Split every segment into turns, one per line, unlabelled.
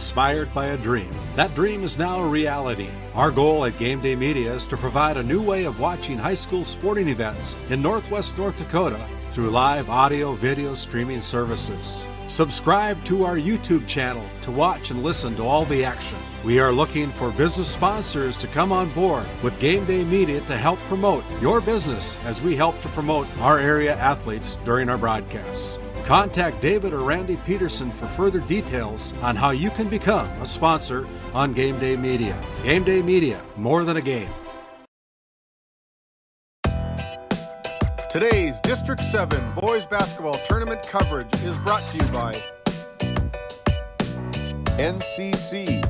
inspired by a dream. That dream is now a reality. Our goal at Game Day Media is to provide a new way of watching high school sporting events in Northwest North Dakota through live audio video streaming services. Subscribe to our YouTube channel to watch and listen to all the action. We are looking for business sponsors to come on board with Game Day Media to help promote your business as we help to promote our area athletes during our broadcasts. Contact David or Randy Peterson for further details on how you can become a sponsor on Game Day Media. Game Day Media, more than a game.
Today's District 7 Boys Basketball Tournament coverage is brought to you by NCC,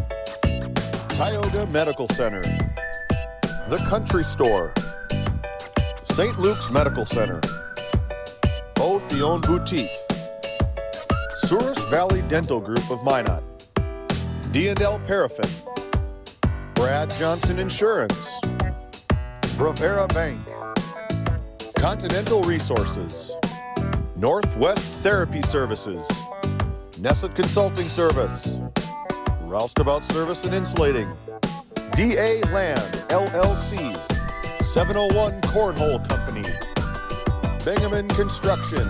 Tioga Medical Center, The Country Store, St. Luke's Medical Center, Otheon Boutique, Souris Valley Dental Group of Minot, D&L Paraffin, Brad Johnson Insurance, Bravera Bank, Continental Resources, Northwest Therapy Services, Nesset Consulting Service, Roustabout Service and Insulating, DA Land, LLC, 701 Cornhole Company, Bingaman Construction,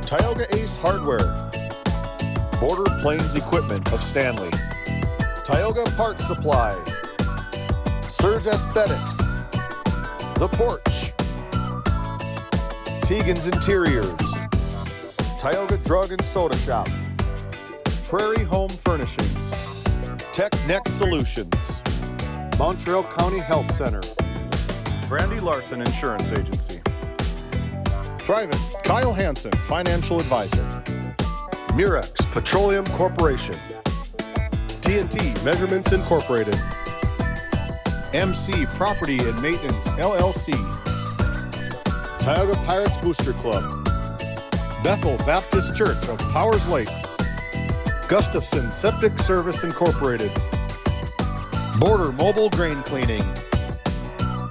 Tioga Ace Hardware, Border Plains Equipment of Stanley, Tioga Parts Supply, Surge Aesthetics, The Porch, Tegan's Interiors, Tioga Drug and Soda Shop, Prairie Home Furnishings, Tech Next Solutions, Montreal County Health Center, Brandy Larson Insurance Agency, Thrivent, Kyle Hansen, Financial Advisor, Murex Petroleum Corporation, TNT Measurements Incorporated, MC Property and Maintenance LLC, Tioga Pirates Booster Club, Bethel Baptist Church of Powers Lake, Gustafson Septic Service Incorporated, Border Mobile Grain Cleaning,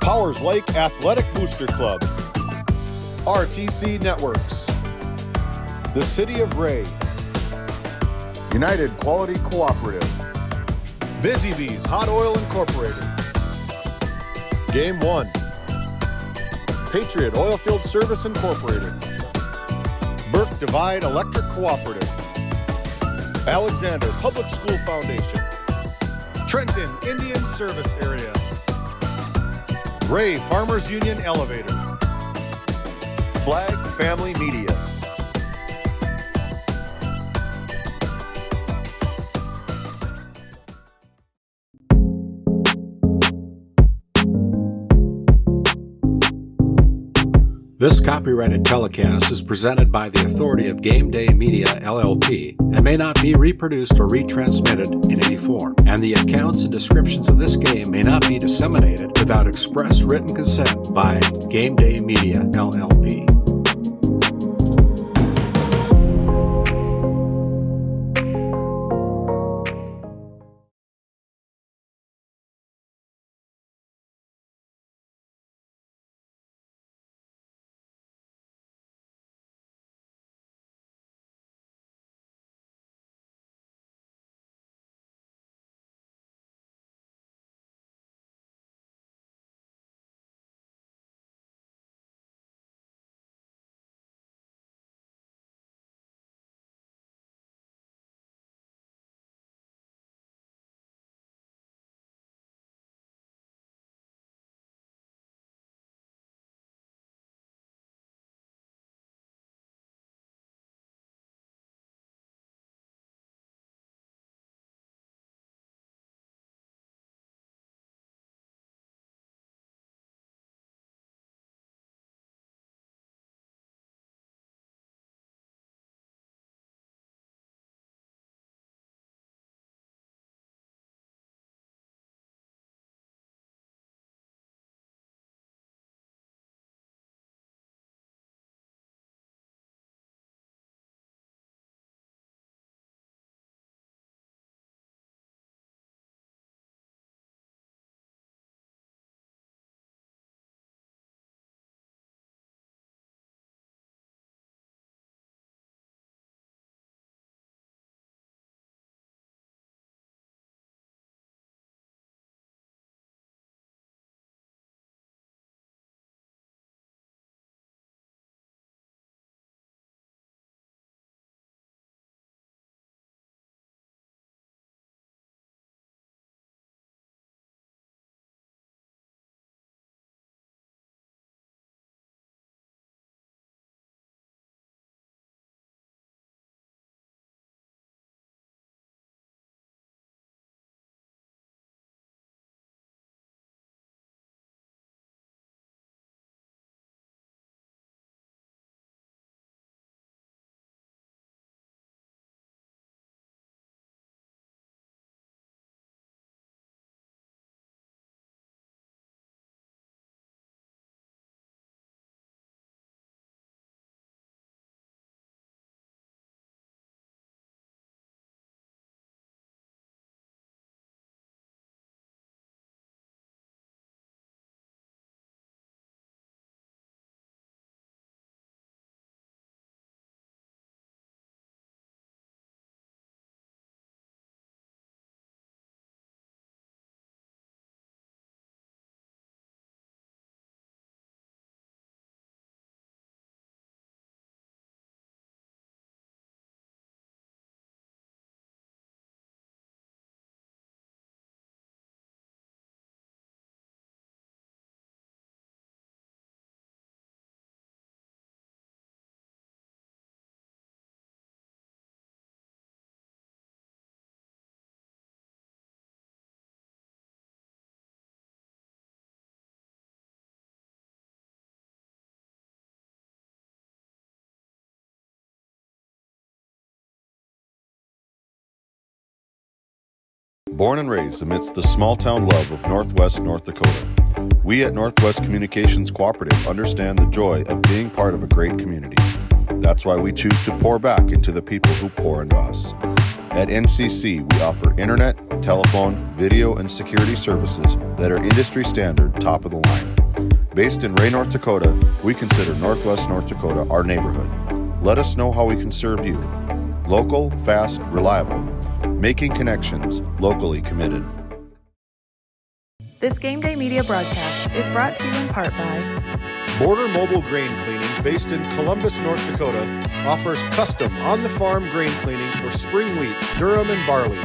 Powers Lake Athletic Booster Club, RTC Networks, the City of Ray, United Quality Cooperative, Busy Bees Hot Oil Incorporated, Game 1, Patriot Oilfield Service Incorporated, Burke Divide Electric Cooperative, Alexander Public School Foundation, Trenton Indian Service Area, Ray Farmers Union Elevator, Flag Family Media.
This copyrighted telecast is presented by the authority of Game Day Media, LLP, and may not be reproduced or retransmitted in any form. And the accounts and descriptions of this game may not be disseminated without express written consent by Game Day Media, LLP.
Born and raised amidst the small-town love of Northwest North Dakota, we at Northwest Communications Cooperative understand the joy of being part of a great community. That's why we choose to pour back into the people who pour into us. At NCC, we offer internet, telephone, video, and security services that are industry standard, top of the line. Based in Ray, North Dakota, we consider Northwest North Dakota our neighborhood. Let us know how we can serve you. Local, fast, reliable. Making connections, locally committed.
This Game Day Media broadcast is brought to you in part by
Border Mobile Grain Cleaning, based in Columbus, North Dakota, offers custom on-the-farm grain cleaning for spring wheat, durum, and barley.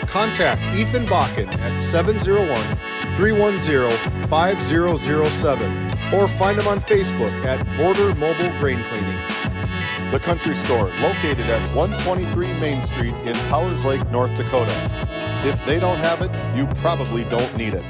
Contact Ethan Bakken at 701-310-5007 or find him on Facebook at Border Mobile Grain Cleaning. The Country Store, located at 123 Main Street in Powers Lake, North Dakota. If they don't have it, you probably don't need it.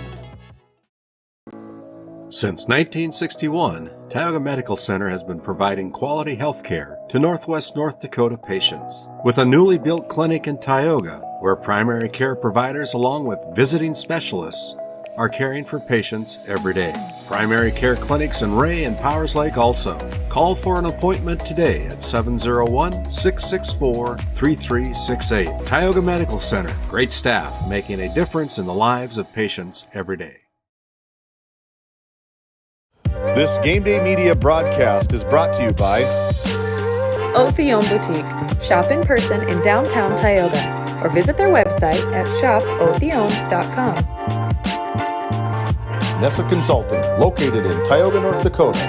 Since 1961, Tioga Medical Center has been providing quality health care to Northwest North Dakota patients. With a newly built clinic in Tioga, where primary care providers along with visiting specialists are caring for patients every day. Primary care clinics in Ray and Powers Lake also. Call for an appointment today at 701-664-3368. Tioga Medical Center. Great staff making a difference in the lives of patients every day.
This Game Day Media broadcast is brought to you by
Othion Boutique. Shop in person in downtown Tioga or visit their website at shopothion.com.
Nessa Consulting, located in Tioga, North Dakota.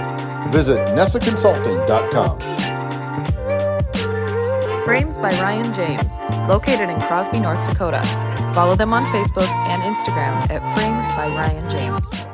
Visit nessaconsulting.com.
Frames by Ryan James, located in Crosby, North Dakota. Follow them on Facebook and Instagram at Frames by Ryan James.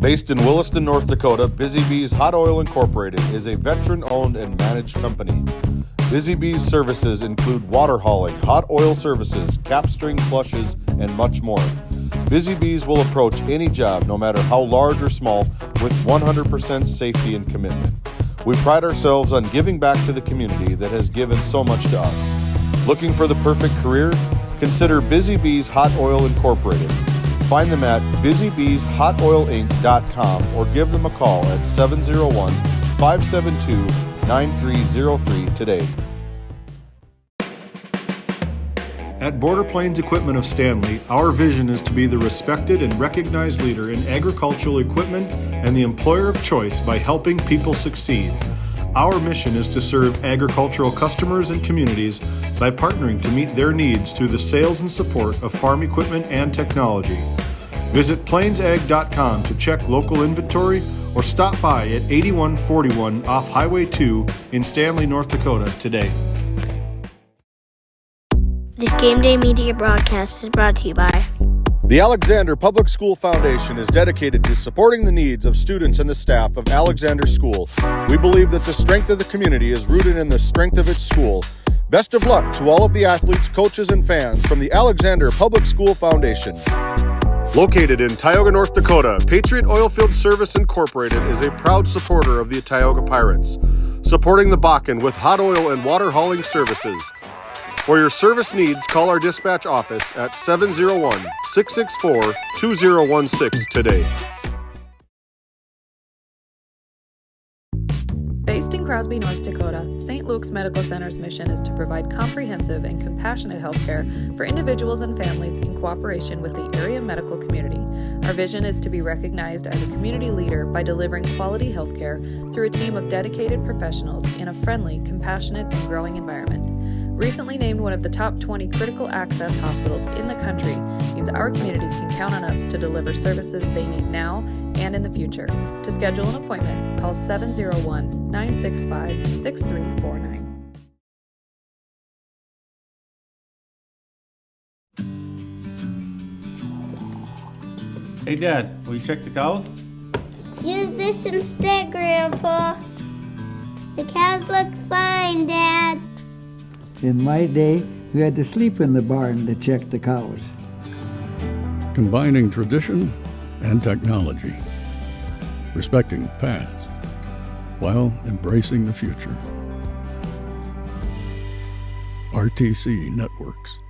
Based in Williston, North Dakota, Busy Bees Hot Oil Incorporated is a veteran-owned and managed company. Busy Bees services include water hauling, hot oil services, capstring flushes, and much more. Busy Bees will approach any job, no matter how large or small, with 100% safety and commitment. We pride ourselves on giving back to the community that has given so much to us. Looking for the perfect career? Consider Busy Bees Hot Oil Incorporated. Find them at busybbeeshotoilinc.com or give them a call at 701-572-9303 today.
At Border Plains Equipment of Stanley, our vision is to be the respected and recognized leader in agricultural equipment and the employer of choice by helping people succeed. Our mission is to serve agricultural customers and communities by partnering to meet their needs through the sales and support of farm equipment and technology. Visit plainsag.com to check local inventory or stop by at 8141 off Highway 2 in Stanley, North Dakota today.
This Game Day Media broadcast is brought to you by
The Alexander Public School Foundation is dedicated to supporting the needs of students and the staff of Alexander School. We believe that the strength of the community is rooted in the strength of its school. Best of luck to all of the athletes, coaches, and fans from the Alexander Public School Foundation. Located in Tioga, North Dakota, Patriot Oilfield Service Incorporated is a proud supporter of the Tioga Pirates, supporting the Bakken with hot oil and water hauling services. For your service needs, call our dispatch office at 701-664-2016 today.
Based in Crosby, North Dakota, St. Luke's Medical Center's mission is to provide comprehensive and compassionate health care for individuals and families in cooperation with the area medical community. Our vision is to be recognized as a community leader by delivering quality health care through a team of dedicated professionals in a friendly, compassionate, and growing environment. Recently named one of the top 20 critical access hospitals in the country means our community can count on us to deliver services they need now and in the future. To schedule an appointment, call 701-965-6349.
Hey Dad, will you check the cows?
Use this instead, Grandpa. The cows look fine, Dad.
In my day, we had to sleep in the barn to check the cows.
Combining tradition and technology, respecting the past while embracing the future. RTC Networks.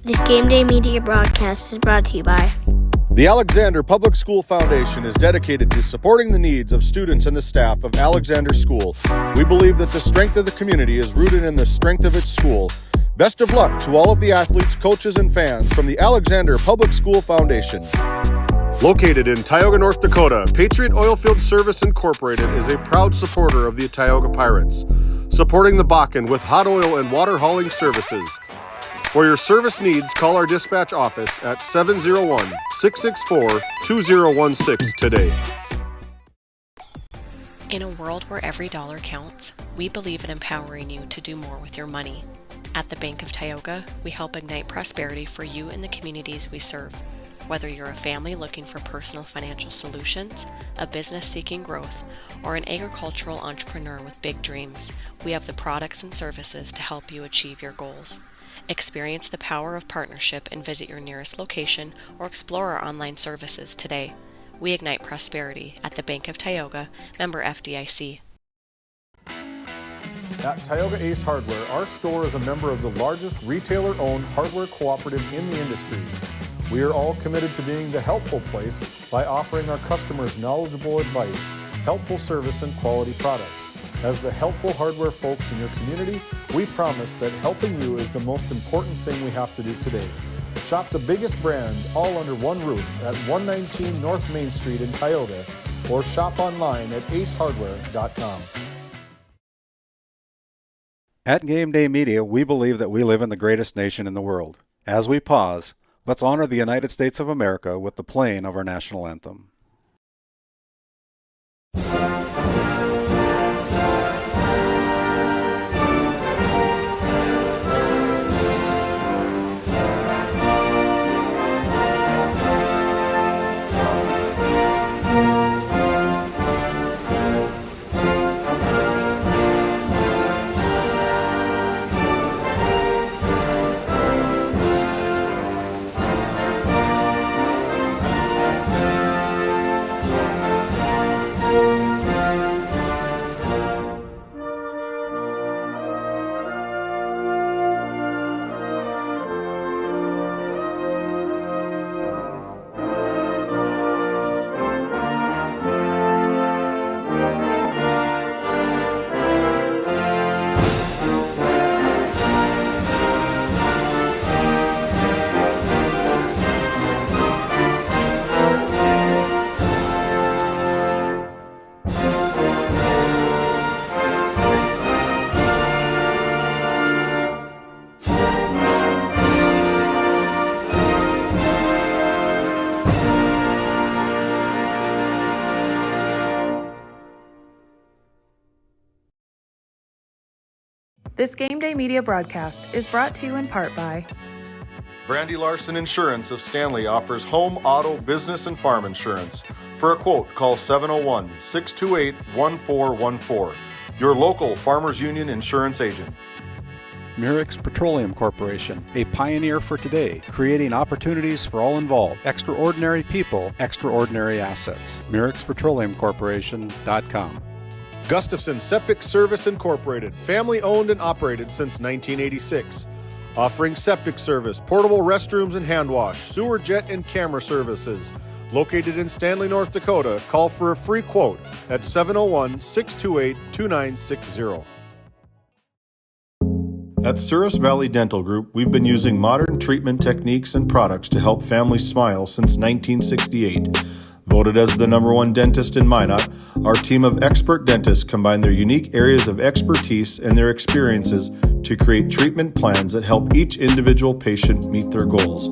This Game Day Media broadcast is brought to you by
The Alexander Public School Foundation is dedicated to supporting the needs of students and the staff of Alexander School. We believe that the strength of the community is rooted in the strength of its school. Best of luck to all of the athletes, coaches, and fans from the Alexander Public School Foundation. Located in Tioga, North Dakota, Patriot Oilfield Service Incorporated is a proud supporter of the Tioga Pirates, supporting the Bakken with hot oil and water hauling services. For your service needs, call our dispatch office at 701-664-2016 today.
In a world where every dollar counts, we believe in empowering you to do more with your money. At the Bank of Tioga, we help ignite prosperity for you and the communities we serve. Whether you're a family looking for personal financial solutions, a business seeking growth, or an agricultural entrepreneur with big dreams, we have the products and services to help you achieve your goals. Experience the power of partnership and visit your nearest location or explore our online services today. We ignite prosperity at the Bank of Tioga, member FDIC.
At Tioga Ace Hardware, our store is a member of the largest retailer-owned hardware cooperative in the industry. We are all committed to being the helpful place by offering our customers knowledgeable advice, helpful service, and quality products. As the helpful hardware folks in your community, we promise that helping you is the most important thing we have to do today. Shop the biggest brands all under one roof at 119 North Main Street in Tioga, or shop online at acehardware.com.
At Game Day Media, we believe that we live in the greatest nation in the world. As we pause, let's honor the United States of America with the playing of our national anthem.
This Game Day Media broadcast is brought to you in part by
Brandy Larson Insurance of Stanley offers home, auto, business, and farm insurance. For a quote, call 701-628-1414. Your local Farmers Union insurance agent.
Murex Petroleum Corporation, a pioneer for today, creating opportunities for all involved. Extraordinary people, extraordinary assets. MurexPetroleumCorporation.com.
Gustafson Septic Service Incorporated, family owned and operated since 1986. Offering septic service, portable restrooms and hand wash, sewer jet and camera services. Located in Stanley, North Dakota, call for a free quote at 701-628-2960. At Souris Valley Dental Group, we've been using modern treatment techniques and products to help families smile since 1968. Voted as the #1 dentist in Minot, our team of expert dentists combine their unique areas of expertise and their experiences to create treatment plans that help each individual patient meet their goals.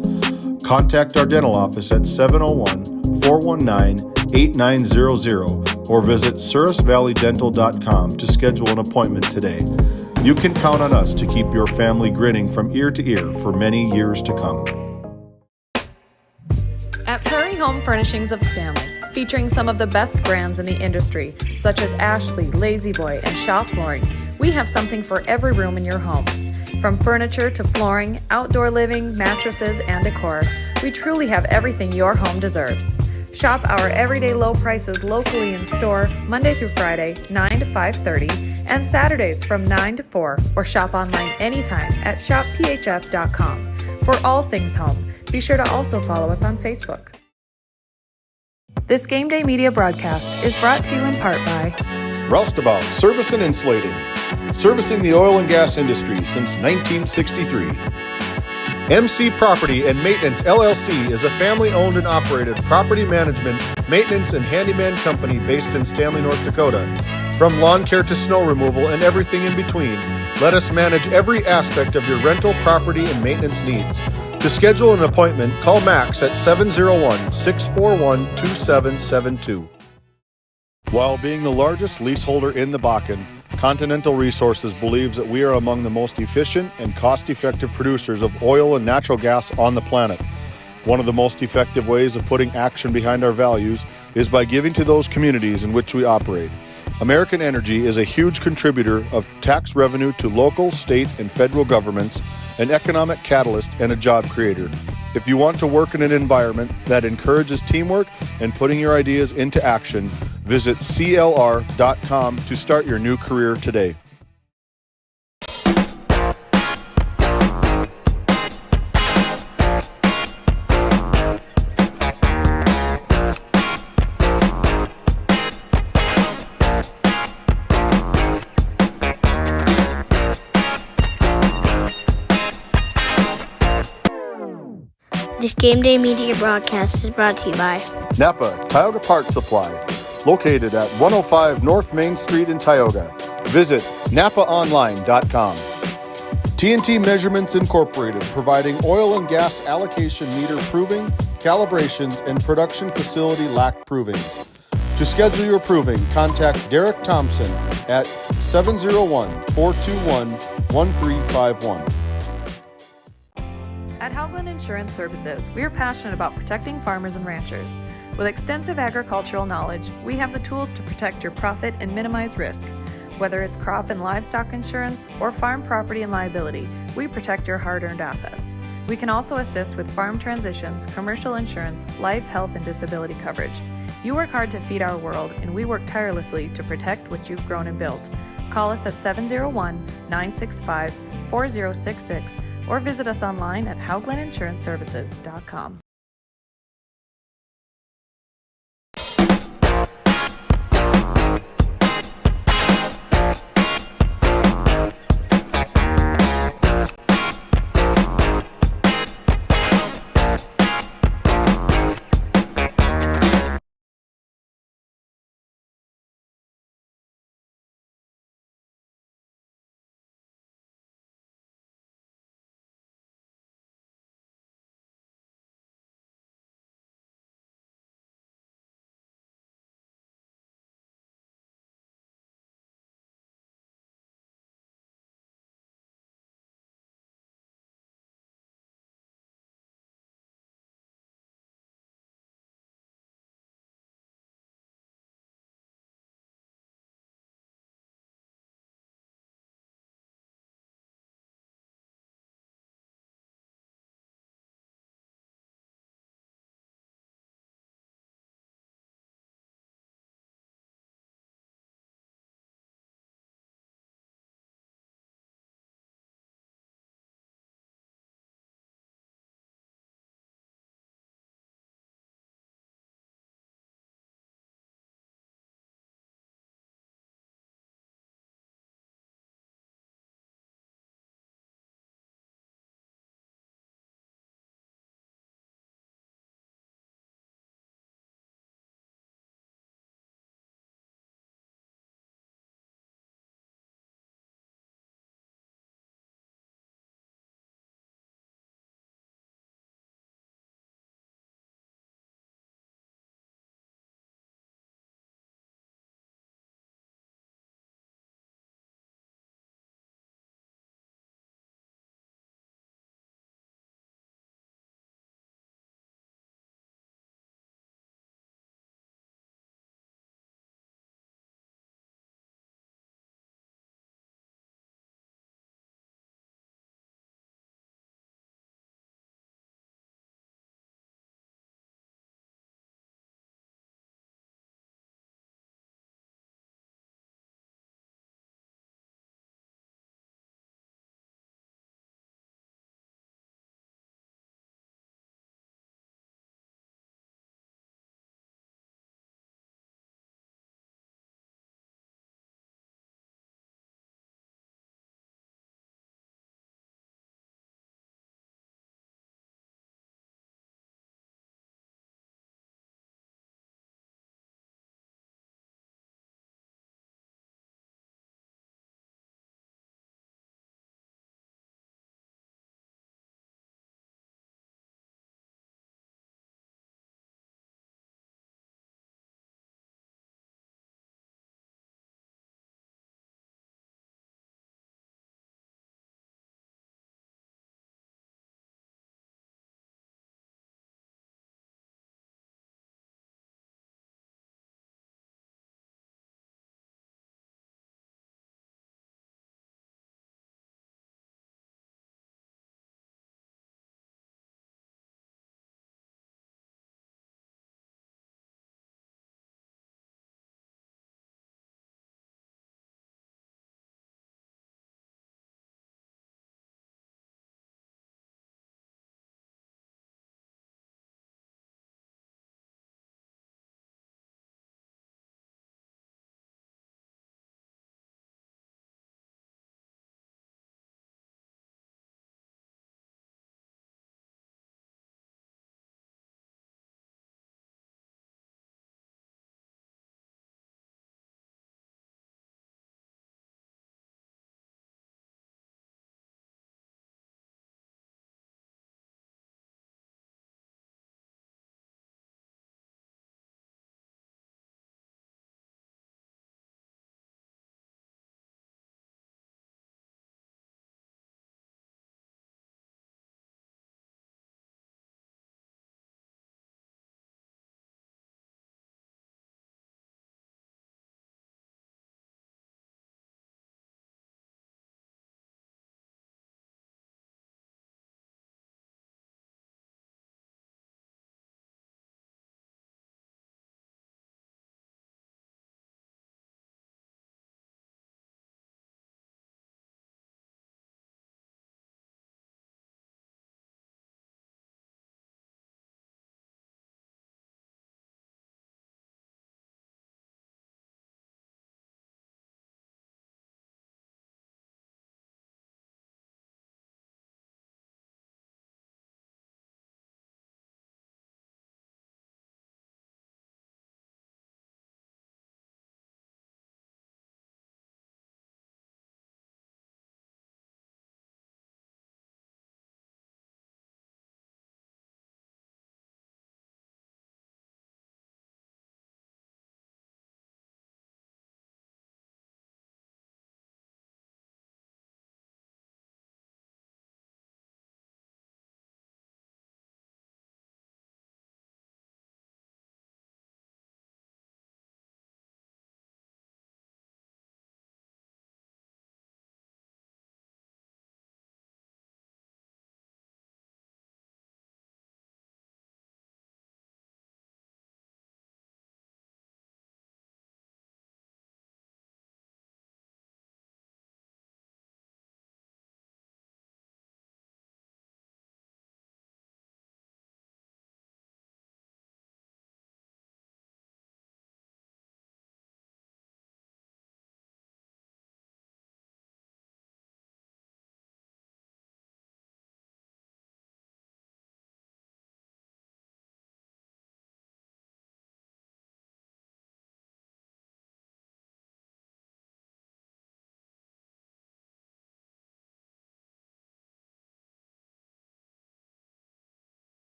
Contact our dental office at 701-419-8900 or visit sourisvalleydental.com to schedule an appointment today. You can count on us to keep your family grinning from ear to ear for many years to come.
At Prairie Home Furnishings of Stanley, featuring some of the best brands in the industry, such as Ashley, Lazy Boy, and Shaw Flooring, we have something for every room in your home. From furniture to flooring, outdoor living, mattresses, and decor, we truly have everything your home deserves. Shop our everyday low prices locally in store Monday through Friday, 9 to 5:30, and Saturdays from 9 to 4, or shop online anytime at shopphf.com. For all things home, be sure to also follow us on Facebook. This Game Day Media broadcast is brought to you in part by
Roustabout Service and Insulating, servicing the oil and gas industry since 1963. MC Property and Maintenance LLC is a family-owned and operated property management, maintenance, and handyman company based in Stanley, North Dakota. From lawn care to snow removal and everything in between, let us manage every aspect of your rental, property, and maintenance needs. To schedule an appointment, call Max at 701-641-2772. While being the largest leaseholder in the Bakken, Continental Resources believes that we are among the most efficient and cost-effective producers of oil and natural gas on the planet. One of the most effective ways of putting action behind our values is by giving to those communities in which we operate. American Energy is a huge contributor of tax revenue to local, state, and federal governments, an economic catalyst, and a job creator. If you want to work in an environment that encourages teamwork and putting your ideas into action, visit clr.com to start your new career today.
This Game Day Media broadcast is brought to you by
Napa Tioga Parts Supply, located at 105 North Main Street in Tioga. Visit napaonline.com. TNT Measurements Incorporated, providing oil and gas allocation meter proving, calibrations, and production facility lack provings. To schedule your proving, contact Derek Thompson at 701-421-1351.
At Haugland Insurance Services, we are passionate about protecting farmers and ranchers. With extensive agricultural knowledge, we have the tools to protect your profit and minimize risk. Whether it's crop and livestock insurance or farm property and liability, we protect your hard-earned assets. We can also assist with farm transitions, commercial insurance, life, health, and disability coverage. You work hard to feed our world, and we work tirelessly to protect what you've grown and built. Call us at 701-965-4066 or visit us online at hauglandinsuranceservices.com.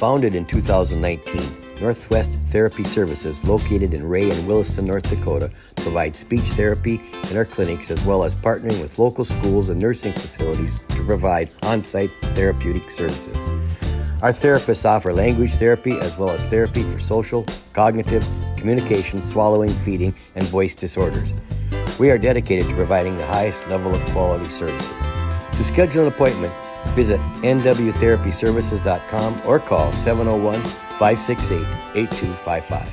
Founded in 2019, Northwest Therapy Services, located in Ray and Williston, North Dakota, provides speech therapy in our clinics as well as partnering with local schools and nursing facilities to provide on-site therapeutic services. Our therapists offer language therapy as well as therapy for social, cognitive, communication, swallowing, feeding, and voice disorders. We are dedicated to providing the highest level of quality services. To schedule an appointment, visit nwtherapyservices.com or call 701-568-8255.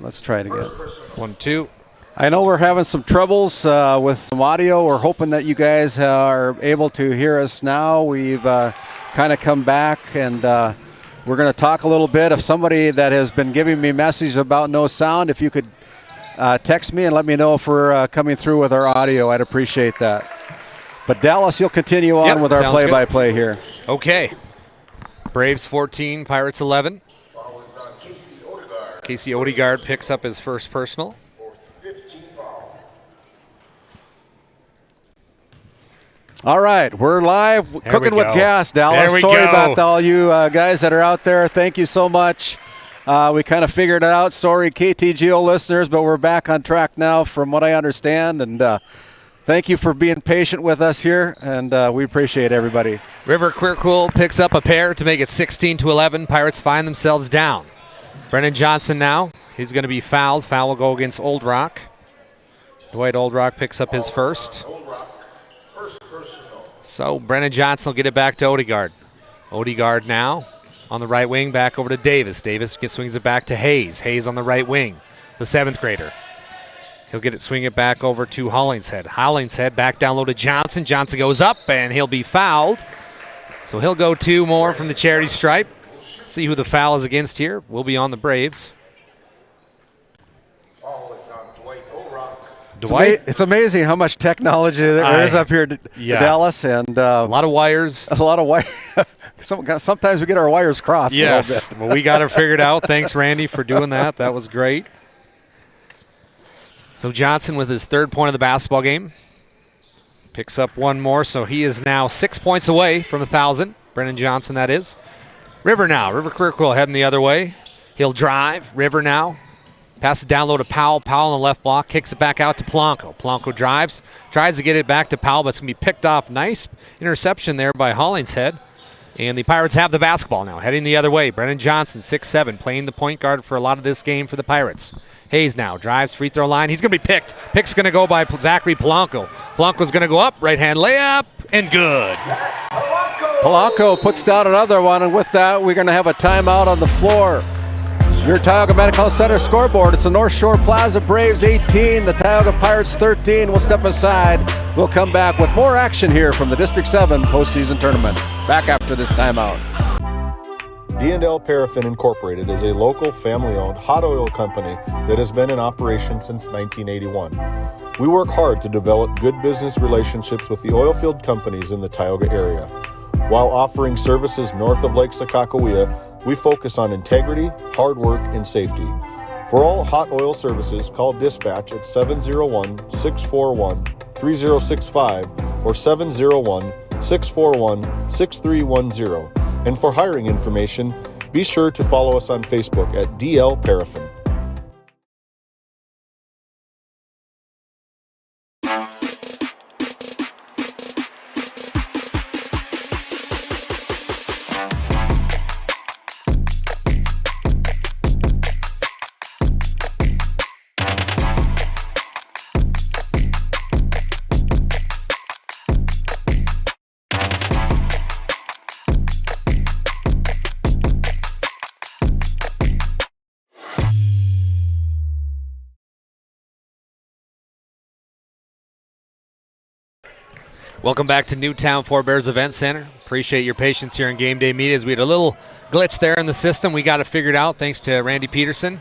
Let's try it again.
1-2.
I know we're having some troubles with some audio. We're hoping that you guys are able to hear us now. We've kind of come back, and we're going to talk a little bit. If somebody that has been giving me messages about no sound, if you could text me and let me know if we're coming through with our audio, I'd appreciate that. But Dallas, you'll continue on with our play-by-play here.
Okay. Braves 14, Pirates 11. Casey Odegaard picks up his first personal.
All right, we're live, cooking with gas, Dallas. Sorry about all you guys that are out there. Thank you so much. We kind of figured it out. Sorry, KTGO listeners, but we're back on track now from what I understand. And thank you for being patient with us here, and we appreciate everybody.
River Quirkwool picks up a pair to make it 16-11. Pirates find themselves down. Brennan Johnson now. He's going to be fouled. Foul will go against Old Rock. Dwight Old Rock picks up his first. So Brennan Johnson will get it back to Odegaard. Odegaard now on the right wing, back over to Davis. Davis swings it back to Hayes. Hayes on the right wing, the seventh grader. He'll get it, swing it back over to Hollingshead. Hollingshead back down low to Johnson. Johnson goes up, and he'll be fouled. So he'll go two more from the charity stripe. See who the foul is against here. Will be on the Braves.
Dwight. It's amazing how much technology there is up here in Dallas, and
a lot of wires.
A lot of wires. Sometimes we get our wires crossed.
Yes,
a little bit.
Well, we got it figured out. Thanks, Randy, for doing that. That was great. So Johnson with his third point of the basketball game. Picks up one more, so he is now 6 points away from 1,000. Brennan Johnson, that is. River now. River Quirkwool heading the other way. He'll drive. River now. Passes it down low to Powell. Powell on the left block. Kicks it back out to Polanco. Polanco drives. Tries to get it back to Powell, but it's going to be picked off. Nice interception there by Hollingshead. And the Pirates have the basketball now. Heading the other way. Brennan Johnson, 6'7", playing the point guard for a lot of this game for the Pirates. Hayes now drives free throw line. He's going to be picked. Pick's going to go by Zachary Polanco. Polanco's going to go up. Right hand layup. And good.
Polanco puts down another one, and with that, we're going to have a timeout on the floor. Your Tioga Medical Center scoreboard. It's the North Shore Plaza Braves 18, the Tioga Pirates 13. We'll step aside. We'll come back with more action here from the District 7 postseason tournament. Back after this timeout.
D&L Paraffin Incorporated is a local family-owned hot oil company that has been in operation since 1981. We work hard to develop good business relationships with the oilfield companies in the Tioga area. While offering services north of Lake Sakakawea, we focus on integrity, hard work, and safety. For all hot oil services, call dispatch at 701-641-3065 or 701-641-6310. And for hiring information, be sure to follow us on Facebook at DL Paraffin.
Welcome back to Newtown Forebears Event Center. Appreciate your patience here in Game Day Media as we had a little glitch there in the system. We got it figured out thanks to Randy Peterson,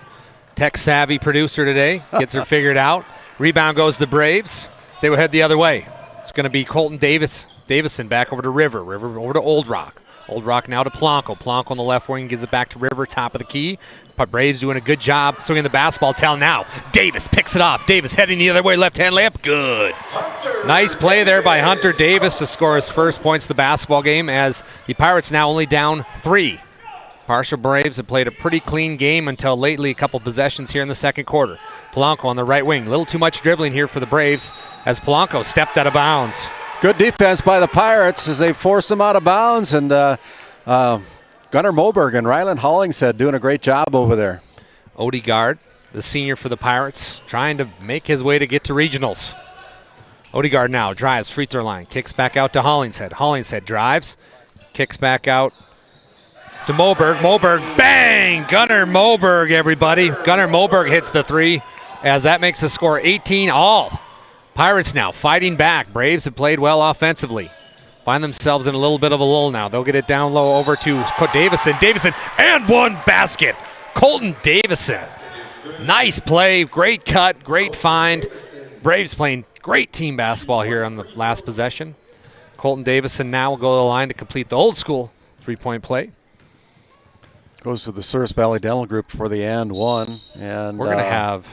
tech-savvy producer today. Gets her figured out. Rebound goes to the Braves. They will head the other way. It's going to be Colton Davison back over to River. River over to Old Rock. Old Rock now to Polanco. Polanco on the left wing gives it back to River, top of the key. But Braves doing a good job swinging the basketball tail now. Davis picks it off. Davis heading the other way, left-hand layup. Good. Nice play there by Hunter Davis to score his first points of the basketball game as the Pirates now only down 3. Partial Braves have played a pretty clean game until lately, a couple possessions here in the second quarter. Polanco on the right wing. A little too much dribbling here for the Braves as Polanco stepped out of bounds.
Good defense by the Pirates as they force them out of bounds, and Gunnar Moberg and Ryland Hollingshead doing a great job over there.
Odegaard, the senior for the Pirates, trying to make his way to get to regionals. Odegaard now drives, free throw line, kicks back out to Hollingshead. Hollingshead drives, kicks back out to Moberg. Moberg, bang! Gunnar Moberg, everybody. Gunnar Moberg hits the 3 as that makes the score 18 all. Pirates now fighting back. Braves have played well offensively. Find themselves in a little bit of a lull now. They'll get it down low over to Davison. Davison, and one basket. Colton Davison. Nice play, great cut, great find. Braves playing great team basketball here on the last possession. Colton Davison now will go to the line to complete the old school three-point play.
Goes to the Souris Valley Dental Group for the and one. And
we're going to have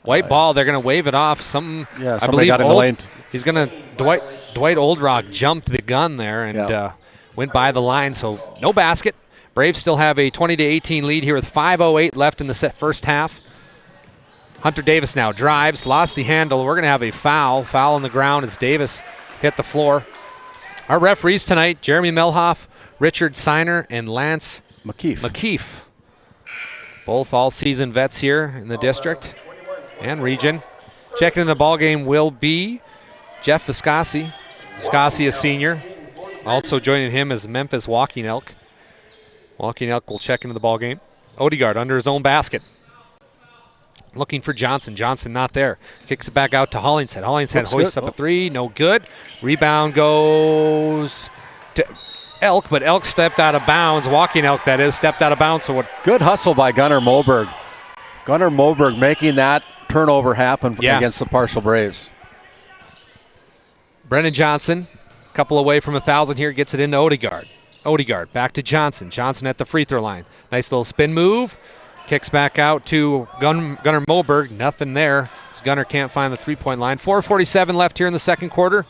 white ball. They're going to wave it off.
I believe got in the lane.
He's going to Dwight Oldrock jumped the gun there and went by the line, so no basket. Braves still have a 20-18 lead here with 5:08 left in the first half. Hunter Davis now drives, lost the handle. We're going to have a foul. Foul on the ground as Davis hit the floor. Our referees tonight, Jeremy Melhoff, Richard Seiner, and Lance McKeefe. Both all-season vets here in the district and region. Checking in the ballgame will be Jeff Viscasi. Viscasi is senior. Also joining him is Memphis Walking Elk. Walking Elk will check into the ballgame. Odegaard under his own basket. Looking for Johnson. Johnson not there. Kicks it back out to Hollingshead. Hollingshead hoists up a 3. No good. Rebound goes to Elk, but Elk stepped out of bounds. Walking Elk, that is, stepped out of bounds. So what?
Good hustle by Gunnar Moberg. Gunnar Moberg making that turnover happen against the Partial Braves.
Brennan Johnson, a couple away from 1,000 here, gets it into Odegaard. Odegaard back to Johnson. Johnson at the free throw line. Nice little spin move. Kicks back out to Gunnar Moberg. Nothing there. As Gunnar can't find the three-point line. 4:47 left here in the second quarter.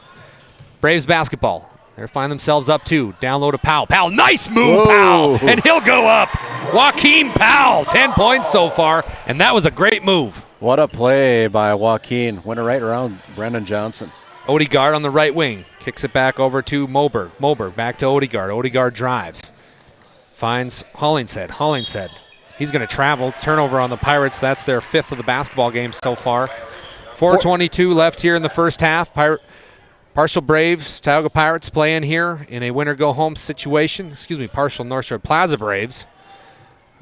Braves basketball. They find themselves up 2. Down low to Powell. Powell, nice move, Powell, and he'll go up. Joaquin Powell, 10 points so far, and that was a great move.
What a play by Joaquin. Went right around Brennan Johnson.
Odegaard on the right wing. Kicks it back over to Moberg. Moberg back to Odegaard. Odegaard drives. Finds Hollingshead. Hollingshead. He's going to travel. Turnover on the Pirates. That's their 5th of the basketball game so far. 4:22 left here in the first half. Partial Braves, Tioga Pirates playing here in a winner-go-home situation. Partial North Shore Plaza Braves.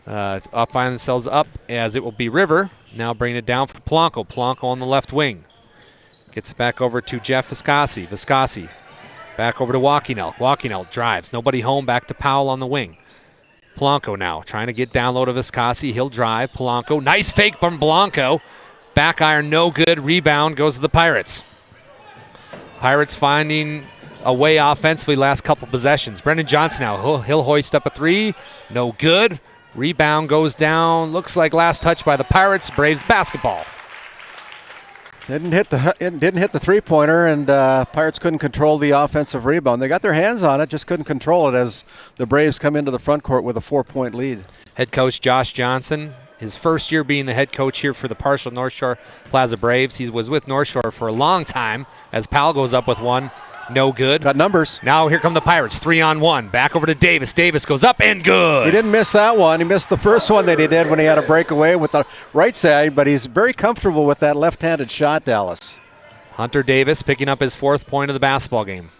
Find themselves up as it will be River. Now bringing it down for Polanco. Polanco on the left wing. Gets back over to Jeff Viscosi. Viscosi back over to Walking Elk. Walking Elk drives. Nobody home. Back to Powell on the wing. Polanco now trying to get down low to Viscosi. He'll drive. Polanco. Nice fake from Blanco. Back iron, no good. Rebound goes to the Pirates. Pirates finding a way offensively last couple possessions. Brendan Johnson now. He'll hoist up a three. No good. Rebound goes down. Looks like last touch by the Pirates. Braves basketball.
Didn't hit the three-pointer, and Pirates couldn't control the offensive rebound. They got their hands on it, just couldn't control it as the Braves come into the front court with a 4-point lead.
Head coach Josh Johnson, his first year being the head coach here for the Partial North Shore Plaza Braves. He was with North Shore for a long time as Powell goes up with one. No good.
Got numbers.
Now here come the Pirates, 3-on-1. Back over to Davis. Davis goes up and good.
He didn't miss that one. He missed the first one that he did when he had a breakaway with the right side, but he's very comfortable with that left-handed shot, Dallas.
Hunter Davis picking up his 4th point of the basketball game.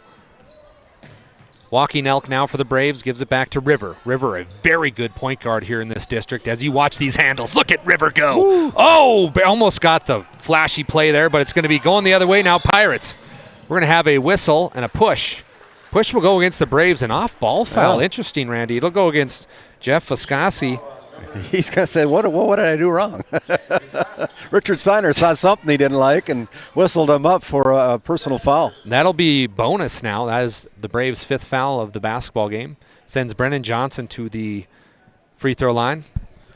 Walking Elk now for the Braves, gives it back to River. River, a very good point guard here in this district. As you watch these handles, look at River go. Woo. Oh, almost got the flashy play there, but it's going to be going the other way now, Pirates. We're going to have a whistle and a push. Push will go against the Braves, an off-ball foul. Interesting, Randy. It'll go against Jeff Viscosi.
He's going to say, what did I do wrong? Richard Steiner saw something he didn't like and whistled him up for a personal foul.
That'll be bonus now. That is the Braves' 5th foul of the basketball game. Sends Brennan Johnson to the free throw line.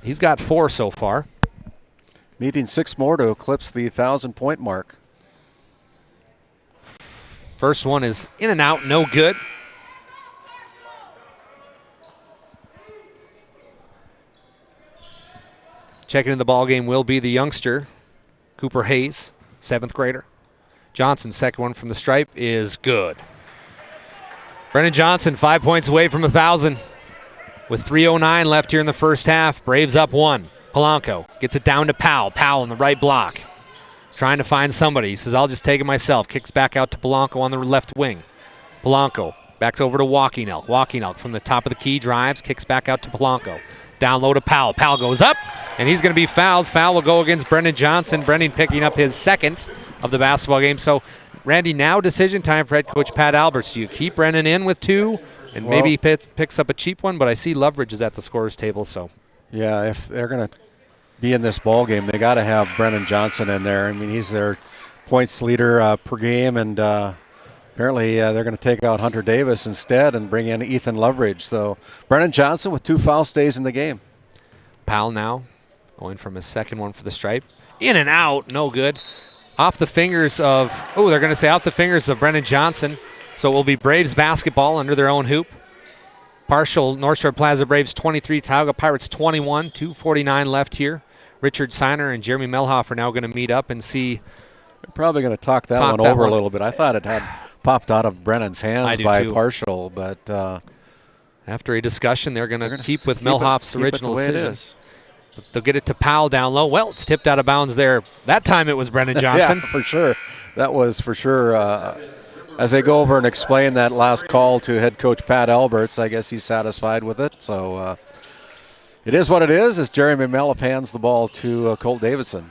He's got 4 so far.
Needing 6 more to eclipse the 1,000-point mark.
First one is in and out, no good. Checking in the ball game will be the youngster, Cooper Hayes, 7th grader. Johnson, second one from the stripe, is good. Brennan Johnson, 5 points away from 1,000. With 3:09 left here in the first half, Braves up 1. Polanco gets it down to Powell. Powell in the right block. Trying to find somebody. He says, I'll just take it myself. Kicks back out to Polanco on the left wing. Polanco backs over to Walking Elk. Walking Elk from the top of the key drives, kicks back out to Polanco. Down low to Powell. Powell goes up, and he's going to be fouled. Foul will go against Brendan Johnson. Brendan picking up his 2nd of the basketball game. So, Randy, now decision time for head coach Pat Alberts. Do you keep Brendan in with 2 and maybe picks up a cheap one? But I see Loveridge is at the scorer's table. So,
yeah, if they're going to be in this ball game, they got to have Brendan Johnson in there. I mean, he's their points leader per game, and apparently they're going to take out Hunter Davis instead and bring in Ethan Loveridge. So Brendan Johnson with 2 fouls stays in the game.
Powell now going from his 2nd one for the stripe. In and out, no good. Off the fingers of, they're going to say off the fingers of Brendan Johnson. So it will be Braves basketball under their own hoop. Partial North Shore Plaza Braves 23, Tioga Pirates 21, 2:49 left here. Richard Steiner and Jeremy Melhoff are now going to meet up and see.
They're probably going to talk that one over a little bit. I thought it had popped out of Brennan's hands by Partial, but
after a discussion, they're going to keep with Melhoff's original
decision.
It is. They'll get it to Powell down low. Well, it's tipped out of bounds there. That time it was Brendan Johnson.
Yeah, for sure. That was for sure. As they go over and explain that last call to head coach Pat Alberts, I guess he's satisfied with it. So it is what it is as Jeremy Melhoff hands the ball to Colt Davidson.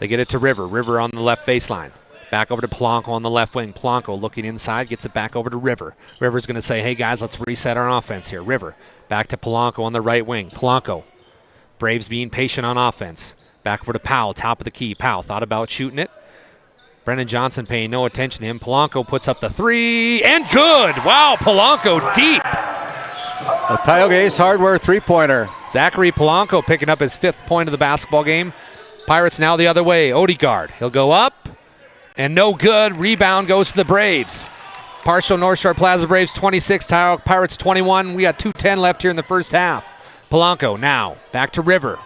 They get it to River. River on the left baseline. Back over to Polanco on the left wing. Polanco looking inside, gets it back over to River. River's going to say, hey, guys, let's reset our offense here. River back to Polanco on the right wing. Polanco, Braves being patient on offense. Back over to Powell, top of the key. Powell thought about shooting it. Brendan Johnson paying no attention to him. Polanco puts up the 3, and good! Wow, Polanco deep.
A Tioga Ace Hardware 3-pointer.
Zachary Polanco picking up his 5th point of the basketball game. Pirates now the other way. Odegaard, he'll go up, and no good. Rebound goes to the Braves. Partial North Shore Plaza Braves 26, Tioga Pirates 21. We got 2:10 left here in the first half. Polanco now back to River.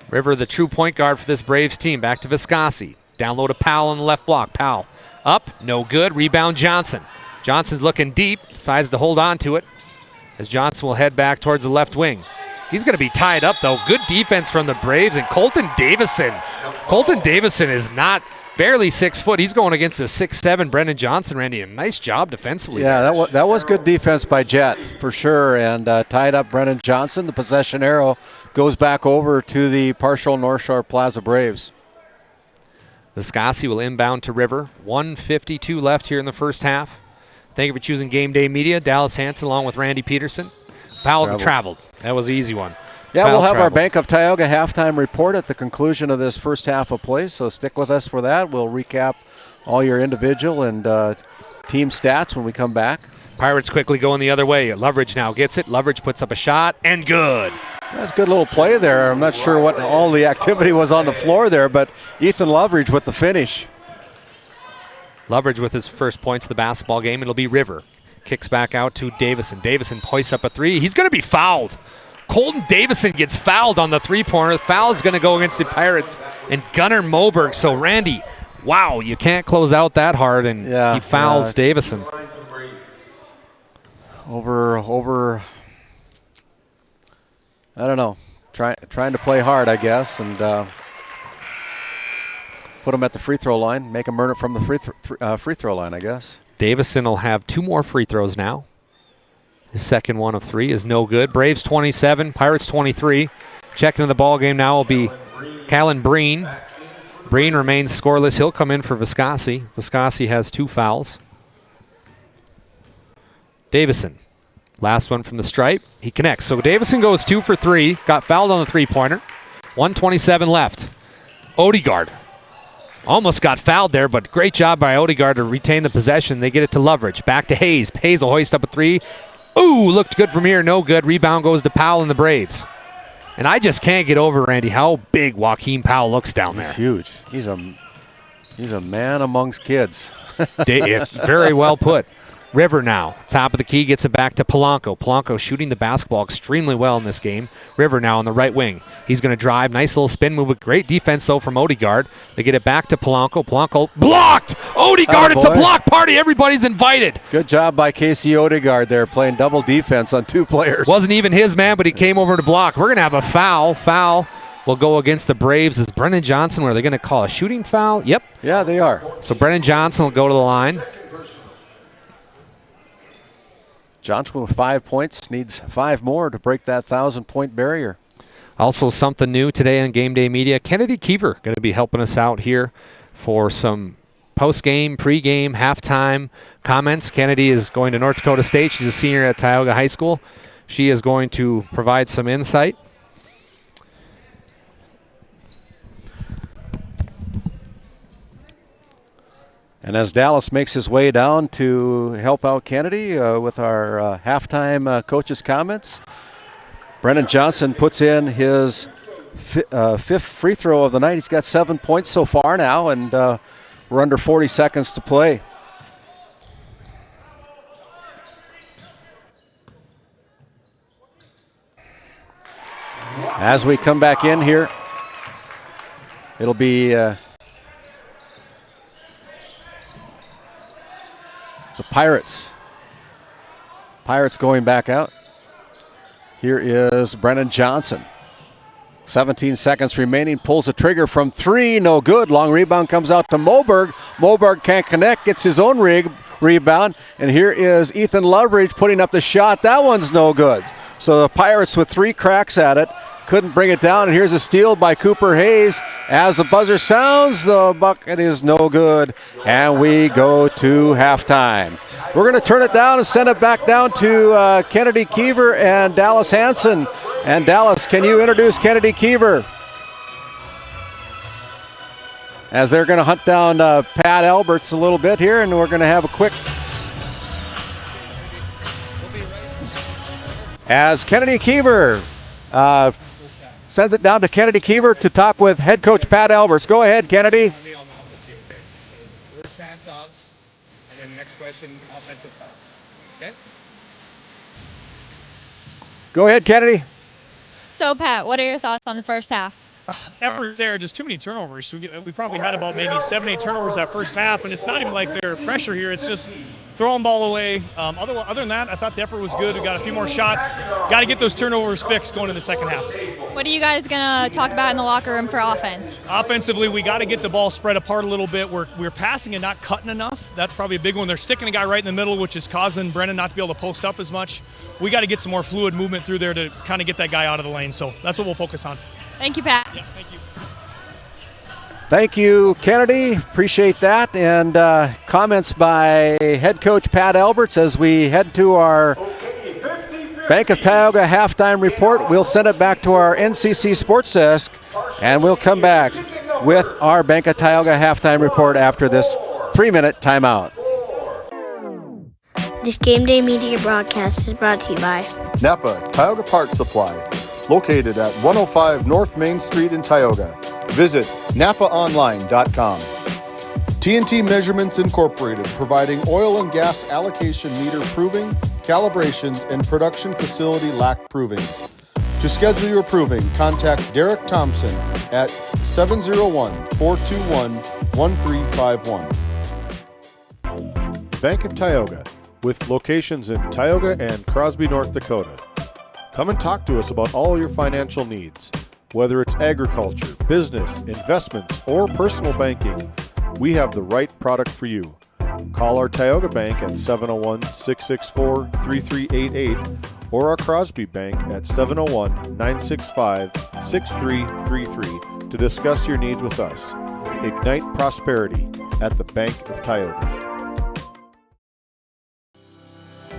River, the true point guard for this Braves team. Back to Viscosi. Down low to Powell on the left block. Powell up, no good. Rebound Johnson. Johnson's looking deep, decides to hold on to it as Johnson will head back towards the left wing. He's going to be tied up, though. Good defense from the Braves, and Colton Davison. Colton Davison is not barely 6 foot. He's going against a 6'7" Brendan Johnson, Randy. A nice job defensively.
Yeah, that was good defense by Jet, for sure, and tied up Brendan Johnson. The possession arrow goes back over to the Partial North Shore Plaza Braves.
Viscosi will inbound to River. 1:52 left here in the first half. Thank you for choosing Game Day Media. Dallas Hanson along with Randy Peterson. Powell traveled. That was an easy one.
Yeah,
Powell
we'll have
traveled.
our Bank of Tioga halftime report at the conclusion of this first half of play, so stick with us for that. We'll recap all your individual and team stats when we come back.
Pirates quickly going the other way. Loveridge now gets it. Loveridge puts up a shot, and good.
That's a good little play there. I'm not sure what all the activity was on the floor there, but Ethan Loveridge with the finish.
Loveridge with his first points of the basketball game. It'll be River. Kicks back out to Davison. Davison hoists up a three. He's going to be fouled. Colton Davison gets fouled on the three-pointer. The foul is going to go against the Pirates and Gunnar Moberg. So, Randy, wow, you can't close out that hard, and he fouls Davison.
Over, I don't know, trying to play hard, I guess, and put him at the free throw line, make him earn it from the free throw line, I guess.
Davison will have 2 more free throws now. His second one of 3 is no good. Braves 27, Pirates 23. Checking in the ball game now will be Callan Breen. Breen remains scoreless. He'll come in for Viscosi. Viscosi has 2 fouls. Davison, last one from the stripe. He connects. So Davison goes 2 for 3. Got fouled on the three-pointer. 1:27 left. Odegaard almost got fouled there, but great job by Odegaard to retain the possession. They get it to Loveridge. Back to Hayes. Hayes will hoist up a 3. Ooh, looked good from here. No good. Rebound goes to Powell and the Braves. And I just can't get over, Randy, how big Joaquin Powell looks down there.
He's huge. He's a man amongst kids.
Very well put. River now, top of the key, gets it back to Polanco. Polanco shooting the basketball extremely well in this game. River now on the right wing. He's going to drive. Nice little spin move with great defense, though, from Odegaard. They get it back to Polanco. Polanco blocked! Odegaard, it's a block party. Everybody's invited.
Good job by Casey Odegaard there, playing double defense on 2 players.
Wasn't even his man, but he came over to block. We're going to have a foul. Foul will go against the Braves. Is Brennan Johnson, were they going to call a shooting foul? Yep.
Yeah, they are.
So Brennan Johnson will go to the line.
Johnson with 5 points, needs 5 more to break that 1,000-point barrier.
Also something new today on Game Day Media. Kennedy Keever going to be helping us out here for some post-game, pre-game, halftime comments. Kennedy is going to North Dakota State. She's a senior at Tioga High School. She is going to provide some insight.
And as Dallas makes his way down to help out Kennedy with our halftime coach's comments, Brennan Johnson puts in his 5th free throw of the night. He's got 7 points so far now, and we're under 40 seconds to play. As we come back in here, it'll be the Pirates. Pirates going back out. Here is Brennan Johnson. 17 seconds remaining. Pulls the trigger from 3. No good. Long rebound comes out to Moberg. Moberg can't connect. Gets his own rebound. And here is Ethan Loveridge putting up the shot. That one's no good. So the Pirates with 3 cracks at it. Couldn't bring it down, and here's a steal by Cooper Hayes. As the buzzer sounds, the bucket is no good, and we go to halftime. We're going to turn it down and send it back down to Kennedy Keever and Dallas Hanson. And Dallas, can you introduce Kennedy Keever? As they're going to hunt down Pat Alberts a little bit here, and we're going to have a quick... As Kennedy Keever sends it down to Kennedy Keever to talk with head coach Pat Alberts. Go ahead, Kennedy.
First half thoughts, and then next question, offensive thoughts. Okay?
Go ahead, Kennedy.
So, Pat, what are your thoughts on the first half?
Effort there, just too many turnovers. We probably had about maybe 7-8 turnovers that first half, and it's not even like they're pressure here. It's just throwing ball away. Other than that, I thought the effort was good. We got a few more shots. Got to get those turnovers fixed going in the second half.
What are you guys going to talk about in the locker room for offense?
Offensively, we got to get the ball spread apart a little bit. We're passing and not cutting enough. That's probably a big one. They're sticking a guy right in the middle, which is causing Brennan not to be able to post up as much. We got to get some more fluid movement through there to kind of get that guy out of the lane. So that's what we'll focus on.
Thank you, Pat.
Yeah, thank you.
Thank you, Kennedy. Appreciate that. And comments by head coach Pat Alberts as we head to our Bank of Tioga halftime report. We'll send it back to our NCC Sports Desk, and we'll come back with our Bank of Tioga halftime report after this 3-minute timeout.
This Game Day Media broadcast is brought to you by
Napa Tioga Parts Supply, located at 105 North Main Street in Tioga. Visit napaonline.com. TNT Measurements Incorporated, providing oil and gas allocation meter proving, calibrations, and production facility lack provings. To schedule your proving, contact Derek Thompson at 701-421-1351. Bank of Tioga, with locations in Tioga and Crosby, North Dakota. Come and talk to us about all your financial needs. Whether it's agriculture, business, investments, or personal banking, we have the right product for you. Call our Tioga Bank at 701-664-3388 or our Crosby Bank at 701-965-6333 to discuss your needs with us. Ignite prosperity at the Bank of Tioga.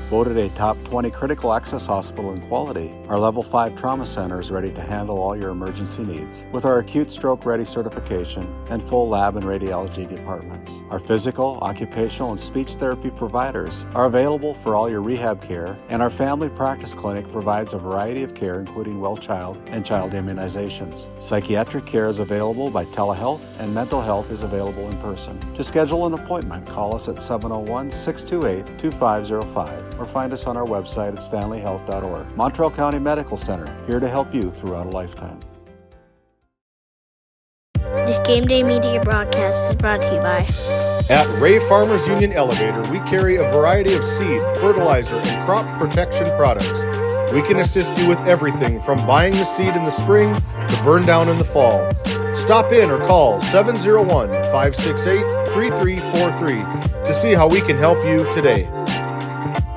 Voted a top 20 critical access hospital in quality, our Level 5 Trauma Center is ready to handle all your emergency needs with our Acute Stroke Ready certification and full lab and radiology departments. Our physical, occupational, and speech therapy providers are available for all your rehab care, and our Family Practice Clinic provides a variety of care including well child and child immunizations. Psychiatric care is available by telehealth, and mental health is available in person. To schedule an appointment, call us at 701-628-2505. or find us on our website at stanleyhealth.org. Montreal County Medical Center, here to help you throughout a lifetime.
This Game Day Media broadcast is brought to you by
At Ray Farmers Union Elevator, we carry a variety of seed, fertilizer, and crop protection products. We can assist you with everything from buying the seed in the spring to burn down in the fall. Stop in or call 701-568-3343 to see how we can help you today.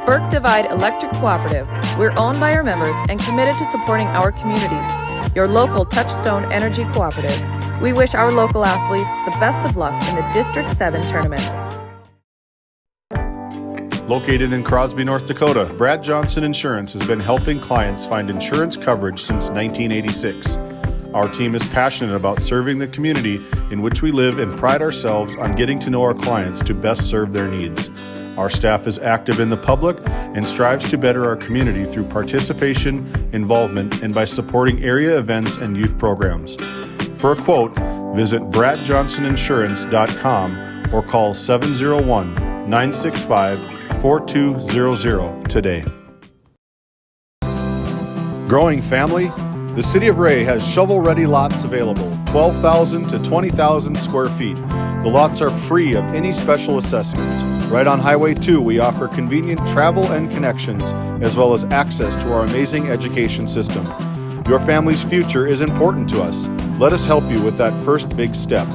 Burke Divide Electric Cooperative. We're owned by our members and committed to supporting our communities. Your local Touchstone Energy Cooperative. We wish our local athletes the best of luck in the District 7 tournament.
Located in Crosby, North Dakota, Brad Johnson Insurance has been helping clients find insurance coverage since 1986. Our team is passionate about serving the community in which we live and pride ourselves on getting to know our clients to best serve their needs. Our staff is active in the public and strives to better our community through participation, involvement, and by supporting area events and youth programs. For a quote, visit bradjohnsoninsurance.com or call 701-965-4200 today. Growing family, the City of Ray has shovel-ready lots available, 12,000 to 20,000 square feet. The lots are free of any special assessments. Right on Highway 2, we offer convenient travel and connections, as well as access to our amazing education system. Your family's future is important to us. Let us help you with that first big step.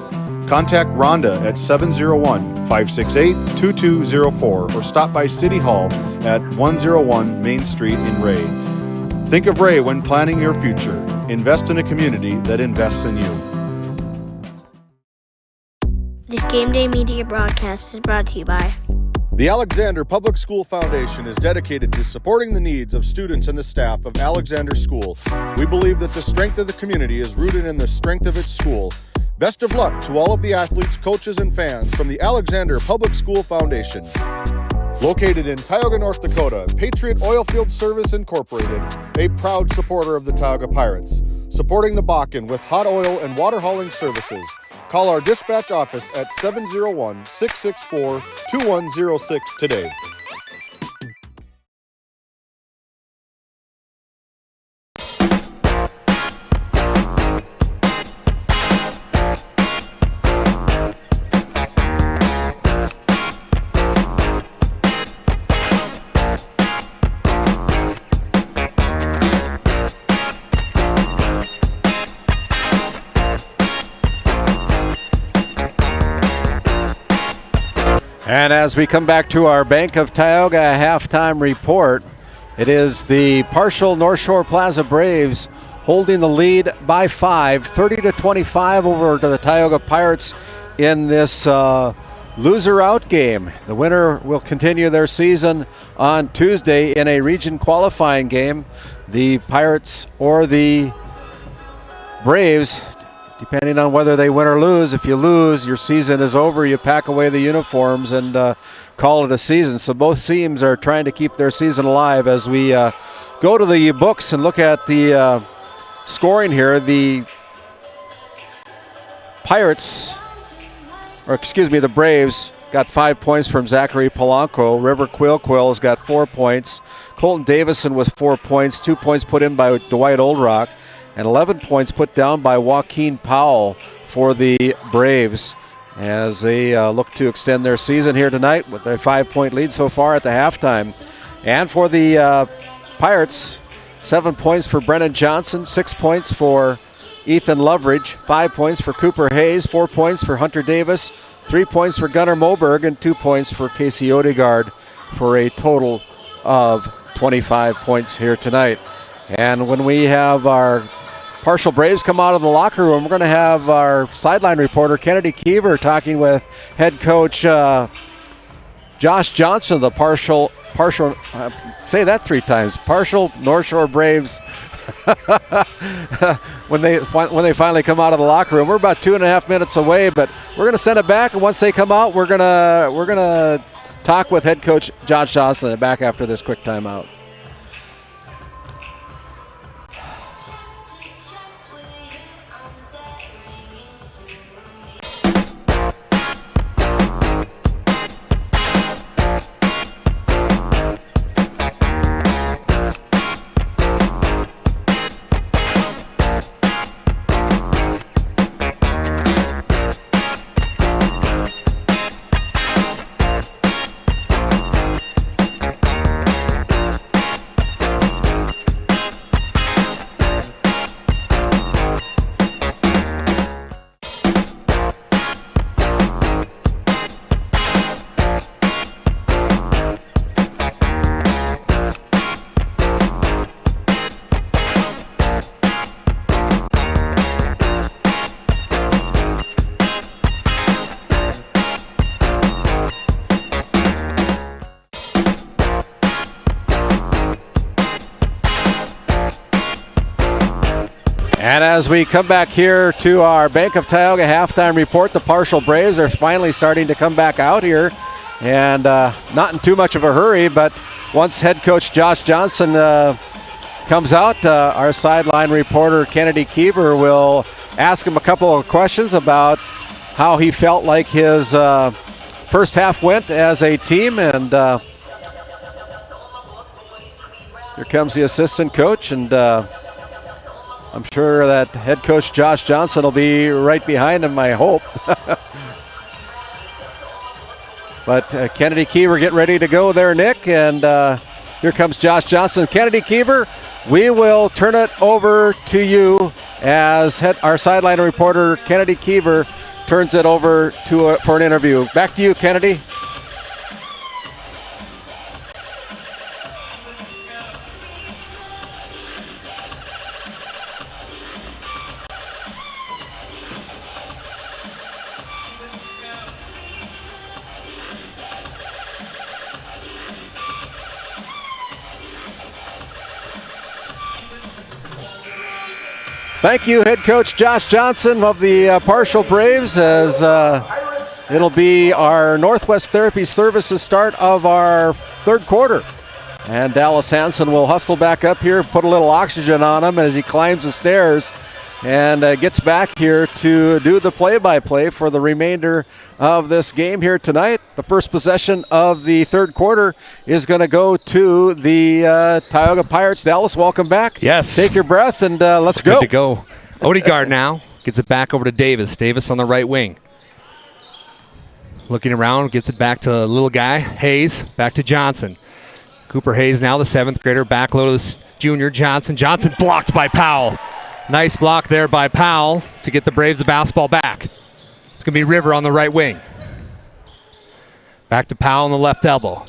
Contact Rhonda at 701-568-2204 or stop by City Hall at 101 Main Street in Ray. Think of Ray when planning your future. Invest in a community that invests in you.
This Game Day Media broadcast is brought to you by
The Alexander Public School Foundation is dedicated to supporting the needs of students and the staff of Alexander School. We believe that the strength of the community is rooted in the strength of its school. Best of luck to all of the athletes, coaches, and fans from the Alexander Public School Foundation. Located in Tioga, North Dakota, Patriot Oilfield Service Incorporated, a proud supporter of the Tioga Pirates, supporting the Bakken with hot oil and water hauling services. Call our dispatch office at 701-664-2106 today.
And as we come back to our Bank of Tioga halftime report, It is the partial North Shore Plaza Braves holding the lead by 5, 30-25 over to the Tioga Pirates in this loser out game. The winner will continue their season on Tuesday in a region qualifying game. The Pirates or the Braves, depending on whether they win or lose. If you lose, your season is over. You pack away the uniforms and call it a season. So both teams are trying to keep their season alive. As we go to the books and look at the scoring here, the the Braves got 5 points from Zachary Polanco. River Quillquill's got 4 points. Colton Davison with 4 points, 2 points put in by Dwight Oldrock, and 11 points put down by Joaquin Powell for the Braves as they look to extend their season here tonight with a 5-point lead so far at the halftime. And for the Pirates, 7 points for Brennan Johnson, 6 points for Ethan Loveridge, 5 points for Cooper Hayes, 4 points for Hunter Davis, 3 points for Gunnar Moberg, and 2 points for Casey Odegaard for a total of 25 points here tonight. And when we have our partial Braves come out of the locker room, we're going to have our sideline reporter Kennedy Keever talking with head coach Josh Johnson, the partial say that 3 times, partial North Shore Braves. when they finally come out of the locker room. We're about 2.5 minutes away, but we're going to send it back, and once they come out, we're gonna talk with head coach Josh Johnson back after this quick timeout. And as we come back here to our Bank of Tioga halftime report, the partial Braves are finally starting to come back out here, and not in too much of a hurry, but once head coach Josh Johnson comes out, our sideline reporter Kennedy Keever will ask him a couple of questions about how he felt like his first half went as a team, and here comes the assistant coach, and I'm sure that head coach Josh Johnson will be right behind him, I hope. But Kennedy Keever, get ready to go there, Nick. And here comes Josh Johnson. Kennedy Keever, we will turn it over to you as our sideline reporter Kennedy Keever turns it over to for an interview. Back to you, Kennedy. Thank you, head coach Josh Johnson of the partial Braves, as it'll be our Northwest Therapy Services start of our third quarter. And Dallas Hansen will hustle back up here, put a little oxygen on him as he climbs the stairs and gets back here to do the play-by-play for the remainder of this game here tonight. The first possession of the third quarter is going to go to the Tioga Pirates. Dallas, welcome back.
Yes.
Take your breath and let's go.
Good to go. Odegaard now gets it back over to Davis. Davis on the right wing. Looking around, gets it back to the little guy, Hayes, back to Johnson. Cooper Hayes now the 7th grader, back low to the junior Johnson. Johnson blocked by Powell. Nice block there by Powell to get the Braves the basketball back. It's going to be River on the right wing. Back to Powell on the left elbow.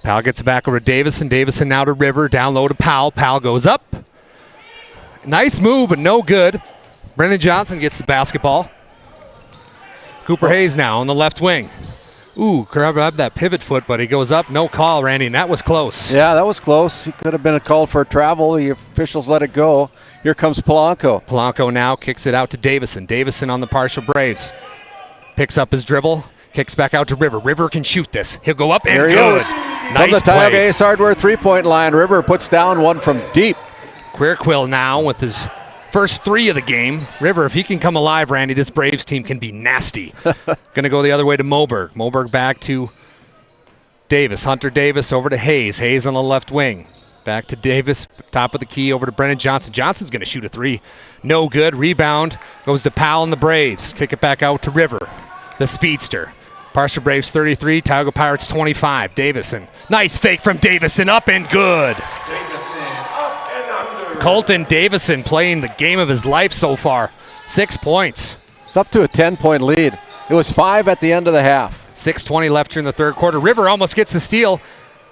Powell gets it back over to Davison. Davison now to River. Down low to Powell. Powell goes up. Nice move, but no good. Brendan Johnson gets the basketball. Cooper Hayes now on the left wing. Ooh, grabbed that pivot foot, but he goes up. No call, Randy, and that was close.
Yeah, that was close. He could have been a call for a travel. The officials let it go. Here comes Polanco.
Polanco now kicks it out to Davison. Davison on the partial Braves. Picks up his dribble. Kicks back out to River. River can shoot this. He'll go up and
there he
good.
Goes.
Nice
from the Tioga
play.
Ace Hardware three-point line. River puts down one from deep.
Queerquill now with his first 3 of the game. River, if he can come alive, Randy, this Braves team can be nasty. Going to go the other way to Moberg. Moberg back to Davis. Hunter Davis over to Hayes. Hayes on the left wing. Back to Davis. Top of the key over to Brennan Johnson. Johnson's going to shoot a 3. No good. Rebound goes to Powell and the Braves. Kick it back out to River, the speedster. Partial Braves 33. Tioga Pirates 25. Davison. Nice fake from Davison. Up and good. Colton Davison playing the game of his life so far. 6 points.
It's up to a 10-point lead. It was 5 at the end of the half.
6:20 left here in the third quarter. River almost gets the steal,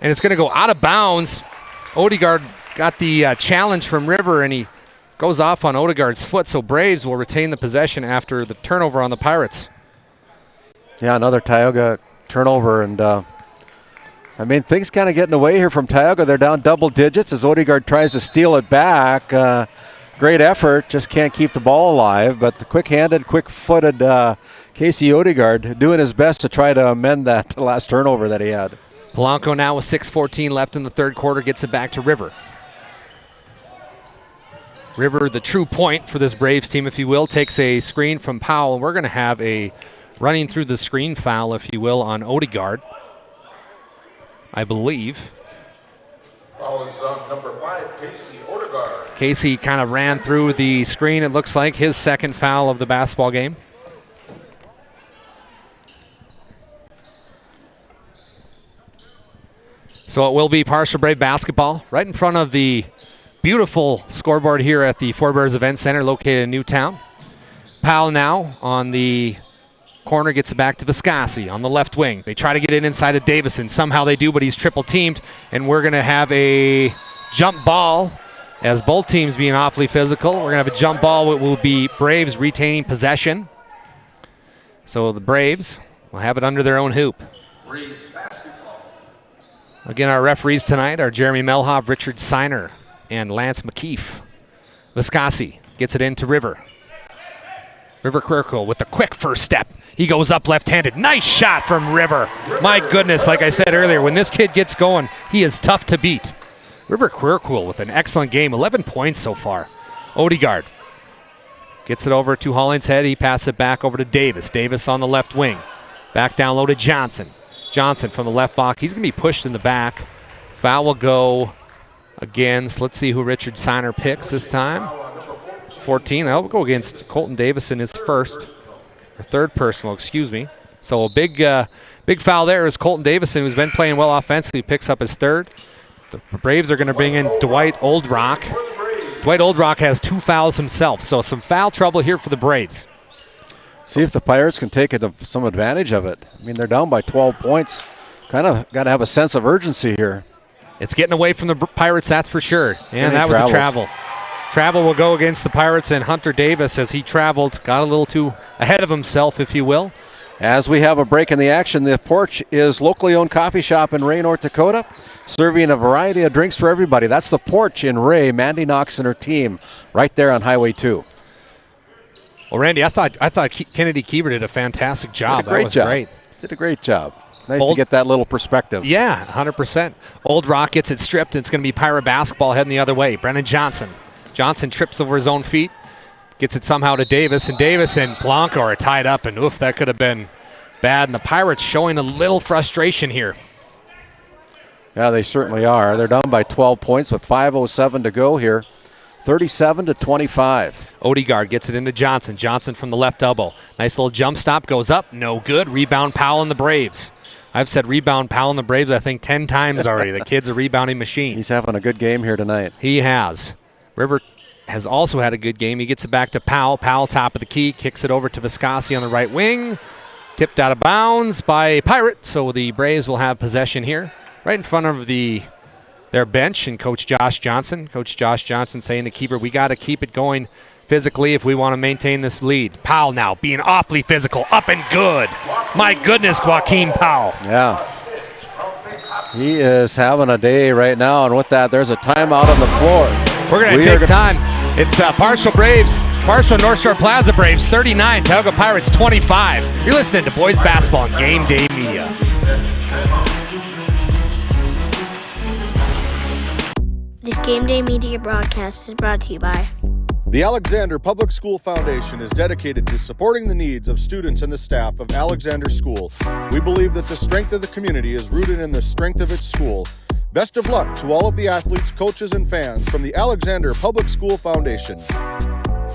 and it's going to go out of bounds. Odegaard got the challenge from River, and he goes off on Odegaard's foot, so Braves will retain the possession after the turnover on the Pirates.
Yeah, another Tioga turnover, and I mean, things kind of getting away here from Tioga. They're down double digits as Odegaard tries to steal it back. Great effort, just can't keep the ball alive. But the quick-handed, quick-footed Casey Odegaard doing his best to try to amend that last turnover that he had.
Polanco now with 6:14 left in the third quarter gets it back to River. River, the true point for this Braves team, if you will, takes a screen from Powell. We're going to have a running through the screen foul, if you will, on Odegaard, I believe.
Foul is on number 5, Casey Odegaard.
Casey kind of ran through the screen, it looks like. His second foul of the basketball game. So it will be partial Brave basketball right in front of the beautiful scoreboard here at the Four Bears Event Center located in Newtown. Powell now on the corner gets it back to Viscasi on the left wing. They try to get it inside of Davison. Somehow they do, but he's triple teamed, and we're going to have a jump ball as both teams being awfully physical. We're going to have a jump ball. It will be Braves retaining possession. So the Braves will have it under their own hoop.
Braves basketball.
Again, our referees tonight are Jeremy Melhoff, Richard Seiner, and Lance McKeef. Viscasi gets it into River. River Quirkle with the quick first step. He goes up left-handed. Nice shot from River. My goodness, like I said earlier, when this kid gets going, he is tough to beat. River Quirkle with an excellent game, 11 points so far. Odegaard gets it over to Hollingshead. He passes it back over to Davis. Davis on the left wing. Back down low to Johnson. Johnson from the left block. He's going to be pushed in the back. Foul will go against, let's see who Richard Seiner picks this time. 14. That'll go against Colton Davison, his third personal, excuse me. So a big foul there is Colton Davison, who's been playing well offensively, picks up his third. The Braves are going to bring in Dwight Oldrock. Dwight Oldrock has 2 fouls himself, so some foul trouble here for the Braves.
See if the Pirates can take some advantage of it. I mean, they're down by 12 points. Kind of got to have a sense of urgency here.
It's getting away from the Pirates, that's for sure. And that was
travels.
a travel. Travel will go against the Pirates, and Hunter Davis, as he traveled, got a little too ahead of himself, if you will.
As we have a break in the action, the Porch is locally owned coffee shop in Ray, North Dakota, serving a variety of drinks for everybody. That's the Porch in Ray. Mandy Knox and her team right there on Highway 2.
Well, Randy, I thought Kennedy Kiever did a fantastic job.
Did a great job. Did a great job. Nice to get that little perspective.
Yeah, 100%. Old Rock gets it stripped, and it's going to be Pirate basketball heading the other way. Brennan Johnson. Johnson trips over his own feet, gets it somehow to Davis, and Davis and Polanco are tied up, and oof, that could have been bad. And the Pirates showing a little frustration here.
Yeah, they certainly are. They're down by 12 points with 5:07 to go here. 37-25.
Odegaard gets it into Johnson. Johnson from the left elbow. Nice little jump stop, goes up, no good. Rebound Powell and the Braves. I've said rebound Powell and the Braves, I think, 10 times already. The kid's a rebounding machine.
He's having a good game here tonight.
He has. River has also had a good game. He gets it back to Powell. Powell top of the key, kicks it over to Viscasi on the right wing. Tipped out of bounds by Pirate, so the Braves will have possession here. right in front of their bench and Coach Josh Johnson. Coach Josh Johnson saying to keeper, we got to keep it going physically if we want to maintain this lead. Powell now being awfully physical, up and good. My goodness, Joaquin Powell.
Yeah. He is having a day right now, and with that, there's a timeout on the floor.
We're going to take time. It's Partial North Shore Plaza Braves 39, Tioga Pirates 25. You're listening to Boys Basketball on Game Day Media.
This Game Day Media broadcast is brought to you by
The Alexander Public School Foundation is dedicated to supporting the needs of students and the staff of Alexander School. We believe that the strength of the community is rooted in the strength of its school. Best of luck to all of the athletes, coaches, and fans from the Alexander Public School Foundation.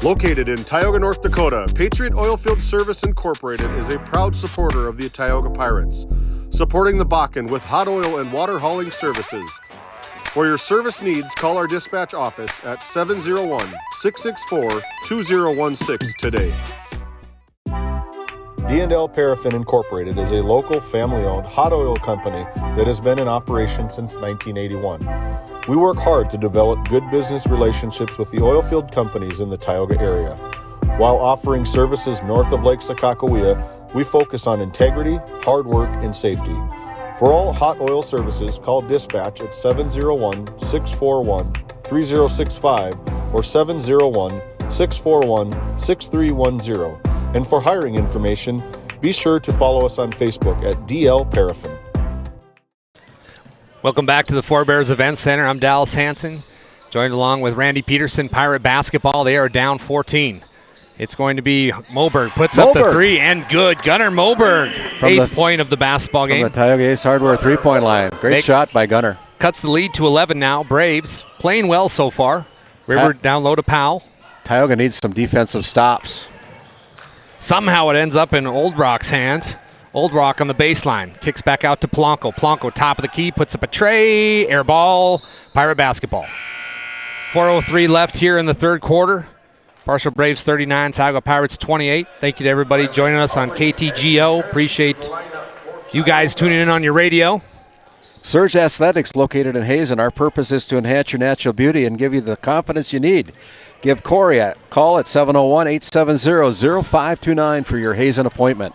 Located in Tioga, North Dakota, Patriot Oilfield Service Incorporated is a proud supporter of the Tioga Pirates, supporting the Bakken with hot oil and water hauling services. For your service needs, call our dispatch office at 701-664-2016 today. D&L Paraffin Incorporated is a local family-owned hot oil company that has been in operation since 1981. We work hard to develop good business relationships with the oilfield companies in the Tioga area. While offering services north of Lake Sakakawea, we focus on integrity, hard work, and safety. For all hot oil services, call dispatch at 701-641-3065 or 701-641-6310. And for hiring information, be sure to follow us on Facebook at DL Paraffin.
Welcome back to the Forebears Event Center. I'm Dallas Hansen, joined along with Randy Peterson, Pirate Basketball. They are down 14. It's going to be Moberg puts up the three, and good. Gunnar Moberg, eighth point of the basketball game.
From the Tioga Ace Hardware three-point line. Great shot by Gunnar.
Cuts the lead to 11 now. Braves playing well so far. River down low to Powell.
Tioga needs some defensive stops.
Somehow it ends up in Old Rock's hands. Old Rock on the baseline. Kicks back out to Polanco. Polanco top of the key, puts up a tray. Air ball. Pirate Basketball. 4:03 left here in the third quarter. Partial Braves 39, Tioga Pirates 28. Thank you to everybody joining us on KTGO. Appreciate you guys tuning in on your radio.
Surge Athletics, located in Hazen. Our purpose is to enhance your natural beauty and give you the confidence you need. Give Corey a call at 701-870-0529 for your Hazen appointment.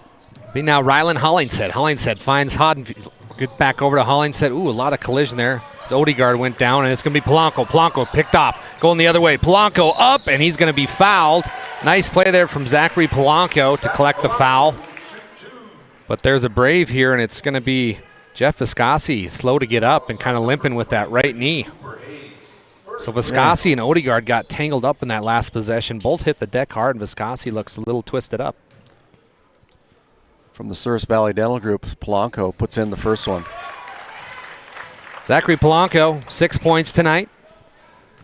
Be now Rylan Hollingshead. Hollingshead finds Hodden. Good back over to Hollingshead. Ooh, a lot of collision there. Odegaard went down, and it's going to be Polanco. Polanco picked off, going the other way. Polanco up, and he's going to be fouled. Nice play there from Zachary Polanco to collect the foul. But there's a Brave here, and it's going to be Jeff Viscasi, slow to get up and kind of limping with that right knee. So Viscasi and Odegaard got tangled up in that last possession. Both hit the deck hard, and Viscasi looks a little twisted up.
From the Souris Valley Dental Group, Polanco puts in the first one.
Zachary Polanco, 6 points tonight.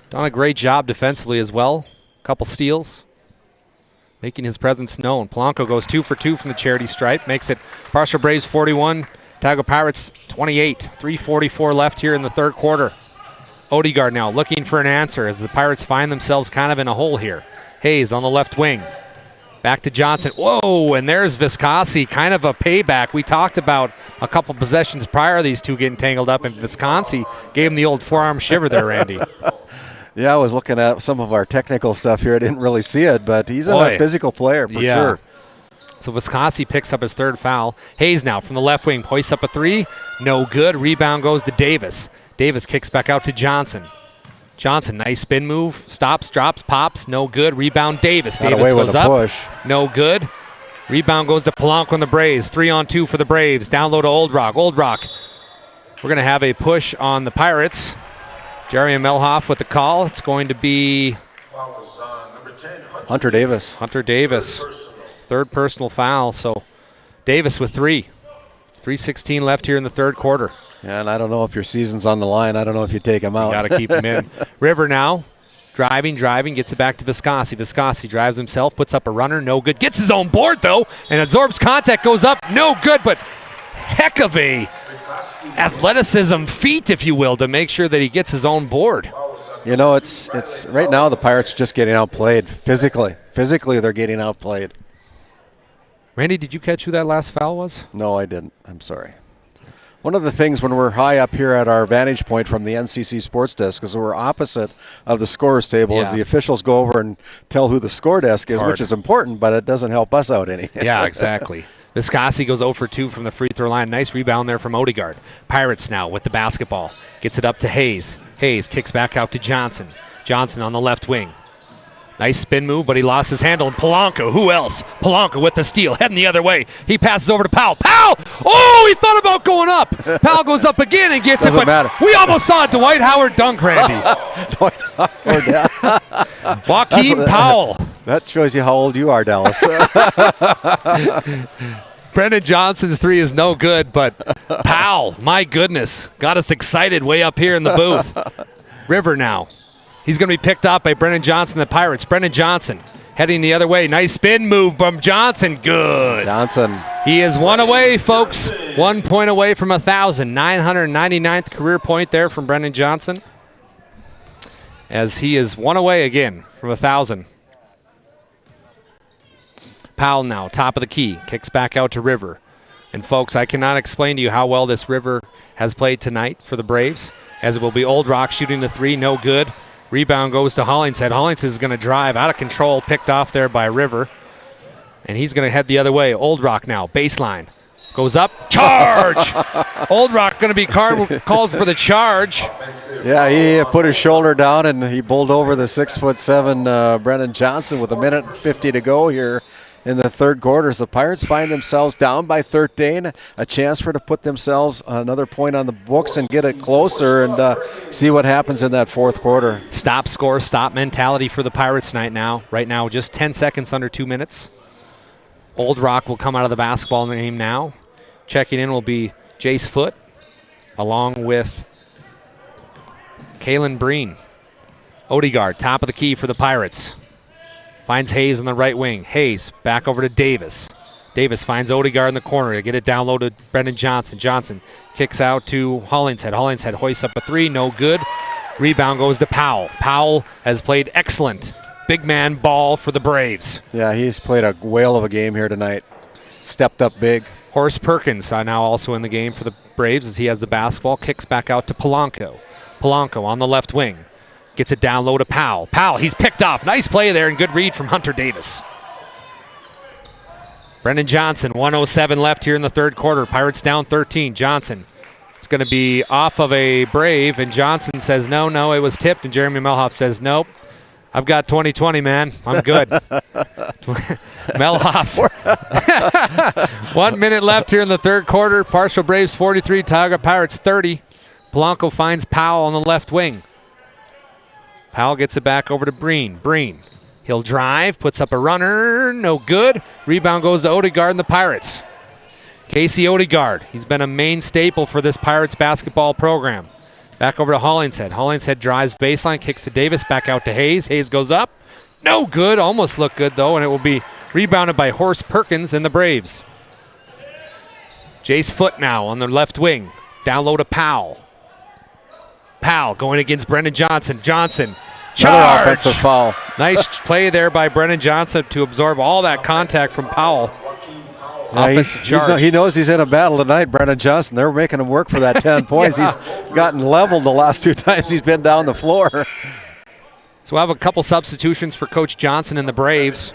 Done a great job defensively as well. Couple steals, making his presence known. Polanco goes 2 for 2 from the charity stripe, makes it Partial Braves 41, Tioga Pirates 28. 3:44 left here in the third quarter. Odegaard now looking for an answer as the Pirates find themselves kind of in a hole here. Hayes on the left wing. Back to Johnson. Whoa, and there's Viscasi, kind of a payback. We talked about a couple possessions prior, these two getting tangled up, and Viscasi gave him the old forearm shiver there, Randy.
Yeah, I was looking at some of our technical stuff here. I didn't really see it, but he's a physical player for sure.
So Viscasi picks up his third foul. Hayes now from the left wing, hoists up a three. No good. Rebound goes to Davis. Davis kicks back out to Johnson. Johnson, nice spin move. Stops, drops, pops. No good. Rebound Davis. Davis goes up.
Push.
No good. Rebound goes to Polanco on the Braves. 3-on-2 for the Braves. Down low to Old Rock. Old Rock. We're going to have a push on the Pirates. Jerry Melhoff with the call. It's going to be
Hunter Davis.
Hunter Davis. Third personal foul. So Davis with 3. 3:16 left here in the third quarter.
Yeah, and I don't know if your season's on the line. I don't know if you take him out.
Got to keep him in. River now. Driving, gets it back to Viscasi. Viscasi drives himself, puts up a runner, no good. Gets his own board, though, and absorbs contact, goes up, no good, but heck of a athleticism feat, if you will, to make sure that he gets his own board.
You know, it's right now the Pirates just getting outplayed physically. Physically, they're getting outplayed.
Randy, did you catch who that last foul was?
No, I didn't. I'm sorry. One of the things when we're high up here at our vantage point from the NCC Sports Desk is we're opposite of the scorer's table as the officials go over and tell who the score desk is, which is important, but it doesn't help us out any.
Yeah, exactly. Viscosi goes 0 for 2 from the free throw line. Nice rebound there from Odegaard. Pirates now with the basketball. Gets it up to Hayes. Hayes kicks back out to Johnson. Johnson on the left wing. Nice spin move, but he lost his handle. And Polanco, who else? Polanco with the steal, heading the other way. He passes over to Powell. Powell! Oh, he thought about going up. Powell goes up again and gets
Doesn't
it.
matter.
We almost saw Dwight Howard dunk, Randy.
Dwight Howard, yeah.
Joaquin Powell.
That shows you how old you are, Dallas.
Brendan Johnson's three is no good, but Powell, my goodness, got us excited way up here in the booth. River now. He's going to be picked up by Brendan Johnson, the Pirates. Brendan Johnson heading the other way. Nice spin move from Johnson. Good.
Johnson.
He is 1 away, folks. 1 point away from 1,000. 999th career point there from Brendan Johnson. As he is 1 away again from 1,000. Powell now, top of the key. Kicks back out to River. And, folks, I cannot explain to you how well this River has played tonight for the Braves, as it will be Old Rock shooting the three. No good. Rebound goes to Hollingshead. Hollingshead is going to drive out of control, picked off there by River. And he's going to head the other way. Old Rock now, baseline. Goes up, charge! Old Rock going to be called for the charge.
Yeah, he put his shoulder down and he bowled over the 6'7" Brendan Johnson with 1:50 to go here in the third quarter. So the Pirates find themselves down by 13, a chance to put themselves another point on the books and get it closer and see what happens in that fourth quarter.
Stop score, stop mentality for the Pirates right now, just 10 seconds under 2 minutes. Old Rock will come out of the basketball game now. Checking in will be Jace Foote along with Kalen Breen. Odegaard, top of the key for the Pirates. Finds Hayes on the right wing. Hayes back over to Davis. Davis finds Odegaard in the corner to get it down low to Brendan Johnson. Johnson kicks out to Hollingshead. Hollingshead hoists up a three, no good. Rebound goes to Powell. Powell has played excellent big man ball for the Braves.
Yeah, he's played a whale of a game here tonight. Stepped up big.
Horace Perkins now also in the game for the Braves as he has the basketball. Kicks back out to Polanco. Polanco on the left wing. Gets it down low to Powell. Powell, he's picked off. Nice play there and good read from Hunter Davis. Brendan Johnson, 1:07 left here in the third quarter. Pirates down 13. Johnson, it's going to be off of a Brave, and Johnson says, no, it was tipped, and Jeremy Melhoff says, nope. I've got 20-20, man. I'm good. Melhoff. 1 minute left here in the third quarter. Partial Braves 43, Tioga Pirates 30. Polanco finds Powell on the left wing. Powell gets it back over to Breen. Breen, he'll drive, puts up a runner, no good. Rebound goes to Odegaard and the Pirates. Casey Odegaard, he's been a main staple for this Pirates basketball program. Back over to Hollingshead. Hollingshead drives baseline, kicks to Davis, back out to Hayes. Hayes goes up, no good, almost looked good though, and it will be rebounded by Horace Perkins and the Braves. Jace Foote now on the left wing, down low to Powell. Powell going against Brendan Johnson. Johnson, charge!
Another offensive foul.
Nice play there by Brendan Johnson to absorb all that contact from Powell. Offensive charge.
He knows he's in a battle tonight, Brendan Johnson. They're making him work for that 10 points.
Yeah.
He's gotten leveled the last 2 times he's been down the floor.
So we'll have a couple substitutions for Coach Johnson and the Braves.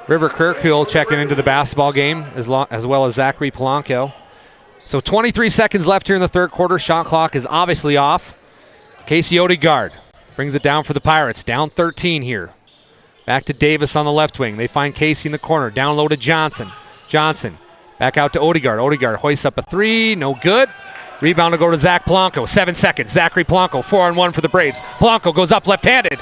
River Kirkhill checking into the basketball game as well as Zachary Polanco. So 23 seconds left here in the third quarter. Shot clock is obviously off. Casey Odegaard brings it down for the Pirates. Down 13 here. Back to Davis on the left wing. They find Casey in the corner. Down low to Johnson. Johnson back out to Odegaard. Odegaard hoists up a three. No good. Rebound will go to Zach Polanco. 7 seconds. Zachary Polanco, 4-on-1 for the Braves. Polanco goes up left-handed.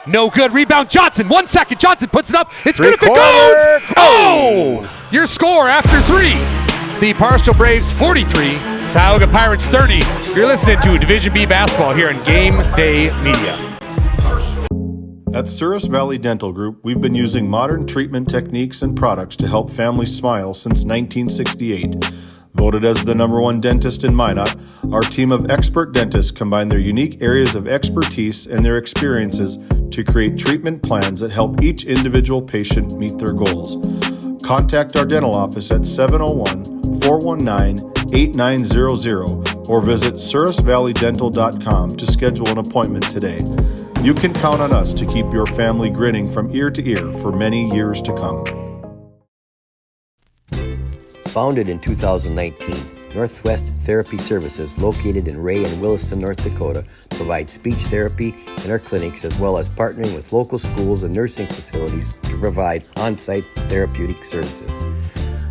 No good. Rebound Johnson. 1 second. Johnson puts it up. It's good if it goes. Oh! Your score after 3. The Partial Braves 43, Tioga Pirates 30. You're listening to Division B basketball here on Game Day Media.
At Souris Valley Dental Group, we've been using modern treatment techniques and products to help families smile since 1968. Voted as the #1 dentist in Minot, our team of expert dentists combine their unique areas of expertise and their experiences to create treatment plans that help each individual patient meet their goals. Contact our dental office at 701-419-8888 888-8900 or visit surusvalleydental.com to schedule an appointment today. You can count on us to keep your family grinning from ear to ear for many years to come.
Founded in 2019, Northwest Therapy Services, located in Ray and Williston, North Dakota, provides speech therapy in our clinics as well as partnering with local schools and nursing facilities to provide on-site therapeutic services.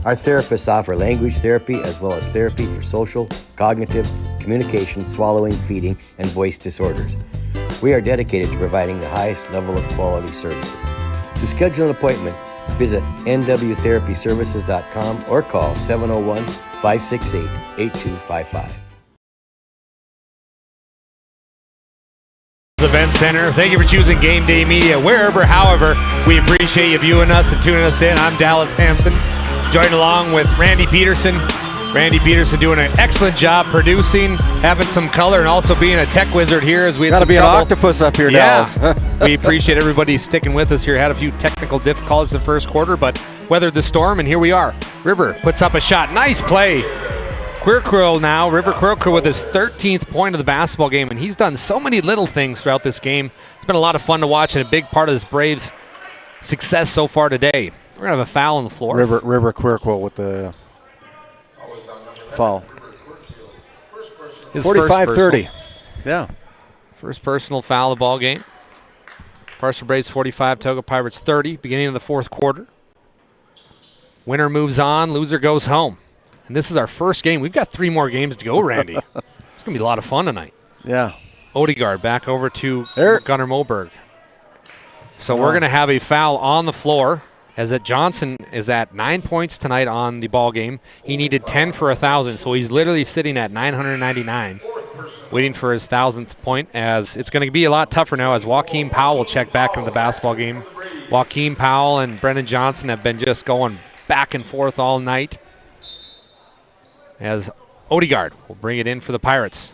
Our therapists offer language therapy as well as therapy for social, cognitive, communication, swallowing, feeding, and voice disorders. We are dedicated to providing the highest level of quality services. To schedule an appointment, visit nwtherapyservices.com or call 701-568-8255.
Event Center. Thank you for choosing Game Day Media. Wherever, however, we appreciate you viewing us and tuning us in. I'm Dallas Hansen, joined along with Randy Peterson. Randy Peterson doing an excellent job producing, having some color, and also being a tech wizard here as we had
Got to
some
be
trouble.
an octopus up here, Dallas.
We appreciate everybody sticking with us here. Had a few technical difficulties in the first quarter, but weathered the storm, and here we are. River puts up a shot. Nice play. Quirkrell now, River Quirkrell with his 13th point of the basketball game, and he's done so many little things throughout this game. It's been a lot of fun to watch and a big part of this Braves' success so far today. We're going to have a foul on the floor.
River Quirkrell with the foul. 45-30. Yeah.
First personal foul of the ball game. Parcel Braves 45, Toga Pirates 30, beginning of the fourth quarter. Winner moves on, loser goes home. And this is our first game. We've got 3 more games to go, Randy. It's going to be a lot of fun tonight.
Yeah.
Odegaard back over to Gunnar Moberg. So we're going to have a foul on the floor, as that Johnson is at 9 points tonight on the ball game. He needed 10 for 1,000, so he's literally sitting at 999, waiting for his 1,000th point, as it's going to be a lot tougher now as Joaquin Powell will check back into the basketball game. Joaquin Powell and Brendan Johnson have been just going back and forth all night, as Odegaard will bring it in for the Pirates.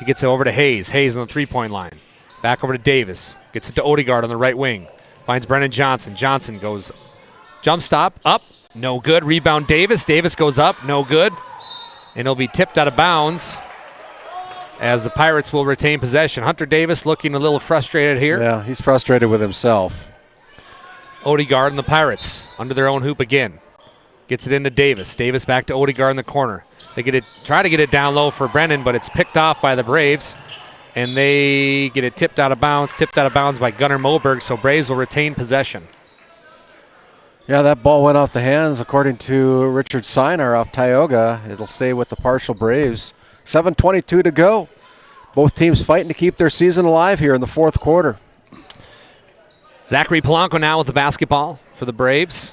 He gets it over to Hayes. Hayes on the three-point line. Back over to Davis. Gets it to Odegaard on the right wing. Finds Brendan Johnson. Johnson goes jump stop, up, no good. Rebound Davis. Davis goes up, no good. And it'll be tipped out of bounds as the Pirates will retain possession. Hunter Davis looking a little frustrated here.
Yeah, he's frustrated with himself.
Odegaard and the Pirates under their own hoop again. Gets it into Davis. Davis back to Odegaard in the corner. They try to get it down low for Brennan, but it's picked off by the Braves. And they get it tipped out of bounds by Gunnar Moberg, so Braves will retain possession.
Yeah, that ball went off the hands, according to Richard Siner off Tioga. It'll stay with the partial Braves. 7:22 to go. Both teams fighting to keep their season alive here in the fourth quarter.
Zachary Polanco now with the basketball for the Braves.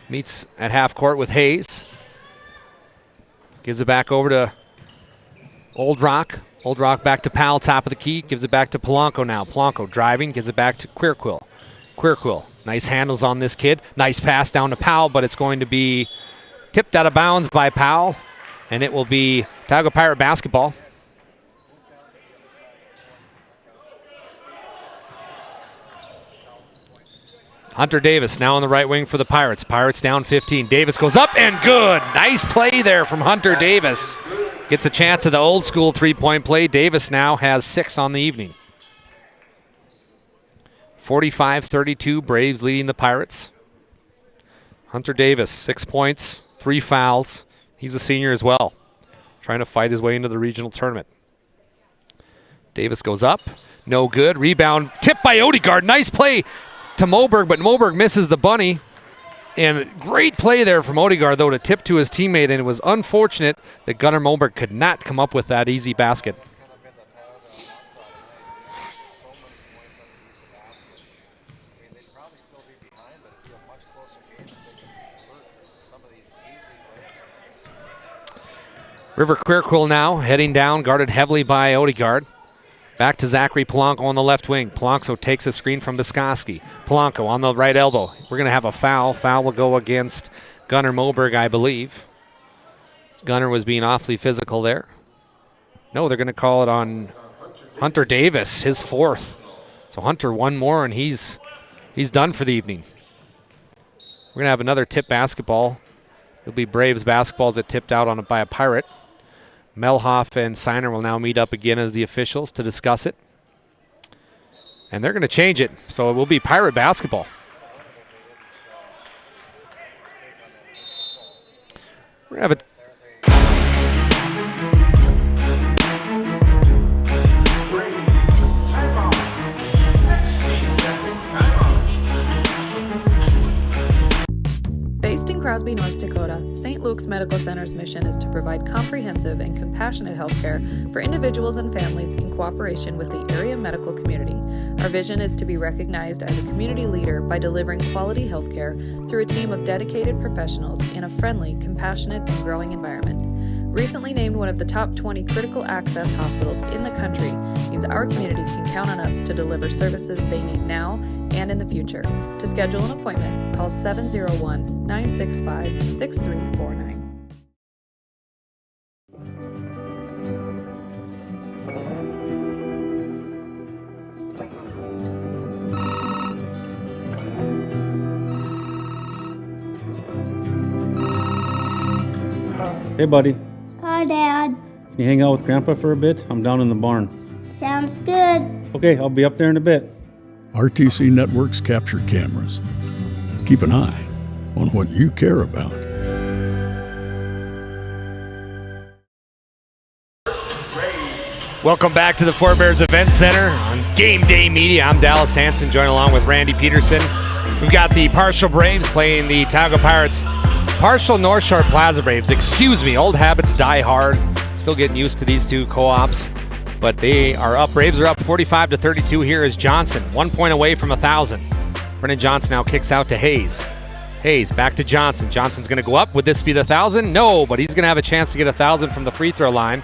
Meets at half court with Hayes. Gives it back over to Old Rock. Old Rock back to Powell, top of the key. Gives it back to Polanco now. Polanco driving, gives it back to Quirquill. Quirquill, nice handles on this kid. Nice pass down to Powell, but it's going to be tipped out of bounds by Powell, and it will be Tioga Pirate basketball. Hunter Davis now on the right wing for the Pirates. Pirates down 15. Davis goes up and good. Nice play there from Hunter Davis. Gets a chance at the old school three-point play. Davis now has 6 on the evening. 45-32, Braves leading the Pirates. Hunter Davis, 6 points, 3 fouls. He's a senior as well, trying to fight his way into the regional tournament. Davis goes up, no good. Rebound, tipped by Odegaard. Nice play to Moberg, but Moberg misses the bunny. And great play there from Odegaard, though, to tip to his teammate, and it was unfortunate that Gunnar Moberg could not come up with that easy basket. River Quirquill now heading down, guarded heavily by Odegaard. Back to Zachary Polanco on the left wing. Polanco takes a screen from Biskoski. Polanco on the right elbow. We're going to have a foul. Foul will go against Gunnar Moberg, I believe. Gunnar was being awfully physical there. No, they're going to call it on Hunter Davis, his 4th. So Hunter one more, and he's done for the evening. We're going to have another tip basketball. It'll be Braves basketball as it tipped out on by a Pirate. Melhoff and Seiner will now meet up again as the officials to discuss it. And they're going to change it, so it will be Pirate basketball. We're going to have
Based in Crosby, North Dakota, St. Luke's Medical Center's mission is to provide comprehensive and compassionate health care for individuals and families in cooperation with the area medical community. Our vision is to be recognized as a community leader by delivering quality health care through a team of dedicated professionals in a friendly, compassionate, and growing environment. Recently named one of the top 20 critical access hospitals in the country means our community can count on us to deliver services they need now and in the future. To schedule an appointment, call 701-965-6349.
Hey, buddy.
Hi, Dad.
Can you hang out with Grandpa for a bit? I'm down in the barn.
Sounds good.
Okay, I'll be up there in a bit.
RTC Networks capture cameras. Keep an eye on what you care about.
Welcome back to the Forebears Event Center on Game Day Media. I'm Dallas Hanson, joined along with Randy Peterson. We've got the Partial Braves playing the Tioga Pirates. Partial North Shore Plaza Braves, excuse me, old habits die hard. Still getting used to these two co-ops, but they are up. Braves are up 45-32. Here is Johnson, 1 point away from 1,000. Brennan Johnson now kicks out to Hayes. Hayes back to Johnson. Johnson's going to go up. Would this be the 1,000? No, but he's going to have a chance to get 1,000 from the free throw line,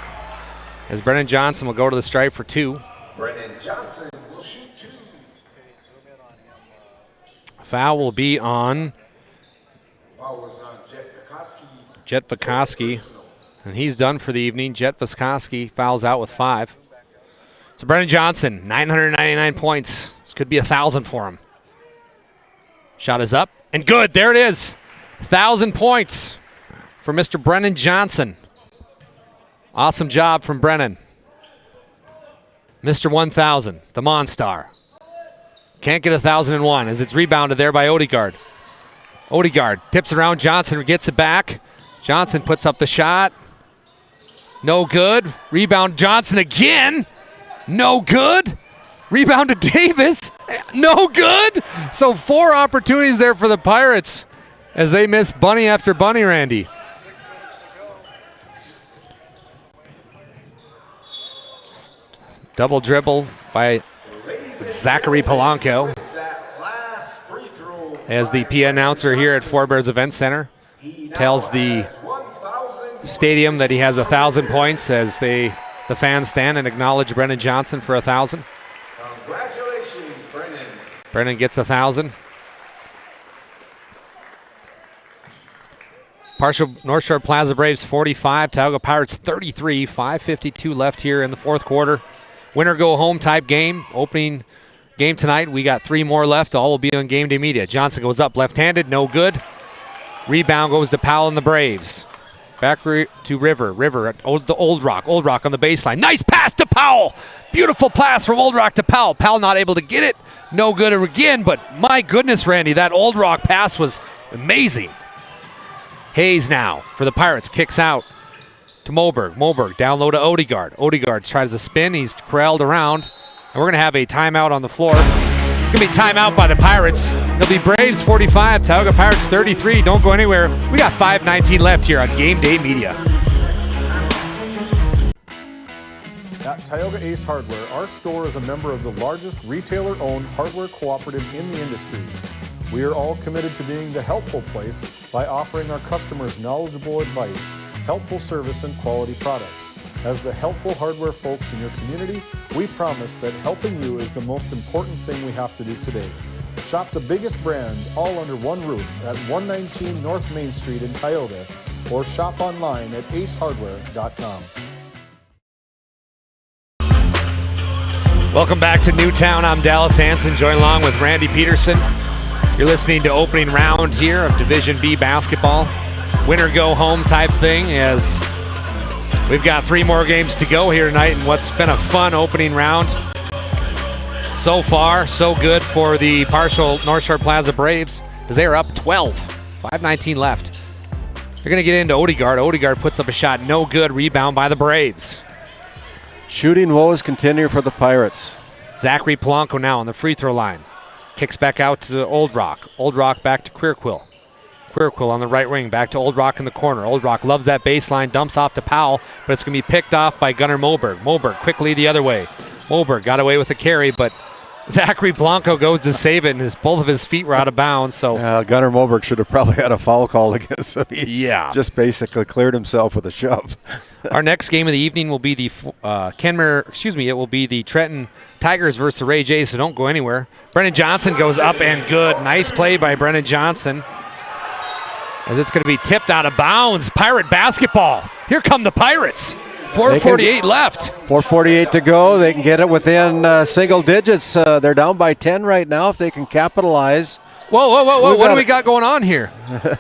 as Brennan Johnson will go to the stripe for 2.
Brennan Johnson will shoot 2.
Foul will be on
Foul was on
Jet Vikoski, and he's done for the evening. Jet Vikoski fouls out with 5. So Brennan Johnson, 999 points. This could be 1,000 for him. Shot is up and good. There it is. 1,000 points for Mr. Brennan Johnson. Awesome job from Brennan. Mr. 1,000, the Monstar. Can't get 1,001 as it's rebounded there by Odegaard. Odegaard tips around Johnson, gets it back. Johnson puts up the shot. No good. Rebound Johnson again. No good. Rebound to Davis. No good. So 4 opportunities there for the Pirates as they miss bunny after bunny, Randy. Double dribble by Zachary Polanco. As the P announcer here at Forebears Event Center tells the stadium that he has 1,000 points as the fans stand and acknowledge Brennan Johnson for 1,000.
Congratulations, Brennan.
Brennan gets 1,000. Partial North Shore Plaza Braves 45, Tioga Pirates 33, 5:52 left here in the fourth quarter. Winner go home type game, opening game tonight. We got 3 more left. All will be on Game Day Media. Johnson goes up left-handed, no good. Rebound goes to Powell and the Braves. Back to River. River at the Old Rock. Old Rock on the baseline. Nice pass to Powell. Beautiful pass from Old Rock to Powell. Powell not able to get it. No good again, but my goodness, Randy, that Old Rock pass was amazing. Hayes now for the Pirates. Kicks out to Moberg. Moberg down low to Odegaard. Odegaard tries to spin. He's corralled around. And we're going to have a timeout on the floor. It's going to be timeout by the Pirates. It'll be Braves 45, Tioga Pirates 33. Don't go anywhere. We got 5:19 left here on Game Day Media.
At Tioga Ace Hardware, our store is a member of the largest retailer-owned hardware cooperative in the industry. We are all committed to being the helpful place by offering our customers knowledgeable advice, helpful service, and quality products. As the helpful hardware folks in your community, we promise that helping you is the most important thing we have to do today. Shop the biggest brands all under one roof at 119 North Main Street in Tioga, or shop online at acehardware.com.
Welcome back to Newtown. I'm Dallas Hanson, joined along with Randy Peterson. You're listening to opening round here of Division B basketball. Winner go home type thing as We've got 3 more games to go here tonight in what's been a fun opening round. So far, so good for the partial North Shore Plaza Braves as they are up 12. 5:19 left. They're going to get into Odegaard. Odegaard puts up a shot. No good. Rebound by the Braves.
Shooting woes continue for the Pirates.
Zachary Polanco now on the free throw line. Kicks back out to Old Rock. Old Rock back to Queerquill. Queerquill on the right wing, back to Old Rock in the corner. Old Rock loves that baseline, dumps off to Powell, but it's going to be picked off by Gunnar Moberg. Moberg quickly the other way. Moberg got away with the carry, but Zachary Blanco goes to save it, and both of his feet were out of bounds. So
Gunnar Moberg should have probably had a foul call against him. He just basically cleared himself with a shove.
Our next game of the evening will be the it will be the Trenton Tigers versus the Ray Jays, so don't go anywhere. Brennan Johnson goes up and good. Nice play by Brennan Johnson. As it's going to be tipped out of bounds. Pirate basketball. Here come the Pirates. 4:48 left.
4:48 to go. They can get it within single digits. They're down by 10 right now if they can capitalize.
Whoa. What do we got going on here?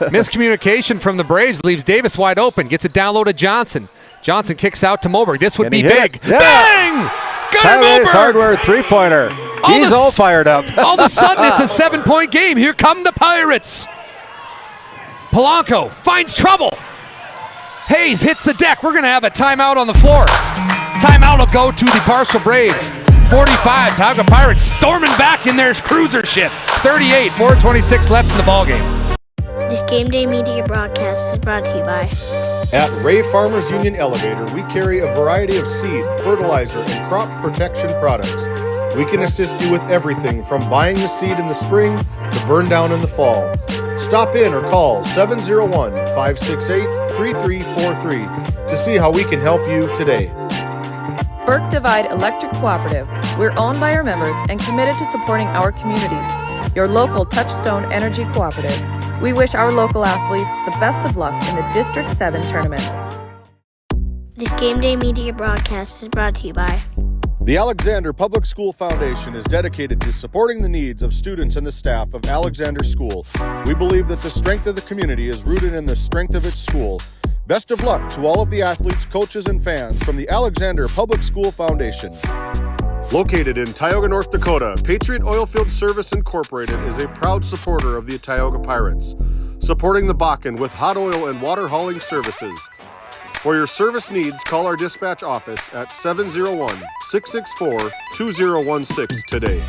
Miscommunication from the Braves leaves Davis wide open. Gets it down low to Johnson. Johnson kicks out to Moberg. This would be big.
Yeah.
Bang! Gunnar Moberg!
Hardware three-pointer. He's all fired up.
All of a sudden, it's a 7-point game. Here come the Pirates. Polanco finds trouble. Hayes hits the deck. We're going to have a timeout on the floor. Timeout will go to the partial Braves. 45, Tioga Pirates storming back in their cruiser ship. 38, 4:26 left in the ballgame.
This Game Day Media broadcast is brought to you by
At Ray Farmers Union Elevator, we carry a variety of seed, fertilizer, and crop protection products. We can assist you with everything from buying the seed in the spring to burn down in the fall. Stop in or call 701-568-3343 to see how we can help you today.
Burke Divide Electric Cooperative. We're owned by our members and committed to supporting our communities. Your local Touchstone Energy Cooperative. We wish our local athletes the best of luck in the District 7 tournament.
This Game Day Media broadcast is brought to you by
The Alexander Public School Foundation is dedicated to supporting the needs of students and the staff of Alexander School. We believe that the strength of the community is rooted in the strength of its school. Best of luck to all of the athletes, coaches, and fans from the Alexander Public School Foundation. Located in Tioga, North Dakota, Patriot Oilfield Service Incorporated is a proud supporter of the Tioga Pirates, supporting the Bakken with hot oil and water hauling services. For your service needs, call our dispatch office at 701-664-2016 today.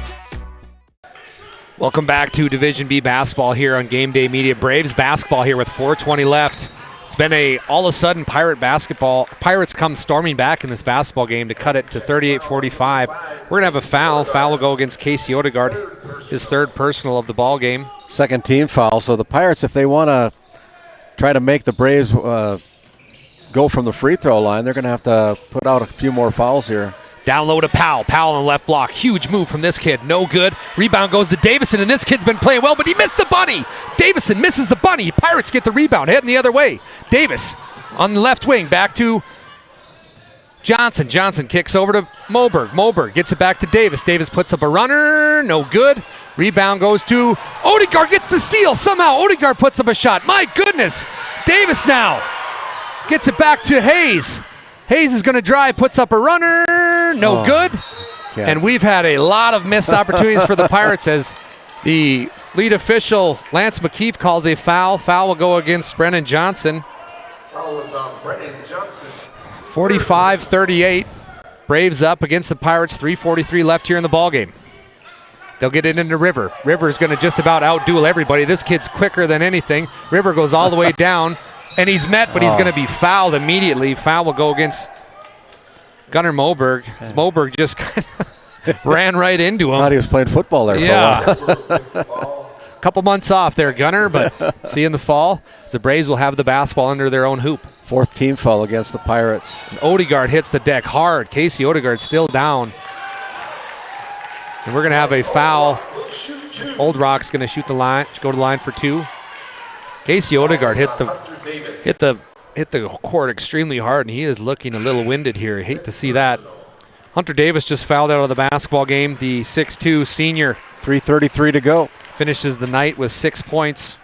Welcome back to Division B basketball here on Game Day Media. Braves basketball here with 4:20 left. It's been all of a sudden Pirates come storming back in this basketball game to cut it to 38-45. We're going to have a foul. Foul will go against Casey Odegaard, his third personal of the ball game.
Second team foul. So the Pirates, if they want to try to make the Braves go from the free throw line, they're going to have to put out a few more fouls here.
Down low to Powell. Powell on the left block. Huge move from this kid. No good. Rebound goes to Davison, and this kid's been playing well, but he missed the bunny. Davison misses the bunny. Pirates get the rebound, heading the other way. Davis on the left wing. Back to Johnson. Johnson kicks over to Moberg. Moberg gets it back to Davis. Davis puts up a runner. No good. Rebound goes to Odegaard. Gets the steal. Somehow Odegaard puts up a shot. My goodness. Davis now gets it back to Hayes. Hayes is going to drive, puts up a runner, no good. Yeah. And we've had a lot of missed opportunities for the Pirates as the lead official, Lance McKeith, calls a foul. Foul will go against Brennan Johnson.
Foul is on Brennan Johnson.
45-38. Braves up against the Pirates, 3:43 left here in the ballgame. They'll get it into River. River's going to just about outduel everybody. This kid's quicker than anything. River goes all the way down. And he's met, but he's going to be fouled immediately. Foul will go against Gunnar Moberg. Moberg just kind of ran right into him.
Thought he was playing football there for a
while. Couple months off there, Gunnar, but see you in the fall. The Braves will have the basketball under their own hoop.
Fourth team foul against the Pirates.
And Odegaard hits the deck hard. Casey Odegaard still down. And we're going to have a foul. Old Rock's going to shoot the line, go to the line for two. Casey Odegaard hit the court extremely hard, and he is looking a little winded here. I hate to see that. Hunter Davis just fouled out of the basketball game. The 6'2 senior.
3:33 to go.
Finishes the night with 6 points.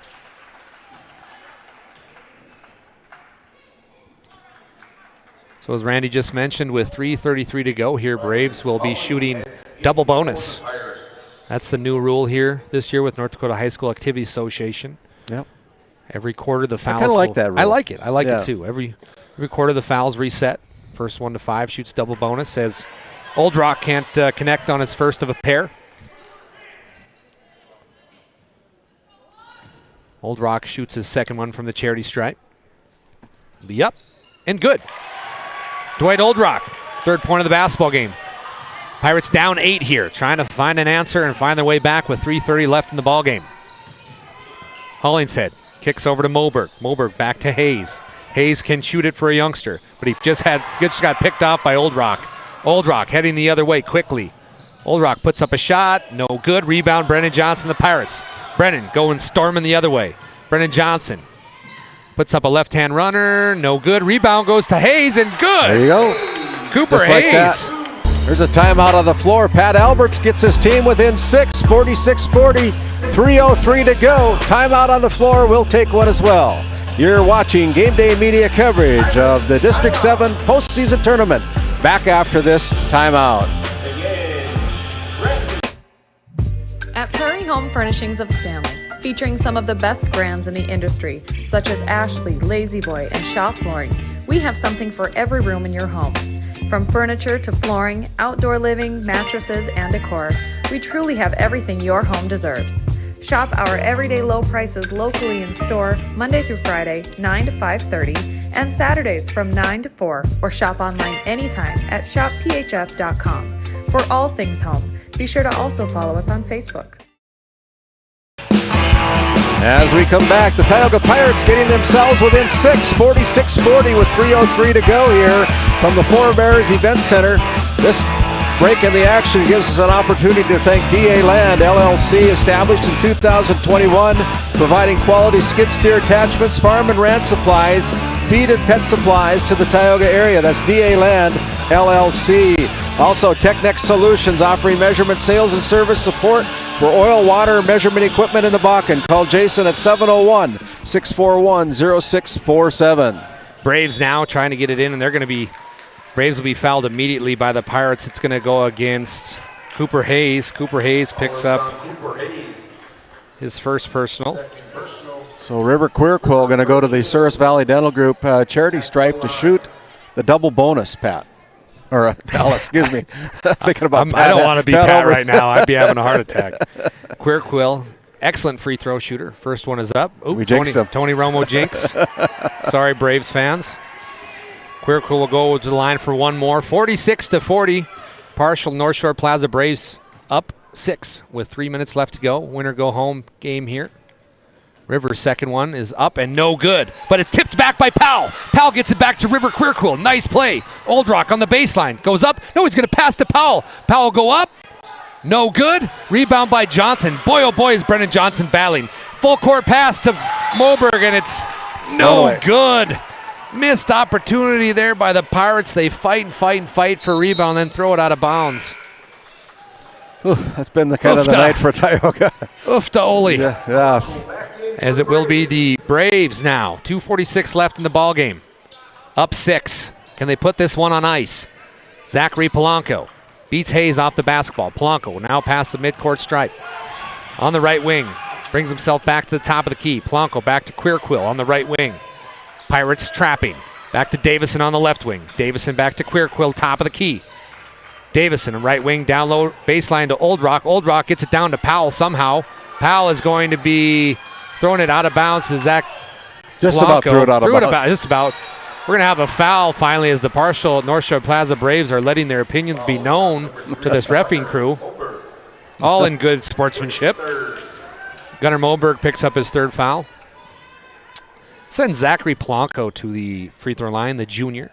So as Randy just mentioned, with 3:33 to go here, Braves will be shooting double bonus. That's the new rule here this year with North Dakota High School Activity Association.
Yep.
Every quarter the fouls.
I kind of like that rule.
I like it. I like it too. Every quarter the fouls reset. First 1 to 5 shoots double bonus, as Old Rock can't connect on his first of a pair. Old Rock shoots his second one from the charity stripe. Be up and good. Dwight Old Rock, third point of the basketball game. Pirates down 8 here, trying to find an answer and find their way back with 3:30 left in the ball game. Hollingshead kicks over to Moberg. Moberg back to Hayes. Hayes can shoot it for a youngster, but he just got picked off by Old Rock. Old Rock heading the other way quickly. Old Rock puts up a shot, no good. Rebound, Brennan Johnson, the Pirates. Brennan going storming the other way. Brennan Johnson puts up a left-hand runner, no good. Rebound goes to Hayes, and good.
There you go.
Cooper
Just
Hayes.
like that. There's a timeout on the floor. Pat Alberts gets his team within 6, 46-40, 3:03 to go. Timeout on the floor. We'll take one as well. You're watching Game Day Media coverage of the District 7 postseason tournament. Back after this timeout.
At Prairie Home Furnishings of Stanley, featuring some of the best brands in the industry, such as Ashley, Lazy Boy, and Shaw Flooring, we have something for every room in your home. From furniture to flooring, outdoor living, mattresses, and decor, we truly have everything your home deserves. Shop our everyday low prices locally in store Monday through Friday, 9 to 5:30, and Saturdays from 9 to 4, or shop online anytime at shopphf.com. For all things home, be sure to also follow us on Facebook.
As we come back, the Tioga Pirates getting themselves within 6, 46-40 with 3:03 to go here from the Forebears Event Center. This break in the action gives us an opportunity to thank DA Land LLC, established in 2021, providing quality skid steer attachments, farm and ranch supplies, feed and pet supplies to the Tioga area. That's DA Land LLC. Also, Technex Solutions, offering measurement, sales, and service support for oil, water, measurement equipment in the Bakken. Call Jason at 701-641-0647.
Braves now trying to get it in, and Braves will be fouled immediately by the Pirates. It's going to go against Cooper Hayes. Cooper Hayes picks up his first personal.
So River Queerquill going to go to the Souris Valley Dental Group charity stripe to shoot the double bonus, Pat. Or Dallas, excuse me. Thinking about Pat.
I don't want to be Pat right now. I'd be having a heart attack. Queerquill, excellent free throw shooter. First one is up. Ooh,
we jinxed him.
Tony Romo jinx. Sorry, Braves fans. Queerquill will go to the line for one more. 46-40. Partial North Shore Plaza Braves up 6 with 3 minutes left to go. Winner go home game here. River's second one is up and no good, but it's tipped back by Powell. Powell gets it back to River Queerquill. Nice play. Old Rock on the baseline. Goes up. No, he's going to pass to Powell. Powell go up. No good. Rebound by Johnson. Boy, oh boy, is Brennan Johnson battling. Full court pass to Moberg, and it's no good. Missed opportunity there by the Pirates. They fight and fight and fight for rebound, then throw it out of bounds.
Ooh, that's been the kind of the night for Tioga.
Oof to Ole.
Yeah.
As it will be the Braves now. 2:46 left in the ball game. Up 6. Can they put this one on ice? Zachary Polanco beats Hayes off the basketball. Polanco now past the midcourt stripe. On the right wing. Brings himself back to the top of the key. Polanco back to Queerquill on the right wing. Pirates trapping. Back to Davison on the left wing. Davison back to Queerquill, top of the key. Davison, right wing, down low, baseline to Old Rock. Old Rock gets it down to Powell somehow. Powell is going to be throwing it out of bounds to Zach
Just
Polanco.
about threw it out of bounds.
Just about. We're going to have a foul finally as the partial North Shore Plaza Braves are letting their opinions be known to this reffing crew. All in good sportsmanship. Gunnar Moberg picks up his third foul. Sends Zachary Polanco to the free throw line, the junior.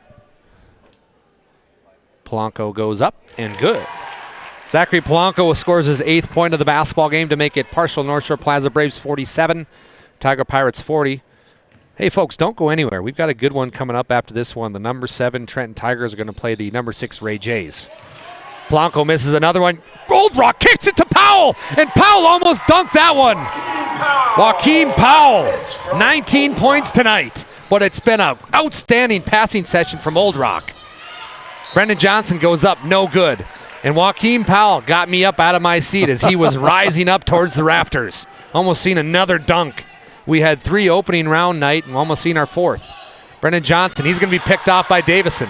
Polanco goes up and good. Zachary Polanco scores his 8th point of the basketball game to make it partial North Shore Plaza Braves 47, Tiger Pirates 40. Hey folks, don't go anywhere. We've got a good one coming up after this one. The number 7 Trenton Tigers are going to play the number 6 Ray Jays. Polanco misses another one. Old Rock kicks it to Powell, and Powell almost dunked that one. Joaquin Powell, 19 points tonight, but it's been an outstanding passing session from Old Rock. Brendan Johnson goes up, no good. And Joaquin Powell got me up out of my seat as he was rising up towards the rafters. Almost seen another dunk. We had 3 opening round night and almost seen our 4th. Brendan Johnson, he's going to be picked off by Davison.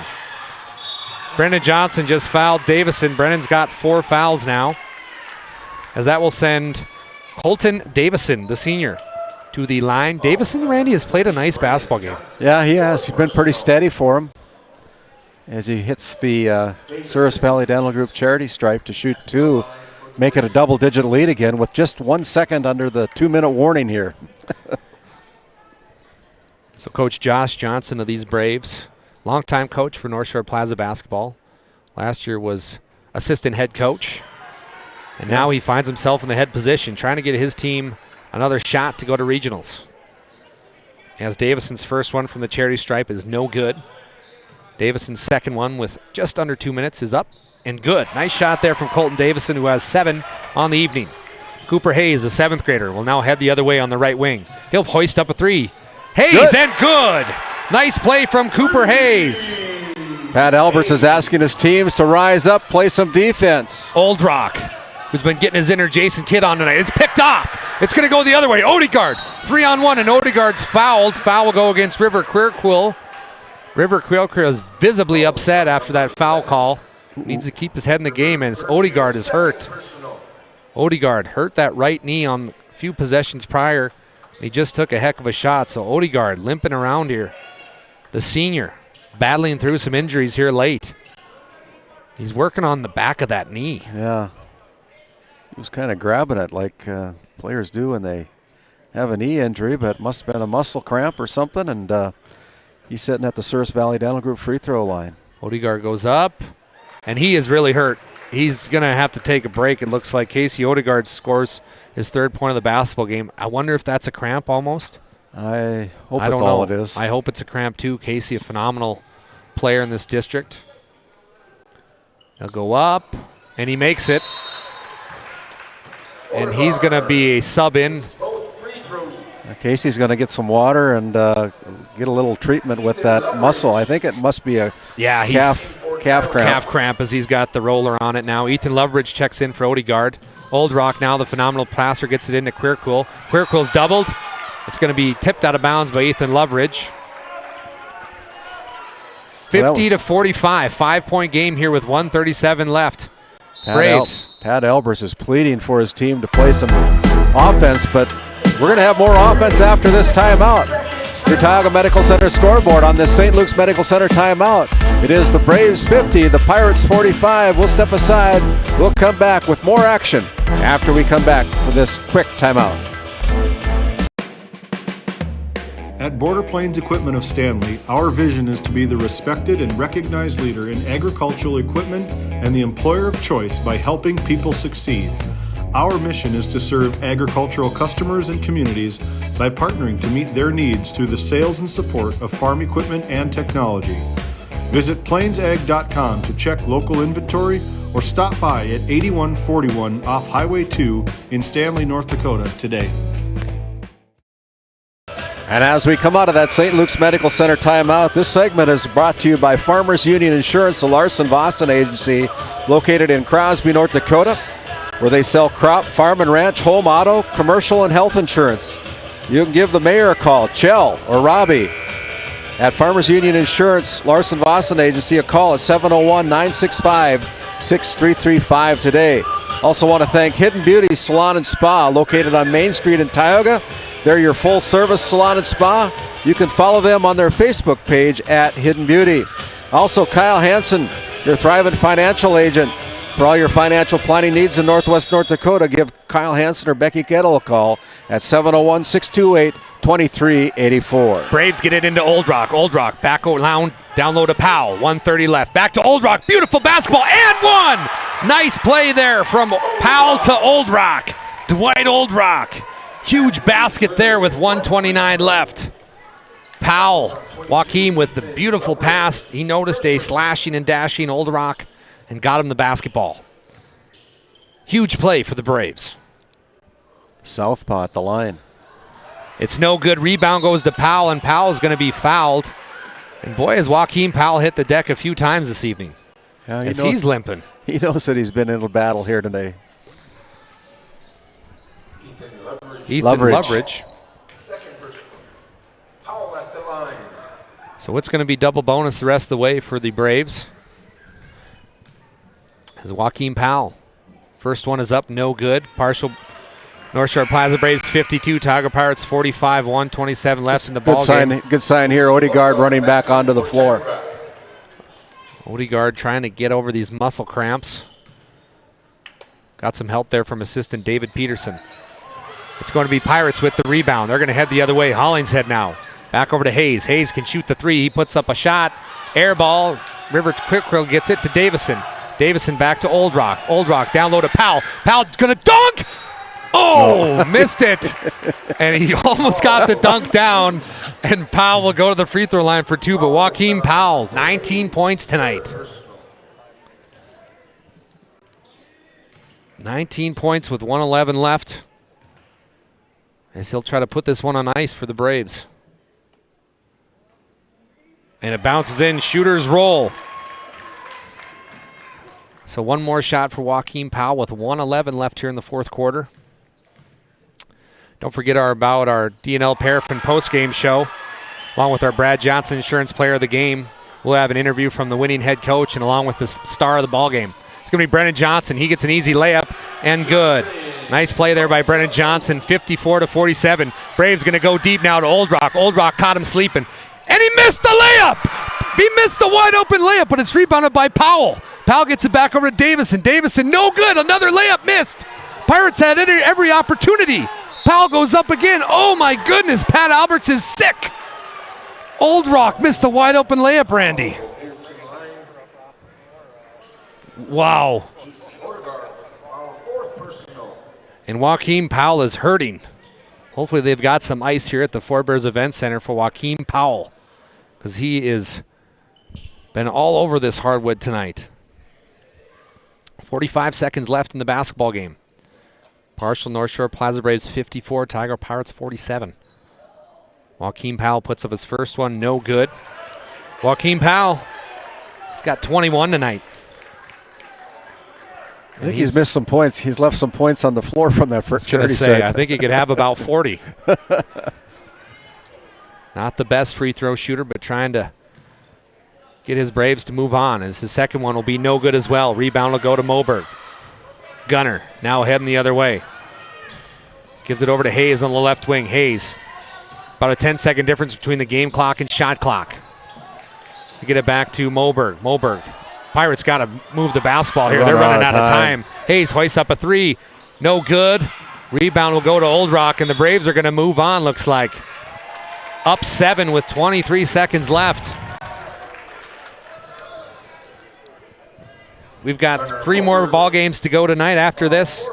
Brendan Johnson just fouled Davison. Brendan's got 4 fouls now, as that will send Colton Davison, the senior, to the line. Davison, Randy, has played a nice basketball game.
Yeah, he has. He's been pretty steady for him as he hits the Souris Valley Dental Group charity stripe to shoot 2, make it a double-digit lead again with just 1 second under the 2-minute warning here.
So Coach Josh Johnson of these Braves, longtime coach for North Shore Plaza basketball. Last year was assistant head coach. And now he finds himself in the head position, trying to get his team another shot to go to regionals. As Davison's first one from the charity stripe is no good. Davison's second one with just under 2 minutes is up and good. Nice shot there from Colton Davison, who has 7 on the evening. Cooper Hayes, the 7th grader, will now head the other way on the right wing. He'll hoist up a 3. Hayes good. And good. Nice play from Cooper Hayes.
Pat Alberts is asking his teams to rise up, play some defense.
Old Rock, who's been getting his inner Jason Kidd on tonight. It's picked off. It's going to go the other way. Odegaard, 3-on-1, and Odegaard's fouled. Foul will go against River Quirquill. River Quirquill is visibly upset after that foul call. Needs to keep his head in the game, and Odegaard is hurt. Odegaard hurt that right knee on a few possessions prior. He just took a heck of a shot, so Odegaard limping around here. The senior battling through some injuries here late. He's working on the back of that knee.
Yeah. He was kind of grabbing it like players do when they have a knee injury, but it must have been a muscle cramp or something, and he's sitting at the Souris Valley Dental Group free throw line.
Odegaard goes up, and he is really hurt. He's going to have to take a break. It looks like Casey Odegaard scores his 3rd point of the basketball game. I wonder if that's a cramp almost.
I hope that's all it is.
I hope it's a cramp too. Casey, a phenomenal player in this district. He'll go up, and he makes it. And he's going to be a sub in.
Casey's going to get some water and get a little treatment with that muscle. I think it must be a calf cramp.
Calf cramp as he's got the roller on it now. Ethan Loveridge checks in for Odegaard. Old Rock now, the phenomenal passer, gets it into Quirquill. Quirquill's doubled. It's going to be tipped out of bounds by Ethan Loveridge. 50-45, 5-point game here with 1:37 left. Braves.
Pat Albers is pleading for his team to play some offense, but we're going to have more offense after this timeout. Your Tioga Medical Center scoreboard on this St. Luke's Medical Center timeout. It is the Braves 50, the Pirates 45. We'll step aside. We'll come back with more action after we come back for this quick timeout.
At Border Plains Equipment of Stanley, our vision is to be the respected and recognized leader in agricultural equipment and the employer of choice by helping people succeed. Our mission is to serve agricultural customers and communities by partnering to meet their needs through the sales and support of farm equipment and technology. Visit plainsag.com to check local inventory or stop by at 8141 off Highway 2 in Stanley, North Dakota today.
And as we come out of that St. Luke's Medical Center timeout, this segment is brought to you by Farmers Union Insurance, the Larson Vossen agency located in Crosby, North Dakota, where they sell crop, farm and ranch, home, auto, commercial, and health insurance. You can give the mayor a call, Chell or Robbie. At Farmers Union Insurance, Larson Vossen Agency, a call at 701-965-6335 today. Also want to thank Hidden Beauty Salon and Spa, located on Main Street in Tioga. They're your full-service salon and spa. You can follow them on their Facebook page at Hidden Beauty. Also, Kyle Hansen, your thriving financial agent. For all your financial planning needs in Northwest North Dakota, give Kyle Hansen or Becky Kettle a call at 701-628-2384.
Braves get it into Old Rock. Old Rock back down low to Powell. 1:30 left. Back to Old Rock. Beautiful basketball and one. Nice play there from Powell to Old Rock. Dwight Old Rock. Huge basket there with 1:29 left. Powell, Joaquin with the beautiful pass. He noticed a slashing and dashing Old Rock and got him the basketball. Huge play for the Braves.
Southpaw at the line.
It's no good. Rebound goes to Powell, and Powell's going to be fouled. And boy, has Joaquin Powell hit the deck a few times this evening. as he's limping.
He knows that he's been in a battle here today.
Ethan Loveridge. So it's going to be double bonus the rest of the way for the Braves. As Joaquin Powell. First one is up, no good. Partial North Shore Plaza Braves 52, Tiger Pirates 45, 1:27 left in the ball game.
Good sign here. Odegaard running back onto the floor.
Odegaard trying to get over these muscle cramps. Got some help there from assistant David Peterson. It's going to be Pirates with the rebound. They're going to head the other way. Hollingshead now. Back over to Hayes. Hayes can shoot the three. He puts up a shot. Air ball. River Quickrill gets it to Davison. Davison back to Old Rock. Old Rock down low to Powell. Powell's going to dunk! Oh, missed it. And he almost got the dunk down. And Powell will go to the free throw line for two. But Joaquin Powell, 19 points tonight. 19 points with 1:11 left. As he'll try to put this one on ice for the Braves. And it bounces in. Shooters roll. So one more shot for Joaquin Powell with 1:11 left here in the fourth quarter. Don't forget about our D&L Paraffin post-game show, along with our Brad Johnson Insurance Player of the Game. We'll have an interview from the winning head coach and along with the star of the ball game. It's going to be Brennan Johnson. He gets an easy layup and good. Nice play there by Brennan Johnson, 54-47. Braves going to go deep now to Old Rock. Old Rock caught him sleeping. And he missed the layup! He missed the wide open layup, but it's rebounded by Powell. Powell gets it back over to Davison. Davison, no good. Another layup missed. Pirates had every opportunity. Powell goes up again. Oh my goodness, Pat Alberts is sick. Old Rock missed the wide open layup, Randy. Wow. And Joaquin Powell is hurting. Hopefully they've got some ice here at the Four Bears Event Center for Joaquin Powell, because he is been all over this hardwood tonight. 45 seconds left in the basketball game. Partial North Shore Plaza Braves 54, Tiger Pirates 47. Joaquin Powell puts up his first one, no good. Joaquin Powell, he's got 21 tonight.
I think he's missed some points. He's left some points on the floor from that first charity
strike. I think he could have about 40. Not the best free throw shooter, but trying to get his Braves to move on. As his second one will be no good as well. Rebound will go to Moberg. Gunner now heading the other way. Gives it over to Hayes on the left wing. Hayes, about a 10-second difference between the game clock and shot clock. We get it back to Moberg. Moberg. Pirates got to move the basketball here. They're running out of time. Hayes hoists up a three. No good. Rebound will go to Old Rock, and the Braves are going to move on, looks like. Up 7 with 23 seconds left. We've got 3 more ball games to go tonight. After this,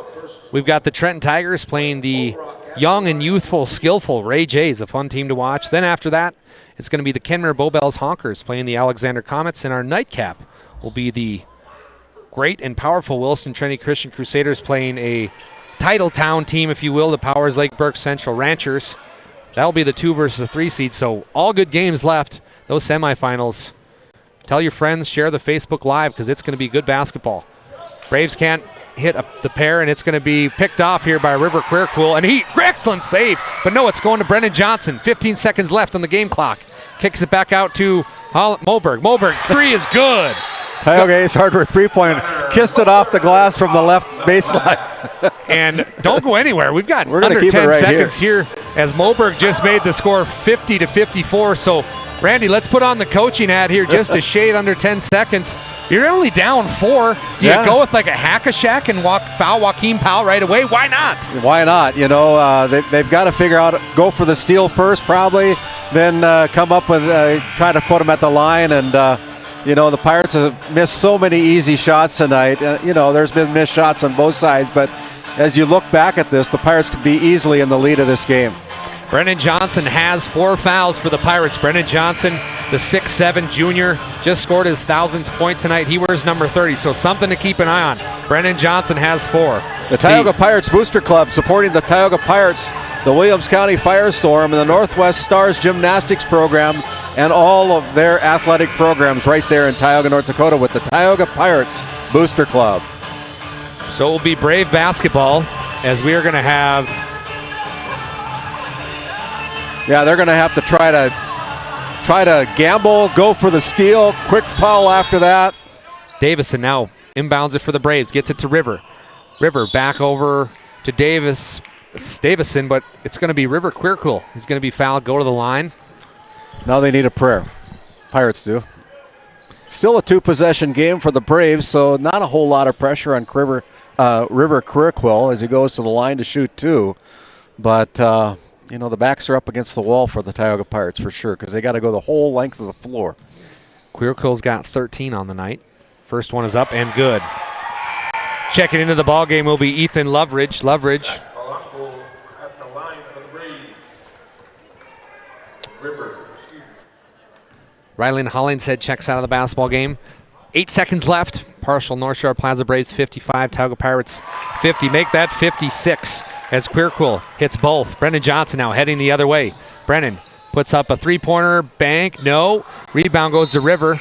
we've got the Trenton Tigers playing the young and youthful, skillful Ray Jays, a fun team to watch. Then after that, it's going to be the Kenmare Bowbells Honkers playing the Alexander Comets, and our nightcap will be the great and powerful Wilson Trinity Christian Crusaders playing a title town team, if you will, the Powers Lake Burke Central Ranchers. That'll be the 2 versus the 3 seed, so all good games left, those semifinals. Tell your friends, share the Facebook Live, because it's going to be good basketball. Braves can't hit the pair, and it's going to be picked off here by River Quirkwool, and excellent save, but no, it's going to Brennan Johnson. 15 seconds left on the game clock. Kicks it back out to Moberg. Moberg, 3 is good.
Tioga Ace Hardware 3-point, kissed it off the glass from the left baseline.
And don't go anywhere. We're under 10 seconds here as Moberg just made the score 50-54. So, Randy, let's put on the coaching ad here just to shade under 10 seconds. You're only down 4. Do you go with like a hack-a-shack and foul Joaquin Powell right away? Why not?
Why not? You know, they've got to figure out, go for the steal first probably, then come up with, try to put him at the line. And, you know, the Pirates have missed so many easy shots tonight. You know, there's been missed shots on both sides, but as you look back at this, the Pirates could be easily in the lead of this game.
Brennan Johnson has 4 fouls for the Pirates. Brennan Johnson, the 6'7 junior, just scored his 1,000th point tonight. He wears number 30, so something to keep an eye on. Brennan Johnson has 4.
The Tioga Pirates Booster Club supporting the Tioga Pirates, the Williams County Firestorm, and the Northwest Stars Gymnastics Program and all of their athletic programs right there in Tioga, North Dakota with the Tioga Pirates Booster Club.
So it will be Brave basketball as we are going to have...
Yeah, they're going to have to try to gamble, go for the steal, quick foul after that.
Davison now inbounds it for the Braves, gets it to River. River back over to Davison, but it's going to be River Queercool. He's going to be fouled, go to the line.
Now they need a prayer. Pirates do. Still a two-possession game for the Braves, so not a whole lot of pressure on River Queercool as he goes to the line to shoot two. But, the backs are up against the wall for the Tioga Pirates for sure because they got to go the whole length of the floor.
Queercool's got 13 on the night. First one is up and good. Checking into the ball game will be Ethan Loveridge. Rylan Hollingshead checks out of the basketball game. 8 seconds left. Partial North Shore Plaza Braves 55, Tioga Pirates 50. Make that 56 as Queercool hits both. Brendan Johnson now heading the other way. Brennan puts up a three-pointer, bank, no. Rebound goes to River,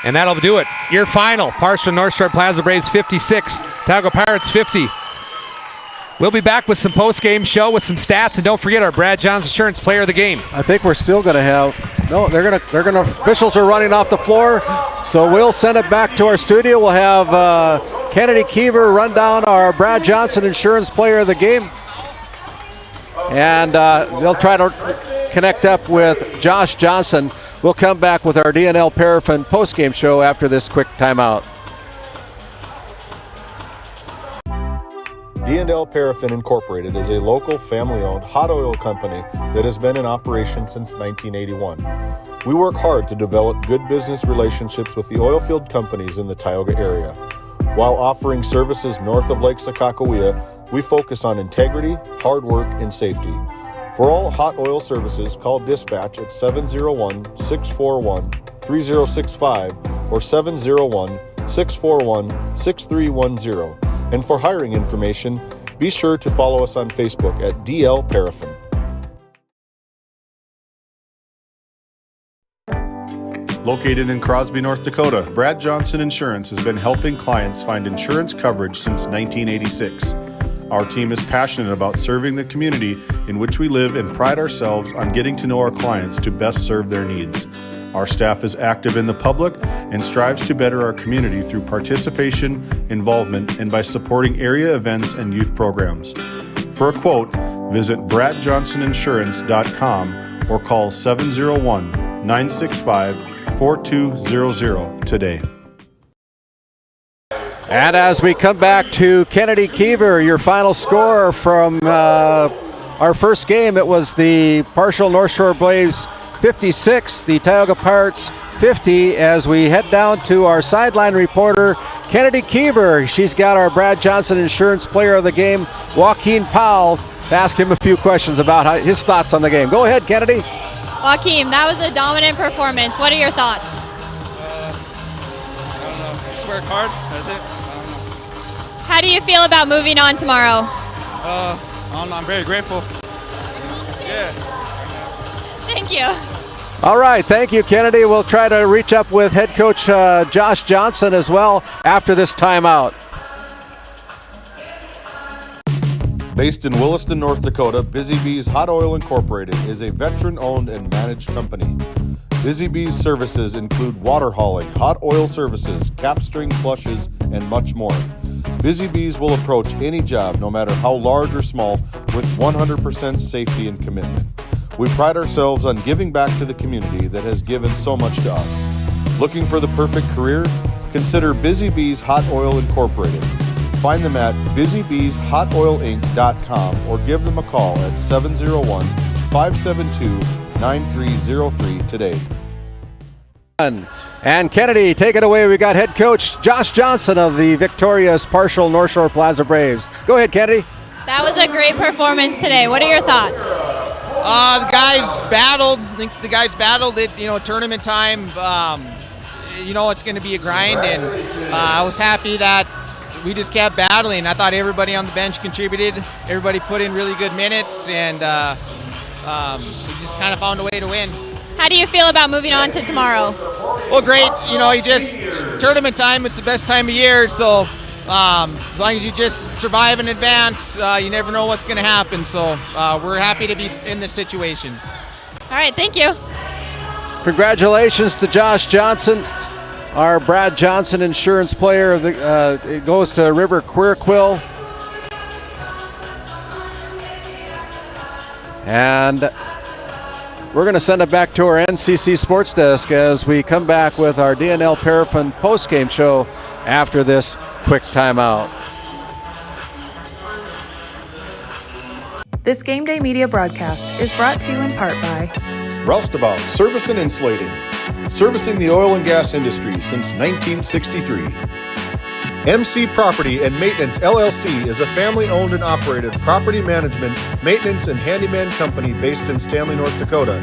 and that'll do it. Your final, Partial North Shore Plaza Braves 56, Tioga Pirates 50. We'll be back with some post-game show with some stats, and don't forget our Brad Johns Insurance Player of the Game.
I think we're still going to have, officials are running off the floor, so we'll send it back to our studio. We'll have Kennedy Keever run down our Brad Johnson Insurance Player of the Game, and they'll try to connect up with Josh Johnson. We'll come back with our DNL Paraffin post-game show after this quick timeout.
D&L Paraffin Incorporated is a local family-owned hot oil company that has been in operation since 1981. We work hard to develop good business relationships with the oil field companies in the Tioga area. While offering services north of Lake Sakakawea, we focus on integrity, hard work, and safety. For all hot oil services, call dispatch at 701-641-3065 or 701-641-6310. And for hiring information, be sure to follow us on Facebook at DL Paraffin. Located in Crosby, North Dakota, Brad Johnson Insurance has been helping clients find insurance coverage since 1986. Our team is passionate about serving the community in which we live and pride ourselves on getting to know our clients to best serve their needs. Our staff is active in the public and strives to better our community through participation, involvement, and by supporting area events and youth programs. For a quote, visit bradjohnsoninsurance.com or call 701-965-4200 today.
And as we come back to Kennedy Keever, your final score from our first game, it was the Partial North Shore Braves 56, the Tioga Pirates 50, as we head down to our sideline reporter, Kennedy Keever. She's got our Brad Johnson Insurance Player of the Game, Joaquin Powell, to ask him a few questions about his thoughts on the game. Go ahead, Kennedy.
Joaquin, that was a dominant performance. What are your thoughts?
I don't know. Just work hard. That's it. I don't know.
How do you feel about moving on tomorrow?
I don't know. I'm very grateful. Yeah.
Thank you.
All right, thank you, Kennedy. We'll try to reach up with head coach Josh Johnson as well after this timeout.
Based in Williston, North Dakota, Busy Bees Hot Oil Incorporated is a veteran-owned and managed company. Busy Bees services include water hauling, hot oil services, capstring flushes, and much more. Busy Bees will approach any job, no matter how large or small, with 100% safety and commitment. We pride ourselves on giving back to the community that has given so much to us. Looking for the perfect career? Consider Busy Bees Hot Oil Incorporated. Find them at busybeeshotoilinc.com or give them a call at 701-572-9303 today.
And Kennedy, take it away. We got head coach Josh Johnson of the victorious Partial North Shore Plaza Braves. Go ahead, Kennedy.
That was a great performance today. What are your thoughts?
The guys battled. I think the guys battled it. Tournament time. It's going to be a grind, and I was happy that we just kept battling. I thought everybody on the bench contributed. Everybody put in really good minutes, and we just kind of found a way to win.
How do you feel about moving on to tomorrow?
Well, great. You know, tournament time, it's the best time of year, so as long as you just survive in advance, you never know what's going to happen. So we're happy to be in this situation.
All right, thank you.
Congratulations to Josh Johnson, our Brad Johnson Insurance Player. It goes to River Quirquill. And we're going to send it back to our NCC Sports Desk as we come back with our DNL Paraffin post-game show after this quick timeout.
This Game Day Media broadcast is brought to you in part by
Roustabout Service and Insulating, servicing the oil and gas industry since 1963. MC Property and Maintenance LLC is a family-owned and operated property management, maintenance, and handyman company based in Stanley, North Dakota.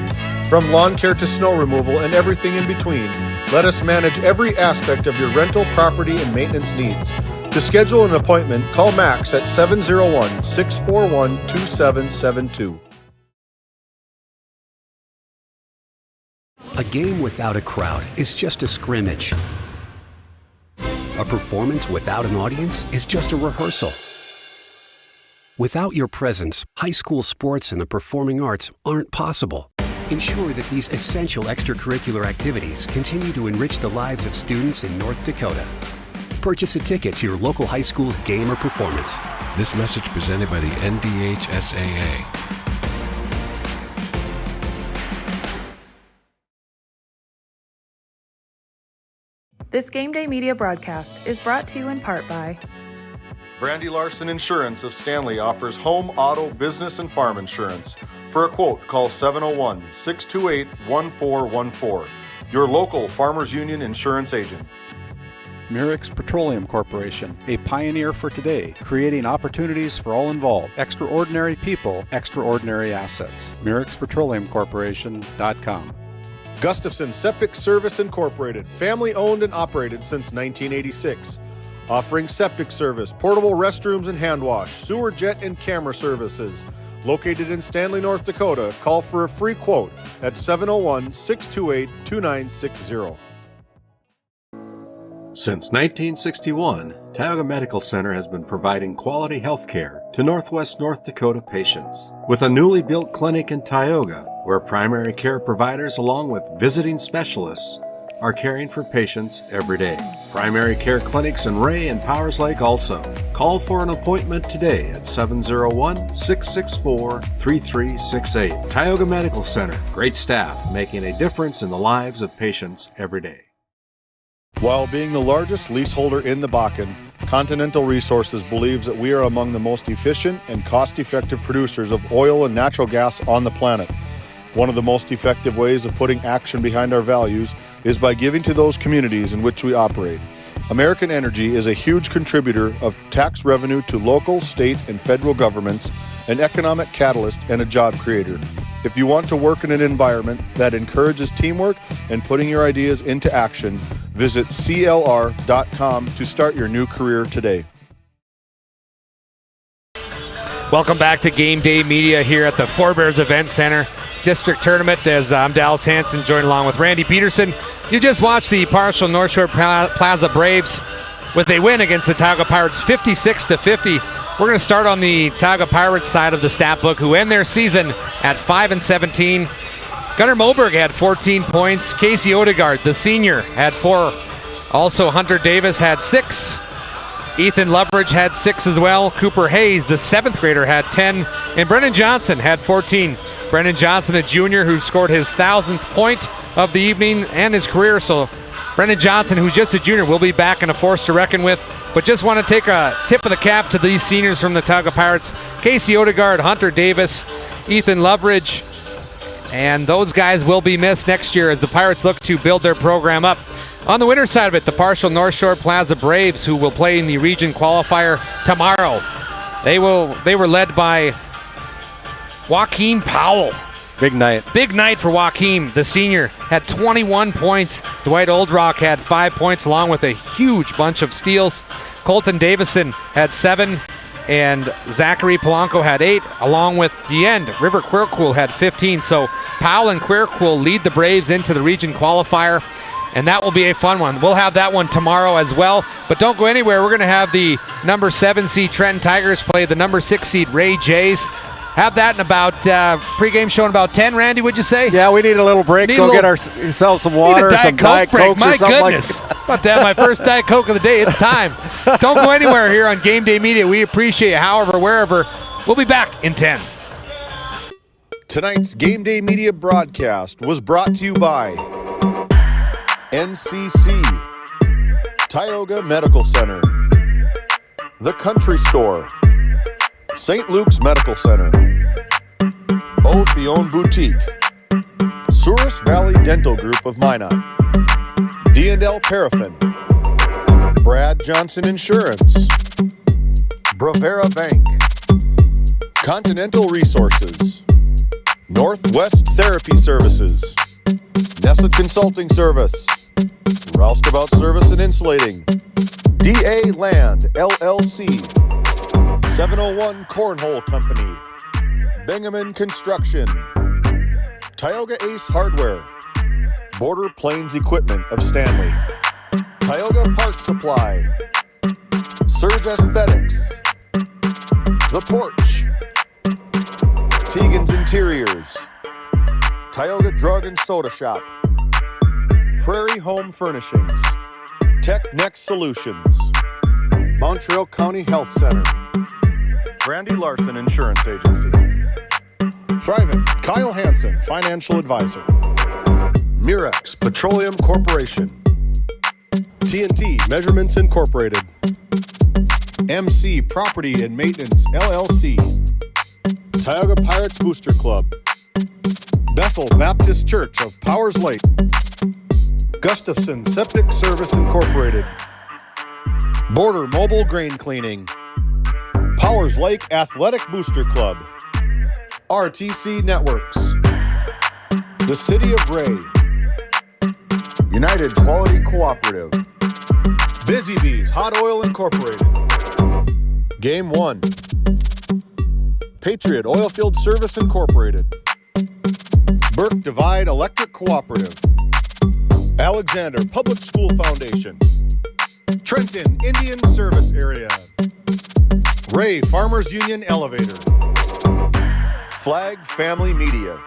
From lawn care to snow removal and everything in between, let us manage every aspect of your rental, property, and maintenance needs. To schedule an appointment, call Max at 701-641-2772.
A game without a crowd is just a scrimmage. A performance without an audience is just a rehearsal. Without your presence, high school sports and the performing arts aren't possible. Ensure that these essential extracurricular activities continue to enrich the lives of students in North Dakota. Purchase a ticket to your local high school's game or performance.
This message presented by the NDHSAA.
This Game Day Media broadcast is brought to you in part by
Brandy Larson Insurance of Stanley offers home, auto, business, and farm insurance. For a quote, call 701-628-1414. Your local Farmers Union insurance agent.
Murex Petroleum Corporation, a pioneer for today, creating opportunities for all involved. Extraordinary people, extraordinary assets. MurexPetroleumCorporation.com.
Gustafson Septic Service Incorporated, family-owned and operated since 1986. Offering septic service, portable restrooms and hand wash, sewer jet and camera services. Located in Stanley, North Dakota, call for a free quote at 701-628-2960.
Since 1961, Tioga Medical Center has been providing quality health care to Northwest North Dakota patients. With a newly built clinic in Tioga, where primary care providers along with visiting specialists are caring for patients every day. Primary care clinics in Ray and Powers Lake also. Call for an appointment today at 701-664-3368. Tioga Medical Center. Great staff making a difference in the lives of patients every day.
While being the largest leaseholder in the Bakken, Continental Resources believes that we are among the most efficient and cost-effective producers of oil and natural gas on the planet. One of the most effective ways of putting action behind our values is by giving to those communities in which we operate. American Energy is a huge contributor of tax revenue to local, state, and federal governments, an economic catalyst, and a job creator. If you want to work in an environment that encourages teamwork and putting your ideas into action, visit CLR.com to start your new career today.
Welcome back to Game Day Media here at the Forebears Event Center District Tournament. As I'm Dallas Hansen, joined along with Randy Peterson. You just watched the Partial North Shore Plaza Braves with a win against the Tioga Pirates 56-50. We're going to start on the Tioga Pirates side of the stat book, who end their season at 5-17. Gunnar Moberg had 14 points. Casey Odegaard, the senior, had 4. Also, Hunter Davis had 6. Ethan Loveridge had 6 as well. Cooper Hayes, the 7th grader, had 10. And Brennan Johnson had 14. Brennan Johnson, a junior who scored his 1,000th point of the evening and his career. So Brennan Johnson, who's just a junior, will be back and a force to reckon with. But just want to take a tip of the cap to these seniors from the Tioga Pirates. Casey Odegaard, Hunter Davis, Ethan Loveridge. And those guys will be missed next year as the Pirates look to build their program up. On the winner's side of it, the Partial North Shore Plaza Braves, who will play in the region qualifier tomorrow. They were led by Joaquin Powell.
Big night.
Big night for Joaquin. The senior had 21 points. Dwight Oldrock had 5 points along with a huge bunch of steals. Colton Davison had 7 and Zachary Polanco had 8 along with the end. River Quirquill had 15. So Powell and Quirk will lead the Braves into the region qualifier, and that will be a fun one. We'll have that one tomorrow as well, but don't go anywhere. We're going to have the number 7 seed Trenton Tigers play the number 6 seed Ray Jays. Have that in about pregame show in about 10. Randy, would you say?
Yeah, we need a little break. Go get ourselves some water, some Diet Cokes or something like that.
About to have my first Diet Coke of the day. It's time. Don't go anywhere here on Game Day Media. We appreciate it. However, wherever, we'll be back in 10.
Tonight's Game Day Media broadcast was brought to you by NCC, Tioga Medical Center, The Country Store, St. Luke's Medical Center, O Theone Boutique, Souris Valley Dental Group of Minot, D&L Paraffin, Brad Johnson Insurance, Bravera Bank, Continental Resources, Northwest Therapy Services, Nessa Consulting Service, Roustabout Service and Insulating, DA Land LLC, 701 Cornhole Company, Bingaman Construction, Tioga Ace Hardware, Border Plains Equipment of Stanley, Tioga Parts Supply, Surge Aesthetics, The Porch, Tegan's Interiors, Tioga Drug and Soda Shop, Prairie Home Furnishings, Tech Next Solutions, Montreal County Health Center, Brandy Larson Insurance Agency, Thrivent, Kyle Hansen, Financial Advisor, Mirex Petroleum Corporation, TNT Measurements Incorporated, MC Property and Maintenance LLC, Tioga Pirates Booster Club, Bethel Baptist Church of Powers Lake, Gustafson Septic Service Incorporated, Border Mobile Grain Cleaning, Powers Lake Athletic Booster Club, RTC Networks, the City of Ray, United Quality Cooperative, Busy Bees Hot Oil Incorporated, Game 1, Patriot Oilfield Service Incorporated, Burke Divide Electric Cooperative, Alexander Public School Foundation, Trenton Indian Service Area, Ray Farmers Union Elevator, Flag Family Media.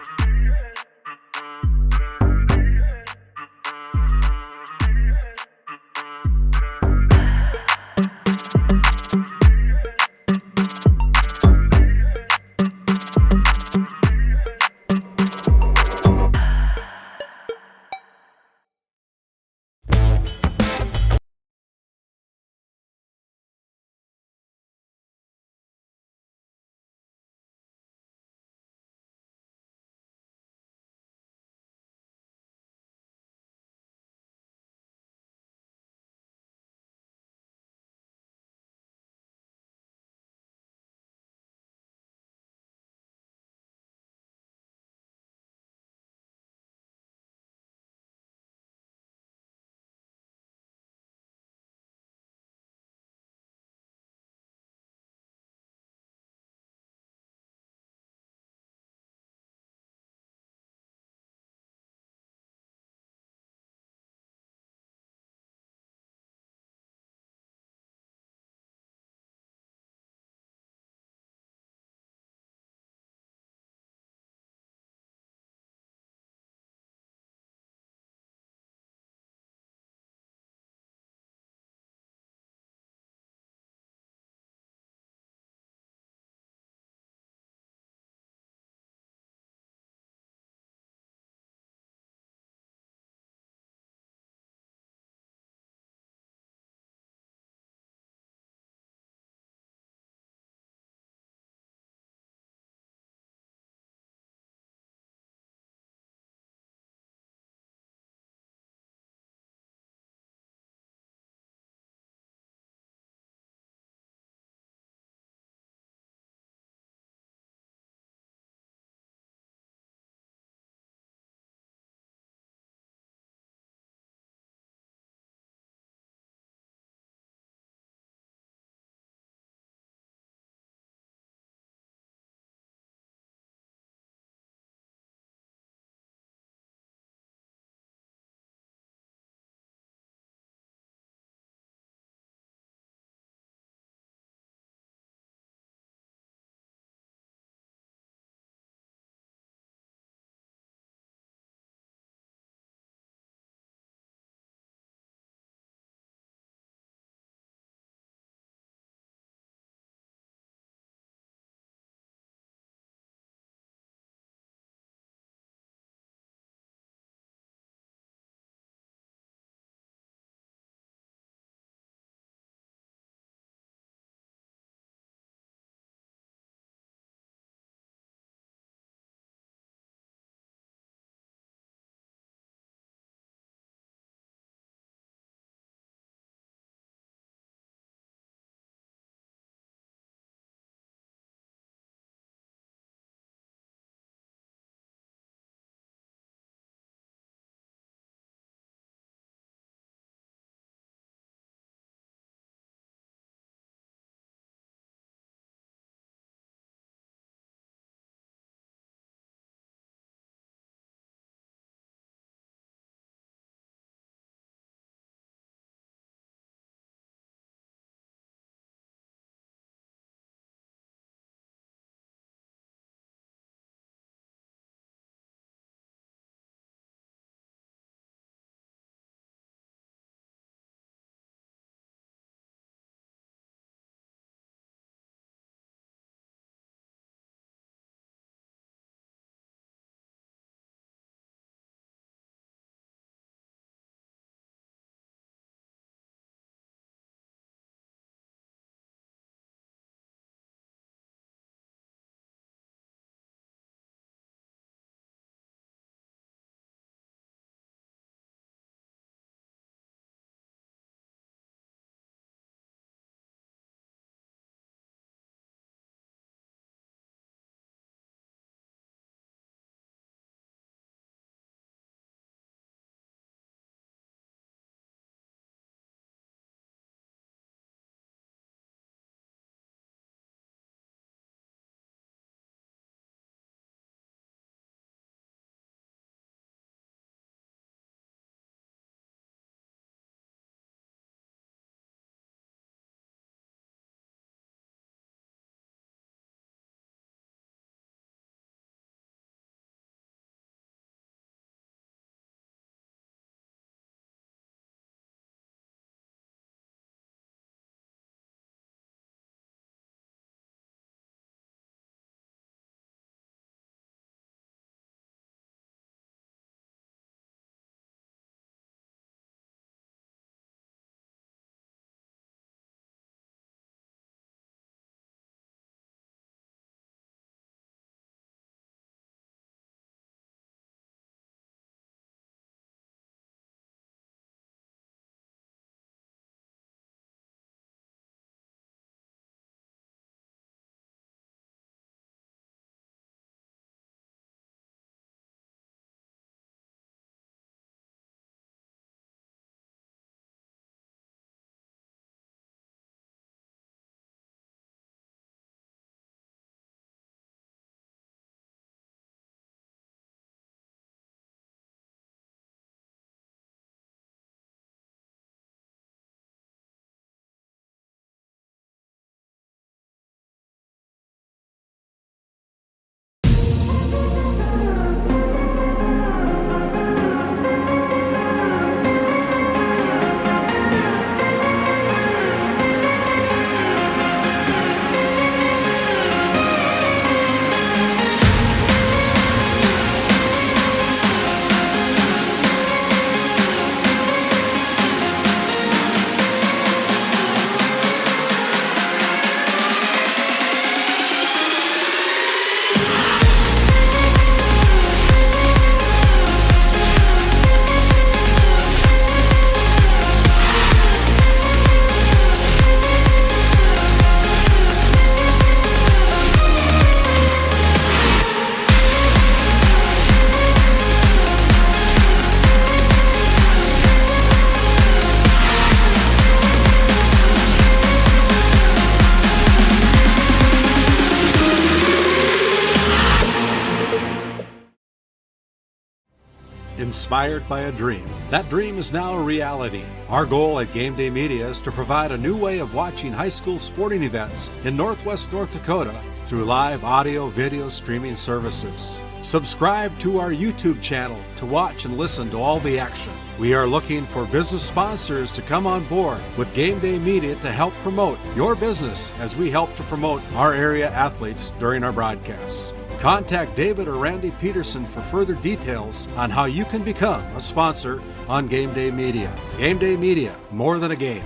Inspired by a dream. That dream is now a reality. Our goal at Game Day Media is to provide a new way of watching high school sporting events in Northwest North Dakota through live audio video streaming services. Subscribe to our YouTube channel to watch and listen to all the action. We are looking for business sponsors to come on board with Game Day Media to help promote your business as we help to promote our area athletes during our broadcasts. Contact David or Randy Peterson for further details on how you can become a sponsor on Game Day Media. Game Day Media, more than a game.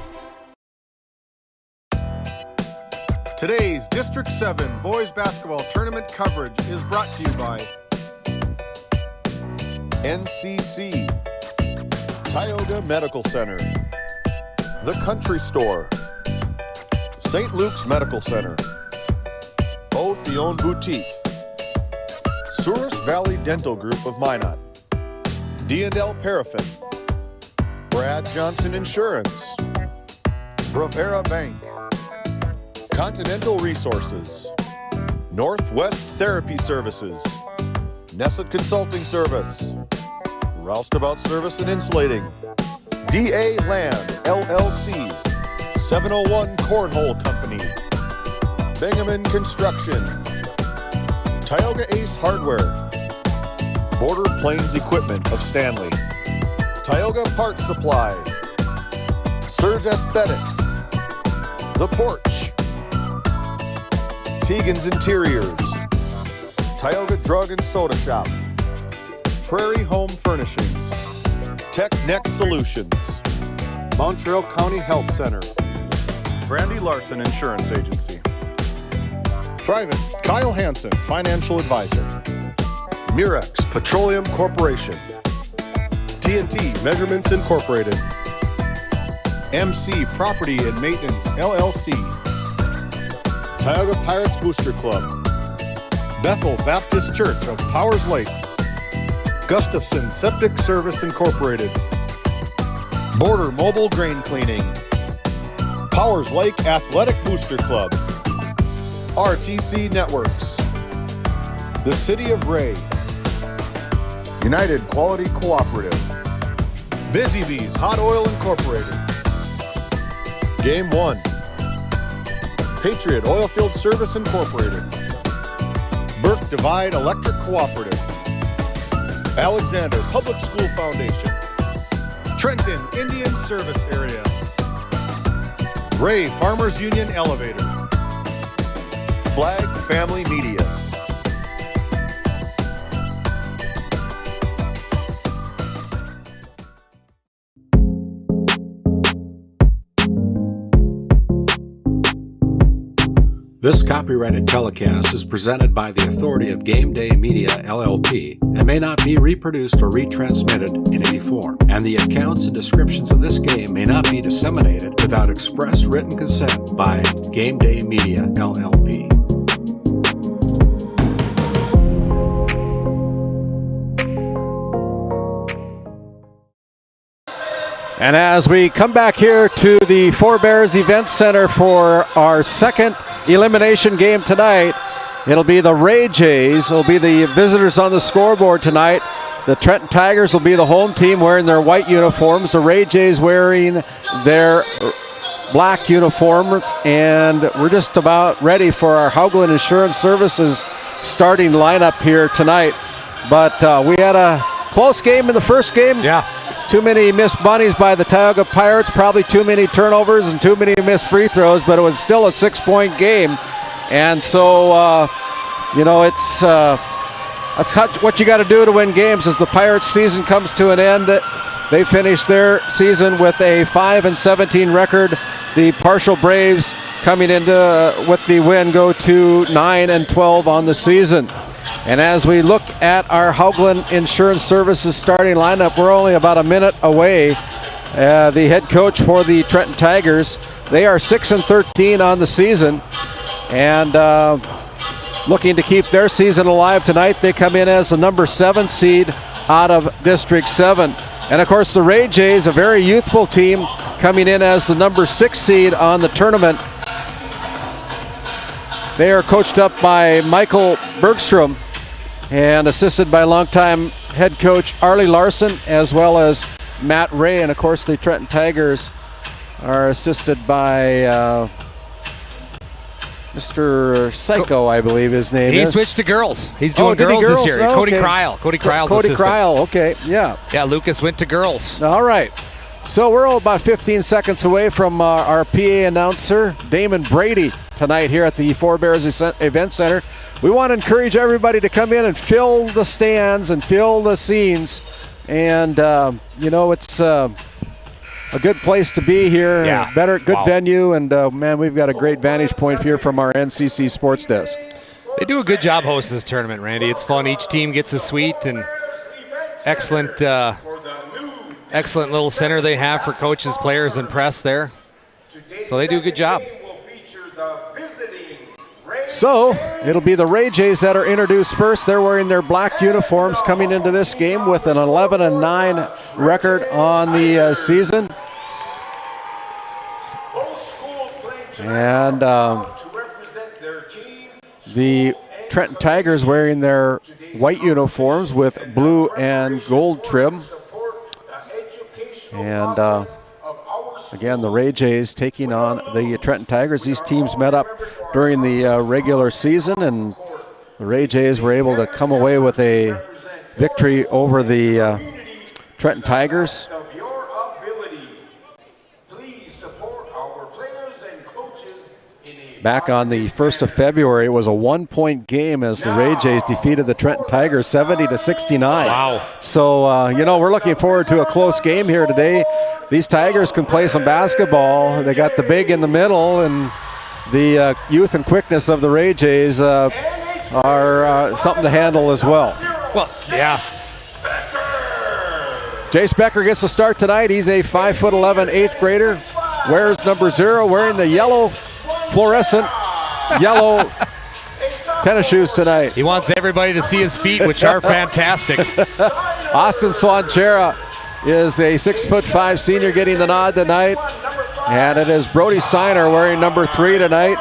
Today's District 7 Boys Basketball Tournament coverage is brought to you by
NCC, Tioga Medical Center, The Country Store, St. Luke's Medical Center, O'Theone Boutique, Souris Valley Dental Group of Minot, D&L Paraffin, Brad Johnson Insurance, Bravera Bank, Continental Resources, Northwest Therapy Services, Nesset Consulting Service, Roustabout Service and Insulating, DA Land LLC, 701 Cornhole Company, Bingaman Construction, Tioga Ace Hardware, Border Plains Equipment of Stanley, Tioga Parts Supply, Surge Aesthetics, The Porch, Tegan's Interiors, Tioga Drug and Soda Shop, Prairie Home Furnishings, Tech Neck Solutions, Montreal County Health Center, Brandy Larson Insurance Agency, Thrivent, Kyle Hansen, Financial Advisor, Murex Petroleum Corporation, TNT Measurements Incorporated, MC Property and Maintenance LLC, Tioga Pirates Booster Club, Bethel Baptist Church of Powers Lake, Gustafson Septic Service Incorporated, Border Mobile Grain Cleaning, Powers Lake Athletic Booster Club, RTC Networks, the City of Ray, United Quality Cooperative, Busy Bees Hot Oil Incorporated, Game 1, Patriot Oilfield Service Incorporated, Burke Divide Electric Cooperative, Alexander Public School Foundation, Trenton Indian Service Area, Ray Farmers Union Elevator, Flag Family Media.
This copyrighted telecast is presented by the authority of Game Day Media, LLP, and may not be reproduced or retransmitted in any form. And the accounts and descriptions of this game may not be disseminated without express written consent by Game Day Media, LLP.
And as we come back here to the Four Bears Event Center for our second elimination game tonight, it'll be the Ray Jays. It'll be the visitors on the scoreboard tonight. The Trenton Tigers will be the home team wearing their white uniforms. The Ray Jays wearing their black uniforms. And we're just about ready for our Haugland Insurance Services starting lineup here tonight. But we had a close game in the first game.
Yeah.
Too many missed bunnies by the Tioga Pirates, probably too many turnovers and too many missed free throws, but it was still a 6-point game. And so, it's that's what you got to do to win games. As the Pirates season comes to an end, they finished their season with a 5-17 record. The Partial Braves coming into with the win go to 9-12 on the season. And as we look at our Haugland Insurance Services starting lineup, we're only about a minute away. The head coach for the Trenton Tigers, they are 6-13 on the season, and looking to keep their season alive tonight. They come in as the number 7 seed out of District 7. And of course the Ray Jays, a very youthful team, coming in as the number 6 seed on the tournament. They are coached up by Michael Bergstrom and assisted by longtime head coach Arlie Larson as well as Matt Ray. And of course the Trenton Tigers are assisted by Mr. Psycho, I believe his name is.
He switched to girls. He's doing girls this year.
Oh,
Cody
okay.
Kryl. Cody Kryl's
Cody
assistant.
Kryl, okay, yeah.
Yeah, Lucas went to girls.
All right. So we're about 15 seconds away from our PA announcer, Damon Brady, tonight here at the Four Bears Event Center. We want to encourage everybody to come in and fill the stands and fill the scenes. And, you know, it's a good place to be here.
Yeah.
Good venue. And, man, we've got a great vantage point here from our NCC Sports Desk.
They do a good job hosting this tournament, Randy. It's fun. Each team gets a suite, and excellent little center they have for coaches, players, and press there. So they do a good job.
So it'll be the Ray Jays that are introduced first. They're wearing their black uniforms coming into this game with an 11-9 record on the season. And the Trenton Tigers wearing their white uniforms with blue and gold trim. And again, the Ray Jays taking on the Trenton Tigers. These teams met up during the regular season, and the Ray Jays were able to come away with a victory over the Trenton Tigers. Back on the 1st of February, it was a 1-point game as the Ray Jays defeated the Trenton Tigers 70-69.
Wow.
So, you know, we're looking forward to a close game here today. These Tigers can play some basketball. They got the big in the middle, and the youth and quickness of the Ray Jays are something to handle as well.
Well, yeah.
Jace Becker gets the start tonight. He's a 5'11" 8th grader. Wears number 0, wearing the yellow fluorescent yellow tennis shoes tonight.
He wants everybody to see his feet, which are fantastic.
Austin Swanchera is a 6'5" senior getting the nod tonight. And it is Brody Siner wearing number 3 tonight.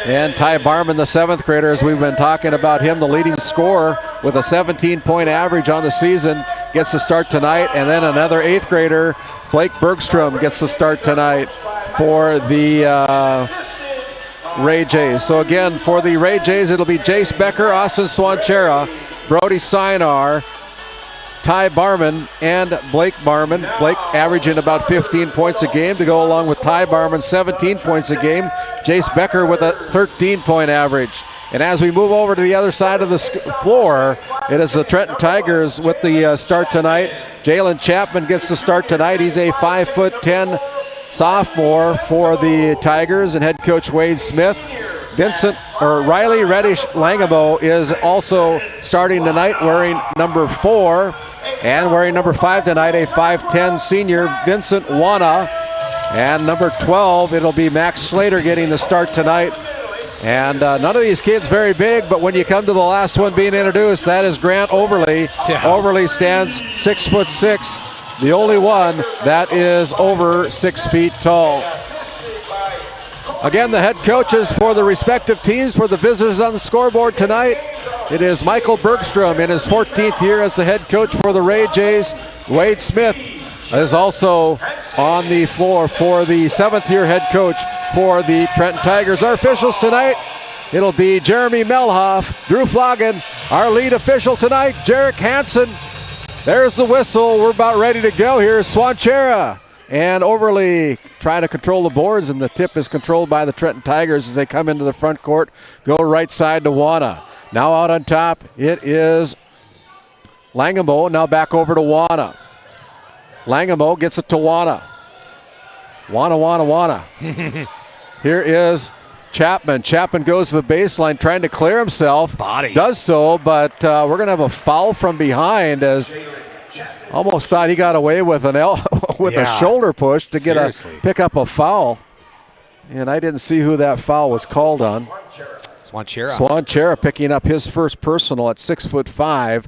And Ty Barman, the 7th grader, as we've been talking about him, the leading scorer with a 17-point average on the season, gets the start tonight. And then another 8th grader, Blake Bergstrom, gets the start tonight for the Ray Jays. So again, for the Ray Jays, it'll be Jace Becker, Austin Swanchera, Brody Sinar, Ty Barman, and Blake Barman. Blake averaging about 15 points a game to go along with Ty Barman, 17 points a game. Jace Becker with a 13-point average. And as we move over to the other side of the floor, it is the Trenton Tigers with the start tonight. Jalen Chapman gets the start tonight. He's a 5'10" sophomore for the Tigers, and head coach Wade Smith. Riley Reddish Langamo is also starting tonight, wearing number 4, and wearing number 5 tonight, a 5'10" senior, Vincent Wana. And number 12, it'll be Max Slater getting the start tonight. And none of these kids very big, but when you come to the last one being introduced, that is Grant Overly.
Yeah.
Overly stands 6'6", the only one that is over 6 feet tall. Again, the head coaches for the respective teams for the visitors on the scoreboard tonight. It is Michael Bergstrom in his 14th year as the head coach for the Ray Jays. Wade Smith is also on the floor for the 7th-year head coach for the Trenton Tigers. Our officials tonight, it'll be Jeremy Melhoff, Drew Flogan. Our lead official tonight, Jarek Hansen. There's the whistle. We're about ready to go here. Swanchera and Overly trying to control the boards, and the tip is controlled by the Trenton Tigers as they come into the front court. Go right side to Wana. Now out on top, it is Langamo. Now back over to Wana. Langamo gets it to Wana. Wana. Here is Chapman. Chapman goes to the baseline trying to clear himself.
Body.
Does so, but we're going to have a foul from behind, as almost thought he got away with a shoulder push to get pick up a foul. And I didn't see who that foul was called on. Swanchera picking up his first personal at 6'5".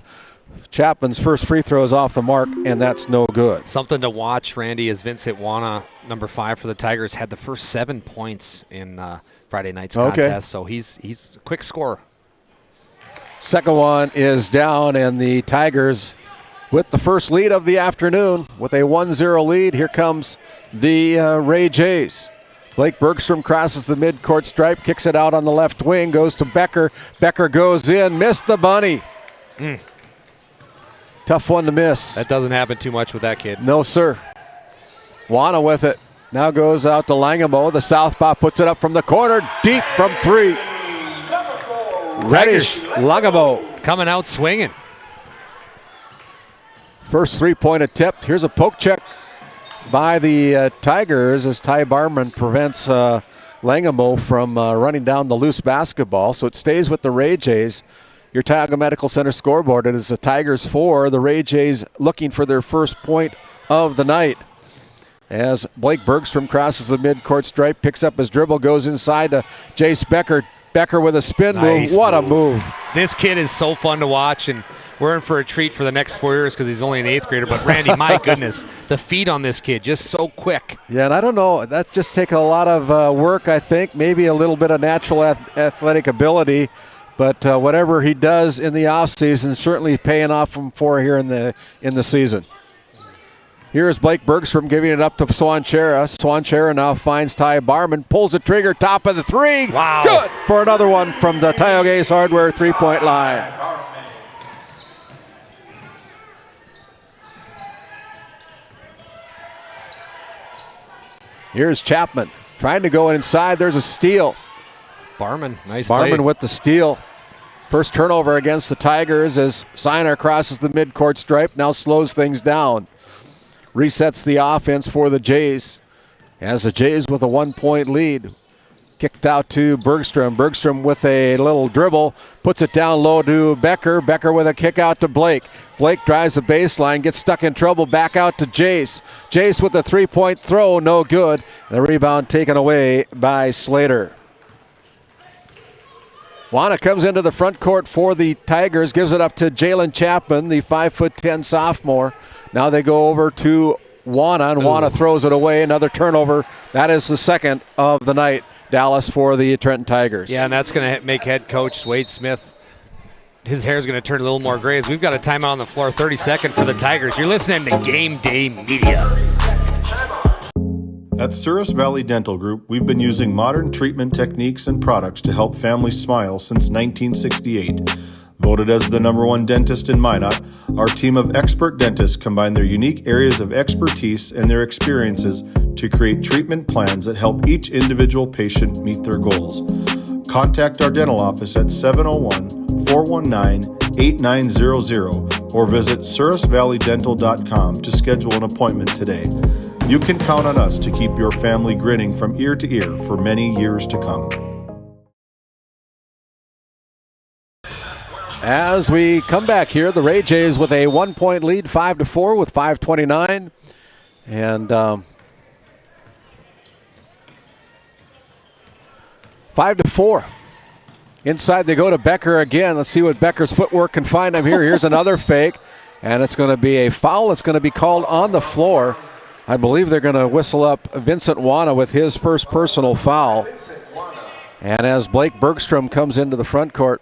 Chapman's first free throw is off the mark, and that's no good.
Something to watch, Randy, is Vincent Wana, number 5 for the Tigers, had the first 7 points in Friday night's contest, so he's a quick scorer.
Second one is down, and the Tigers with the first lead of the afternoon with a 1-0 lead. Here comes the Ray Jays. Blake Bergstrom crosses the midcourt stripe, kicks it out on the left wing, goes to Becker. Becker goes in, missed the bunny. Tough one to miss.
That doesn't happen too much with that kid.
No, sir. Wana with it. Now goes out to Langamo. The southpaw puts it up from the corner, deep from 3. Reddish, Langamo.
Coming out swinging.
First three-point attempt. Here's a poke check by the Tigers as Ty Barman prevents Langamo from running down the loose basketball. So it stays with the Ray Jays. Your Tioga Medical Center scoreboard. It is the Tigers 4. The Ray Jays looking for their first point of the night. As Blake Bergstrom crosses the midcourt stripe, picks up his dribble, goes inside to Jace Becker. Becker with a spin move. What a move.
This kid is so fun to watch, and we're in for a treat for the next 4 years because he's only an 8th grader. But, Randy, my goodness, the feet on this kid, just so quick.
Yeah, and I don't know. That just takes a lot of work, I think. Maybe a little bit of natural athletic ability. But whatever he does in the offseason, certainly paying off for here in the season. Here's Blake Bergstrom giving it up to Swanchera. Swanchera now finds Ty Barman, pulls the trigger, top of the 3.
Wow.
Good for another one from the Tioga Ace Hardware three-point line. Here's Chapman trying to go inside. There's a steal.
Barman, nice
Barman
play.
with the steal. First turnover against the Tigers as Siner crosses the midcourt stripe, now slows things down. Resets the offense for the Jays. As the Jays with a 1-point lead. Kicked out to Bergstrom. Bergstrom with a little dribble. Puts it down low to Becker. Becker with a kick out to Blake. Blake drives the baseline. Gets stuck in trouble. Back out to Jace. Jace with a 3-point throw. No good. The rebound taken away by Slater. Wana comes into the front court for the Tigers. Gives it up to Jalen Chapman, the 5'10" sophomore. Now they go over to Wana, and Wana throws it away. Another turnover. That is the second of the night, Dallas, for the Trenton Tigers.
Yeah, and that's going to make head coach Wade Smith, his hair is going to turn a little more gray as we've got a timeout on the floor, 32nd for the Tigers. You're listening to Game Day Media.
At Souris Valley Dental Group, we've been using modern treatment techniques and products to help families smile since 1968. Voted as the #1 dentist in Minot, our team of expert dentists combine their unique areas of expertise and their experiences to create treatment plans that help each individual patient meet their goals. Contact our dental office at 701-419-8900 or visit sourisvalleydental.com to schedule an appointment today. You can count on us to keep your family grinning from ear to ear for many years to come.
As we come back here, the Ray Jays with a 1-point lead, 5-4 with 5:29. And 5-4. Inside they go to Becker again. Let's see what Becker's footwork can find him here. Here's another fake. And it's going to be a foul. It's going to be called on the floor. I believe they're going to whistle up Vincent Wana with his first personal foul. And as Blake Bergstrom comes into the front court,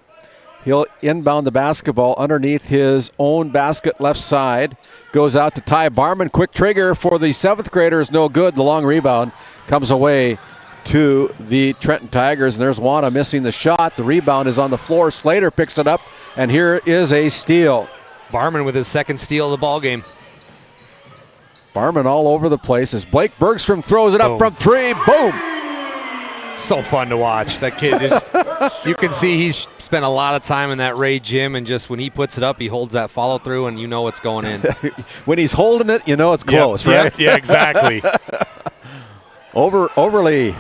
he'll inbound the basketball underneath his own basket left side. Goes out to Ty Barman. Quick trigger for the 7th grader is no good. The long rebound comes away to the Trenton Tigers. And there's Wana missing the shot. The rebound is on the floor. Slater picks it up, and here is a steal.
Barman with his second steal of the ball game.
Barman all over the place as Blake Bergstrom throws it up from 3. Boom!
So fun to watch. That kid just, you can see he's spent a lot of time in that Ray gym, and just when he puts it up, he holds that follow through, and you know it's going in.
When he's holding it, you know it's close, right?
Yeah, exactly.
Overly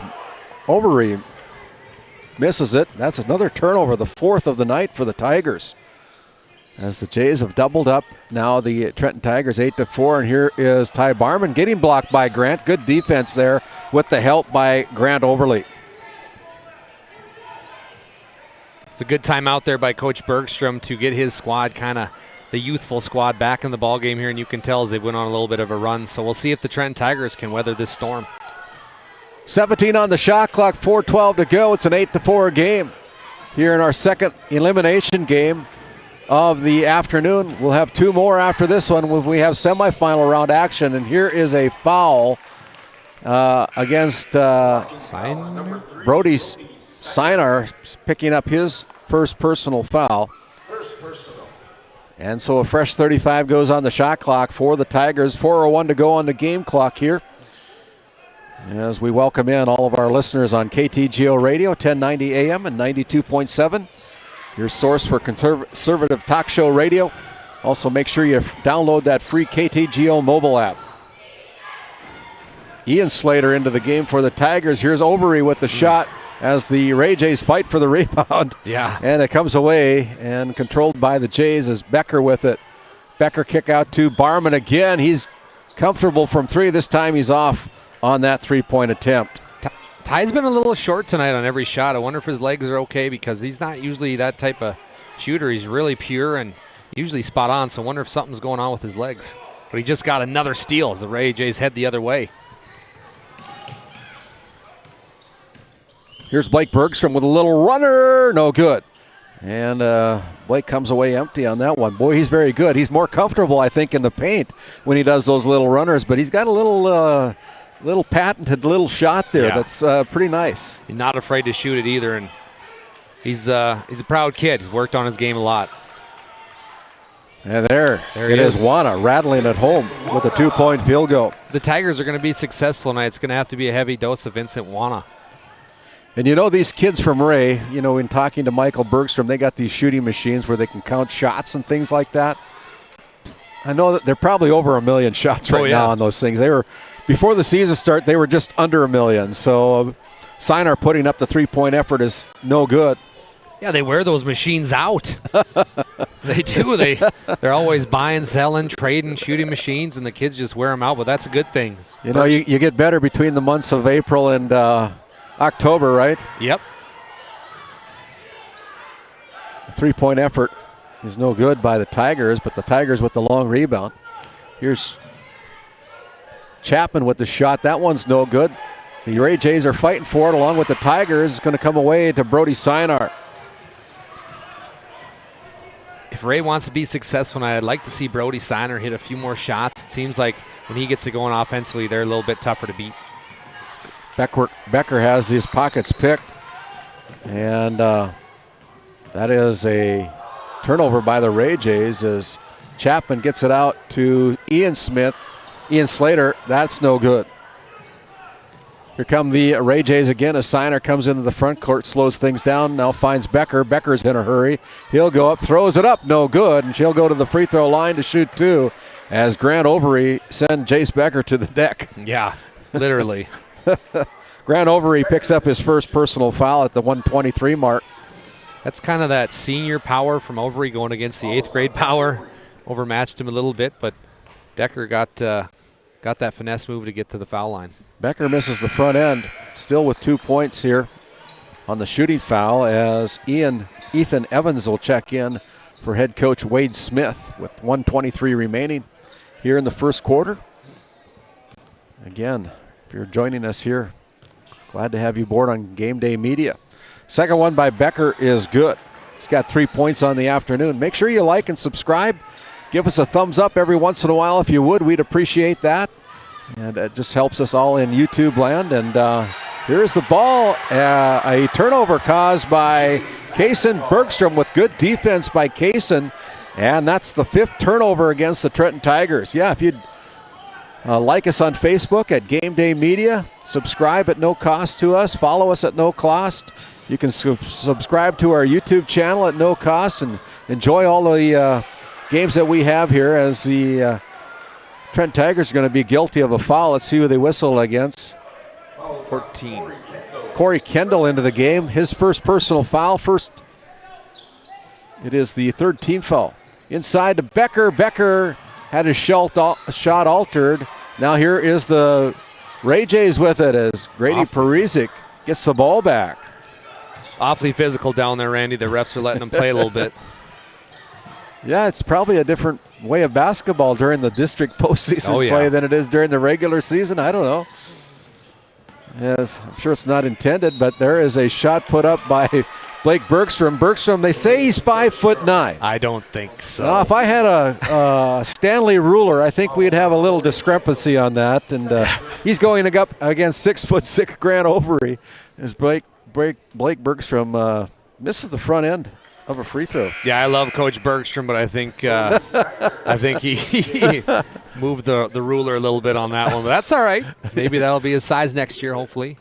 misses it. That's another turnover, the 4th of the night for the Tigers. As the Jays have doubled up, now the Trenton Tigers 8-4, and here is Ty Barman getting blocked by Grant. Good defense there with the help by Grant Overly.
It's a good timeout there by Coach Bergstrom to get his squad, kind of the youthful squad, back in the ball game here, and you can tell as they went on a little bit of a run. So we'll see if the Trenton Tigers can weather this storm.
17 on the shot clock, 4:12 to go. It's an 8-4 game here in our second elimination game of the afternoon. We'll have 2 more after this one when we have semifinal round action. And here is a foul against Brody Sinar, picking up his first personal foul. And so a fresh 35 goes on the shot clock for the Tigers. 4:01 to go on the game clock here, as we welcome in all of our listeners on KTGO Radio, 1090 AM and 92.7. Your source for conservative talk show radio. Also make sure you download that free KTGO mobile app. Ian Slater into the game for the Tigers. Here's Overy with the shot as the Ray Jays fight for the rebound.
Yeah.
And it comes away and controlled by the Jays as Becker with it. Becker kick out to Barman again. He's comfortable from 3. This time he's off on that 3-point attempt.
Ty's been a little short tonight on every shot. I wonder if his legs are okay, because he's not usually that type of shooter. He's really pure and usually spot on, so I wonder if something's going on with his legs. But he just got another steal as the Ray Jays head the other way.
Here's Blake Bergstrom with a little runner. No good. And Blake comes away empty on that one. Boy, he's very good. He's more comfortable, I think, in the paint when he does those little runners, but he's got a little patented little shot there that's pretty nice.
He's not afraid to shoot it either, and he's a proud kid. He's worked on his game a lot.
And there it
is.
is. Wana rattling at home with a 2-point field goal.
The Tigers are going to be successful tonight. It's going to have to be a heavy dose of Vincent Wana.
And you know, these kids from Ray, you know, in talking to Michael Bergstrom, they got these shooting machines where they can count shots and things like that. I know that they're probably over 1 million shots right now on those things. They were, before the season start, they were just under 1 million. So Sinar putting up the 3-point effort is no good.
Yeah, they wear those machines out. They do. They're always buying, selling, trading shooting machines, and the kids just wear them out, but that's a good thing.
You know, you get better between the months of April and October, right?
Yep.
A 3-point effort is no good by the Tigers, but the Tigers with the long rebound. Here's Chapman with the shot. That one's no good. The Ray Jays are fighting for it along with the Tigers. It's going to come away to Brody Sinar.
If Ray wants to be successful tonight, I'd like to see Brody Sinar hit a few more shots. It seems like when he gets it going offensively, they're a little bit tougher to beat.
Becker has his pockets picked, and that is a turnover by the Ray Jays as Chapman gets it out to Ian Slater. That's no good. Here come the Ray Jays again as Sinar comes into the front court, slows things down, now finds Becker. Becker's in a hurry. He'll go up, throws it up, no good, and she'll go to the free throw line to shoot 2 as Grant Overy send Jace Becker to the deck.
Yeah, literally.
Grant Overy picks up his first personal foul at the 1:23 mark.
That's kind of that senior power from Overy going against the 8th grade power. Overmatched him a little bit, but Decker got that finesse move to get to the foul line.
Becker misses the front end, still with 2 points here on the shooting foul as Ethan Evans will check in for head coach Wade Smith with 1:23 remaining here in the first quarter. Again, if you're joining us here, glad to have you aboard on Game Day Media. Second one by Becker is good. He's got 3 points on the afternoon. Make sure you like and subscribe. Give us a thumbs up every once in a while if you would. We'd appreciate that. And it just helps us all in YouTube land. And here's the ball. A turnover caused by Kaysen Bergstrom with good defense by Kaysen. And that's the 5th turnover against the Trenton Tigers. Yeah, if you'd like us on Facebook at Game Day Media. Subscribe at no cost to us. Follow us at no cost. You can subscribe to our YouTube channel at no cost and enjoy all the games that we have here as the Trent Tigers are going to be guilty of a foul. Let's see who they whistle against.
14.
Corey Kendall into the game. His first personal foul. It is the 3rd team foul. Inside to Becker. Becker had his shot altered. Now here is the Ray Jays with it as Grady Parisic gets the ball back.
Awfully physical down there, Randy. The refs are letting him play a little bit.
Yeah, it's probably a different way of basketball during the district postseason play than it is during the regular season. I don't know. As I'm sure it's not intended, but there is a shot put up by Blake Bergstrom. Bergstrom, they say he's 5'9".
I don't think so.
If I had a Stanley ruler, I think we'd have a little discrepancy on that. And he's going up against 6'6" Grant Overy as Blake Bergstrom misses the front end of a free throw.
Yeah, I love Coach Bergstrom, but I think he moved the ruler a little bit on that one. But that's all right. Maybe that'll be his size next year, hopefully.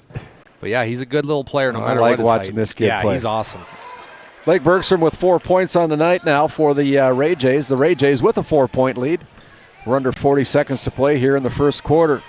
But yeah, he's a good little player no matter what his height.
I like watching this kid play.
Yeah, he's awesome.
Blake Bergstrom with 4 points on the night now for the Ray Jays. The Ray Jays with a 4-point lead. We're under 40 seconds to play here in the first quarter.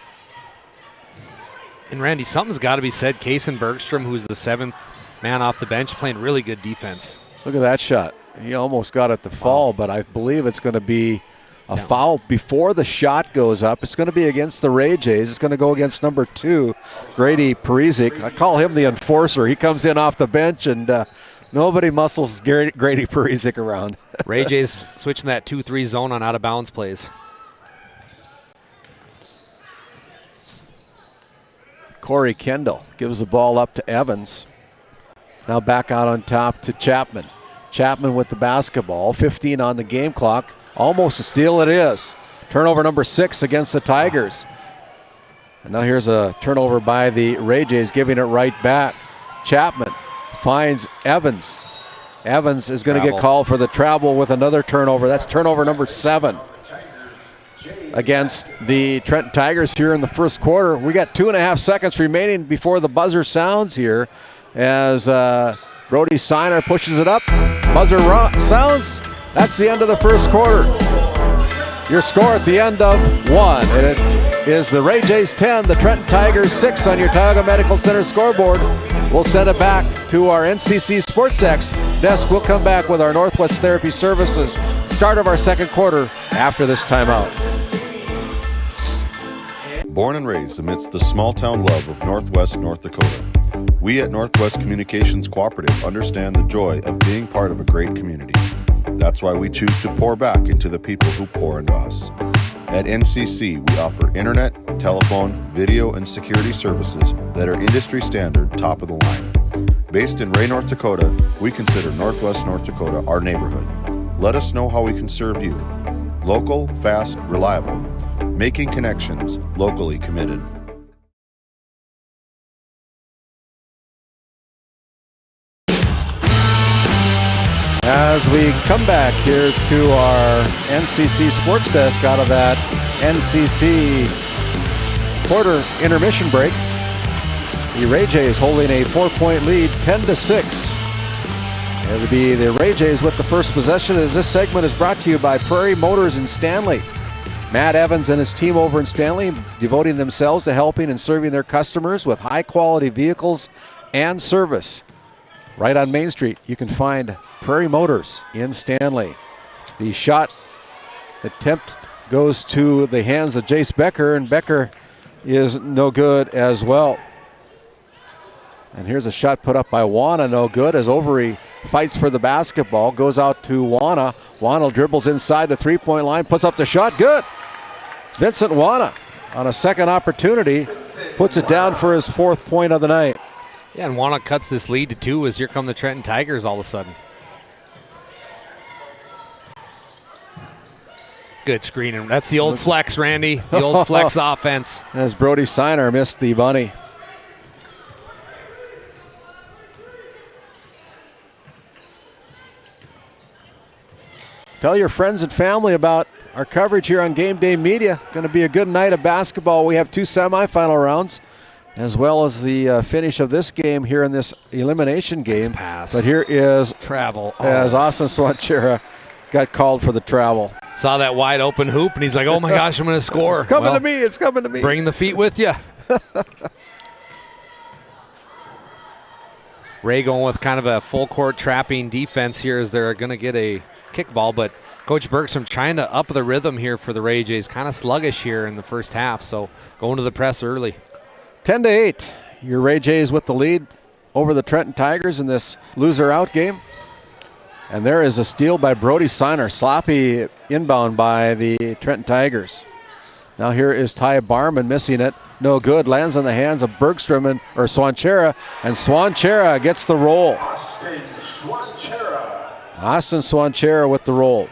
And Randy, something's got to be said. Kaysen Bergstrom, who's the 7th man off the bench, playing really good defense.
Look at that shot. He almost got it to fall, but I believe it's going to be a foul before the shot goes up. It's going to be against the Ray Jays. It's going to go against number 2, Grady Parizek. I call him the enforcer. He comes in off the bench, and nobody muscles Grady Parizek around.
Ray Jays switching that 2-3 zone on out-of-bounds plays.
Corey Kendall gives the ball up to Evans. Now back out on top to Chapman. Chapman with the basketball. 15 on the game clock. Almost a steal it is. Turnover number 6 against the Tigers. And now here's a turnover by the Ray Jays, giving it right back. Chapman finds Evans. Evans is going to get called for the travel with another turnover. That's turnover number 7 against the Trenton Tigers here in the first quarter. We got 2.5 seconds remaining before the buzzer sounds here as Brody Siner pushes it up. Buzzer sounds. That's the end of the first quarter. Your score at the end of 1. And it is the Ray Jays 10, the Trenton Tigers 6 on your Tioga Medical Center scoreboard. We'll send it back to our NCC Sports Desk. We'll come back with our Northwest Therapy Services start of our second quarter after this timeout.
Born and raised amidst the small-town love of Northwest North Dakota, we at Northwest Communications Cooperative understand the joy of being part of a great community. That's why we choose to pour back into the people who pour into us. At NCC, we offer internet, telephone, video, and security services that are industry standard, top of the line. Based in Ray, North Dakota, we consider Northwest North Dakota our neighborhood. Let us know how we can serve you. Local, fast, reliable. Making connections, locally committed.
As we come back here to our NCC Sports Desk out of that NCC quarter intermission break, the Ray Jays holding a 4-point lead, 10-6. It'll be the Ray Jays with the first possession as this segment is brought to you by Prairie Motors in Stanley. Matt Evans and his team over in Stanley devoting themselves to helping and serving their customers with high-quality vehicles and service. Right on Main Street, you can find Prairie Motors in Stanley. The shot attempt goes to the hands of Jace Becker, and Becker is no good as well. And here's a shot put up by Wana, no good, as Overy fights for the basketball, goes out to Wana. Wana dribbles inside the three-point line, puts up the shot, good. Vincent Wana on a second opportunity puts it down for his 4th point of the night.
Yeah, and Wana cuts this lead to 2 as here come the Trenton Tigers all of a sudden. Good screening. That's the old flex, Randy. The old flex offense.
As Brody Siner missed the bunny. Tell your friends and family about our coverage here on Game Day Media. Going to be a good night of basketball. We have 2 semifinal rounds, as well as the finish of this game here in this elimination game.
Nice pass.
But here is
travel.
As Austin Swanchera got called for the travel.
Saw that wide open hoop, and he's like, oh my gosh, I'm going to score.
It's coming to me. It's coming to me.
Bring the feet with you. Ray going with kind of a full court trapping defense here as they're going to get a kickball, but Coach Bergstrom trying to up the rhythm here for the Ray Jays. Kind of sluggish here in the first half, so going to the press early.
10-8. Your Ray Jays with the lead over the Trenton Tigers in this loser-out game. And there is a steal by Brody Siner. Sloppy inbound by the Trenton Tigers. Now here is Ty Barman missing it. No good. Lands on the hands of Bergstrom or Swanchera. And Swanchera gets the roll. Austin Swanchera with the roll.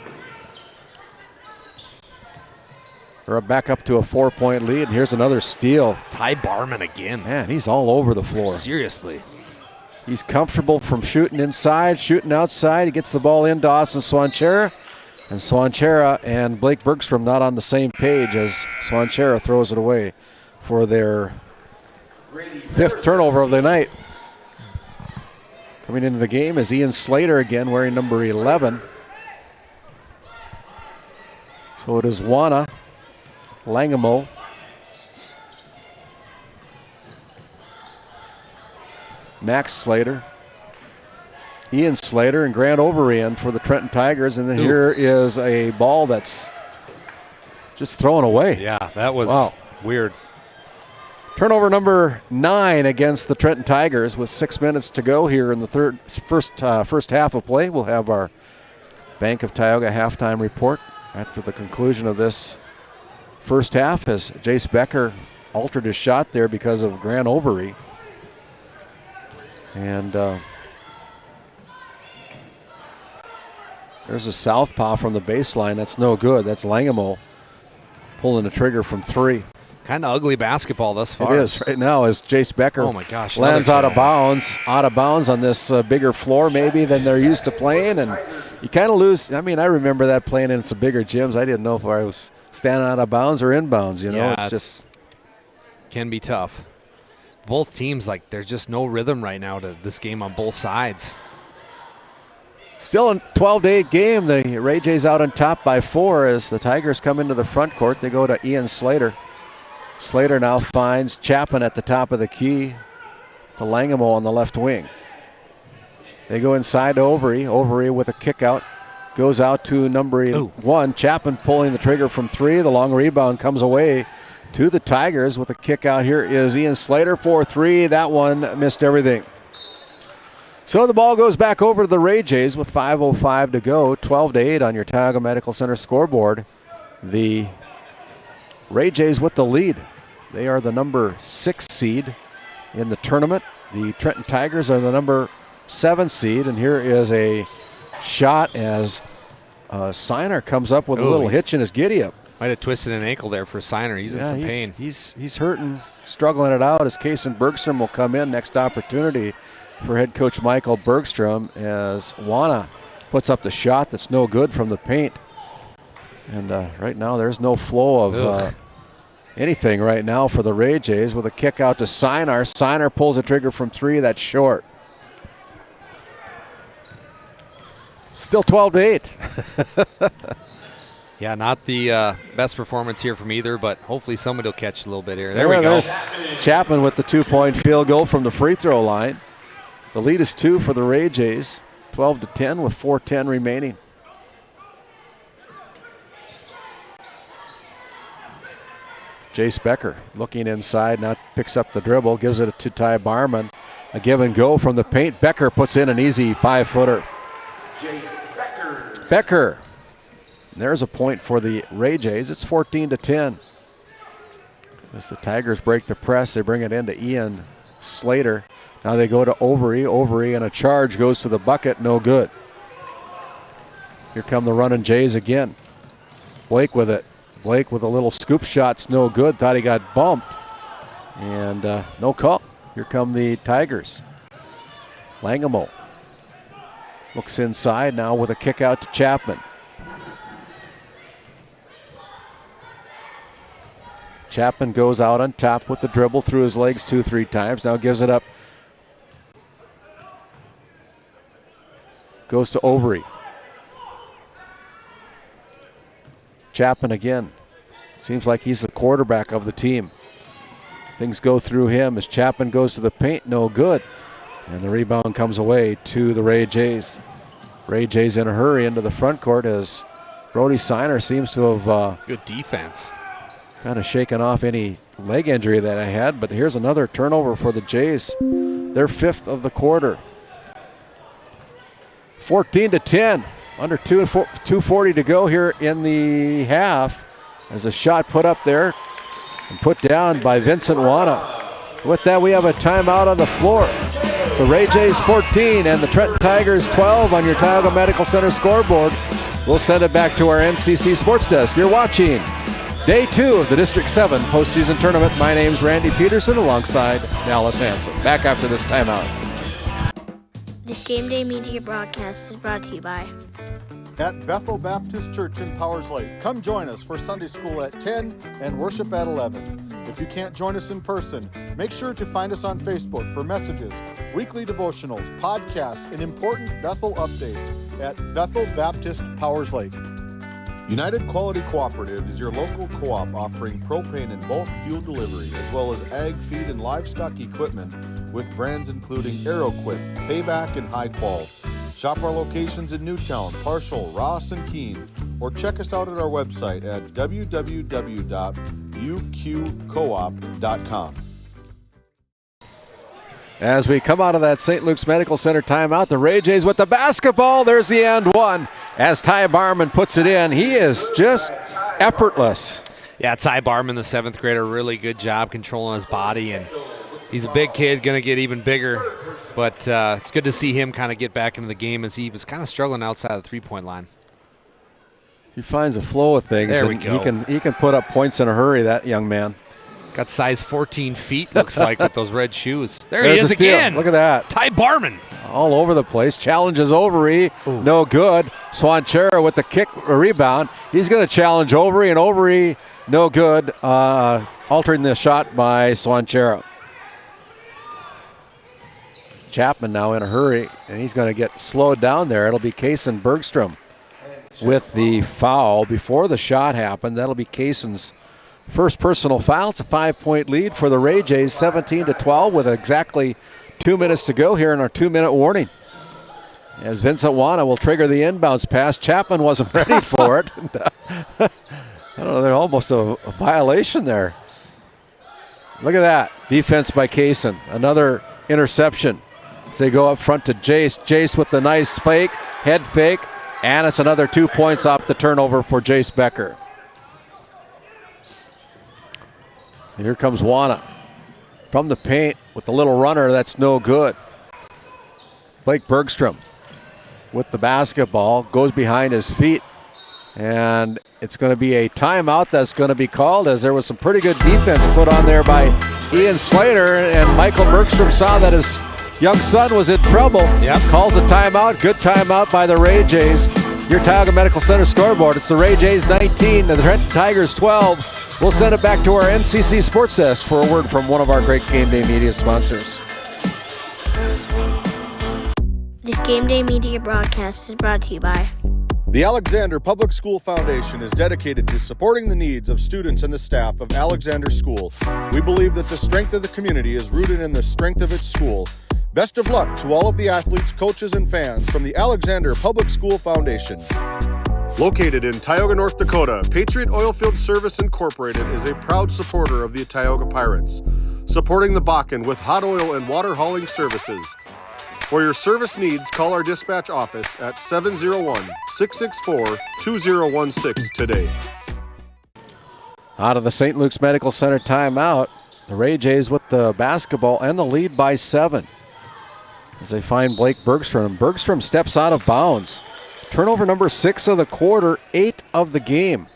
We're back up to a 4-point lead. And here's another steal.
Ty Barman again.
Man, he's all over the floor.
Seriously.
He's comfortable from shooting inside, shooting outside. He gets the ball into Austin Swanchera. And Swanchera and Blake Bergstrom not on the same page as Swanchera throws it away for their 5th turnover of the night. Coming into the game is Ian Slater again, wearing number 11. So it is Wana, Langamo, Max Slater, Ian Slater, and Grant Overeem for the Trenton Tigers. And then here is a ball that's just thrown away.
Yeah, that was weird.
Turnover number 9 against the Trenton Tigers with 6 minutes to go here in the first half of play. We'll have our Bank of Tioga halftime report after the conclusion of this first half, as Jace Becker altered his shot there because of Grant Overeem. And there's a southpaw from the baseline. That's no good. That's Langamo pulling the trigger from 3.
Kind of ugly basketball thus far.
It is right now as Jace Becker lands out of bounds on this bigger floor maybe than they're used to playing. And you kind of lose. I mean, I remember that playing in some bigger gyms. I didn't know if I was standing out of bounds or in bounds. You know,
yeah,
it's just
can be tough. Both teams, like, there's just no rhythm right now to this game on both sides.
Still a 12-8 game. The Ray Jays out on top by 4 as the Tigers come into the front court. They go to Ian Slater. Slater now finds Chapman at the top of the key to Langamo on the left wing. They go inside to Overy. Overy with a kick out. Goes out to number 1. Chapman pulling the trigger from 3. The long rebound comes away to the Tigers with a kick out. Here is Ian Slater for 3. That one missed everything. So the ball goes back over to the Ray Jays with 5:05 to go. 12-8 on your Tioga Medical Center scoreboard. The Ray Jays with the lead. They are the number 6 seed in the tournament. The Trenton Tigers are the number 7 seed. And here is a shot as Siner comes up with a little hitch in his giddy-up.
Might have twisted an ankle there for Siner. He's in some pain.
He's hurting, struggling it out as Kason Bergstrom will come in. Next opportunity for head coach Michael Bergstrom as Wana puts up the shot that's no good from the paint. And right now there's no flow of anything right now for the Ray Jays with a kick out to Siner. Siner pulls the trigger from 3. That's short. Still 12-8.
Yeah, not the best performance here from either, but hopefully somebody will catch a little bit here. There we go.
Chapman with the 2-point field goal from the free throw line. The lead is 2 for the Ray Jays, 12-10 with 4:10 remaining. Jace Becker looking inside, now picks up the dribble, gives it to Ty Barman. A give and go from the paint. Becker puts in an easy 5-footer.
Jace Becker.
Becker. There's a point for the Ray Jays. It's 14-10. As the Tigers break the press, they bring it into Ian Slater. Now they go to Overy. Overy, and a charge goes to the bucket. No good. Here come the running Jays again. Blake with it. Blake with a little scoop shot's no good. Thought he got bumped. And no call. Here come the Tigers. Langamo looks inside now with a kick out to Chapman. Chapman goes out on top with the dribble through his legs 2-3 times. Now gives it up. Goes to Overy. Chapman again. Seems like he's the quarterback of the team. Things go through him as Chapman goes to the paint. No good. And the rebound comes away to the Ray Jays. Ray Jays in a hurry into the front court as Brody Siner seems to have
good defense.
Kind of shaken off any leg injury that I had, but here's another turnover for the Jays. Their 5th of the quarter. 14-10. Under 2:40 to go here in the half. There's a shot put up there and put down by Vincent Wana. With that, we have a timeout on the floor. So Ray Jays 14 and the Trenton Tigers 12 on your Tioga Medical Center scoreboard. We'll send it back to our NCC Sports Desk. You're watching Day 2 of the District 7 postseason tournament. My name's Randy Peterson alongside Dallas Hansen. Back after this timeout.
This Game Day Media broadcast is brought to you by
At Bethel Baptist Church in Powers Lake. Come join us for Sunday school at 10 and worship at 11. If you can't join us in person, make sure to find us on Facebook for messages, weekly devotionals, podcasts, and important Bethel updates at Bethel Baptist Powers Lake. United Quality Cooperative is your local co-op offering propane and bulk fuel delivery, as well as ag, feed, and livestock equipment with brands including AeroQuip, Payback, and High Qual. Shop our locations in Newtown, Parshall, Ross, and Keene, or check us out at our website at www.uqcoop.com.
As we come out of that St. Luke's Medical Center timeout, the Ray Jays with the basketball. There's the and one. As Ty Barman puts it in, he is just effortless.
Yeah, Ty Barman, the 7th grader, really good job controlling his body, and he's a big kid, going to get even bigger. But it's good to see him kind of get back into the game as he was kind of struggling outside of the three-point line.
He finds a flow of things.
There we
and
go.
He can put up points in a hurry, that young man.
Got size 14 feet, looks like, with those red shoes. There
There's
he is
a steal.
again.
Look at that.
Ty Barman.
All over the place. Challenges Overy. Ooh. No good. Swanchera with the kick rebound. He's going to challenge Overy, and Overy, no good. Altering the shot by Swanchera. Chapman now in a hurry, and he's going to get slowed down there. It'll be Kaysen Bergstrom with the foul before the shot happened. That'll be Kaysen's first personal foul. It's a 5-point lead for the Ray Jays, 17-12 with exactly 2 minutes to go here in our 2-minute warning. As Vincent Wana will trigger the inbounds pass. Chapman wasn't ready for it. I don't know, there's almost a violation there. Look at that. Defense by Kaysen. Another interception. As they go up front to Jace. Jace with the nice fake, head fake, and it's another 2 points off the turnover for Jace Becker. And here comes Wana from the paint with the little runner. That's no good. Blake Bergstrom with the basketball, goes behind his feet, and it's going to be a timeout that's going to be called, as there was some pretty good defense put on there by Ian Slater, and Michael Bergstrom saw that his young son was in trouble.
Yep.
Calls a timeout. Good timeout by the Ray Jays. Your Tioga Medical Center scoreboard. It's the Ray Jays 19 and the Trenton Tigers 12. We'll send it back to our NCC Sports Desk for a word from one of our great Game Day Media sponsors.
This Game Day Media broadcast is brought to you by
The Alexander Public School Foundation is dedicated to supporting the needs of students and the staff of Alexander School. We believe that the strength of the community is rooted in the strength of its school. Best of luck to all of the athletes, coaches, and fans from the Alexander Public School Foundation. Located in Tioga, North Dakota, Patriot Oilfield Service Incorporated is a proud supporter of the Tioga Pirates, supporting the Bakken with hot oil and water hauling services. For your service needs, call our dispatch office at 701-664-2016 today.
Out of the St. Luke's Medical Center timeout, the Ray Jays with the basketball and the lead by 7. As they find Blake Bergstrom. Bergstrom steps out of bounds. Turnover number 6 of the quarter, 8 of the game.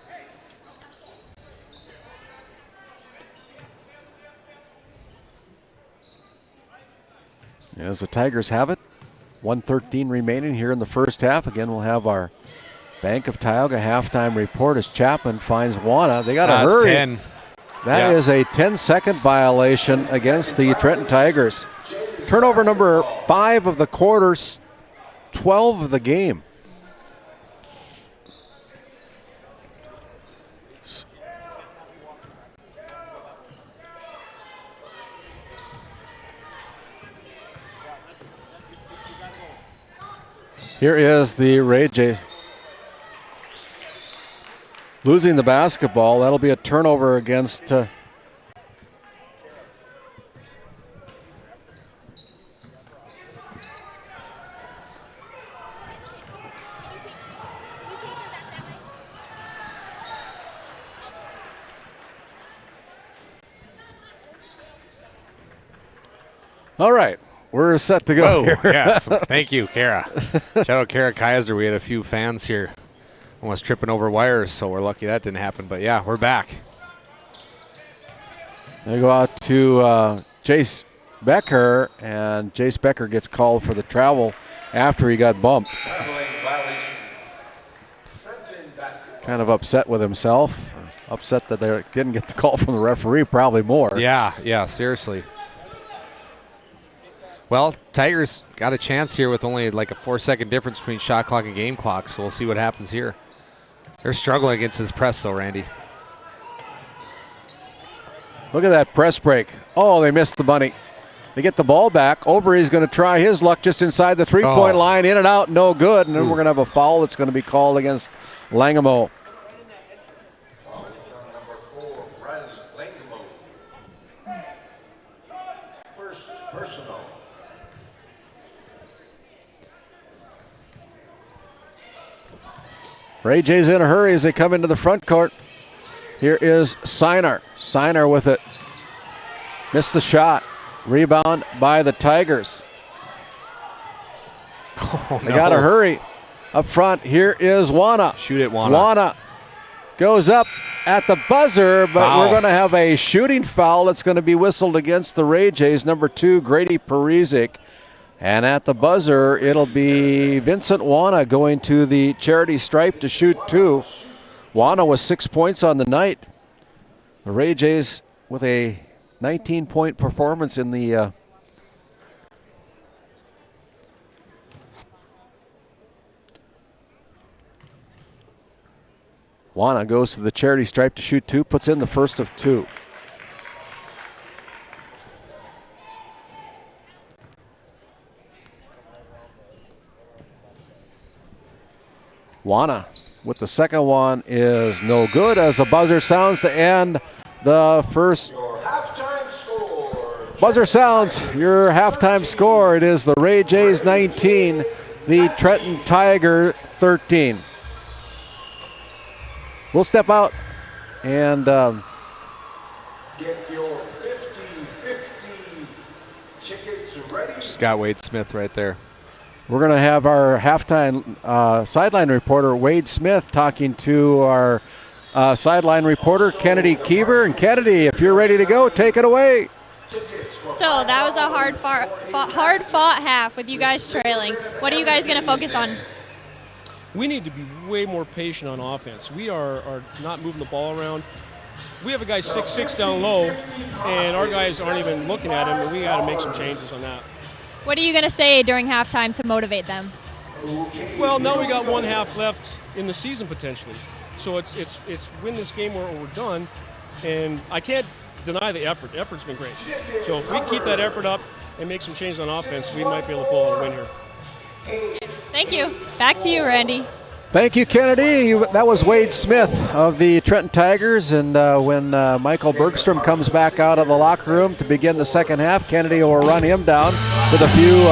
As the Tigers have it, 1:13 remaining here in the first half. Again, we'll have our Bank of Tioga halftime report as Chapman finds Wana. They got to hurry.
10.
That is a 10-second violation against the Trenton Tigers. Turnover number 5 of the quarter, 12 of the game. Here is the Ray Jays losing the basketball. That'll be a turnover against All right. We're set to go here.
Yes. Thank you, Kara. Shout out Kara Kaiser. We had a few fans here almost tripping over wires, so we're lucky that didn't happen. But, yeah, we're back.
They go out to Jace Becker, and Jace Becker gets called for the travel after he got bumped. Kind of upset with himself. Upset that they didn't get the call from the referee, probably more.
Yeah, seriously. Well, Tigers got a chance here with only like a 4-second difference between shot clock and game clock, so we'll see what happens here. They're struggling against his press, though, Randy.
Look at that press break. Oh, they missed the bunny. They get the ball back. Overy's going to try his luck just inside the three-point line. In and out, no good. And then we're going to have a foul that's going to be called against Langamo. Ray J's in a hurry as they come into the front court. Here is Siner. Siner with it. Missed the shot. Rebound by the Tigers. They got to hurry. Up front, here is Wana.
Shoot it, Wana.
Wana goes up at the buzzer, but we're going to have a shooting foul that's going to be whistled against the Ray Jays. Number 2, Grady Parizek. And at the buzzer, it'll be Vincent Wana going to the charity stripe to shoot 2. Wana with 6 points on the night. The Ray Jays with a 19-point performance in the Wana goes to the charity stripe to shoot 2, puts in the first of 2. Wana with the second one is no good as the buzzer sounds to end the first. Buzzer sounds, your halftime score. It is the Ray Jays 19, the Trenton Tiger 13. We'll step out and
get your 50-50 tickets ready.
Just got Wade Smith right there.
We're going to have our halftime sideline reporter, Wade Smith, talking to our sideline reporter, Kennedy Keever. And Kennedy, if you're ready to go, take it away.
So that was a hard-fought half with you guys trailing. What are you guys going to focus on?
We need to be way more patient on offense. We are not moving the ball around. We have a guy 6'6" down low, and our guys aren't even looking at him, and we got to make some changes on that.
What are you going to say during halftime to motivate them?
Well, now we got one half left in the season potentially. So it's win this game or we're done, and I can't deny the effort. The effort's been great. So if we keep that effort up and make some changes on offense, we might be able to pull out a win here.
Thank you. Back to you, Randy.
Thank you, Kennedy. That was Wade Smith of the Trenton Tigers. And when Michael Bergstrom comes back out of the locker room to begin the second half, Kennedy will run him down with a few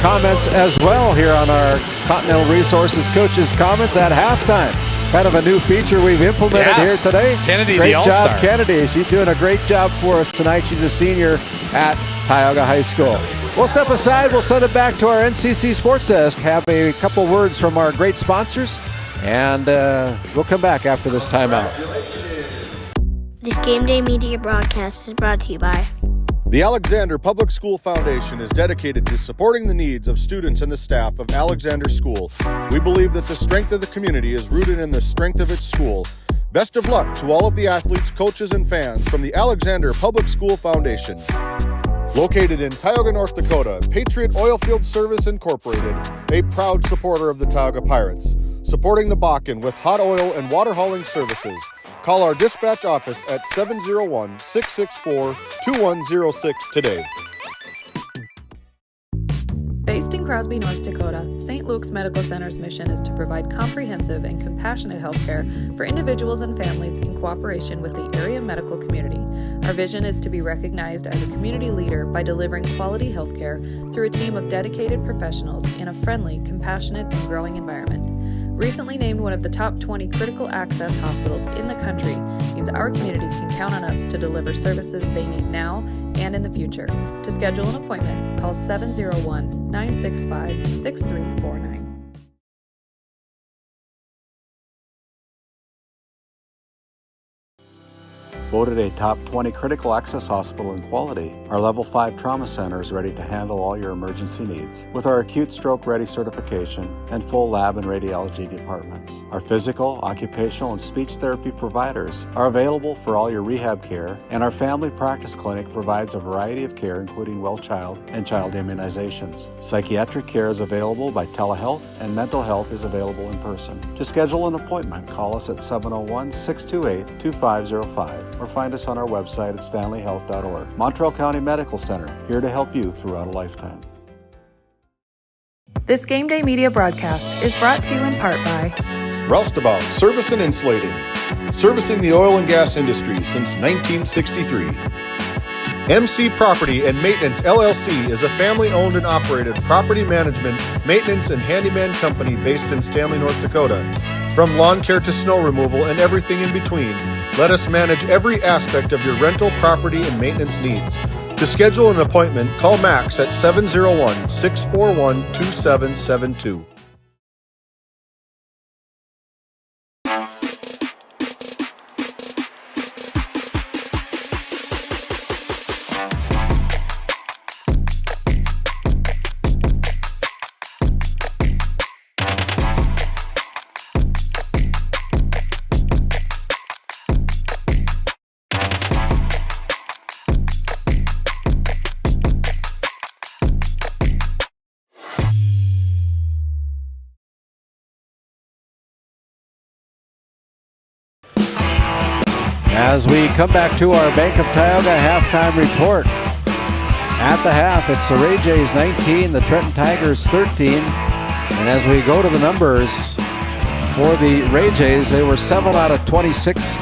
comments as well here on our Continental Resources Coaches Comments at halftime. Kind of a new feature we've implemented here today.
Kennedy,
great
the All-Star.
job, Kennedy. She's doing a great job for us tonight. She's a senior at Tioga High School. We'll step aside. We'll send it back to our NCC Sports Desk, have a couple words from our great sponsors, and we'll come back after this timeout.
This Game Day Media broadcast is brought to you by
The Alexander Public School Foundation is dedicated to supporting the needs of students and the staff of Alexander School. We believe that the strength of the community is rooted in the strength of its school. Best of luck to all of the athletes, coaches, and fans from the Alexander Public School Foundation. Located in Tioga, North Dakota, Patriot Oilfield Service Incorporated, a proud supporter of the Tioga Pirates, supporting the Bakken with hot oil and water hauling services. Call our dispatch office at 701-664-2106 today.
Based in Crosby, North Dakota, St. Luke's Medical Center's mission is to provide comprehensive and compassionate health care for individuals and families in cooperation with the area medical community. Our vision is to be recognized as a community leader by delivering quality health care through a team of dedicated professionals in a friendly, compassionate, and growing environment. Recently named one of the top 20 critical access hospitals in the country means our community can count on us to deliver services they need now and in the future. To schedule an appointment, call 701-965-6349.
Voted a top 20 critical access hospital in quality, our Level 5 Trauma Center is ready to handle all your emergency needs with our acute stroke ready certification and full lab and radiology departments. Our physical, occupational, and speech therapy providers are available for all your rehab care, and our family practice clinic provides a variety of care including well child and child immunizations. Psychiatric care is available by telehealth, and mental health is available in person. To schedule an appointment, call us at 701-628-2505 or find us on our website at stanleyhealth.org. Montreal County Medical Center, here to help you throughout a lifetime.
This Game Day Media broadcast is brought to you in part by
Roustabout Service and Insulating, servicing the oil and gas industry since 1963. MC Property and Maintenance LLC is a family-owned and operated property management, maintenance, and handyman company based in Stanley, North Dakota. From lawn care to snow removal and everything in between, let us manage every aspect of your rental, property, and maintenance needs. To schedule an appointment, call Max at 701-641-2772.
As we come back to our Bank of Tioga halftime report. At the half, it's the Ray Jays 19, the Trenton Tigers 13. And as we go to the numbers for the Ray Jays, they were 7 out of 26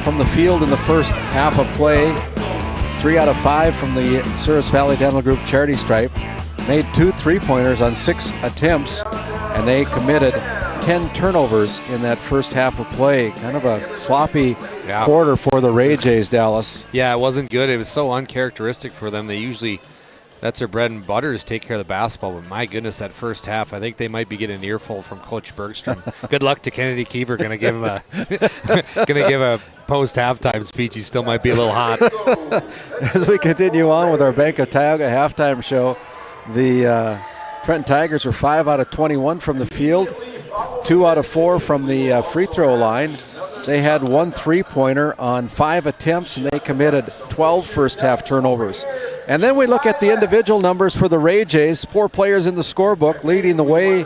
from the field in the first half of play. 3 out of 5 from the Service Valley Dental Group charity stripe. Made 2 3-pointers on 6 attempts, and they committed 10 turnovers in that first half of play. Kind of a sloppy quarter for the Ray Jays, Dallas.
Yeah, it wasn't good. It was so uncharacteristic for them. They usually, that's their bread and butter, is take care of the basketball. But my goodness, that first half, I think they might be getting an earful from Coach Bergstrom. Good luck to Kennedy Keever. Going to give him a post halftime speech. He still might be a little hot.
As we continue on with our Bank of Tioga halftime show, the Trenton Tigers were 5 out of 21 from the field, 2 out of 4 from the free throw line. They had 1 3-pointer on 5 attempts, and they committed 12 first half turnovers. And then we look at the individual numbers for the Ray Jays. 4 players in the scorebook. Leading the way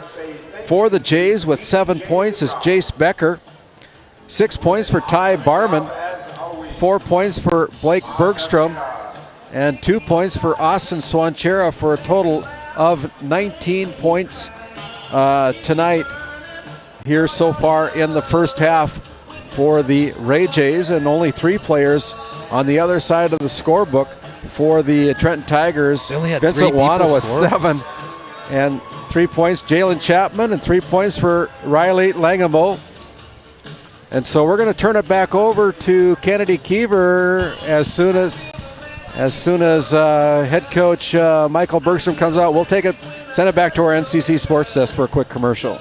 for the Jays with 7 points is Jace Becker. 6 points for Ty Barman. 4 points for Blake Bergstrom. And 2 points for Austin Swanchera, for a total of 19 points tonight here so far in the first half for the Ray Jays, and only 3 players on the other side of the scorebook for the Trenton Tigers. Vincent Wana with 7 and 3 points. Jalen Chapman and 3 points for Riley Langamo. And so we're going to turn it back over to Kennedy Keever as soon as head coach Michael Bergstrom comes out. We'll send it back to our NCC Sports Desk for a quick commercial.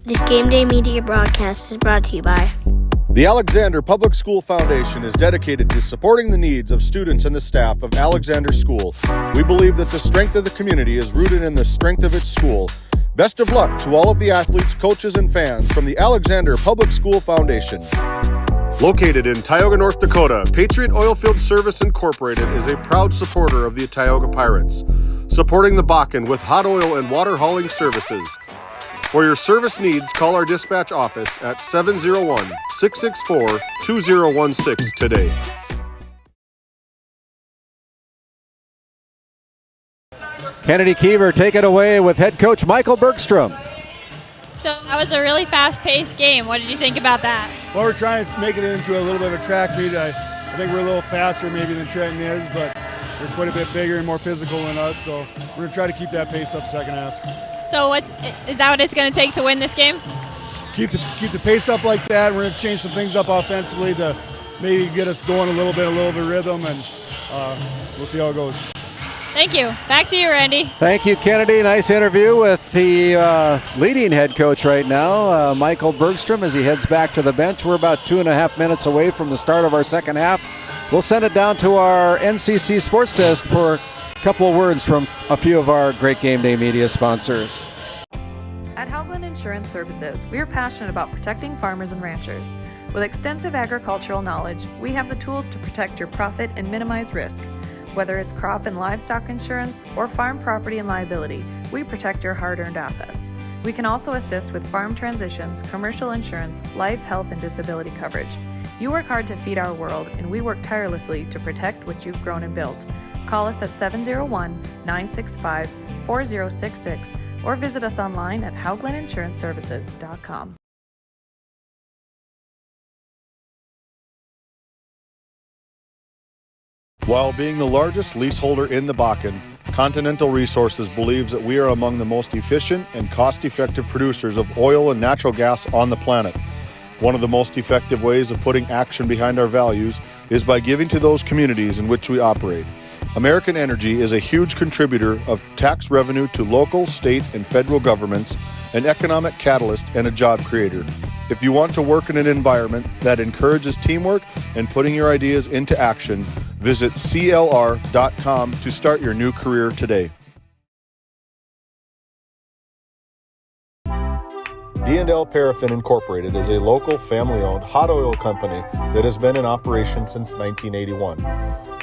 This Game Day Media broadcast is brought to you by
The Alexander Public School Foundation is dedicated to supporting the needs of students and the staff of Alexander School. We believe that the strength of the community is rooted in the strength of its school. Best of luck to all of the athletes, coaches, and fans from the Alexander Public School Foundation. Located in Tioga, North Dakota, Patriot Oilfield Service Incorporated is a proud supporter of the Tioga Pirates, supporting the Bakken with hot oil and water hauling services. For your service needs, call our dispatch office at 701-664-2016 today.
Kennedy Keever, take it away with head coach Michael Bergstrom.
So that was a really fast-paced game. What did you think about that?
Well, we're trying to make it into a little bit of a track meet. I think we're a little faster maybe than Trenton is, but they're quite a bit bigger and more physical than us, so we're going to try to keep that pace up second half.
So is that what it's going to take to win this game?
Keep the pace up like that. We're going to change some things up offensively to maybe get us going a little bit of rhythm, and we'll see how it goes.
Thank you. Back to you, Randy.
Thank you, Kennedy. Nice interview with the leading head coach right now, Michael Bergstrom, as he heads back to the bench. We're about 2.5 minutes away from the start of our second half. We'll send it down to our NCC Sports Desk for a couple of words from a few of our great Game Day Media sponsors.
At Haugland Insurance Services, we are passionate about protecting farmers and ranchers. With extensive agricultural knowledge, we have the tools to protect your profit and minimize risk. Whether it's crop and livestock insurance or farm property and liability, we protect your hard-earned assets. We can also assist with farm transitions, commercial insurance, life, health, and disability coverage. You work hard to feed our world, and we work tirelessly to protect what you've grown and built. Call us at 701-965-4066 or visit us online at hauglandinsuranceservices.com.
While being the largest leaseholder in the Bakken, Continental Resources believes that we are among the most efficient and cost-effective producers of oil and natural gas on the planet. One of the most effective ways of putting action behind our values is by giving to those communities in which we operate. American Energy is a huge contributor of tax revenue to local, state, and federal governments, an economic catalyst, and a job creator. If you want to work in an environment that encourages teamwork and putting your ideas into action, visit CLR.com to start your new career today. D&L Paraffin Incorporated is a local family-owned hot oil company that has been in operation since 1981.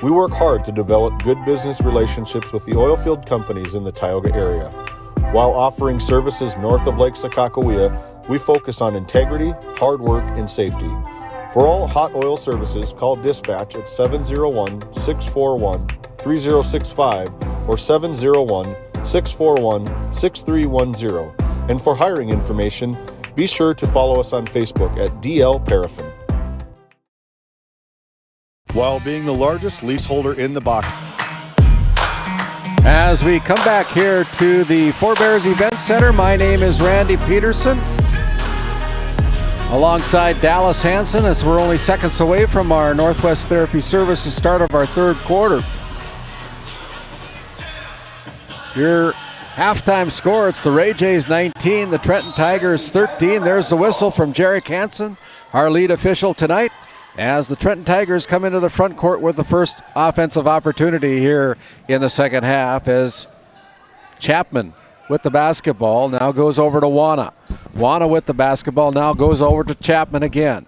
We work hard to develop good business relationships with the oilfield companies in the Tioga area. While offering services north of Lake Sakakawea, we focus on integrity, hard work, and safety. For all hot oil services, call dispatch at 701-641-3065 or 701-641-6310. And for hiring information, be sure to follow us on Facebook at DL Paraffin. While being the largest leaseholder in the Bakken.
As we come back here to the Four Bears Event Center, my name is Randy Peterson. Alongside Dallas Hansen, as we're only seconds away from our Northwest Therapy Services start of our third quarter. Your halftime score, it's the Ray Jays 19, the Trenton Tigers 13. There's the whistle from Jarek Hansen, our lead official tonight, as the Trenton Tigers come into the front court with the first offensive opportunity here in the second half, as Chapman with the basketball now goes over to Wana. Wana with the basketball now goes over to Chapman again.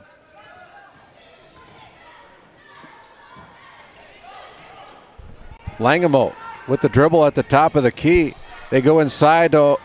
Langamo with the dribble at the top of the key. They go inside to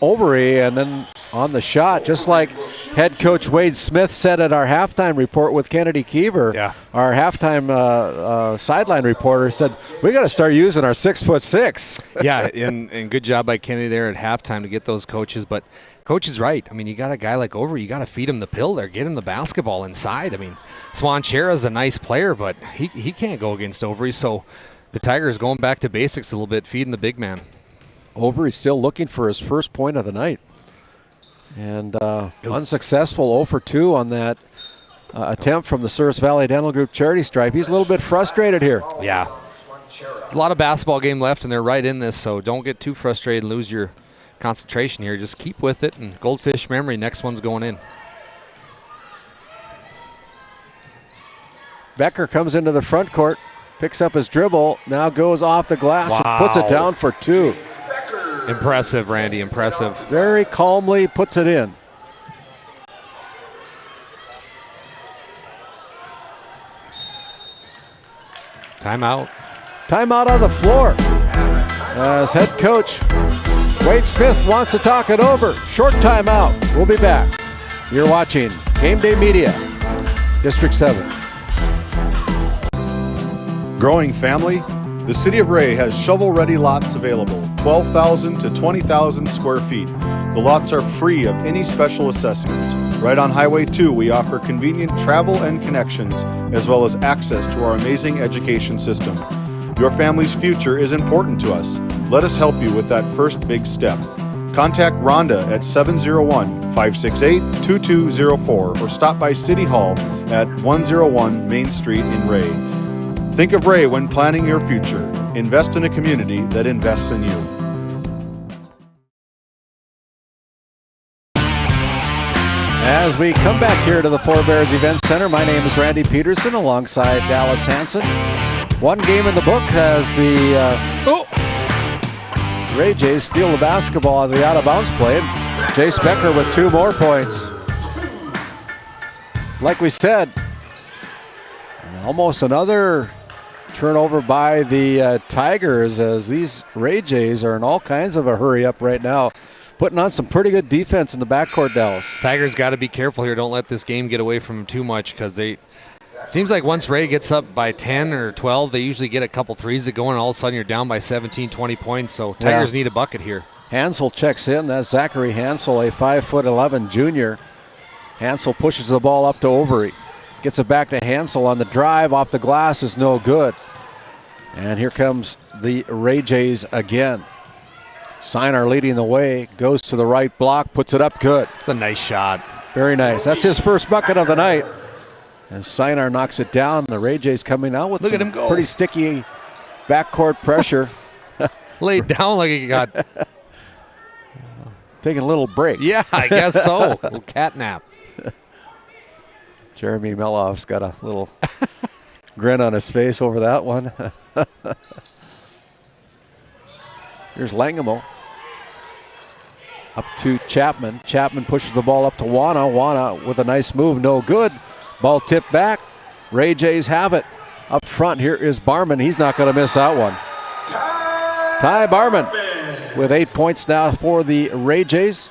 Overy, and then on the shot, just like head coach Wade Smith said at our halftime report with Kennedy Keever, our halftime sideline reporter said, we got to start using our 6'6".
Yeah, and good job by Kennedy there at halftime to get those coaches. But coach is right. I mean, you got a guy like Overy, you got to feed him the pill there, get him the basketball inside. I mean, Swanchera's a nice player, but he can't go against Overy. So the Tigers going back to basics a little bit, feeding the big man.
Overy still looking for his first point of the night. And unsuccessful 0 for 2 on that attempt from the Service Valley Dental Group charity stripe. He's a little bit frustrated here.
Yeah. A lot of basketball game left, and they're right in this, so don't get too frustrated and lose your concentration here. Just keep with it, and goldfish memory, next one's going in.
Becker comes into the front court, picks up his dribble, now goes off the glass and puts it down for 2.
Impressive, Randy, impressive.
Very calmly puts it in.
Timeout.
Timeout on the floor. As head coach Wade Smith wants to talk it over. Short timeout. We'll be back. You're watching Game Day Media, District 7.
Growing family? The City of Ray has shovel-ready lots available, 12,000 to 20,000 square feet. The lots are free of any special assessments. Right on Highway 2, we offer convenient travel and connections, as well as access to our amazing education system. Your family's future is important to us. Let us help you with that first big step.
Contact Rhonda at 701-568-2204 or stop by City Hall at 101 Main Street in Ray. Think of Ray when planning your future. Invest in a community that invests in you.
As we come back here to the Four Bears Event Center, my name is Randy Peterson alongside Dallas Hanson. One game in the book as the Ray Jays steal the basketball on the out-of-bounds play. Jace Becker with 2 more points. Like we said, almost another turnover by the Tigers, as these Ray Jays are in all kinds of a hurry-up right now, putting on some pretty good defense in the backcourt, Dallas.
Tigers got to be careful here. Don't let this game get away from them too much, because seems like once Ray gets up by 10 or 12, they usually get a couple threes that go in, and all of a sudden you're down by 17, 20 points. So Tigers need a bucket here.
Hansel checks in. That's Zachary Hansel, a 5'11" junior. Hansel pushes the ball up to Overy. Gets it back to Hansel on the drive. Off the glass is no good. And here comes the Ray Jays again. Sinar leading the way. Goes to the right block. Puts it up good.
It's a nice shot.
Very nice. That's his first bucket of the night. And Sinar knocks it down. The Ray Jays coming out with some pretty sticky backcourt pressure.
Laid down like he got...
Taking a little break.
Yeah, I guess so. A little cat nap.
Jeremy Meloff's got a little grin on his face over that one. Here's Langamo. Up to Chapman. Chapman pushes the ball up to Wana. Wana with a nice move. No good. Ball tipped back. Ray Jays have it. Up front here is Barman. He's not going to miss that one. Ty Barman with 8 points now for the Ray Jays.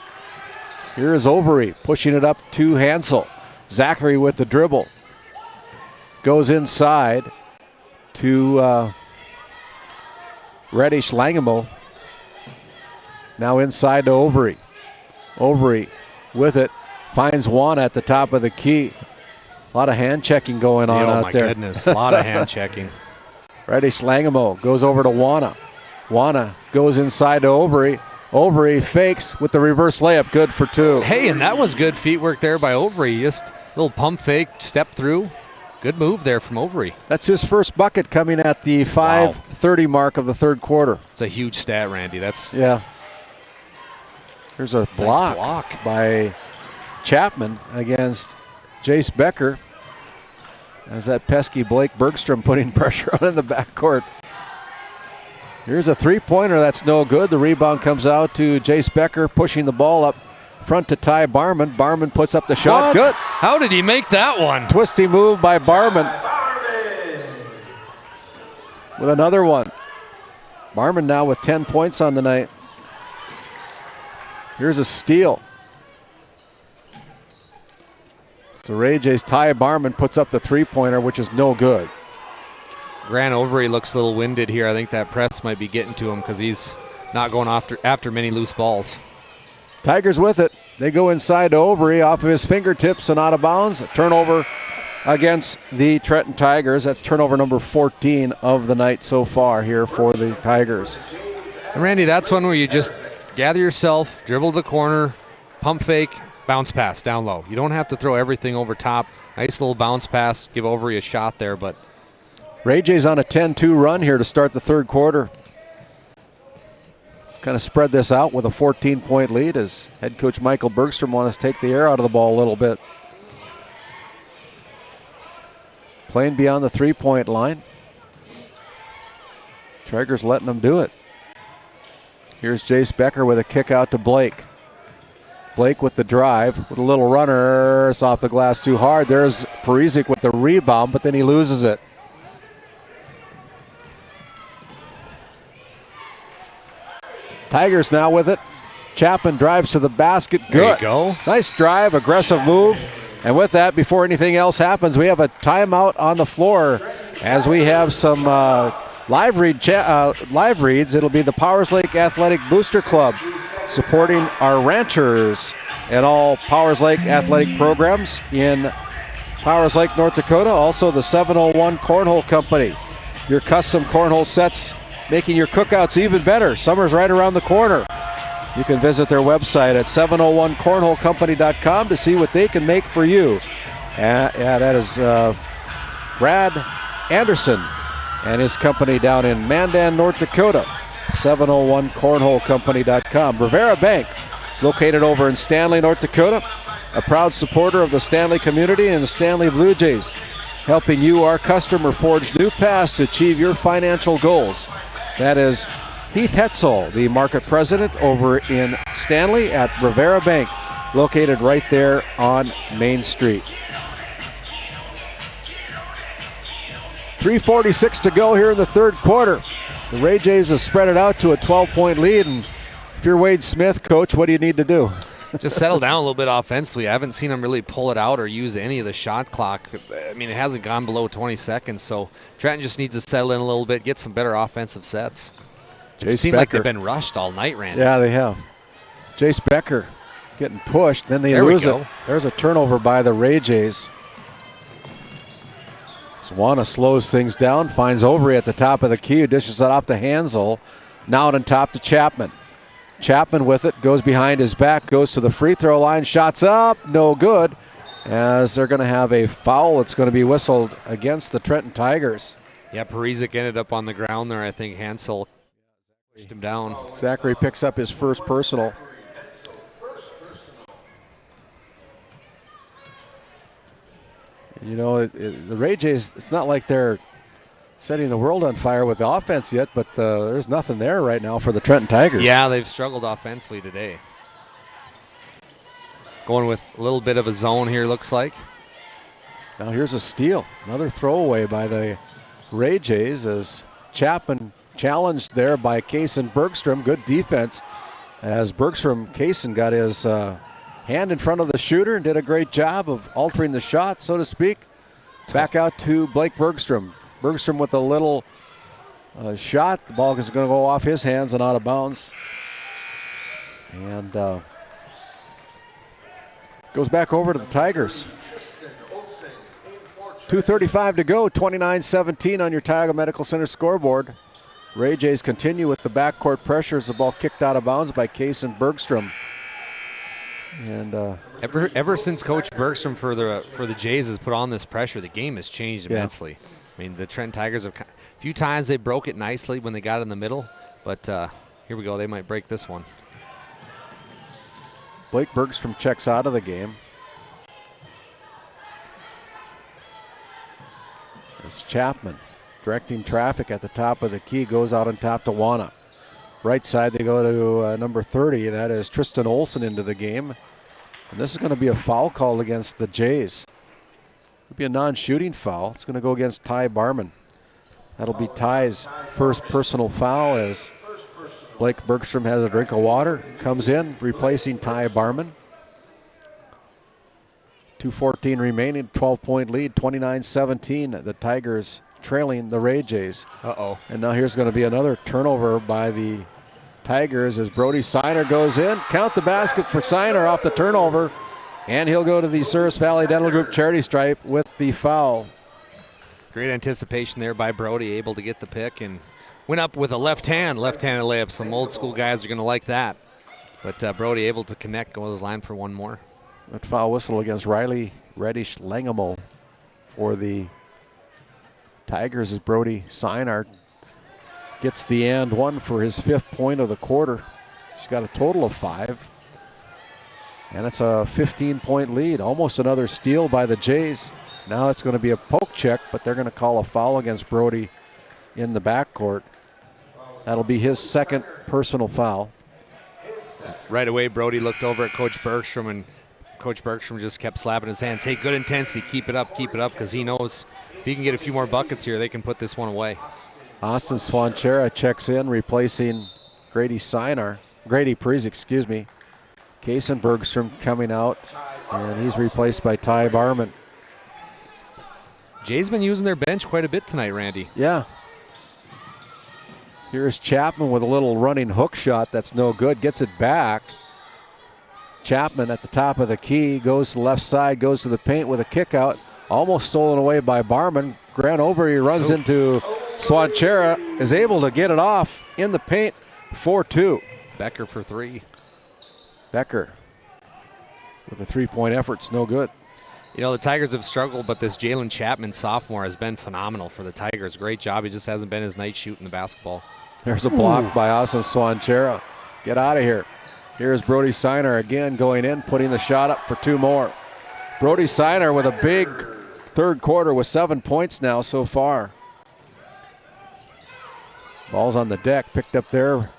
Here is Overy pushing it up to Hansel. Zachary with the dribble. Goes inside to Reddish Langamo. Now inside to Overy. Overy with it. Finds Juan at the top of the key. A lot of hand checking going on out there.
Oh my goodness, a lot of hand checking.
Reddish Langamo goes over to Wana. Wana goes inside to Overy. Overy fakes with the reverse layup. Good for 2.
Hey, and that was good feet work there by Overy. Just a little pump fake, step through. Good move there from Overy.
That's his first bucket coming at the 5:30 mark of the third quarter.
It's a huge stat, Randy.
Yeah. There's a block, by Chapman against Jace Becker. As that pesky Blake Bergstrom putting pressure on in the backcourt. Here's a three-pointer that's no good. The rebound comes out to Jace Becker, pushing the ball up front to Ty Barman. Barman puts up the shot.
What?
Good.
How did he make that one?
Twisty move by Barman. With another one. Barman now with 10 points on the night. Here's a steal. So Ray Jays' Ty Barman puts up the three-pointer, which is no good.
Grant Overy looks a little winded here. I think that press might be getting to him because he's not going after many loose balls.
Tigers with it. They go inside to Overy off of his fingertips and out of bounds. A turnover against the Trenton Tigers. That's turnover number 14 of the night so far here for the Tigers.
And Randy, that's one where you just gather yourself, dribble the corner, pump fake, bounce pass down low. You don't have to throw everything over top. Nice little bounce pass, give Overy a shot there, but
Ray Jays on a 10-2 run here to start the third quarter. Kind of spread this out with a 14-point lead as head coach Michael Bergstrom wants to take the air out of the ball a little bit. Playing beyond the three-point line. Tigers letting them do it. Here's Jace Becker with a kick out to Blake. Blake with the drive with a little runner. It's off the glass too hard. There's Parizek with the rebound, but then he loses it. Tigers now with it. Chapman drives to the basket. Good.
There you go.
Nice drive, aggressive move. And with that, before anything else happens, we have a timeout on the floor as we have some live reads. It'll be the Powers Lake Athletic Booster Club supporting our ranchers and all Powers Lake athletic programs in Powers Lake, North Dakota. Also the 701 Cornhole Company. Your custom cornhole sets, making your cookouts even better. Summer's right around the corner. You can visit their website at 701cornholecompany.com to see what they can make for you. That is Brad Anderson and his company down in Mandan, North Dakota. 701cornholecompany.com. Rivera Bank, located over in Stanley, North Dakota, a proud supporter of the Stanley community and the Stanley Blue Jays, helping you, our customer, forge new paths to achieve your financial goals. That is Heath Hetzel, the market president over in Stanley at Rivera Bank, located right there on Main Street. 3:46 to go here in the third quarter. The Ray Jays have spread it out to a 12-point lead, and if you're Wade Smith, coach, what do you need to do?
Just settle down a little bit offensively. I haven't seen them really pull it out or use any of the shot clock. I mean, it hasn't gone below 20 seconds, so Trenton just needs to settle in a little bit, get some better offensive sets. It seems like they've been rushed all night, Randy.
Yeah, they have. Jace Becker getting pushed, then they lose it. There's a turnover by the Ray Jays. Swana slows things down, finds Overy at the top of the key, who dishes it off to Hansel. Now on top to Chapman. Chapman with it, goes behind his back, goes to the free throw line, shots up, no good, as they're going to have a foul that's going to be whistled against the Trenton Tigers.
Yeah, Parizek ended up on the ground there. I think Hansel pushed him down.
Zachary picks up his first personal. You know, the Ray Jays, it's not like they're setting the world on fire with the offense yet, but there's nothing there right now for the Trenton Tigers.
Yeah, they've struggled offensively today. Going with a little bit of a zone here, looks like.
Now here's a steal. Another throwaway by the Ray Jays as Chapman challenged there by Kaysen Bergstrom. Good defense as Kaysen got his hand in front of the shooter and did a great job of altering the shot, so to speak. Back out to Blake Bergstrom. Bergstrom with a little shot. The ball is going to go off his hands and out of bounds. And goes back over to the Tigers. 2:35 to go, 29-17 on your Tioga Medical Center scoreboard. Ray Jays continue with the backcourt pressure as the ball kicked out of bounds by Kaysen Bergstrom. And
ever since Coach Bergstrom for the Jays has put on this pressure, the game has changed immensely. I mean, the Trenton Tigers have a few times they broke it nicely when they got in the middle, but here we go. They might break this one.
Blake Bergstrom checks out of the game. It's Chapman directing traffic at the top of the key, goes out on top to Wana. Right side, they go to number 30. That is Tristan Olsen into the game. And this is going to be a foul call against the Jays. It'll be a non-shooting foul. It's going to go against Ty Barman. That'll be Ty's first personal foul as Blake Bergstrom has a drink of water, comes in, replacing Ty Barman. 2:14 remaining, 12-point lead, 29-17. The Tigers trailing the Ray Jays.
Uh-oh.
And now here's going to be another turnover by the Tigers as Brody Seiner goes in. Count the basket for Seiner off the turnover. And he'll go to the Service Valley Dental Group charity stripe with the foul.
Great anticipation there by Brody, able to get the pick and went up with a left-handed layup. Some old school guys are going to like that. But Brody able to connect, go to his line for one more.
That foul whistle against Riley Reddish Langamo for the Tigers as Brody Seiner gets the and one for his 5th point of the quarter. He's got a total of 5. And it's a 15-point lead, almost another steal by the Jays. Now it's going to be a poke check, but they're going to call a foul against Brody in the backcourt. That'll be his 2nd personal foul.
Right away, Brody looked over at Coach Bergstrom, and Coach Bergstrom just kept slapping his hands. Hey, good intensity, keep it up, because he knows if he can get a few more buckets here, they can put this one away.
Austin Swanchera checks in, replacing Grady Parizek, excuse me. Kaysen Bergstrom coming out, and he's replaced by Ty Barman.
Jay's been using their bench quite a bit tonight, Randy.
Yeah. Here's Chapman with a little running hook shot that's no good, gets it back. Chapman at the top of the key, goes to the left side, goes to the paint with a kick out, almost stolen away by Barman. Grant over, he runs into Swanchera, is able to get it off in the paint, 4-2.
Becker for 3.
Becker with a three-point effort. It's no good.
You know, the Tigers have struggled, but this Jalen Chapman sophomore has been phenomenal for the Tigers. Great job. He just hasn't been his night shooting the basketball.
There's a block by Asan Swanchera. Get out of here. Here's Brody Siner again going in, putting the shot up for 2 more. Brody Siner with a big third quarter with 7 points now so far. Ball's on the deck, picked up there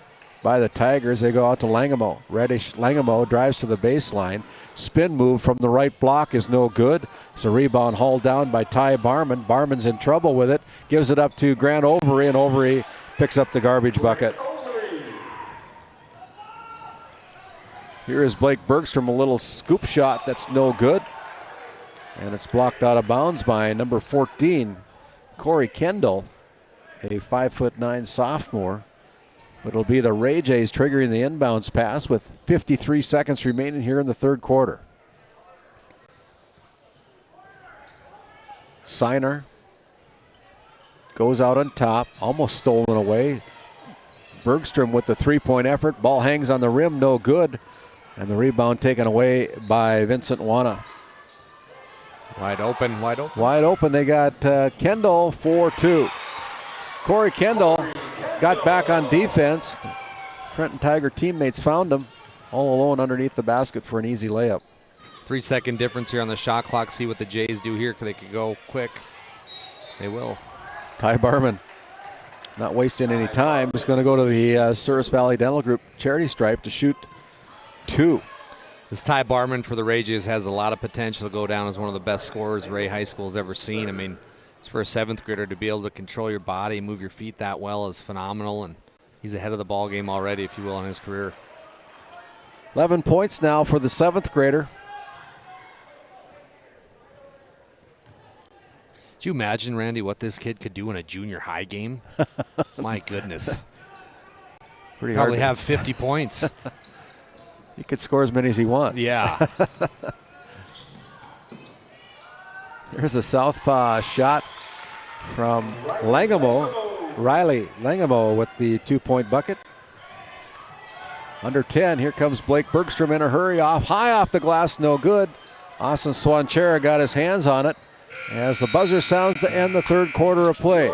by the Tigers. They go out to Langamo. Reddish Langamo drives to the baseline. Spin move from the right block is no good. It's a rebound hauled down by Ty Barman. Barman's in trouble with it. Gives it up to Grant Overy, and Overy picks up the garbage bucket. Here is Blake Bergstrom, a little scoop shot that's no good. And it's blocked out of bounds by number 14, Corey Kendall, a 5'9" sophomore. But it'll be the Ray Jays triggering the inbounds pass with 53 seconds remaining here in the third quarter. Siner goes out on top, almost stolen away. Bergstrom with the three-point effort. Ball hangs on the rim, no good. And the rebound taken away by Vincent Wana.
Wide open, wide open.
Wide open. They got Kendall for 2. Corey Kendall got back on defense. Trenton Tiger teammates found him all alone underneath the basket for an easy layup.
3-second difference here on the shot clock. See what the Jays do here. They could go quick. They will.
Ty Barman not wasting any time. Just going to go to the Service Valley Dental Group charity stripe to shoot 2.
This Ty Barman for the Ray Jays has a lot of potential to go down as one of the best scorers Ray High School's ever seen. I mean, it's for a 7th grader to be able to control your body and move your feet that well is phenomenal, and he's ahead of the ball game already, if you will, in his career.
11 points now for the 7th grader.
Did you imagine, Randy, what this kid could do in a junior high game? My goodness.
Pretty
Probably
hard
have 50 points.
He could score as many as he wants.
Yeah.
There's a southpaw shot from Langamo. Riley Langamo with the 2-point bucket. Under 10, here comes Blake Bergstrom in a hurry, high off the glass, no good. Austin Swanchera got his hands on it as the buzzer sounds to end the third quarter of play.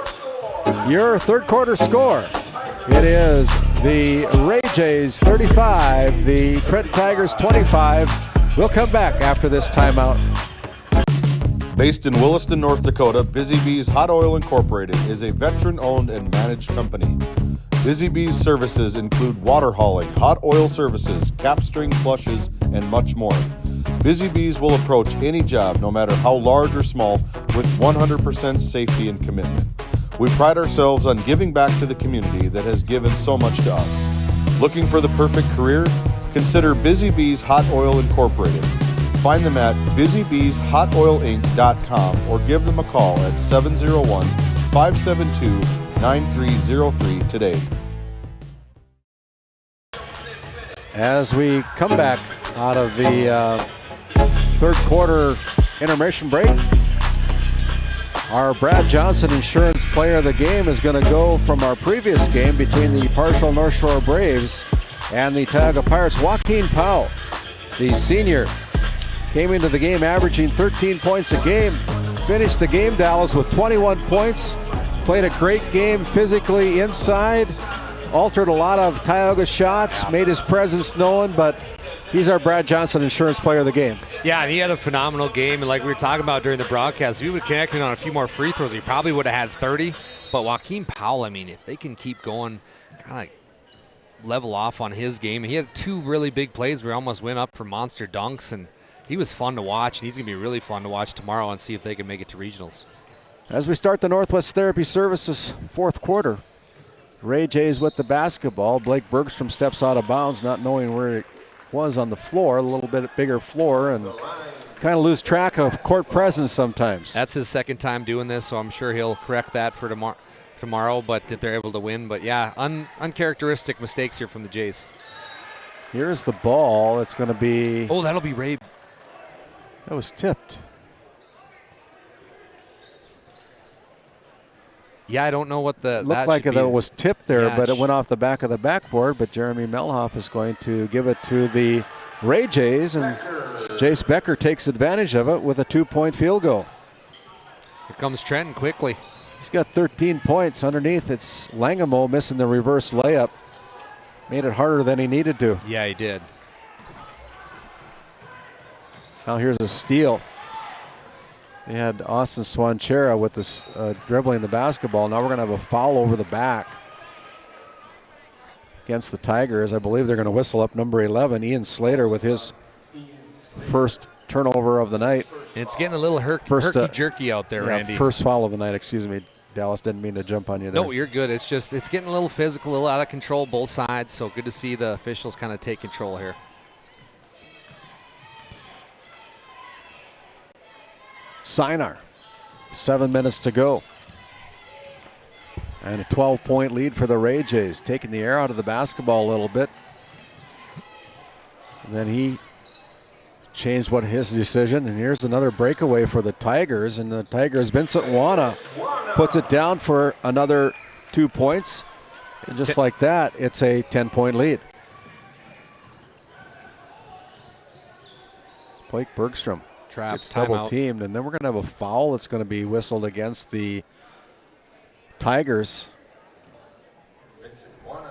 Your third quarter score. It is the Ray Jays 35, the Trenton Tigers 25. We'll come back after this timeout.
Based in Williston, North Dakota, Busy Bees Hot Oil Incorporated is a veteran-owned and managed company. Busy Bees services include water hauling, hot oil services, capstring flushes, and much more. Busy Bees will approach any job, no matter how large or small, with 100% safety and commitment. We pride ourselves on giving back to the community that has given so much to us. Looking for the perfect career? Consider Busy Bees Hot Oil Incorporated. Find them at busybeeshotoilinc.com or give them a call at 701-572-9303 today.
As we come back out of the third quarter intermission break, our Brad Johnson Insurance Player of the Game is going to go from our previous game between the Partial North Shore Braves and the Tioga Pirates. Joaquin Powell, the senior, came into the game averaging 13 points a game, finished the game, Dallas, with 21 points, played a great game physically inside, altered a lot of Tioga shots, made his presence known, but he's our Brad Johnson Insurance Player of the Game.
Yeah, and he had a phenomenal game, and like we were talking about during the broadcast, if he would have connected on a few more free throws, he probably would have had 30, but Joaquin Powell, I mean, if they can keep going, kind of level off on his game, he had 2 really big plays where he almost went up for monster dunks, and he was fun to watch, and he's going to be really fun to watch tomorrow and see if they can make it to regionals.
As we start the Northwest Therapy Services fourth quarter, Ray Jays with the basketball. Blake Bergstrom steps out of bounds, not knowing where he was on the floor, a little bit bigger floor, and kind of lose track of court presence sometimes.
That's his second time doing this, so I'm sure he'll correct that for tomorrow, but if they're able to win. But yeah, uncharacteristic mistakes here from the Jays.
Here's the ball. It's going to be...
Oh, that'll be Ray.
That was tipped.
Yeah, I don't know what the...
Looked like it was tipped there, yeah, but it went off the back of the backboard. But Jeremy Melhoff is going to give it to the Ray Jays, and Jace Becker takes advantage of it with a 2-point field goal.
Here comes Trenton quickly.
He's got 13 points. Underneath, it's Langamo missing the reverse layup. Made it harder than he needed to.
Yeah, he did.
Now here's a steal. They had Austin Swanchera with this dribbling the basketball. Now we're going to have a foul over the back against the Tigers. I believe they're going to whistle up number 11, Ian Slater, with his first turnover of the night.
It's getting a little herky-jerky out there, Randy.
First foul of the night, excuse me. Dallas, didn't mean to jump on you there.
No, you're good. It's getting a little physical, a little out of control, both sides, so good to see the officials kind of take control here.
Sinar, 7 minutes to go. And a 12-point lead for the Ray Jays, taking the air out of the basketball a little bit. And then he changed his decision, and here's another breakaway for the Tigers. And the Tigers, Vincent Wana puts it down for another 2 points. And just like that, it's a 10-point lead. It's Blake Bergstrom. Gets double teamed, and then we're going to have a foul that's going to be whistled against the Tigers.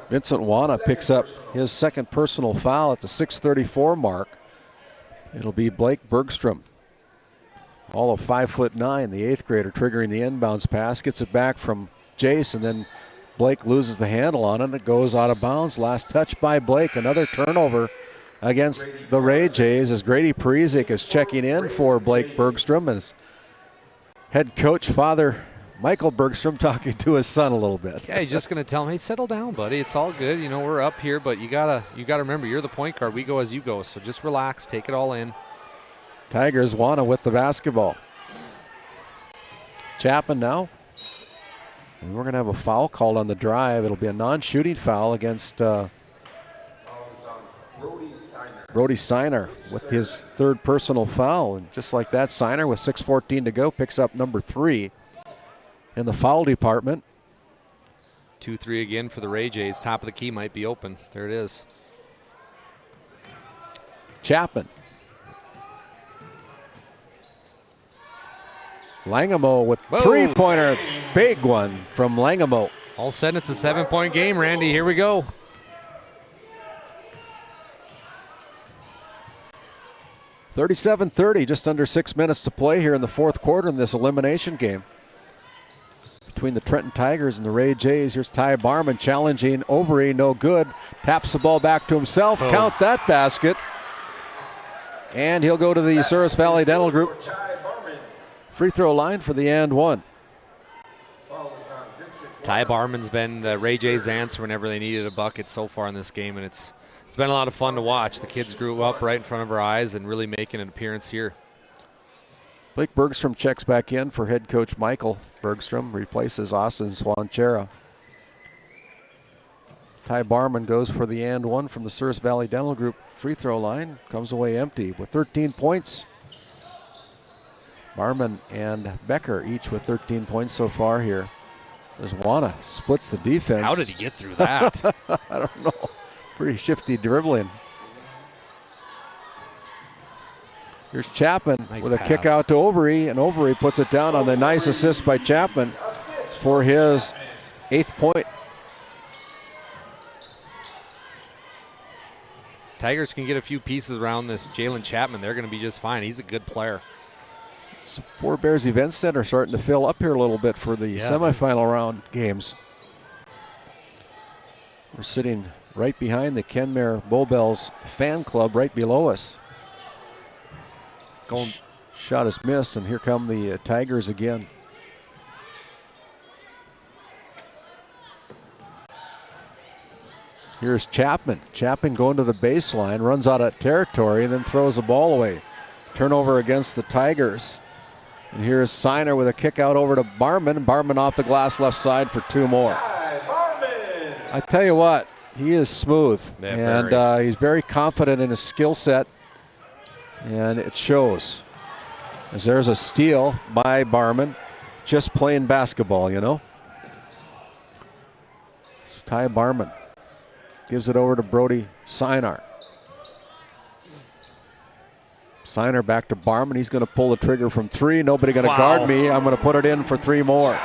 Vincent Wana picks up his second personal foul at the 6:34 mark. It'll be Blake Bergstrom. All of 5'9", the 8th grader, triggering the inbounds pass, gets it back from Jace, and then Blake loses the handle on it. It goes out of bounds. Last touch by Blake. Another turnover against the Ray Jays as Grady Parizek is checking in for Blake Bergstrom, as head coach, Father Michael Bergstrom, talking to his son a little bit.
Yeah, he's just going to tell him, hey, settle down, buddy. It's all good. You know, we're up here, but you gotta remember, you're the point guard. We go as you go, so just relax, take it all in.
Tigers Wana with the basketball. Chapman now. And we're going to have a foul called on the drive. It'll be a non-shooting foul against Brody Siner with his third personal foul. And just like that, Siner with 6:14 to go picks up number 3 in the foul department.
2-3 again for the Ray Jays. Top of the key might be open. There it is.
Chapman. Langamo with three-pointer. Big one from Langamo.
All of a sudden, it's a 7-point game, Randy. Here we go.
(37-30), just under 6 minutes to play here in the fourth quarter in this elimination game between the Trenton Tigers and the Ray Jays. Here's Ty Barman challenging Overy, no good. Taps the ball back to himself. Count that basket. And he'll go to the Souris Valley Dental Group free throw line for the and one.
Ty Barman's been the Ray Jays' answer whenever they needed a bucket so far in this game, and it's been a lot of fun to watch. The kids grew up right in front of our eyes and really making an appearance here.
Blake Bergstrom checks back in for head coach Michael Bergstrom, replaces Austin Swanchera. Ty Barman goes for the and one from the Souris Valley Dental Group free throw line, comes away empty with 13 points. Barman and Becker each with 13 points so far here. As Wana splits the defense.
How did he get through that?
I don't know. Pretty shifty dribbling. Here's Chapman with a kick out to Overy, and Overy puts it down on the nice assist by Chapman for his 8th point.
Tigers can get a few pieces around this Jalen Chapman. They're going to be just fine. He's a good player.
Four Bears Event Center starting to fill up here a little bit for the semifinal round games. We're sitting right behind the Kenmare Bowbells fan club right below us. Shot is missed, and here come the Tigers again. Here's Chapman. Chapman going to the baseline, runs out of territory, and then throws the ball away. Turnover against the Tigers. And here's Siner with a kick out over to Barman. Barman off the glass left side for 2 more. I tell you what, he is smooth. And he's very confident in his skill set. And it shows. As there's a steal by Barman. Just playing basketball, you know. Ty Barman gives it over to Brody Sinar. Signer back to Barman. He's going to pull the trigger from 3. Nobody going to guard me. I'm going to put it in for 3 more.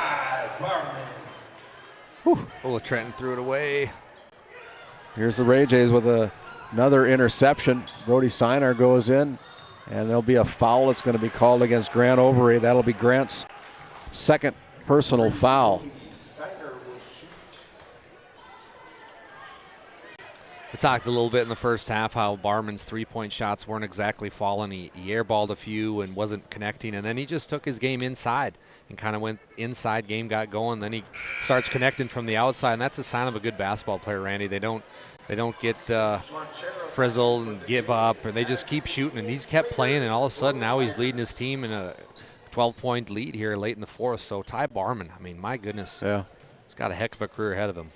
Oh, Trenton threw it away.
Here's the Ray Jays with another interception. Brody Signer goes in, and there'll be a foul that's going to be called against Grant Overy. That'll be Grant's second personal foul.
We talked a little bit in the first half how Barman's three-point shots weren't exactly falling. He airballed a few and wasn't connecting, and then he just took his game inside and kind of went inside. Game got going. Then he starts connecting from the outside, and that's a sign of a good basketball player, Randy. They don't get frizzled and give up, and they just keep shooting. And he's kept playing, and all of a sudden now he's leading his team in a 12-point lead here late in the fourth. So Ty Barman, I mean, my goodness,
yeah,
he's got a heck of a career ahead of him.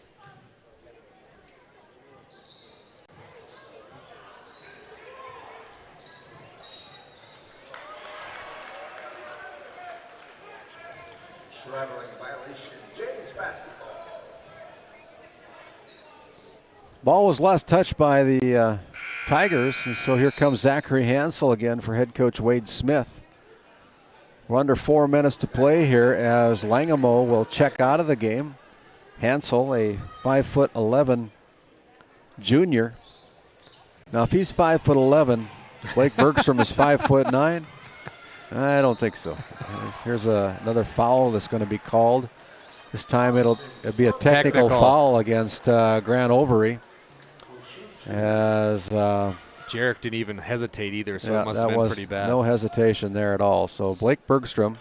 Traveling violation, Jays basketball.
Ball was last touched by the Tigers, and so here comes Zachary Hansel again for head coach Wade Smith. We're under 4 minutes to play here as Langamo will check out of the game. Hansel, a 5'11" junior. Now, if he's 5'11", Blake Bergstrom is 5'9". I don't think so. Here's another foul that's going to be called. This time it'll be a technical foul against Grant Overy. As
Jarek didn't even hesitate either, so it must have been pretty bad.
No hesitation there at all. So Blake Bergstrom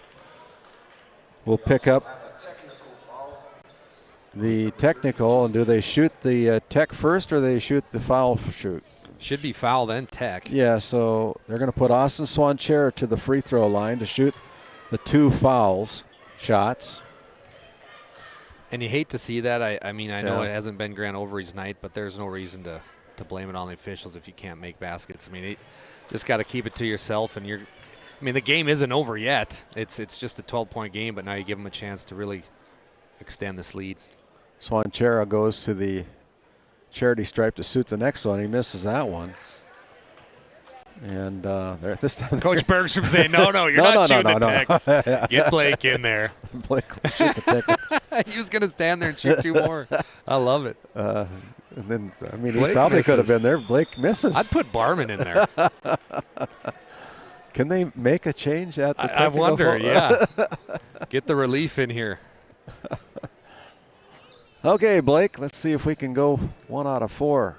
will pick up the technical. And do they shoot the tech first or they shoot the foul shoot?
Should be foul then tech.
Yeah, so they're going to put Austin Swanchera to the free throw line to shoot the 2 fouls shots.
And you hate to see that. I mean, I know it hasn't been Grant Overy's night, but there's no reason to blame it on the officials if you can't make baskets. I mean, you just got to keep it to yourself. And the game isn't over yet. It's just a 12-point game, but now you give them a chance to really extend this lead.
Swanchera goes to the charity stripe to shoot the next one. He misses that one. And this time
Coach Bergstrom saying, no, you're not shooting the techs. Get Blake in there.
Blake will shoot the tech.
He was going to stand there and shoot 2 more. I love it.
And then, I mean,
Blake
he probably
misses.
could have been there. Blake misses.
I'd put Barman in there.
Can they make a change at the
I wonder, yeah. Get the relief in here.
Okay, Blake, let's see if we can go 1 out of 4.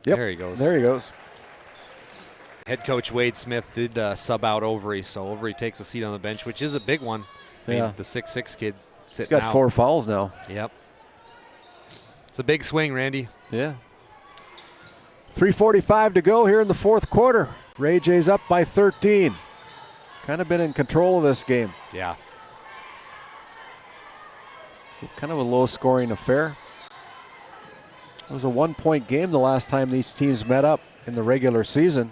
Yep.
There he goes.
There he goes.
Head coach Wade Smith did sub out Overy, so Overy takes a seat on the bench, which is a big one.
Yeah.
The 6'6" kid sitting
He's got
out.
4 fouls now.
Yep. It's a big swing, Randy.
Yeah. 3:45 to go here in the fourth quarter. Ray Jays up by 13. Kind of been in control of this game.
Yeah.
Kind of a low-scoring affair. It was a 1-point game the last time these teams met up in the regular season.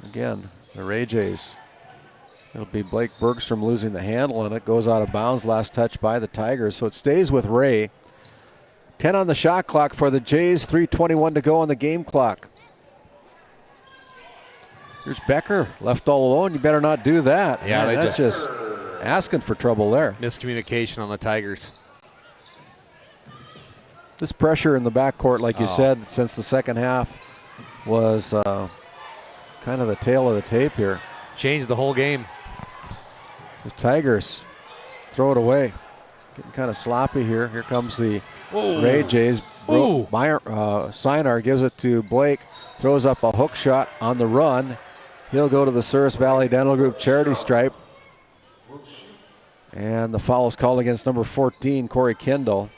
Again, the Ray Jays. It'll be Blake Bergstrom losing the handle, and it goes out of bounds. Last touch by the Tigers, so it stays with Ray. 10 on the shot clock for the Jays. 3:21 to go on the game clock. Here's Becker, left all alone. You better not do that.
Yeah,
Man, that's just asking for trouble there.
Miscommunication on the Tigers.
This pressure in the backcourt, like you said, since the second half was kind of the tail of the tape here.
Changed the whole game.
The Tigers throw it away. Getting kind of sloppy here. Here comes the Ray Jays. Sinar gives it to Blake. Throws up a hook shot on the run. He'll go to the Service Valley Dental Group charity stripe. And the foul is called against number 14, Corey Kendall.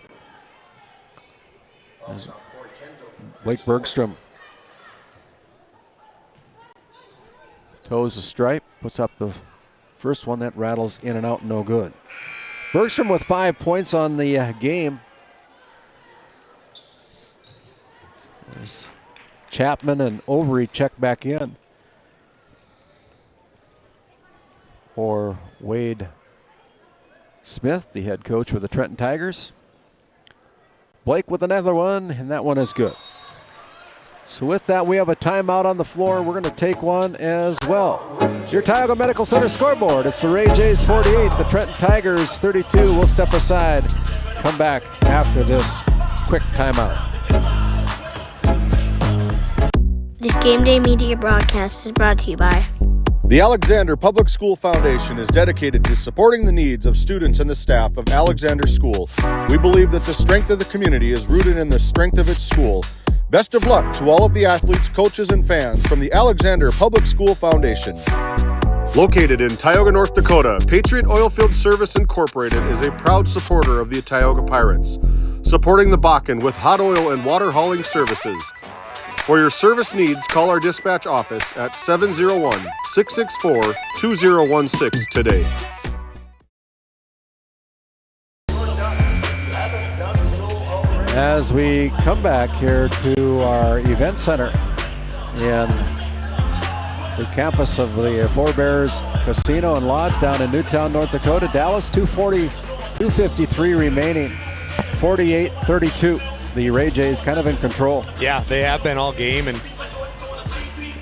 Blake Bergstrom toes the stripe, puts up the first one that rattles in and out, no good. Bergstrom with 5 points on the game. As Chapman and Overy check back in for Wade Smith, the head coach for the Trenton Tigers. Blake with another one, and that one is good. So with that, we have a timeout on the floor. We're going to take one as well. Your Tioga Medical Center scoreboard. It's the Ray Jays 48, the Trenton Tigers 32. We'll step aside, come back after this quick timeout.
This Game Day Media broadcast is brought to you by
The Alexander Public School Foundation is dedicated to supporting the needs of students and the staff of Alexander School. We believe that the strength of the community is rooted in the strength of its school. Best of luck to all of the athletes, coaches, and fans from the Alexander Public School Foundation. Located in Tioga, North Dakota, Patriot Oilfield Service Incorporated is a proud supporter of the Tioga Pirates, supporting the Bakken with hot oil and water hauling services. For your service needs, call our dispatch office at 701-664-2016 today.
As we come back here to our event center in the campus of the Forebears Casino and Lodge down in Newtown, North Dakota. Dallas 253 remaining, 48-32. The Ray Jays kind of in control.
Yeah, they have been all game, and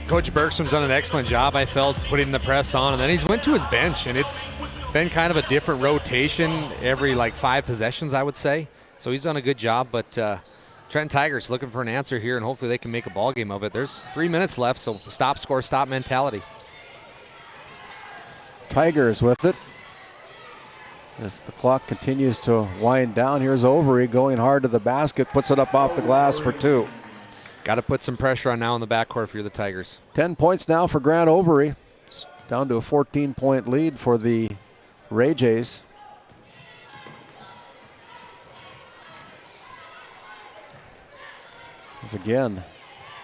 Coach Bergstrom's done an excellent job, I felt, putting the press on, and then he's went to his bench, and it's been kind of a different rotation every 5 possessions, I would say. So he's done a good job, but Trenton Tigers looking for an answer here, and hopefully they can make a ball game of it. There's 3 minutes left, so stop, score, stop mentality.
Tigers with it. As the clock continues to wind down, here's Overy going hard to the basket, puts it up off the glass for 2.
Got to put some pressure on now in the backcourt if you're the Tigers.
10 points now for Grant Overy. It's down to a 14-point lead for the Ray Jays. As again,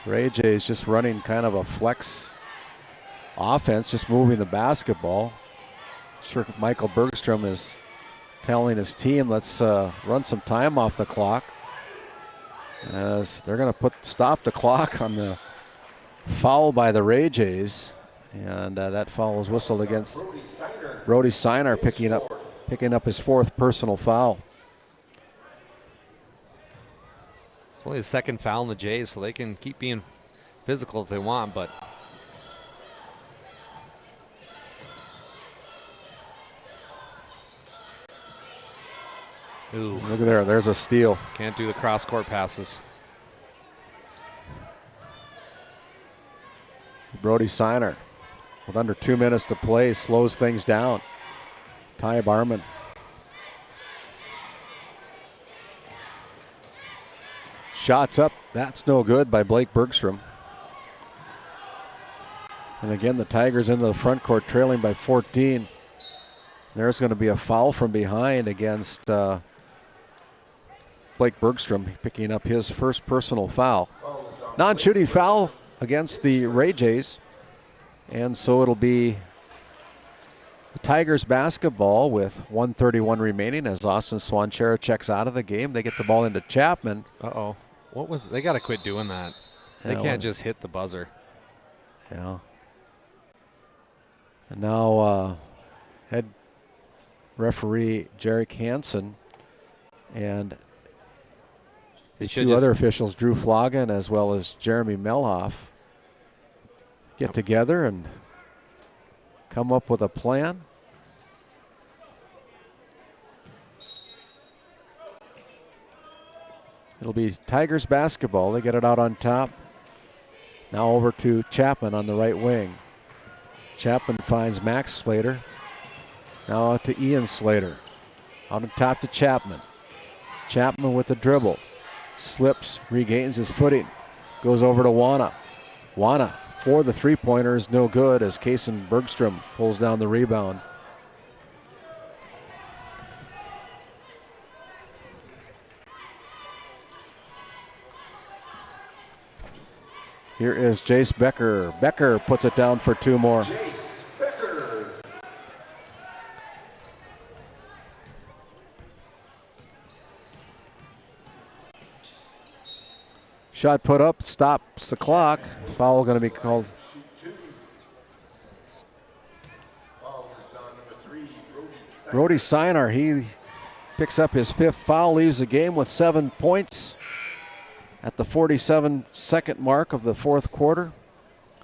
Ray Jays just running kind of a flex offense, just moving the basketball. Sure, Michael Bergstrom is telling his team, let's run some time off the clock. As they're going to stop the clock on the foul by the Ray Jays. And that foul is whistled against Brody Sinar, picking up his 4th personal foul.
It's only his 2nd foul in the Jays, so they can keep being physical if they want, but ooh.
Look at there, there's a steal.
Can't do the cross-court passes.
Brody Sinar, with under 2 minutes to play, slows things down. Ty Barman. Shots up, that's no good by Blake Bergstrom. And again, the Tigers into the front court trailing by 14. There's going to be a foul from behind against Blake Bergstrom, picking up his 1st personal foul. Non-shooting foul against the Ray Jays. And so it'll be the Tigers basketball with 1:31 remaining as Austin Swanchera checks out of the game. They get the ball into Chapman.
Uh-oh. They got to quit doing that. They can't just hit the buzzer.
Yeah. And now head referee Jarek Hansen and the 2 other officials, Drew Flogan as well as Jeremy Melhoff, get together and come up with a plan. It'll be Tigers basketball. They get it out on top. Now over to Chapman on the right wing. Chapman finds Max Slater. Now out to Ian Slater. Out on top to Chapman. Chapman with the dribble. Slips, regains his footing. Goes over to Wana. Wana for the 3-pointer is no good as Kason Bergstrom pulls down the rebound. Here is Jace Becker. Becker puts it down for 2 more.
Jace Becker.
Shot put up, stops the clock. Foul going to be called. Brody Sinar, he picks up his 5th foul, leaves the game with 7 points. at the 47-second mark of the fourth quarter.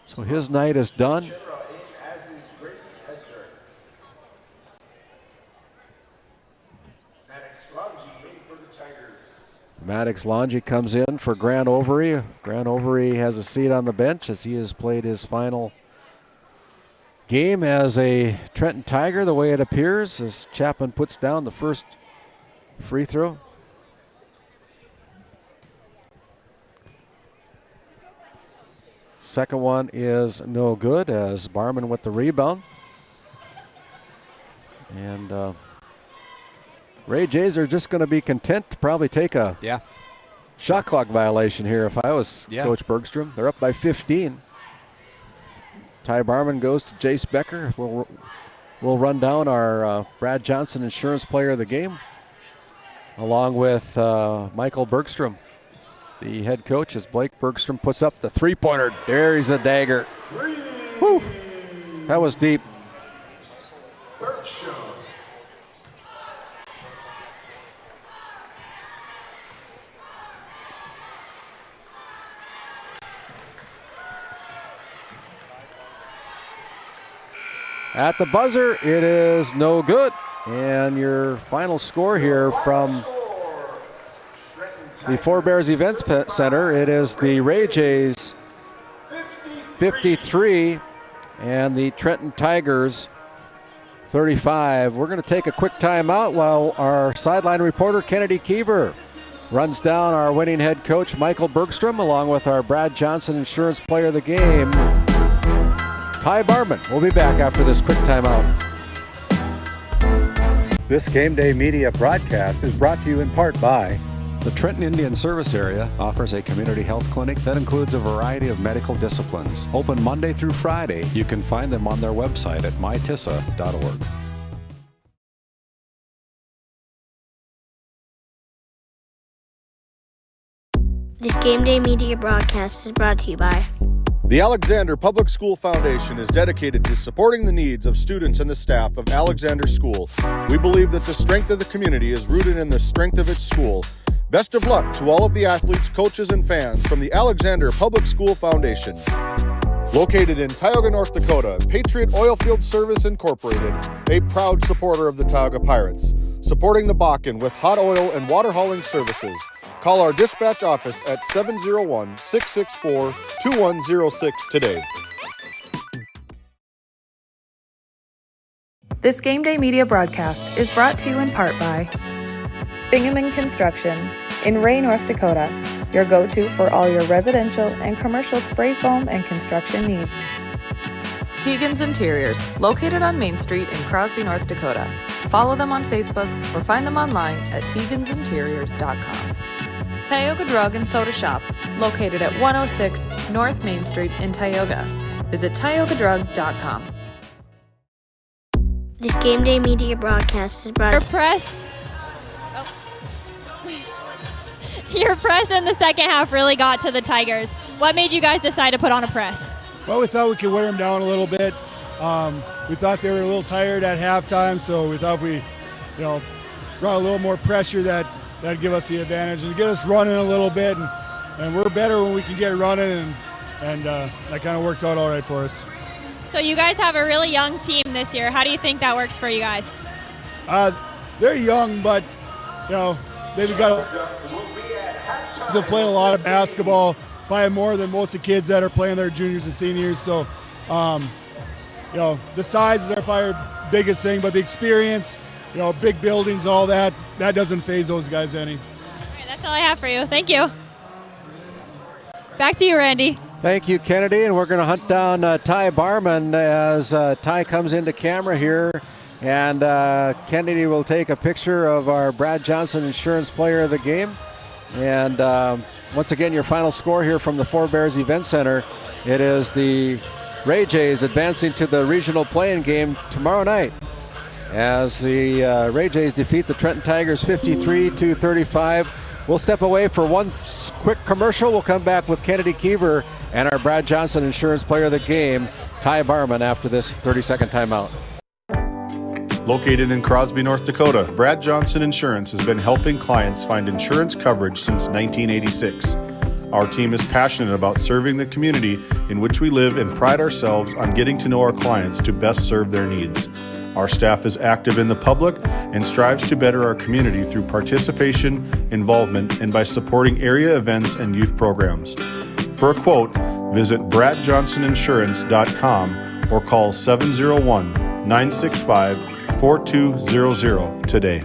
So his night is done. Maddox Longy comes in for Grant Overy. Grant Overy has a seat on the bench as he has played his final game as a Trenton Tiger, the way it appears, as Chapman puts down the first free throw. Second one is no good as Barman with the rebound. And Ray Jays are just going to be content to probably take a shot clock violation here if I was Coach Bergstrom. They're up by 15. Ty Barman goes to Jace Becker. We'll run down our Brad Johnson Insurance Player of the Game along with Michael Bergstrom, the head coach, as Blake Bergstrom puts up the three-pointer. There he's a dagger. Whew. That was deep.
Bergstrom.
At the buzzer, it is no good. And your final score here from the Forebears Events Center, it is the Ray Jays 53 and the Trenton Tigers 35. We're going to take a quick timeout while our sideline reporter Kennedy Keever runs down our winning head coach Michael Bergstrom along with our Brad Johnson Insurance Player of the Game, Ty Barman. We'll be back after this quick timeout.
This Game Day Media broadcast is brought to you in part by
the Trenton Indian Service Area offers a community health clinic that includes a variety of medical disciplines. Open Monday through Friday. You can find them on their website at mytissa.org.
This Game Day Media broadcast is brought to you by
the Alexander Public School Foundation is dedicated to supporting the needs of students and the staff of Alexander School. We believe that the strength of the community is rooted in the strength of its school. Best of luck to all of the athletes, coaches, and fans from the Alexander Public School Foundation. Located in Tioga, North Dakota, Patriot Oilfield Service Incorporated, a proud supporter of the Tioga Pirates, supporting the Bakken with hot oil and water hauling services. Call our dispatch office at 701-664-2106 today.
This Game Day Media broadcast is brought to you in part by Bingaman Construction in Ray, North Dakota, your go-to for all your residential and commercial spray foam and construction needs. Tegan's Interiors, located on Main Street in Crosby, North Dakota. Follow them on Facebook or find them online at tegansinteriors.com. Tioga Drug and Soda Shop, located at 106 North Main Street in Tioga. Visit tiogadrug.com.
This Game Day Media broadcast is brought to
Your press in the second half really got to the Tigers. What made you guys decide to put on a press?
Well, we thought we could wear them down a little bit. We thought they were a little tired at halftime, so we thought we, brought a little more pressure that'd give us the advantage and get us running a little bit. And we're better when we can get running, and that kind of worked out all right for us.
So you guys have a really young team this year. How do you think that works for you guys?
They're young, but they've got to play a lot of basketball, probably more than most of the kids that are playing their juniors and seniors. So, the size is probably our biggest thing, but the experience, big buildings, all that doesn't faze those guys any.
All right, that's all I have for you. Thank you. Back to you, Randy.
Thank you, Kennedy, and we're going to hunt down Ty Barman as Ty comes into camera here, and Kennedy will take a picture of our Brad Johnson Insurance Player of the Game. And once again, your final score here from the Forebears Event Center, it is the Ray Jays advancing to the regional play-in game tomorrow night as the Ray Jays defeat the Trenton Tigers 53-35. We'll step away for one quick commercial. We'll come back with Kennedy Keever and our Brad Johnson Insurance Player of the Game, Ty Barman, after this 30-second timeout.
Located in Crosby, North Dakota, Brad Johnson Insurance has been helping clients find insurance coverage since 1986.
Our team is passionate about serving the community in which we live and pride ourselves on getting to know our clients to best serve their needs. Our staff is active in the public and strives to better our community through participation, involvement, and by supporting area events and youth programs. For a quote, visit bradjohnsoninsurance.com or call 701-965-4200 today.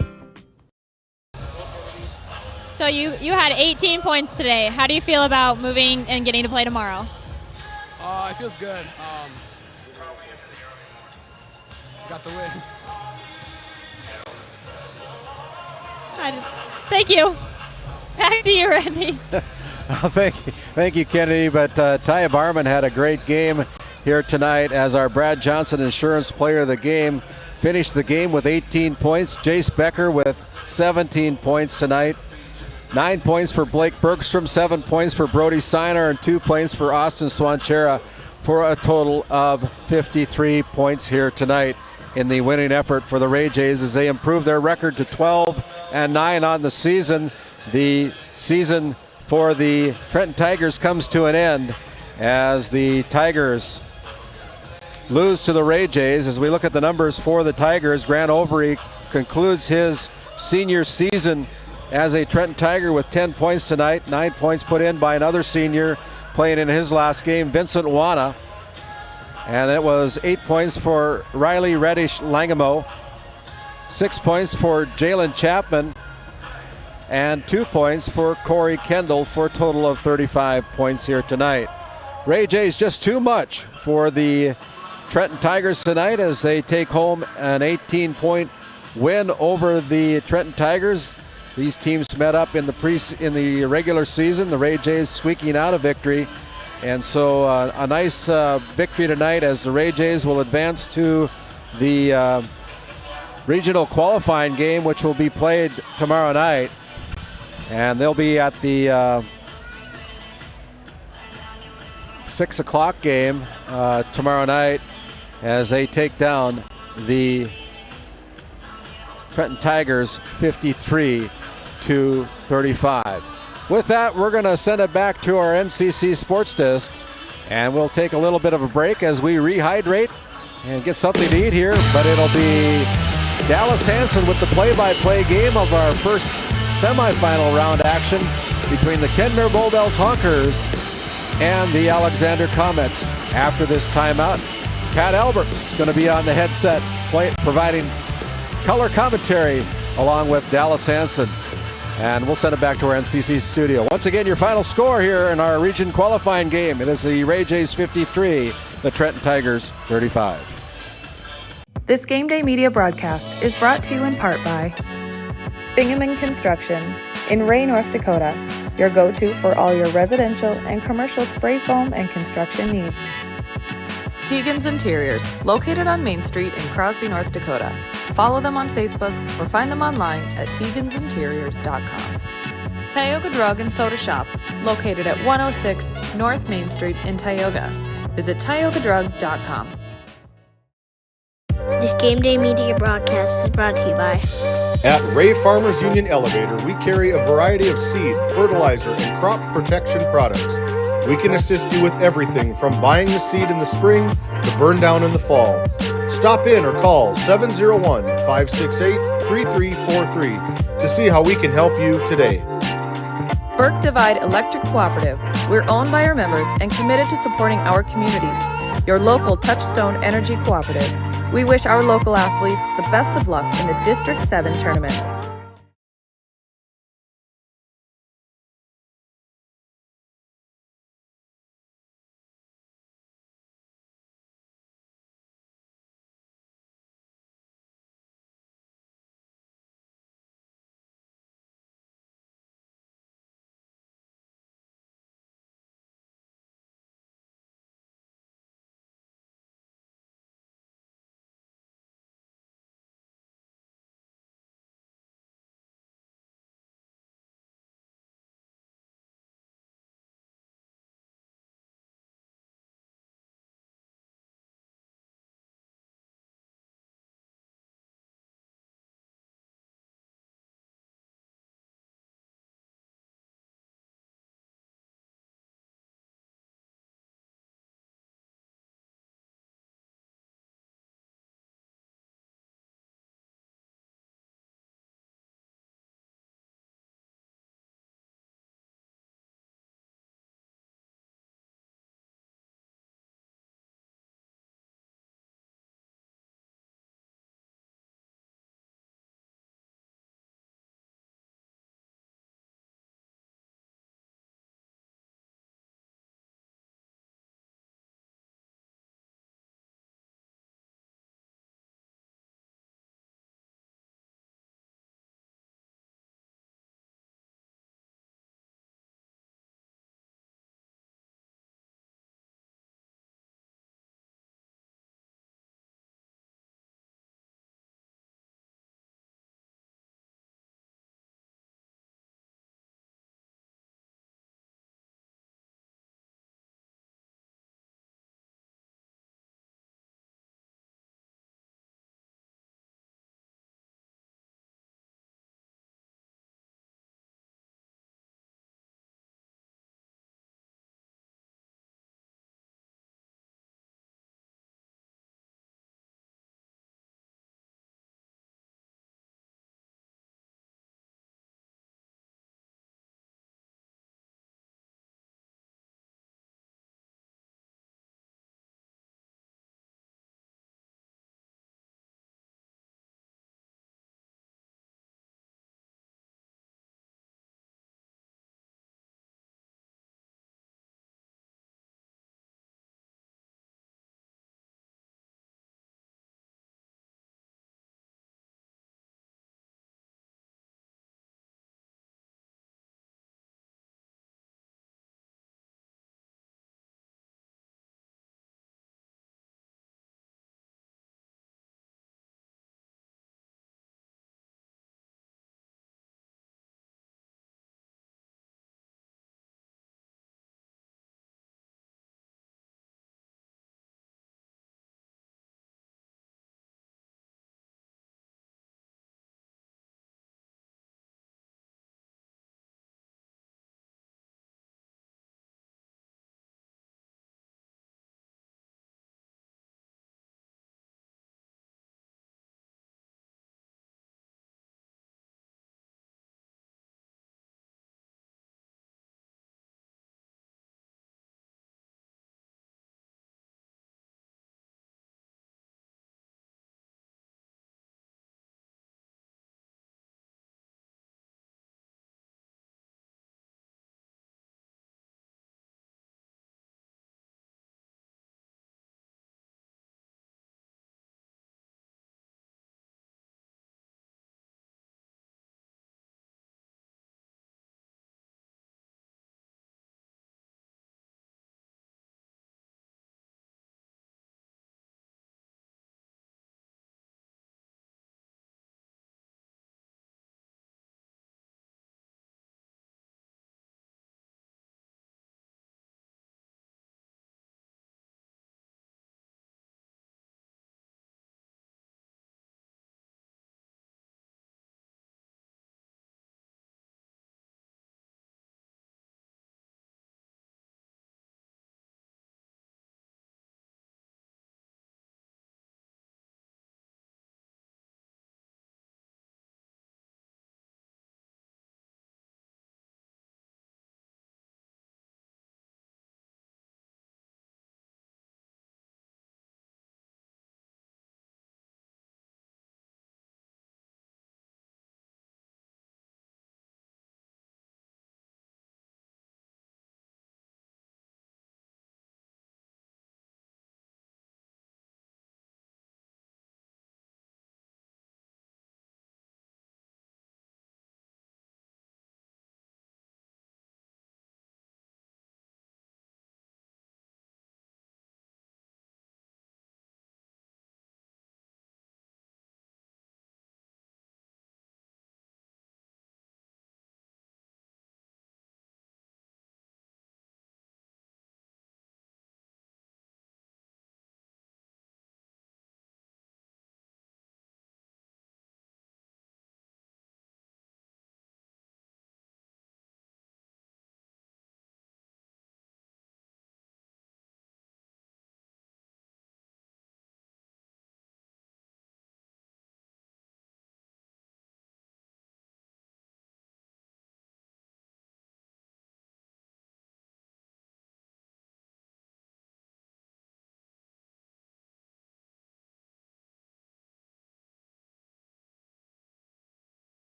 So you had 18 points today. How do you feel about moving and getting to play tomorrow?
It feels good. Got the win.
Thank you. Back to you, Randy.
Thank you, Kennedy. But Taya Barman had a great game here tonight as our Brad Johnson Insurance Player of the Game. Finished the game with 18 points. Jace Becker with 17 points tonight. 9 points for Blake Bergstrom, 7 points for Brody Siner, and 2 points for Austin Swanchera for a total of 53 points here tonight in the winning effort for the Ray Jays as they improve their record to 12-9 on the season. The season for the Trenton Tigers comes to an end as the Tigers lose to the Ray Jays. As we look at the numbers for the Tigers, Grant Overy concludes his senior season as a Trenton Tiger with 10 points tonight. 9 points put in by another senior playing in his last game, Vincent Wana. And it was 8 points for Riley Reddish Langamo, 6 points for Jalen Chapman, and 2 points for Corey Kendall for a total of 35 points here tonight. Ray Jays just too much for the Trenton Tigers tonight as they take home an 18-point win over the Trenton Tigers. These teams met up in the regular season. The Ray Jays squeaking out a victory. And so a nice victory tonight as the Ray Jays will advance to the regional qualifying game, which will be played tomorrow night. And they'll be at the 6 o'clock game tomorrow night as they take down the Trenton Tigers 53-35. With that, we're going to send it back to our NCC Sports Desk, and we'll take a little bit of a break as we rehydrate and get something to eat here. But it'll be Dallas Hanson with the play-by-play game of our first semifinal round action between the Kenmare Bullbells Honkers and the Alexander Comets. After this timeout, Pat Albert's going to be on the headset providing color commentary along with Dallas Hanson. And we'll send it back to our NCC studio. Once again, your final score here in our region qualifying game. It is the Ray Jays 53, the Trenton Tigers 35.
This Game Day Media broadcast is brought to you in part by Bingaman Construction in Ray, North Dakota, your go-to for all your residential and commercial spray foam and construction needs. Tegan's Interiors, located on Main Street in Crosby, North Dakota. Follow them on Facebook or find them online at tegansinteriors.com. Tioga Drug and Soda Shop, located at 106 North Main Street in Tioga. Visit tiogadrug.com.
This Game Day Media broadcast is brought to you by
At Ray Farmers Union Elevator, we carry a variety of seed, fertilizer, and crop protection products. We can assist you with everything from buying the seed in the spring to burn down in the fall. Stop in or call 701-568-3343 to see how we can help you today.
Burke Divide Electric Cooperative. We're owned by our members and committed to supporting our communities. Your local Touchstone Energy Cooperative. We wish our local athletes the best of luck in the District 7 tournament.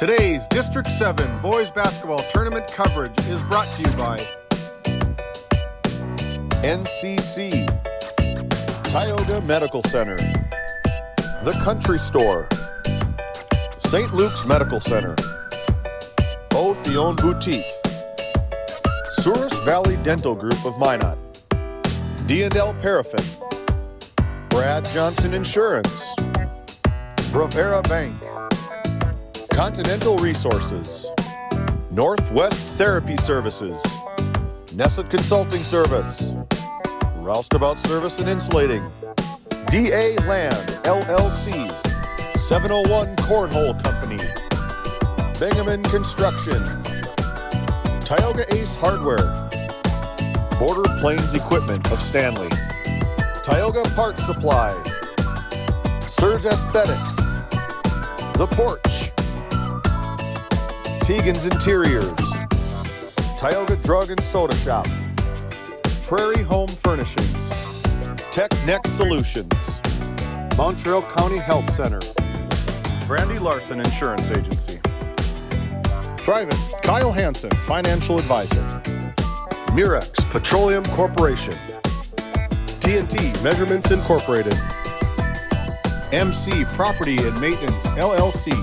Today's District 7 Boys Basketball Tournament coverage is brought to you by
NCC, Tioga Medical Center, The Country Store, St. Luke's Medical Center, O'Theone Boutique, Souris Valley Dental Group of Minot, D&L Paraffin, Brad Johnson Insurance, Bravera Bank, Continental Resources, Northwest Therapy Services, Nesset Consulting Service, Roustabout Service and Insulating, DA Land LLC, 701 Cornhole Company, Bingaman Construction, Tioga Ace Hardware, Border Plains Equipment of Stanley, Tioga Parts Supply, Surge Aesthetics, The Porch, Tegan's Interiors, Tioga Drug and Soda Shop, Prairie Home Furnishings, Tech Next Solutions, Montreal County Health Center, Brandy Larson Insurance Agency, Thrivent, Kyle Hansen, Financial Advisor, Murex Petroleum Corporation, TNT Measurements Incorporated, MC Property and Maintenance LLC,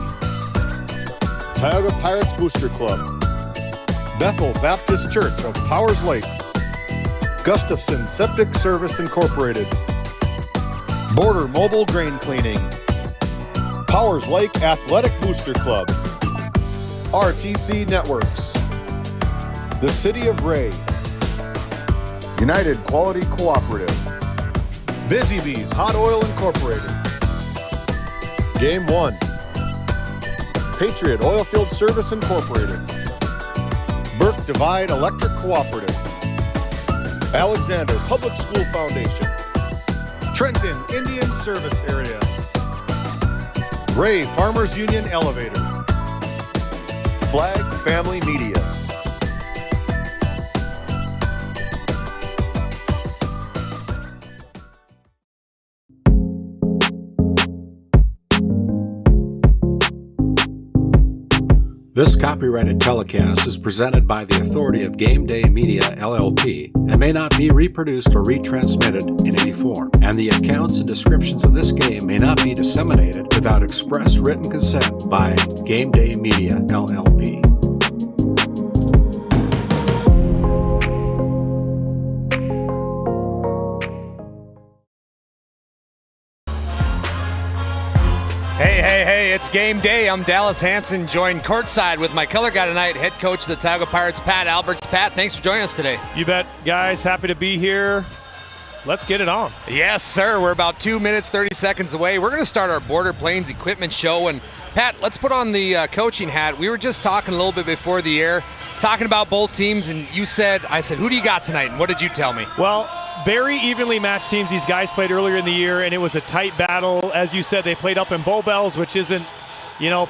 Tioga Pirates Booster Club, Bethel Baptist Church of Powers Lake, Gustafson Septic Service Incorporated, Border Mobile Grain Cleaning, Powers Lake Athletic Booster Club, RTC Networks, the City of Ray, United Quality Cooperative, Busy Bees Hot Oil Incorporated, Game 1, Patriot Oilfield Service Incorporated, Burke Divide Electric Cooperative, Alexander Public School Foundation, Trenton Indian Service Area, Ray Farmers Union Elevator, Flag Family Media.
This copyrighted telecast is presented by the authority of Game Day Media, LLP, and may not be reproduced or retransmitted in any form, and the accounts and descriptions of this game may not be disseminated without express written consent by Game Day Media, LLP.
Hey, it's game day. I'm Dallas Hansen, joined courtside with my color guy tonight, head coach of the Tioga Pirates, Pat Alberts. Pat, thanks for joining us today.
You bet, guys. Happy to be here. Let's get it on.
Yes, sir. We're about 2 minutes, 30 seconds away. We're going to start our Border Plains Equipment Show. And, Pat, let's put on the coaching hat. We were just talking a little bit before the air, talking about both teams, and I said, who do you got tonight? And what did you tell me?
Well, very evenly matched teams. These guys played earlier in the year, and it was a tight battle. As you said, they played up in Bow Bells, which isn't,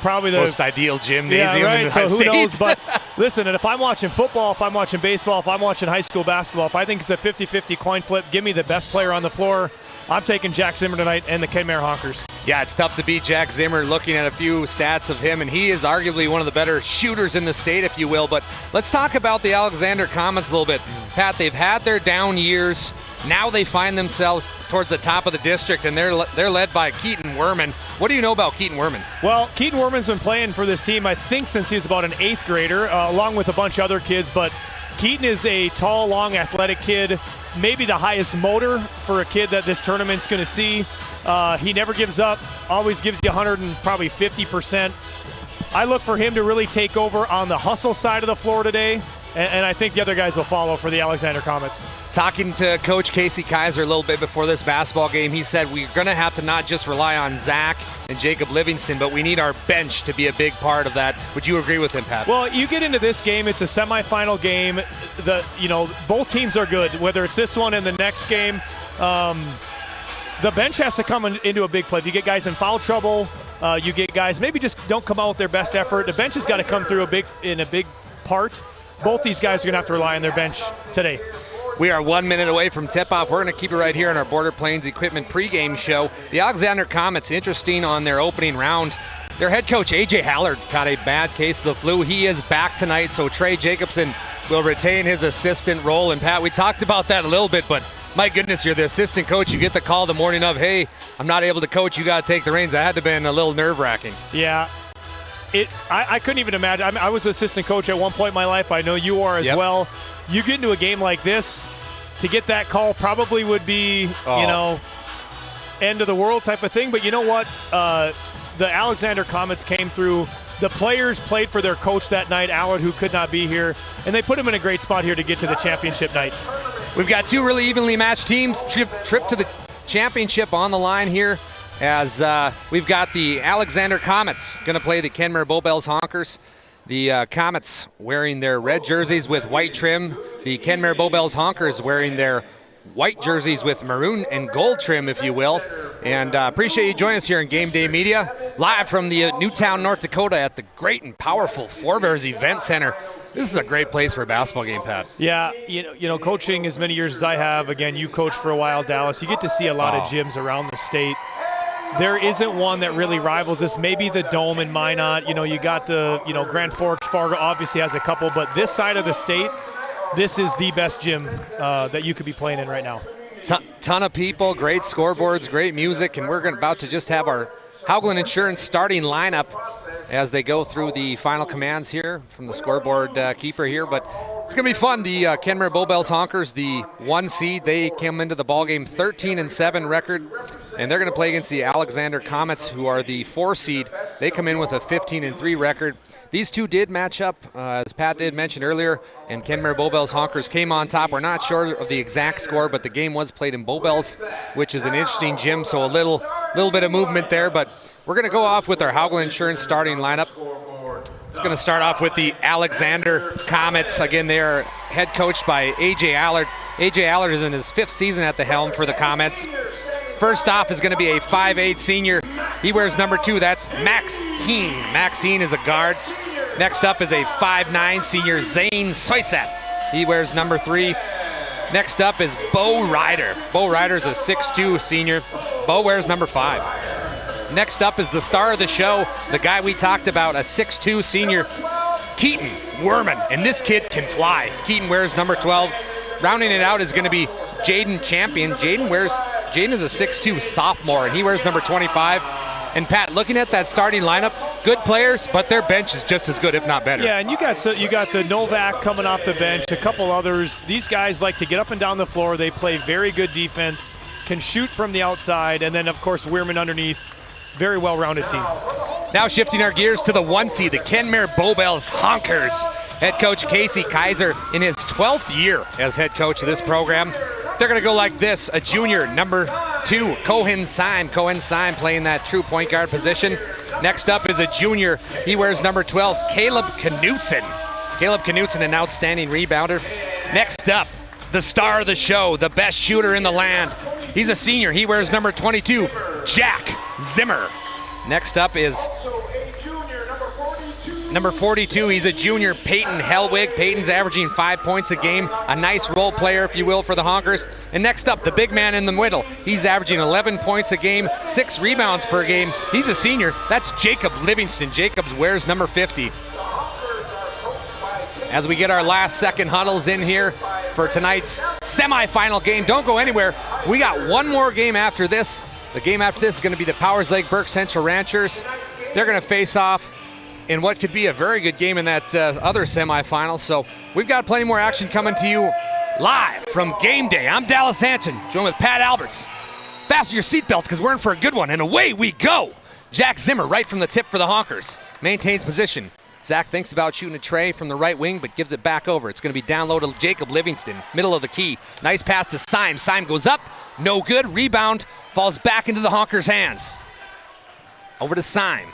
probably the
most ideal gymnasium in the United
States. Who knows?
But
listen, and if I'm watching football, if I'm watching baseball, if I'm watching high school basketball, if I think it's a 50-50 coin flip, give me the best player on the floor. I'm taking Jack Zimmer tonight and the Kenmare Honkers.
Yeah, it's tough to beat Jack Zimmer, looking at a few stats of him, and he is arguably one of the better shooters in the state, if you will. But let's talk about the Alexander Comets a little bit. Pat, they've had their down years. Now they find themselves towards the top of the district, and they're led by Keaton Werman. What do you know about Keaton Werman?
Well, Keaton Werman's been playing for this team, I think, since he was about an 8th grader, along with a bunch of other kids. But Keaton is a tall, long, athletic kid, maybe the highest motor for a kid that this tournament's going to see. He never gives up, always gives you 150%. I look for him to really take over on the hustle side of the floor today, and I think the other guys will follow for the Alexander Comets.
Talking to Coach Casey Kaiser a little bit before this basketball game, he said we're going to have to not just rely on Zach and Jacob Livingston, but we need our bench to be a big part of that. Would you agree with him, Pat?
Well, you get into this game, it's a semifinal game. Both teams are good, whether it's this one and the next game. The bench has to come into a big play. If you get guys in foul trouble, you get guys maybe just don't come out with their best effort. The bench has got to come through in a big part. Both these guys are going to have to rely on their bench today.
We are 1 minute away from tip-off. We're going to keep it right here on our Border Plains Equipment pregame show. The Alexander Comets, interesting on their opening round. Their head coach, A.J. Hallard, caught a bad case of the flu. He is back tonight, so Trey Jacobson will retain his assistant role. And Pat, we talked about that a little bit, but my goodness, you're the assistant coach. You get the call the morning of, hey, I'm not able to coach. You got to take the reins. That had to have been a little nerve-wracking.
Yeah. I couldn't even imagine. I was assistant coach at one point in my life. I know you are as well. You get into a game like this, to get that call probably would be, end of the world type of thing. But you know what? The Alexander Comets came through. The players played for their coach that night, Allard, who could not be here, and they put him in a great spot here to get to the championship night.
We've got two really evenly matched teams. Trip to the championship on the line here, as we've got the Alexander Comets going to play the Kenmare Bowbells Honkers. The Comets wearing their red jerseys with white trim. The Kenmare Bowbells Honkers wearing their white jerseys with maroon and gold trim, if you will. And appreciate you joining us here in Game Day Media, live from the Town North Dakota at the great and powerful Forebears Event Center. This is a great place for a basketball game, Pat.
Yeah, coaching as many years as I have, again, you coached for a while, Dallas. You get to see a lot of gyms around the state. There isn't one that really rivals this. Maybe the Dome in Minot. You got the, Grand Forks, Fargo obviously has a couple, but this side of the state, this is the best gym that you could be playing in right now.
Ton of people, great scoreboards, great music, and we're about to just have our Haugland Insurance starting lineup as they go through the final commands here from the scoreboard keeper here. But it's going to be fun. The Kenmare Bowbells Honkers, the 1 seed, they came into the ballgame 13-7 record, and they're going to play against the Alexander Comets, who are the 4 seed. They come in with a 15-3 record. These two did match up, as Pat did mention earlier, and Kenmare Bowbells Honkers came on top. We're not sure of the exact score, but the game was played in Bowbells, which is an interesting gym, so a little bit of movement there. But we're going to go off with our Haugland Insurance starting lineup. It's going to start off with the Alexander Comets. Again, they are head coached by A.J. Allard. A.J. Allard is in his 5th season at the helm for the Comets. First off is going to be a 5'8 senior. He wears number 2. That's Max Heen. Max Heen is a guard. Next up is a 5'9 senior, Zane Soysat. He wears number 3. Next up is Bo Ryder. Bo Ryder is a 6'2 senior. Bo wears number 5. Next up is the star of the show, the guy we talked about, a 6'2 senior, Keaton Werman. And this kid can fly. Keaton wears number 12. Rounding it out is going to be Jaden Champion. Jaden is a 6'2 sophomore, and he wears number 25. And Pat, looking at that starting lineup, good players, but their bench is just as good, if not better.
Yeah, and you got the Novak coming off the bench, a couple others. These guys like to get up and down the floor. They play very good defense, can shoot from the outside, and then, of course, Weirman underneath. Very well-rounded team.
Now shifting our gears to the 1 seed, the Kenmare Bowbells Honkers. Head coach Casey Kaiser in his 12th year as head coach of this program. They're going to go like this. A junior, number 2, Cohen Syme. Cohen Syme playing that true point guard position. Next up is a junior. He wears number 12, Caleb Knutson. Caleb Knutson, an outstanding rebounder. Next up, the star of the show, the best shooter in the land. He's a senior. He wears number 22, Jack Zimmer. Next up is number 42, he's a junior, Peyton Helwig. Peyton's averaging 5 points a game, a nice role player, if you will, for the Honkers. And next up, the big man in the middle. He's averaging 11 points a game, 6 rebounds per game. He's a senior. That's Jacob Livingston. Jacobs wears number 50. As we get our last second huddles in here for tonight's semifinal game. Don't go anywhere. We got one more game after this. The game after this is going to be the Powers Lake Burke Central Ranchers. They're going to face off in what could be a very good game in that other semifinal. So we've got plenty more action coming to you live from Game Day. I'm Dallas Anton, joined with Pat Alberts. Fasten your seatbelts because we're in for a good one, and away we go. Jack Zimmer right from the tip for the Honkers. Maintains position. Zach thinks about shooting a tray from the right wing, but gives it back over. It's going to be down low to Jacob Livingston, middle of the key. Nice pass to Syme. Syme goes up, no good. Rebound falls back into the Honkers' hands. Over to Syme.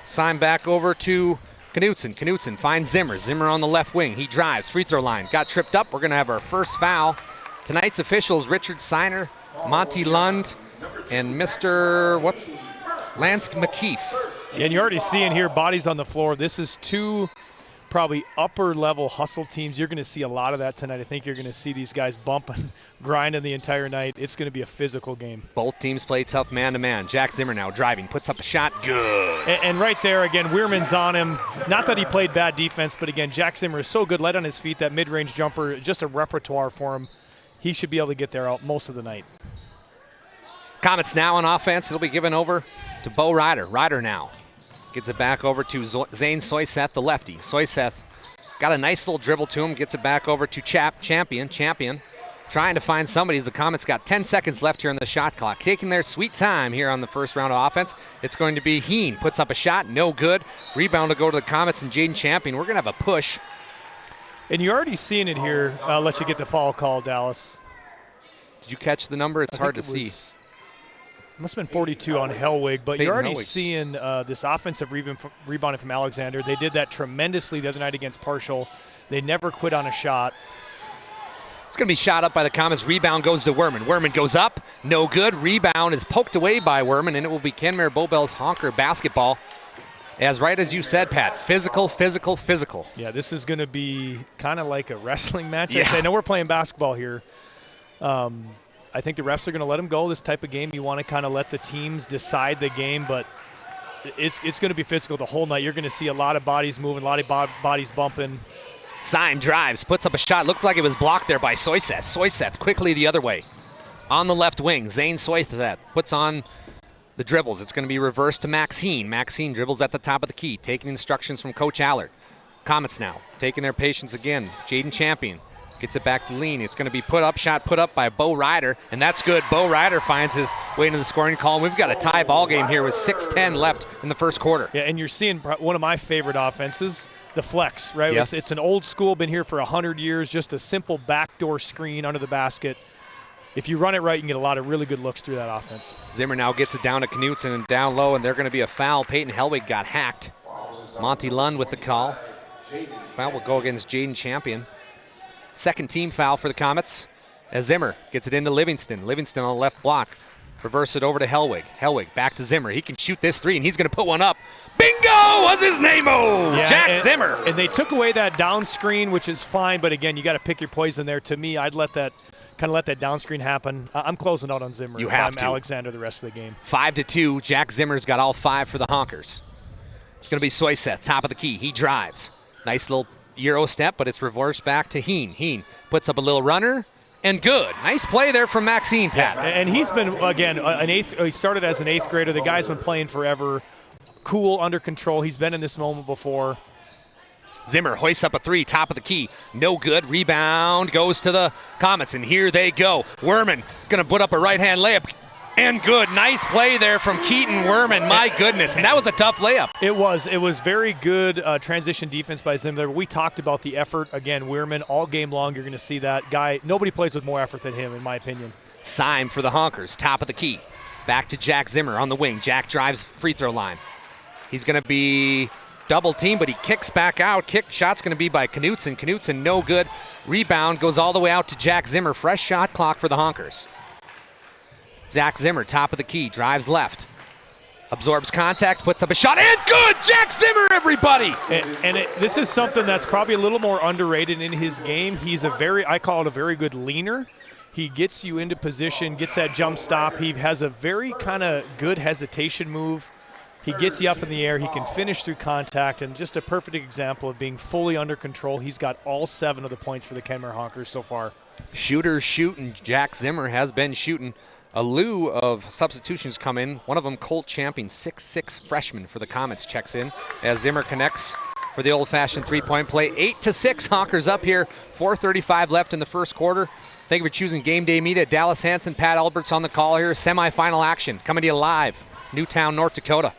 Syme back over to Knutson. Knutson finds Zimmer. Zimmer on the left wing. He drives, free throw line. Got tripped up. We're going to have our first foul. Tonight's officials, Richard Seiner, Monty Lund, and Mr. Lance McKeefe.
Yeah, and you're already seeing here bodies on the floor. This is 2 probably upper-level hustle teams. You're going to see a lot of that tonight. I think you're going to see these guys bumping, grinding the entire night. It's going to be a physical game.
Both teams play tough man-to-man. Jack Zimmer now driving, puts up a shot. Good.
And right there, again, Weirman's on him. Not that he played bad defense, but again, Jack Zimmer is so good, light on his feet, that mid-range jumper, just a repertoire for him. He should be able to get there out most of the night.
Comets now on offense. It'll be given over to Bo Ryder. Ryder now gets it back over to Zane Soyseth, the lefty. Soyseth got a nice little dribble to him, gets it back over to Champion. Champion trying to find somebody as the Comets got 10 seconds left here on the shot clock. Taking their sweet time here on the first round of offense. It's going to be Heen. Puts up a shot, no good. Rebound to go to the Comets and Jaden Champion. We're going to have a push.
And you're already seeing it here. I'll let you get the foul call, Dallas.
Did you catch the number? It's hard to see.
Must have been 42 on Hellwig, but you're already seeing this offensive rebounding from Alexander. They did that tremendously the other night against Partial. They never quit on a shot.
It's going to be shot up by the Comets. Rebound goes to Werman. Werman goes up. No good. Rebound is poked away by Werman, and it will be Kenmare Bowbells Honker basketball. As right as you said, Pat, physical, physical, physical.
Yeah, this is going to be kind of like a wrestling match.
Yeah.
I know we're playing basketball here. I think the refs are going to let them go. This type of game, you want to kind of let the teams decide the game, but it's going to be physical the whole night. You're going to see a lot of bodies moving, a lot of bodies bumping.
Sign drives, puts up a shot. Looks like it was blocked there by Soyseth. Soyseth quickly the other way. On the left wing, Zane Soyseth puts on the dribbles. It's going to be reversed to Max Heen. Max Heen dribbles at the top of the key, taking instructions from Coach Allard. Comets now, taking their patience again. Jaden Champion gets it back to Lean. It's going to be put up by Bo Ryder, and that's good. Bo Ryder finds his way into the scoring column. We've got a tie ball game here with 6:10 left in the first quarter.
Yeah, and you're seeing one of my favorite offenses, the flex, right?
Yeah.
It's an old school, been here for 100 years, just a simple backdoor screen under the basket. If you run it right, you can get a lot of really good looks through that offense.
Zimmer now gets it down to Knutson and down low, and they're going to be a foul. Peyton Hellwig got hacked. Monty Lund with the call. Foul will go against Jaden Champion. Second team foul for the Comets as Zimmer gets it into Livingston. Livingston on the left block. Reverse it over to Hellwig. Hellwig back to Zimmer. He can shoot this three, and he's going to put one up. Bingo was his name-o!
Yeah,
Jack Zimmer.
And they took away that down screen, which is fine, but again, you got to pick your poison there. To me, I'd let that down screen happen. I'm closing out on Zimmer.
You have
I'm
to.
Alexander the rest of the game.
5-2. Jack Zimmer's got all 5 for the Honkers. It's going to be Soyseth, top of the key. He drives. Nice little Euro step, but it's reversed back to Heen. Heen puts up a little runner, and good. Nice play there from Maxine, Pat.
Yeah, and he's been, again, he started as an 8th grader. The guy's been playing forever. Cool, under control. He's been in this moment before.
Zimmer hoists up a 3, top of the key. No good. Rebound goes to the Comets, and here they go. Werman going to put up a right-hand layup. And good. Nice play there from Keaton Werman. My goodness. And that was a tough layup.
It was very good transition defense by Zimmer. We talked about the effort. Again, Werman, all game long, you're going to see that guy. Nobody plays with more effort than him, in my opinion.
Syme for the Honkers, top of the key. Back to Jack Zimmer on the wing. Jack drives free throw line. He's going to be double teamed, but he kicks back out. Shot's going to be by Knutson. Knutson, no good. Rebound goes all the way out to Jack Zimmer. Fresh shot clock for the Honkers. Zach Zimmer, top of the key, drives left. Absorbs contact, puts up a shot, and good! Jack Zimmer, everybody!
This is something that's probably a little more underrated in his game. He's I call it a very good leaner. He gets you into position, gets that jump stop. He has a very kind of good hesitation move. He gets you up in the air. He can finish through contact, and just a perfect example of being fully under control. He's got all 7 of the points for the Kenmare Honkers so far.
Shooters shooting. Jack Zimmer has been shooting. A slew of substitutions come in. One of them, Colt Champion, 6'6" freshman for the Comets, checks in as Zimmer connects for the old-fashioned three-point play. 8-6, Honkers up here. 4:35 left in the first quarter. Thank you for choosing Game Day Media. Dallas Hansen, Pat Alberts on the call here. Semi-final action coming to you live, Newtown, North Dakota.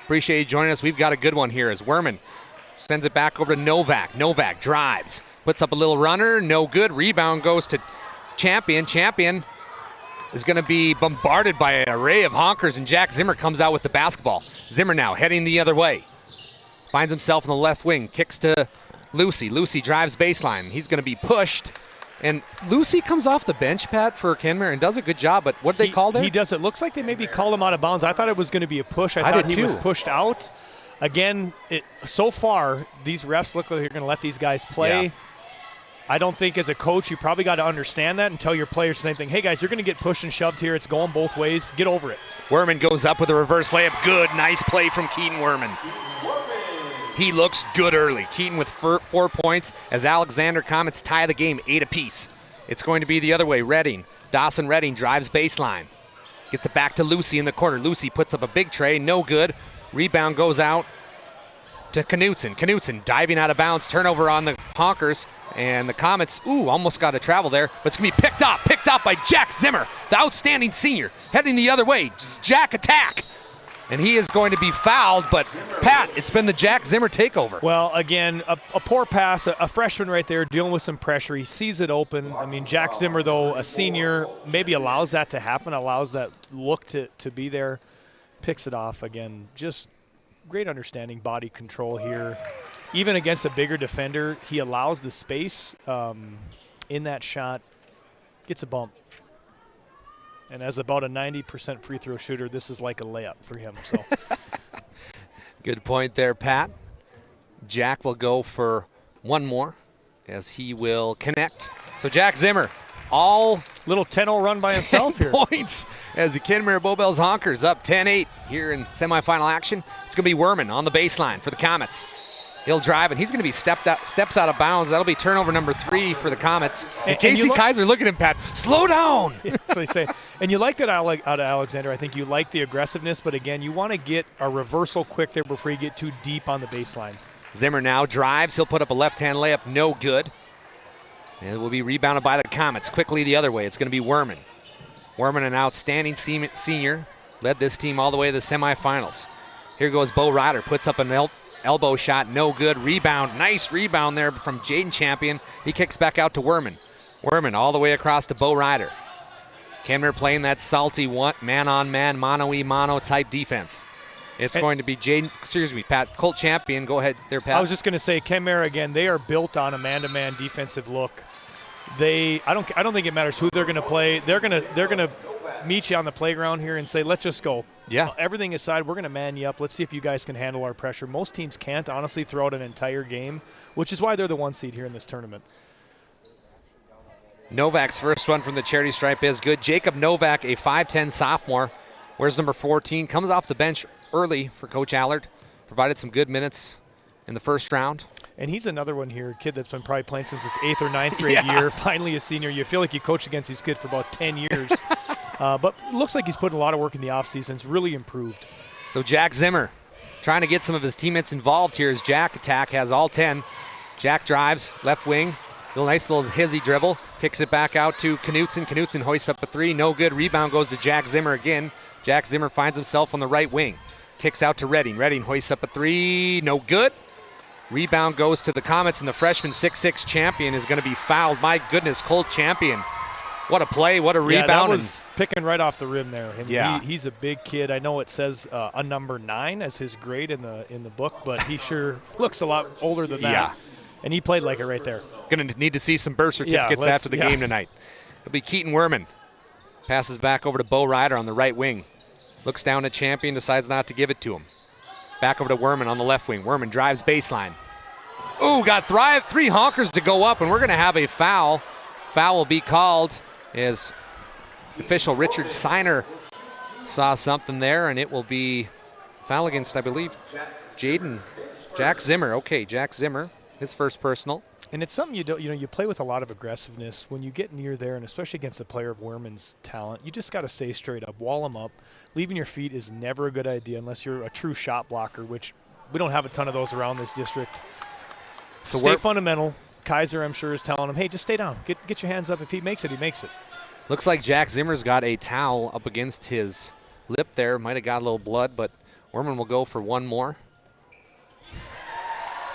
Appreciate you joining us. We've got a good one here as Werman sends it back over to Novak. Novak drives, puts up a little runner, no good. Rebound goes to Champion. Champion is going to be bombarded by an array of Honkers, and Jack Zimmer comes out with the basketball. Zimmer now heading the other way. Finds himself in the left wing, kicks to Lucy. Lucy drives baseline. He's going to be pushed, and Lucy comes off the bench, Pat, for Kenmare, and does a good job, but what did they call there?
He does. It looks like they maybe call him out of bounds. I thought it was going to be a push. I thought he was pushed out. again, so far, these refs look like they're going to let these guys play.
Yeah.
I don't think as a coach you probably got to understand that and tell your players the same thing. Hey, guys, you're going to get pushed and shoved here. It's going both ways. Get over it.
Werman goes up with a reverse layup. Good. Nice play from Keaton Werman. He looks good early. Keaton with 4 points as Alexander Comets tie the game 8 apiece. It's going to be the other way. Redding. Dawson Redding drives baseline. Gets it back to Lucy in the corner. Lucy puts up a big tray. No good. Rebound goes out to Knutson. Knutson diving out of bounds. Turnover on the Honkers. And the Comets, almost got a travel there, but it's going to be picked up by Jack Zimmer, the outstanding senior, heading the other way. Jack attack. And he is going to be fouled, but Pat, it's been the Jack Zimmer takeover.
Well, again, a poor pass, a freshman right there dealing with some pressure. He sees it open. I mean, Jack Zimmer, though, a senior, maybe allows that to happen, allows that look to be there, picks it off. Again, just great understanding, body control here. Even against a bigger defender, he allows the space in that shot, gets a bump. And as about a 90% free throw shooter, this is like a layup for him. So,
good point there, Pat. Jack will go for one more as he will connect. So Jack Zimmer, all
little 10-0 run by himself here.
Points as the Kenmare Bowbells Honkers up 10-8 here in semifinal action. It's going to be Werman on the baseline for the Comets. He'll drive, and he's going to be steps out of bounds. That'll be turnover number 3 for the Comets. And Casey Kaiser, look at him, Pat. Slow down.
Yeah, that's what he's saying. And you like that out of Alexander. I think you like the aggressiveness, but again, you want to get a reversal quick there before you get too deep on the baseline.
Zimmer now drives. He'll put up a left-hand layup. No good. And it will be rebounded by the Comets. Quickly the other way. It's going to be Werman. Werman, an outstanding senior, led this team all the way to the semifinals. Here goes Bo Ryder. Puts up an elbow shot, no good. Rebound, nice rebound there from Jaden Champion. He kicks back out to Werman. Werman all the way across to Bo Ryder. Kenmare playing that salty man-on-man, mano-y-mano type defense. It's going to be Pat, Colt Champion. Go ahead there, Pat.
I was just going to say, Kenmare, again, they are built on a man-to-man defensive look. I don't think it matters who they're going to play. They're going to meet you on the playground here and say, let's just go.
Yeah.
Everything aside, we're going to man you up. Let's see if you guys can handle our pressure. Most teams can't, honestly, throughout an entire game, which is why they're the 1 seed here in this tournament.
Novak's first one from the charity stripe is good. Jacob Novak, a 5'10 sophomore, wears number 14, comes off the bench early for Coach Allard, provided some good minutes in the first round.
And he's another one here, a kid that's been probably playing since his 8th or 9th grade year, finally a senior. You feel like you coach against these kids for about 10 years. But looks like he's putting a lot of work in the offseason. It's really improved.
So Jack Zimmer trying to get some of his teammates involved here as Jack attack has all 10. Jack drives, left wing, nice little hizzy dribble, kicks it back out to Knutson. Knutson hoists up a 3, no good. Rebound goes to Jack Zimmer again. Jack Zimmer finds himself on the right wing. Kicks out to Redding. Redding hoists up a 3, no good. Rebound goes to the Comets, and the freshman 6'6 Champion is going to be fouled. My goodness, Colt Champion. What a play, what a rebound.
That was picking right off the rim there.
And
he's a big kid. I know it says a number 9 as his grade in the book, but he sure looks a lot older than that.
Yeah.
And he played like it right there.
Going to need to see some birth certificates after the game tonight. It'll be Keaton Werman. Passes back over to Bo Ryder on the right wing. Looks down at Champion, decides not to give it to him. Back over to Werman on the left wing. Werman drives baseline. Ooh, got 3 honkers to go up, and we're going to have a foul. Foul will be called as official Richard Seiner saw something there, and it will be foul against, I believe, Jack Zimmer. Okay, Jack Zimmer, his first personal.
And it's something you play with a lot of aggressiveness. When you get near there, and especially against a player of Werman's talent, you just got to stay straight up, wall them up. Leaving your feet is never a good idea unless you're a true shot blocker, which we don't have a ton of those around this district. So stay fundamental. Kaiser, I'm sure, is telling him, hey, just stay down. Get your hands up. If he makes it, he makes it.
Looks like Jack Zimmer's got a towel up against his lip there. Might have got a little blood, but Werman will go for one more.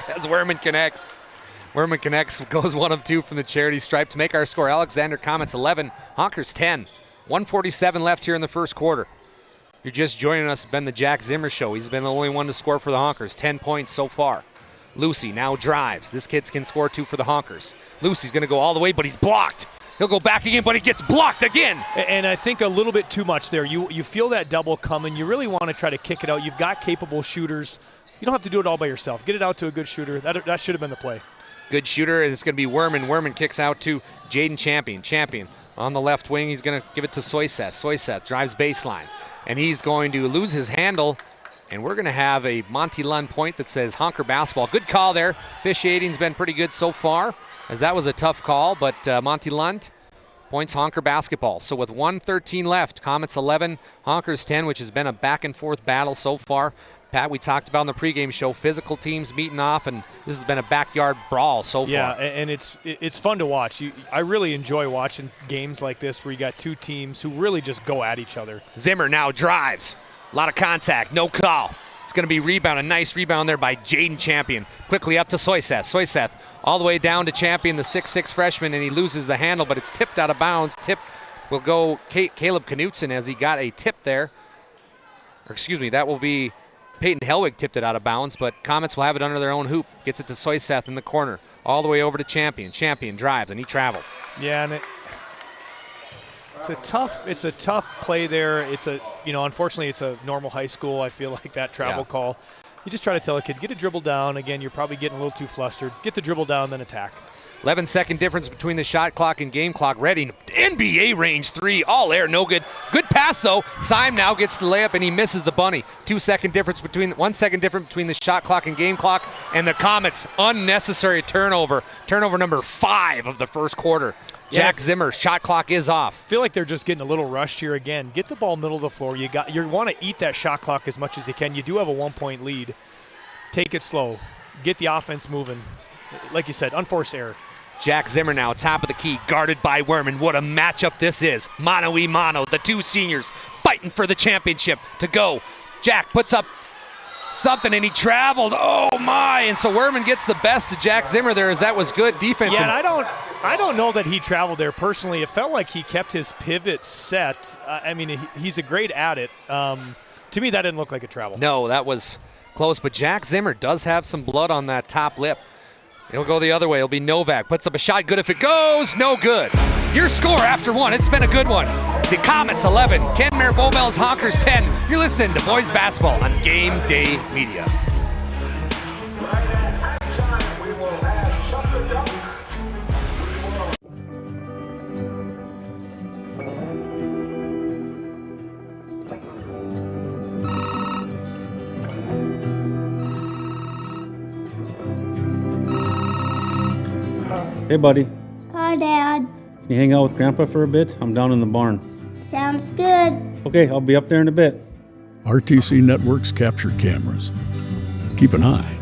As Werman connects. Werman connects, goes 1 of 2 from the charity stripe to make our score. Alexander Comets 11, Honkers 10. 1:47 left here in the first quarter. You're just joining us, it's been the Jack Zimmer show. He's been the only one to score for the Honkers. 10 points so far. Lucy now drives. This kid can score 2 for the Honkers. Lucy's going to go all the way, but he's blocked. He'll go back again, but he gets blocked again.
And I think a little bit too much there. You feel that double coming. You really want to try to kick it out. You've got capable shooters you don't have to do it all by yourself. Get it out to a good shooter. That should have been the play.
Good shooter, and it's going to be Werman. Werman kicks out to Jaden Champion. Champion on the left wing. He's going to give it to Soyseth. Soyseth drives baseline, and he's going to lose his handle, and we're going to have a Monty Lund point that says Honker basketball. Good call there. Officiating's been pretty good so far, as that was a tough call, but Monty Lund points Honker basketball. So with 1:13 left, Comets 11, Honkers 10, which has been a back-and-forth battle so far. Pat, we talked about in the pregame show, physical teams meeting off, and this has been a backyard brawl so far.
Yeah, and it's fun to watch. I really enjoy watching games like this where you got two teams who really just go at each other.
Zimmer now drives. A lot of contact, no call. It's going to be rebound, a nice rebound there by Jaden Champion. Quickly up to Soyseth. Soyseth all the way down to Champion, the 6'6 freshman, and he loses the handle, but it's tipped out of bounds. Tip will go Caleb Knutson as he got a tip there. Or excuse me, that will be Peyton Helwig tipped it out of bounds, but Comets will have it under their own hoop. Gets it to Soyseth in the corner, all the way over to Champion. Champion drives, and he traveled.
Yeah, and it's a tough play there. Unfortunately, it's a normal high school. I feel like that travel call. You just try to tell a kid, get a dribble down. Again, you're probably getting a little too flustered. Get the dribble down, then attack.
11-second difference between the shot clock and game clock. Ready, NBA range three, all air, no good. Good pass though. Syme now gets the layup and he misses the bunny. 1 second difference between the shot clock and game clock, and the Comets unnecessary turnover. Turnover number 5 of the first quarter. Jack Zimmer, shot clock is off.
I feel like they're just getting a little rushed here again. Get the ball middle of the floor. You want to eat that shot clock as much as you can. You do have a 1-point lead. Take it slow. Get the offense moving. Like you said, unforced error.
Jack Zimmer now, top of the key, guarded by Werman. What a matchup this is. Mano-y-mano, the two seniors fighting for the championship to go. Jack puts up something, and he traveled. Oh, my. And so Werman gets the best of Jack Zimmer there, as that was good defense.
Yeah, and I don't know that he traveled there personally. It felt like he kept his pivot set. He's a great at it. To me, that didn't look like a travel.
No, that was close. But Jack Zimmer does have some blood on that top lip. He'll go the other way. It'll be Novak. Puts up a shot. Good if it goes. No good. Your score after one. It's been a good one. The Comets 11. Kenmare Bowbells Honkers 10. You're listening to Boys Basketball on Game Day Media.
Hey, buddy.
Hi, Dad.
Can you hang out with Grandpa for a bit? I'm down in the barn.
Sounds good.
Okay, I'll be up there in a bit.
RTC Networks capture cameras. Keep an eye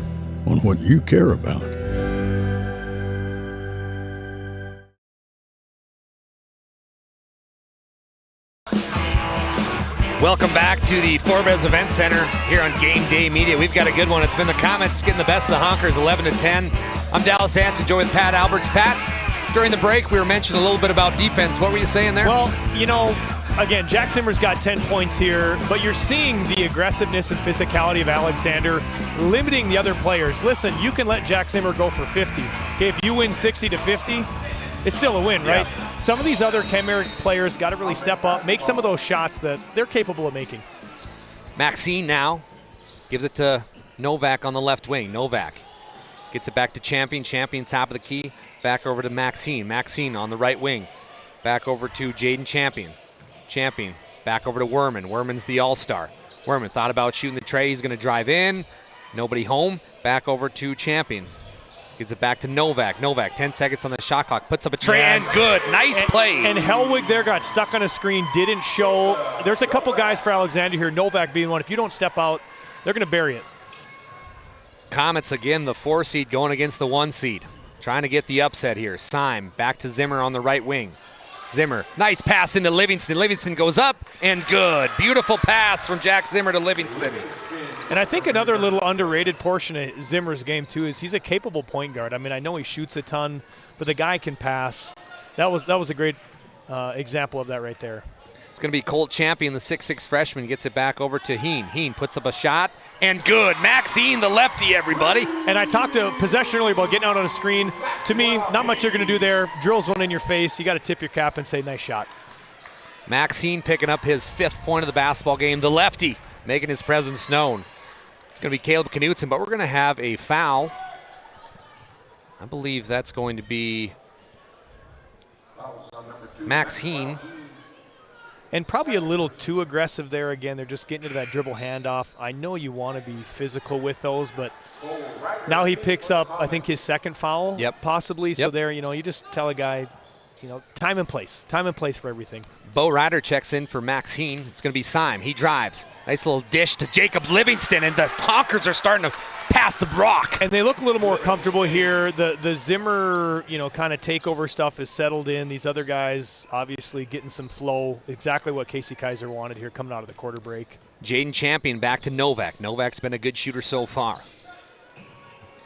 on what you care about.
Welcome back to the Forbes Event Center here on Game Day Media. We've got a good one. It's been the Comets getting the best of the Honkers, 11-10. I'm Dallas Hanson, joined with Pat Alberts. Pat, during the break, we were mentioning a little bit about defense. What were you saying there?
Well, again, Jack Zimmer's got 10 points here, but you're seeing the aggressiveness and physicality of Alexander limiting the other players. Listen, you can let Jack Zimmer go for 50. Okay, if you win 60-50, it's still a win, right? Yeah. Some of these other Kenmare players got to really step up, make some of those shots that they're capable of making.
Maxine now gives it to Novak on the left wing. Novak gets it back to Champion. Champion top of the key. Back over to Maxine. Maxine on the right wing. Back over to Jaden Champion. Champion back over to Werman. Werman's the all-star. Werman thought about shooting the tray. He's going to drive in. Nobody home. Back over to Champion. Gives it back to Novak. Novak, 10 seconds on the shot clock. Puts up a tray and good. Nice play.
And Helwig there got stuck on a screen. Didn't show. There's a couple guys for Alexander here. Novak being one. If you don't step out, they're going to bury it.
Comets again, the 4 seed going against the 1 seed. Trying to get the upset here. Syme back to Zimmer on the right wing. Zimmer, nice pass into Livingston. Livingston goes up and good. Beautiful pass from Jack Zimmer to Livingston.
And I think another little underrated portion of Zimmer's game too is he's a capable point guard. I mean, I know he shoots a ton, but the guy can pass. That was a great example of that right there.
It's going to be Colt Champion, the 6'6 freshman, gets it back over to Heen. Heen puts up a shot, and good. Max Heen, the lefty, everybody.
And I talked to possession earlier about getting out on a screen. To me, not much you're going to do there. Drills one in your face. You got to tip your cap and say, nice shot.
Max Heen picking up his 5th point of the basketball game. The lefty making his presence known. It's going to be Caleb Knutson, but we're going to have a foul. I believe that's going to be Max Heen.
And probably a little too aggressive there again. They're just getting into that dribble handoff. I know you want to be physical with those, but now he picks up, I think, his second foul, possibly. So there, you just tell a guy, time and place for everything.
Bo Ryder checks in for Max Heen. It's going to be Syme. He drives. Nice little dish to Jacob Livingston, and the Honkers are starting to pass the rock.
And they look a little more comfortable here. The Zimmer, kind of takeover stuff is settled in. These other guys obviously getting some flow. Exactly what Casey Kaiser wanted here coming out of the quarter break.
Jaden Champion back to Novak. Novak's been a good shooter so far.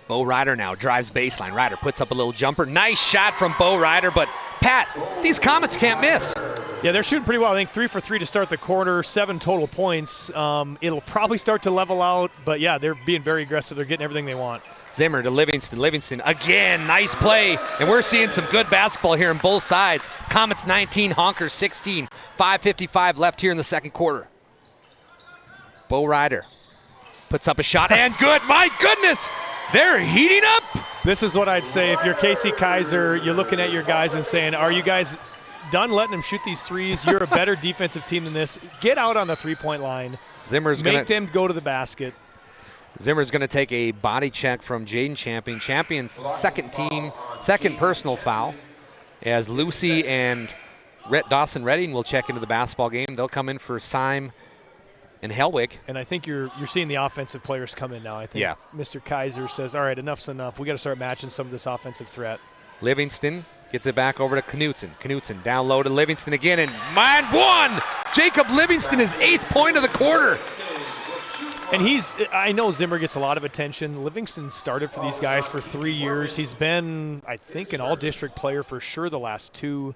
Bo Ryder now drives baseline. Ryder puts up a little jumper. Nice shot from Bo Ryder, but Pat, these Comets can't miss.
Yeah, they're shooting pretty well. I think 3 for 3 to start the quarter, 7 total points. It'll probably start to level out, but yeah, they're being very aggressive. They're getting everything they want.
Zimmer to Livingston. Livingston again, nice play. And we're seeing some good basketball here on both sides. Comets 19, Honkers 16. 5:55 left here in the second quarter. Bo Ryder puts up a shot, and good. My goodness, they're heating up.
This is what I'd say. If you're Casey Kaiser, you're looking at your guys and saying, are you guys done letting them shoot these threes? You're a better defensive team than this. Get out on the three-point line. Make them go to the basket.
Zimmer's going to take a body check from Jaden Champion. Champion's second personal foul, as Lucy and Dawson Redding will check into the basketball game. They'll come in for Syme and Helwig.
And I think you're seeing the offensive players come in now. I think Mr. Kaiser says, all right, enough's enough. We got to start matching some of this offensive threat.
Livingston gets it back over to Knutson. Knutson down low to Livingston again, and man, one! Jacob Livingston, his 8th point of the quarter.
And I know Zimmer gets a lot of attention. Livingston started for these guys for 3 years. He's been, I think, an all-district player for sure the last 2.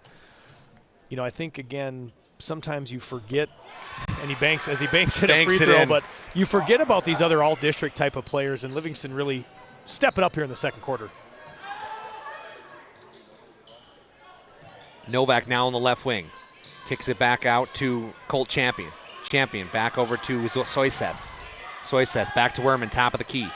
I think, again, sometimes you forget, and he banks it a free throw, but you forget about these other all-district type of players, and Livingston really stepping up here in the second quarter.
Novak now on the left wing. Kicks it back out to Colt Champion. Champion back over to Soyseth. Soyseth back to Werman, top of the key.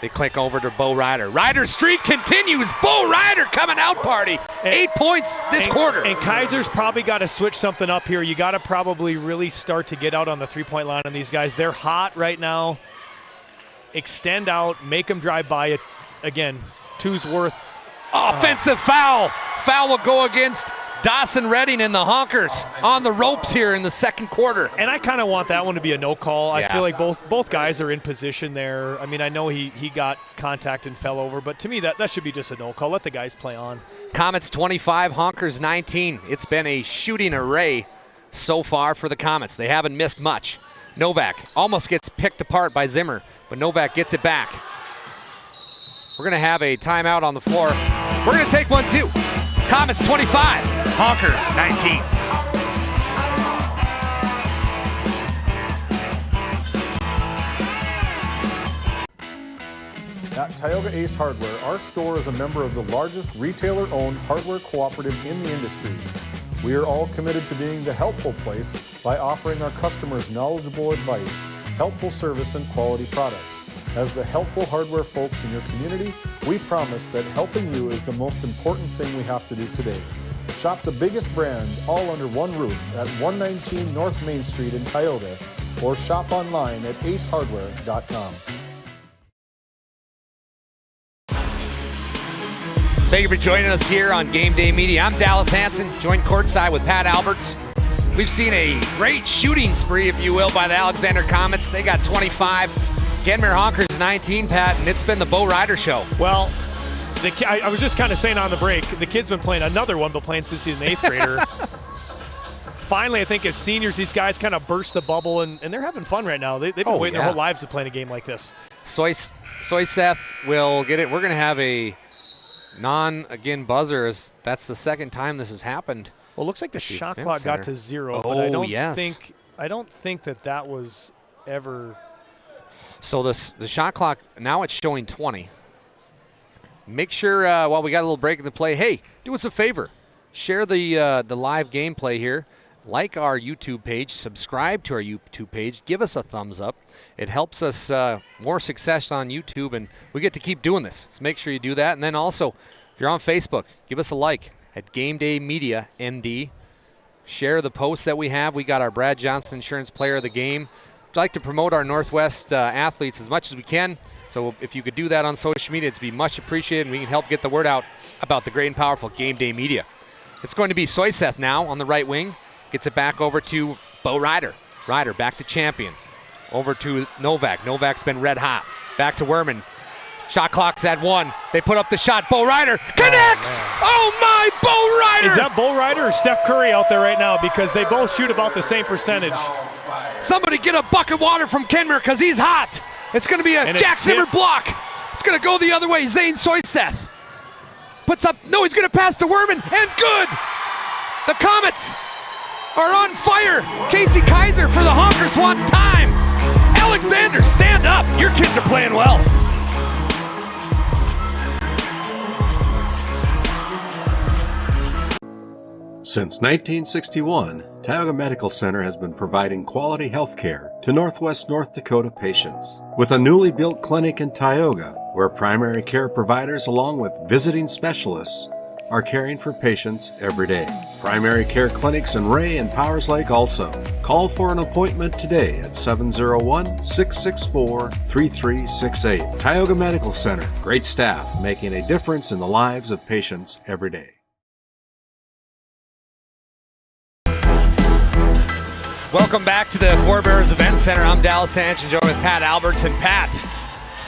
They click over to Bo Ryder. Ryder's streak continues. Bo Ryder coming out party. 8 points this quarter.
And Kaiser's probably got to switch something up here. You got to probably really start to get out on the three-point line on these guys. They're hot right now. Extend out, make them drive by it. Again, 2's worth.
Offensive foul. Foul will go against Dawson Redding and the Honkers on the ropes here in the second quarter.
And I kind of want that one to be a no call. I feel like both guys are in position there. I mean, I know he got contact and fell over, but to me that should be just a no call. Let the guys play on.
Comets 25, Honkers 19. It's been a shooting array so far for the Comets. They haven't missed much. Novak almost gets picked apart by Zimmer, but Novak gets it back. We're going to have a timeout on the floor. We're going to take one too. Comets 25, Honkers 19.
At Tioga Ace Hardware, our store is a member of the largest retailer-owned hardware cooperative in the industry. We are all committed to being the helpful place by offering our customers knowledgeable advice, helpful service, and quality products. As the helpful hardware folks in your community, we promise that helping you is the most important thing we have to do today. Shop the biggest brands all under one roof at 119 North Main Street in Tioga, or shop online at acehardware.com.
Thank you for joining us here on Game Day Media. I'm Dallas Hansen, joined courtside with Pat Alberts. We've seen a great shooting spree, if you will, by the Alexander Comets. They got 25. Kenmare Honkers 19, Pat, and it's been the Bo Ryder show.
Well, I was just kind of saying on the break, the kid's been playing another one, but playing since he's an 8th grader. Finally, I think as seniors, these guys kind of burst the bubble, and they're having fun right now. They've been waiting their whole lives to play in a game like this.
Soyseth will get it. We're going to have a buzzer, as that's the second time this has happened.
Well, it looks like the shot clock got to 0, but I don't think that was ever.
So the shot clock, now it's showing 20. Make sure, while we got a little break in the play, hey, do us a favor. Share the live gameplay here. like our YouTube page, subscribe to our YouTube page, give us a thumbs up. It helps us more success on YouTube, and we get to keep doing this. So make sure you do that. And then also, if you're on Facebook, give us a like at Game Day Media ND. Share the posts that we have. We got our Brad Johnson Insurance Player of the Game. We'd like to promote our Northwest athletes as much as we can. So if you could do that on social media, it'd be much appreciated, and we can help get the word out about the great and powerful Game Day Media. It's going to be Soyseth now on the right wing. Gets it back over to Bo Ryder. Ryder back to Champion. Over to Novak. Novak's been red hot. Back to Werman. Shot clock's at 1. They put up the shot. Bo Ryder connects! Oh my, Bo Ryder!
Is that Bo Ryder or Steph Curry out there right now? Because they both shoot about the same percentage.
Somebody get a bucket of water from Kenmer because he's hot. It's going to be a Jack Zimmer block. It's going to go the other way. Zane Soyseth puts up. No, he's going to pass to Werman, and good! The Comets are on fire. Casey Kaiser for the Honkers wants time. Alexander, stand up. Your kids are playing well.
Since 1961, Tioga Medical Center has been providing quality health care to Northwest North Dakota patients. With a newly built clinic in Tioga, where primary care providers along with visiting specialists are caring for patients every day. Primary care clinics in Ray and Powers Lake also. Call for an appointment today at 701-664-3368. Tioga Medical Center. Great staff making a difference in the lives of patients every day.
Welcome back to the Forebears Event Center. I'm Dallas Sanchez, joined with Pat Alberts. And Pat,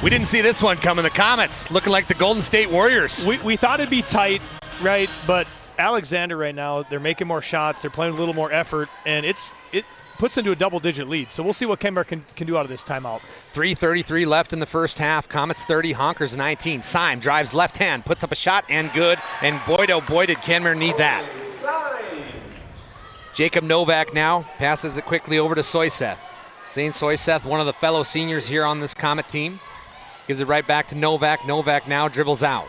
we didn't see this one coming. The Comets looking like the Golden State Warriors.
We thought it'd be tight, right? But Alexander right now, they're making more shots. They're playing with a little more effort, and it puts into a double-digit lead. So we'll see what Kenmare can do out of this timeout.
3:33 left in the first half. Comets 30, Honkers 19. Syme drives left hand, puts up a shot, and good. And boy, oh boy, did Kenmare need that. Jacob Novak now passes it quickly over to Soyseth. Zane Soyseth, one of the fellow seniors here on this Comet team. Gives it right back to Novak. Novak now dribbles out.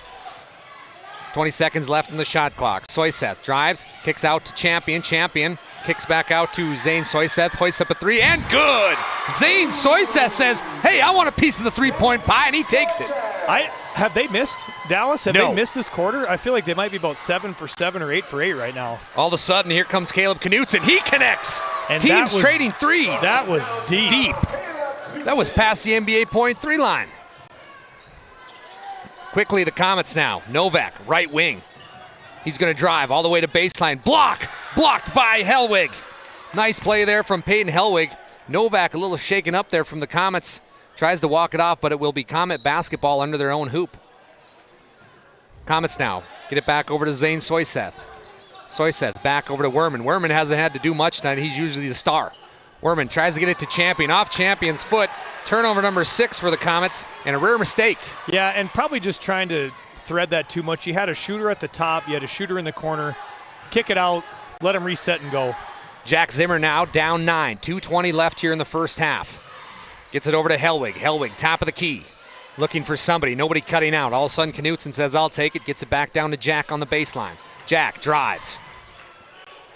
20 seconds left in the shot clock. Soyseth drives, kicks out to Champion. Champion kicks back out to Zane Soyseth. Hoists up a 3, and good! Zane Soyseth says, hey, I want a piece of the three-point pie, and he takes it.
Have they missed, Dallas? Have they missed this quarter? I feel like they might be about 7 for 7 or 8 for 8 right now.
All of a sudden, here comes Caleb Knutson. He connects.
And
teams trading threes.
That was deep.
That was past the NBA point 3 line. Quickly, the Comets now. Novak, right wing. He's going to drive all the way to baseline. Blocked by Hellwig. Nice play there from Peyton Hellwig. Novak a little shaken up there from the Comets. Tries to walk it off, but it will be Comet basketball under their own hoop. Comets now get it back over to Zane Soyseth. Soyseth back over to Werman. Werman hasn't had to do much tonight. He's usually the star. Werman tries to get it to Champion. Off Champion's foot. Turnover number 6 for the Comets, and a rare mistake.
Yeah, and probably just trying to thread that too much. You had a shooter at the top. You had a shooter in the corner. Kick it out. Let him reset and go.
Jack Zimmer now down 9. 2:20 left here in the first half. Gets it over to Hellwig. Hellwig, top of the key. Looking for somebody. Nobody cutting out. All of a sudden, Knutson says, I'll take it. Gets it back down to Jack on the baseline. Jack drives.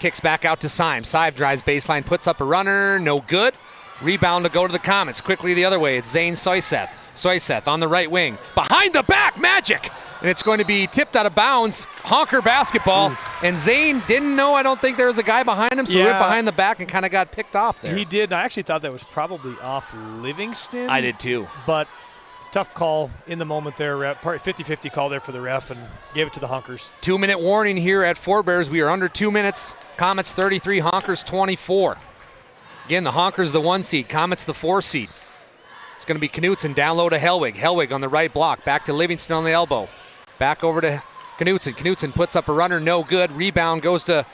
Kicks back out to Syme. Syme drives baseline, puts up a runner. No good. Rebound to go to the Comets. Quickly the other way. It's Zane Soyseth. Soyseth on the right wing. Behind the back, magic! And it's going to be tipped out of bounds. Honker basketball. And Zane didn't know, I don't think there was a guy behind him, so he went behind the back and kind of got picked off there.
He did. I actually thought that was probably off Livingston.
I did too.
But tough call in the moment there. 50-50 call there for the ref, and gave it to the Honkers.
2-minute warning here at Forebears. We are under 2 minutes. Comets 33, Honkers 24. Again, the Honkers the 1 seed, Comets the 4 seed. It's going to be Knutson down low to Hellwig. Hellwig on the right block. Back to Livingston on the elbow. Back over to Knutson. Knutson puts up a runner, no good. Rebound goes to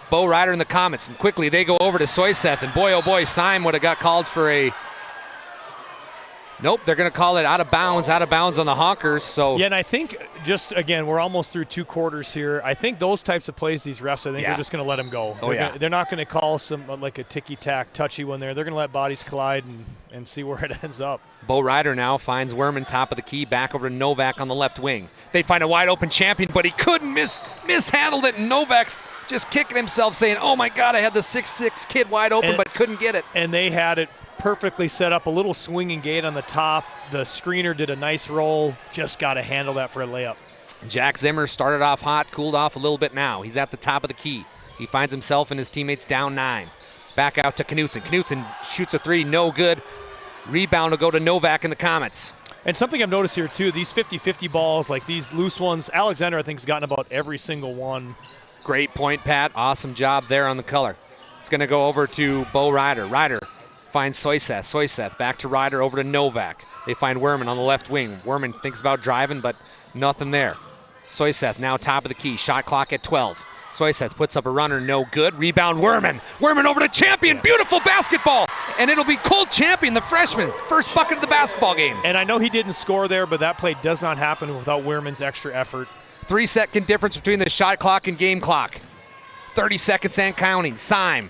Bo Ryder and the Comets. And quickly they go over to Soyseth. And boy, oh boy, Syme would have got called for a Nope, they're going to call it out of bounds on the Honkers. So
yeah, and I think just again, we're almost through 2 quarters here. I think those types of plays, these refs, I think they're just going to let them go. They're not going to call some like a ticky-tack touchy one there. They're going to let bodies collide and see where it ends up.
Bo Ryder now finds Werman top of the key, back over to Novak on the left wing. They find a wide open Champion, but he couldn't mishandled it, and Novak's just kicking himself saying, oh my God, I had the 6'6" kid wide open but couldn't get it.
And they had it perfectly set up, a little swinging gate on the top. The screener did a nice roll, just got to handle that for a layup.
Jack Zimmer started off hot, cooled off a little bit now. He's at the top of the key. He finds himself and his teammates down 9. Back out to Knutson. Knutson shoots a 3, no good. Rebound will go to Novak in the Comets.
And something I've noticed here too, these 50-50 balls, like these loose ones, Alexander I think has gotten about every single one.
Great point, Pat. Awesome job there on the color. It's going to go over to Bo Ryder. Ryder finds Soyseth. Soyseth back to Ryder, over to Novak. They find Werman on the left wing. Werman thinks about driving, but nothing there. Soyseth now top of the key. Shot clock at 12. Soyseth puts up a runner, no good. Rebound Werman. Werman over to Champion. Beautiful basketball. And it'll be Colt Champion, the freshman. First bucket of the basketball game.
And I know he didn't score there, but that play does not happen without Werman's extra effort.
3-second difference between the shot clock and game clock. 30 seconds and counting. Syme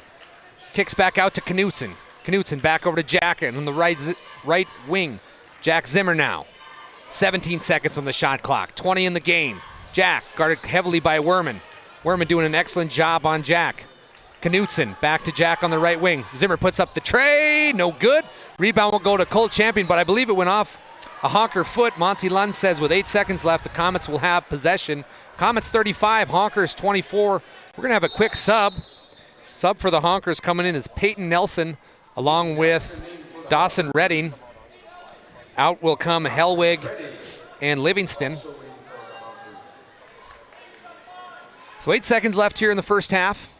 kicks back out to Knutson. Knutson back over to Jack on the right wing. Jack Zimmer now. 17 seconds on the shot clock. 20 in the game. Jack guarded heavily by Werman. Werman doing an excellent job on Jack. Knutson back to Jack on the right wing. Zimmer puts up the tray, no good. Rebound will go to Colt Champion, but I believe it went off a Honker foot. Monty Lund says with 8 seconds left, the Comets will have possession. Comets 35, Honkers 24. We're going to have a quick sub. Sub for the Honkers coming in is Peyton Nelson along with Dawson Redding. Out will come Helwig and Livingston. So 8 seconds left here in the first half.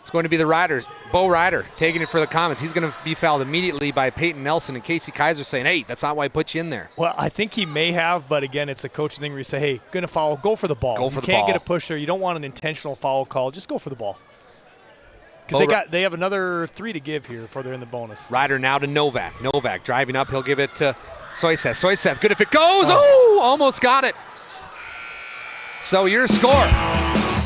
It's going to be the Riders. Bo Ryder taking it for the Comets. He's going to be fouled immediately by Peyton Nelson, and Casey Kaiser saying, hey, that's not why I put you in there.
Well, I think he may have, but again, it's a coaching thing where you say, hey, going to foul, go for the ball.
Go for the ball.
You can't get a push there. You don't want an intentional foul call. Just go for the ball. Because they have another 3 to give here before they're in the bonus.
Ryder now to Novak. Novak driving up. He'll give it to Soyseth. Soyseth, good if it goes. Oh, almost got it. So your score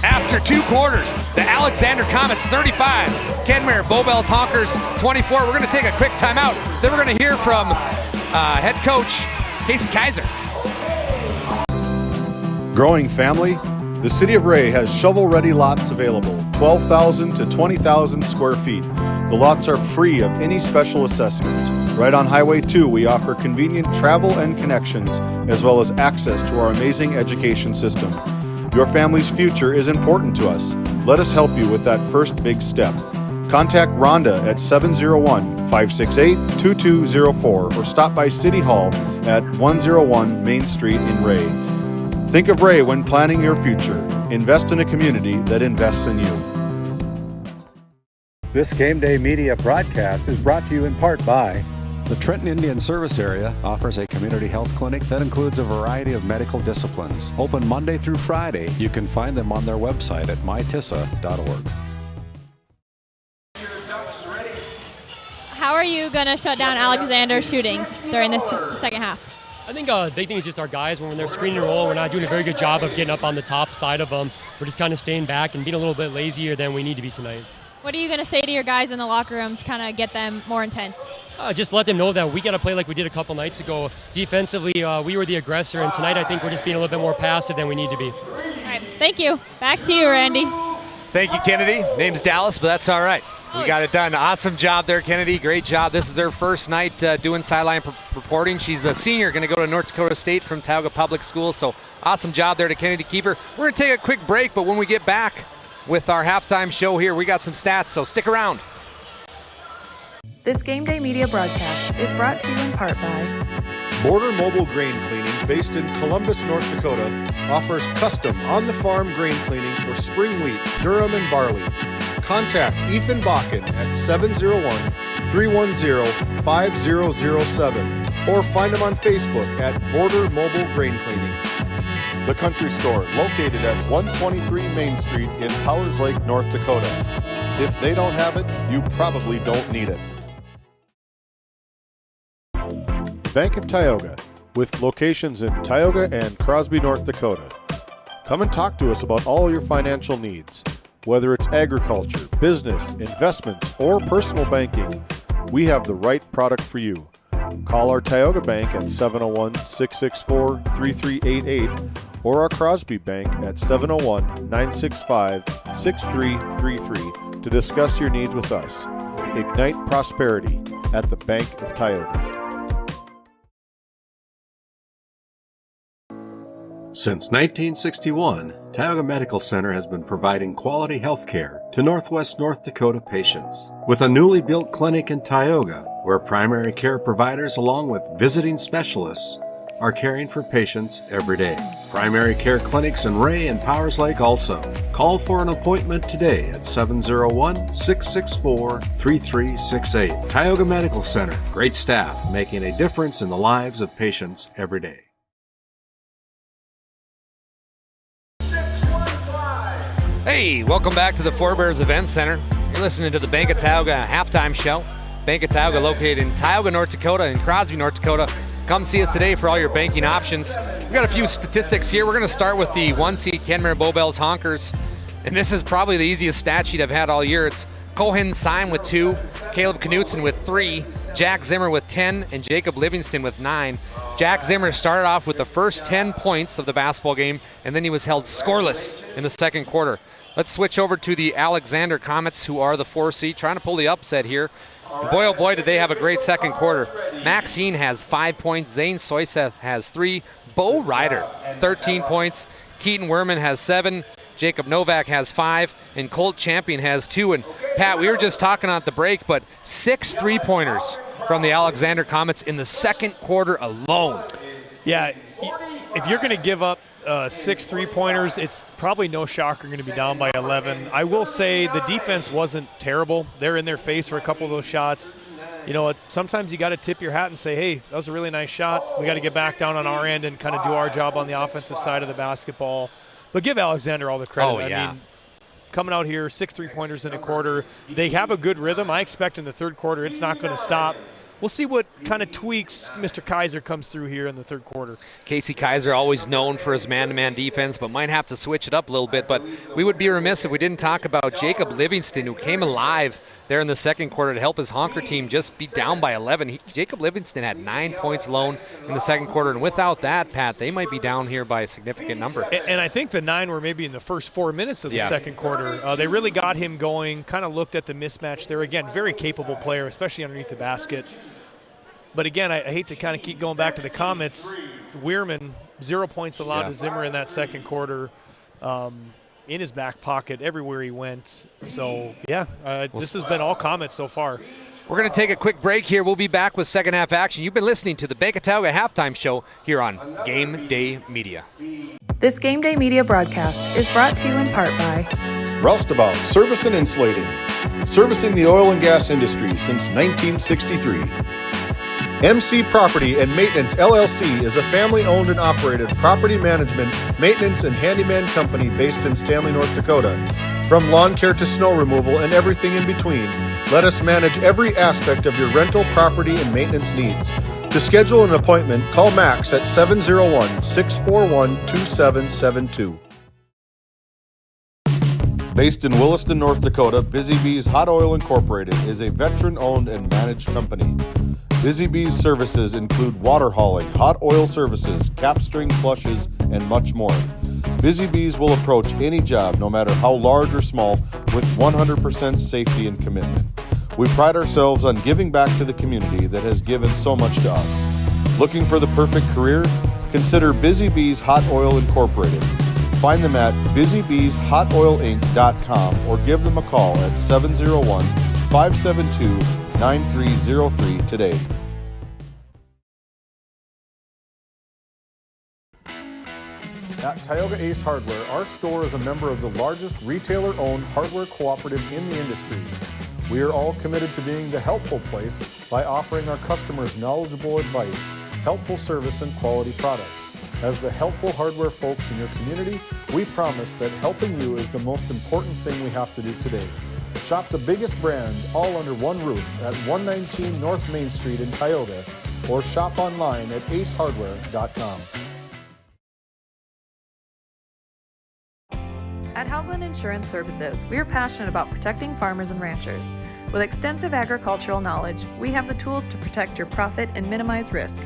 after 2 quarters, the Alexander Comets 35, Kenmare Bowbells Honkers 24. We're going to take a quick timeout. Then we're going to hear from head coach Casey Kaiser.
Growing family, the City of Ray has shovel-ready lots available, 12,000 to 20,000 square feet. The lots are free of any special assessments. Right on Highway 2, we offer convenient travel and connections, as well as access to our amazing education system. Your family's future is important to us. Let us help you with that first big step. Contact Rhonda at 701-568-2204 or stop by City Hall at 101 Main Street in Ray. Think of Ray when planning your future. Invest in a community that invests in you.
This Game Day Media broadcast is brought to you in part by
the Trenton Indian Service Area offers a community health clinic that includes a variety of medical disciplines. Open Monday through Friday. You can find them on their website at mytissa.org.
How are you going to shut down Alexander's shooting during this second half?
I think the big thing is just our guys, when they're screen and roll, we're not doing a very good job of getting up on the top side of them. We're just kind of staying back and being a little bit lazier than we need to be tonight.
What are you going to say to your guys in the locker room to kind of get them more intense?
Just let them know that we got to play like we did a couple nights ago. Defensively, we were the aggressor, and tonight I think we're just being a little bit more passive than we need to be.
All right, thank you. Back to you, Randy.
Thank you, Kennedy. Name's Dallas, but that's all right. We got it done. Awesome job there, Kennedy. Great job. This is her first night doing sideline reporting. She's a senior, going to go to North Dakota State from Tioga Public Schools. So awesome job there to Kennedy Keeper. We're going to take a quick break, but when we get back with our halftime show here, we got some stats, so stick around.
This Game Day Media broadcast is brought to you in part by
Border Mobile Grain Cleaning, based in Columbus, North Dakota, offers custom on-the-farm grain cleaning for spring wheat, durum, and barley. Contact Ethan Bakken at 701-310-5007 or find him on Facebook at Border Mobile Grain Cleaning. The Country Store, located at 123 Main Street in Powers Lake, North Dakota. If they don't have it, you probably don't need it. Bank of Tioga, with locations in Tioga and Crosby, North Dakota. Come and talk to us about all your financial needs. Whether it's agriculture, business, investments, or personal banking, we have the right product for you. Call our Tioga Bank at 701-664-3388 or our Crosby Bank at 701-965-6333 to discuss your needs with us. Ignite prosperity at the Bank of Tioga.
Since 1961, Tioga Medical Center has been providing quality health care to Northwest North Dakota patients. With a newly built clinic in Tioga, where primary care providers along with visiting specialists are caring for patients every day. Primary care clinics in Ray and Powers Lake also. Call for an appointment today at 701-664-3368. Tioga Medical Center. Great staff making a difference in the lives of patients every day.
Hey, welcome back to the Forebears Event Center. You're listening to the Bank of Tioga halftime show. Bank of Tioga located in Tioga, North Dakota and Crosby, North Dakota. Come see us today for all your banking options. We've got a few statistics here. We're going to start with the 1-seed Kenmare Bowbells Honkers. And this is probably the easiest stat sheet I've had all year. It's Cohen Syme with 2, Caleb Knutson with 3, Jack Zimmer with 10, and Jacob Livingston with 9. Jack Zimmer started off with the first 10 points of the basketball game, and then he was held scoreless in the second quarter. Let's switch over to the Alexander Comets, who are the 4 seed, trying to pull the upset here. And boy, oh boy, did they have a great second quarter. Maxine has 5 points. Zane Soyseth has 3. Bo Ryder, 13 points. Keaton Werman has 7. Jacob Novak has 5. And Colt Champion has 2. And Pat, we were just talking at the break, but 6 3-pointers from the Alexander Comets in the second quarter alone.
Yeah, if you're going to give up 6 3-pointers, it's probably no shocker going to be down by 11. I will say the defense wasn't terrible. They're in their face for a couple of those shots. You know, sometimes you got to tip your hat and say, hey, that was a really nice shot. We got to get back down on our end and kind of do our job on the offensive side of the basketball. But give Alexander all the credit.
Oh, yeah.
I mean, coming out here, 6 3-pointers in a quarter. They have a good rhythm. I expect in the third quarter it's not going to stop. We'll see what kind of tweaks Mr. Kaiser comes through here in the third quarter.
Casey Kaiser, always known for his man-to-man defense, but might have to switch it up a little bit. But we would be remiss if we didn't talk about Jacob Livingston, who came alive there in the second quarter to help his Honker team just be down by 11. Jacob Livingston had 9 points alone in the second quarter, and without that, Pat, they might be down here by a significant number.
And I think the 9 were maybe in the first 4 minutes of the second quarter. They really got him going, kind of looked at the mismatch there. Again, very capable player, especially underneath the basket. But again, I hate to kind of keep going back to the Comets. Weirman, 0 points allowed to Zimmer in that second quarter. In his back pocket everywhere he went. So, this has been all Comets so far.
We're going to take a quick break here. We'll be back with second half action. You've been listening to the Bank of Tioga halftime show here on Game Day Media.
This Game Day Media broadcast is brought to you in part by
Roustabout Service and Insulating, servicing the oil and gas industry since 1963. MC Property and Maintenance LLC is a family-owned and operated property management, maintenance, and handyman company based in Stanley, North Dakota. From lawn care to snow removal and everything in between, let us manage every aspect of your rental, property, and maintenance needs. To schedule an appointment, call Max at 701-641-2772. Based in Williston, North Dakota, Busy Bees Hot Oil Incorporated is a veteran-owned and managed company. Busy Bees services include water hauling, hot oil services, cap string flushes, and much more. Busy Bees will approach any job, no matter how large or small, with 100% safety and commitment. We pride ourselves on giving back to the community that has given so much to us. Looking for the perfect career? Consider Busy Bees Hot Oil Incorporated. Find them at busybeeshotoilinc.com or give them a call at 701-572-9303 today. At Tioga Ace Hardware, our store is a member of the largest retailer-owned hardware cooperative in the industry. We are all committed to being the helpful place by offering our customers knowledgeable advice, helpful service, and quality products. As the helpful hardware folks in your community, we promise that helping you is the most important thing we have to do today. Shop the biggest brands all under one roof at 119 North Main Street in Tioga or shop online at acehardware.com.
At Haugland Insurance Services, we are passionate about protecting farmers and ranchers. With extensive agricultural knowledge, we have the tools to protect your profit and minimize risk.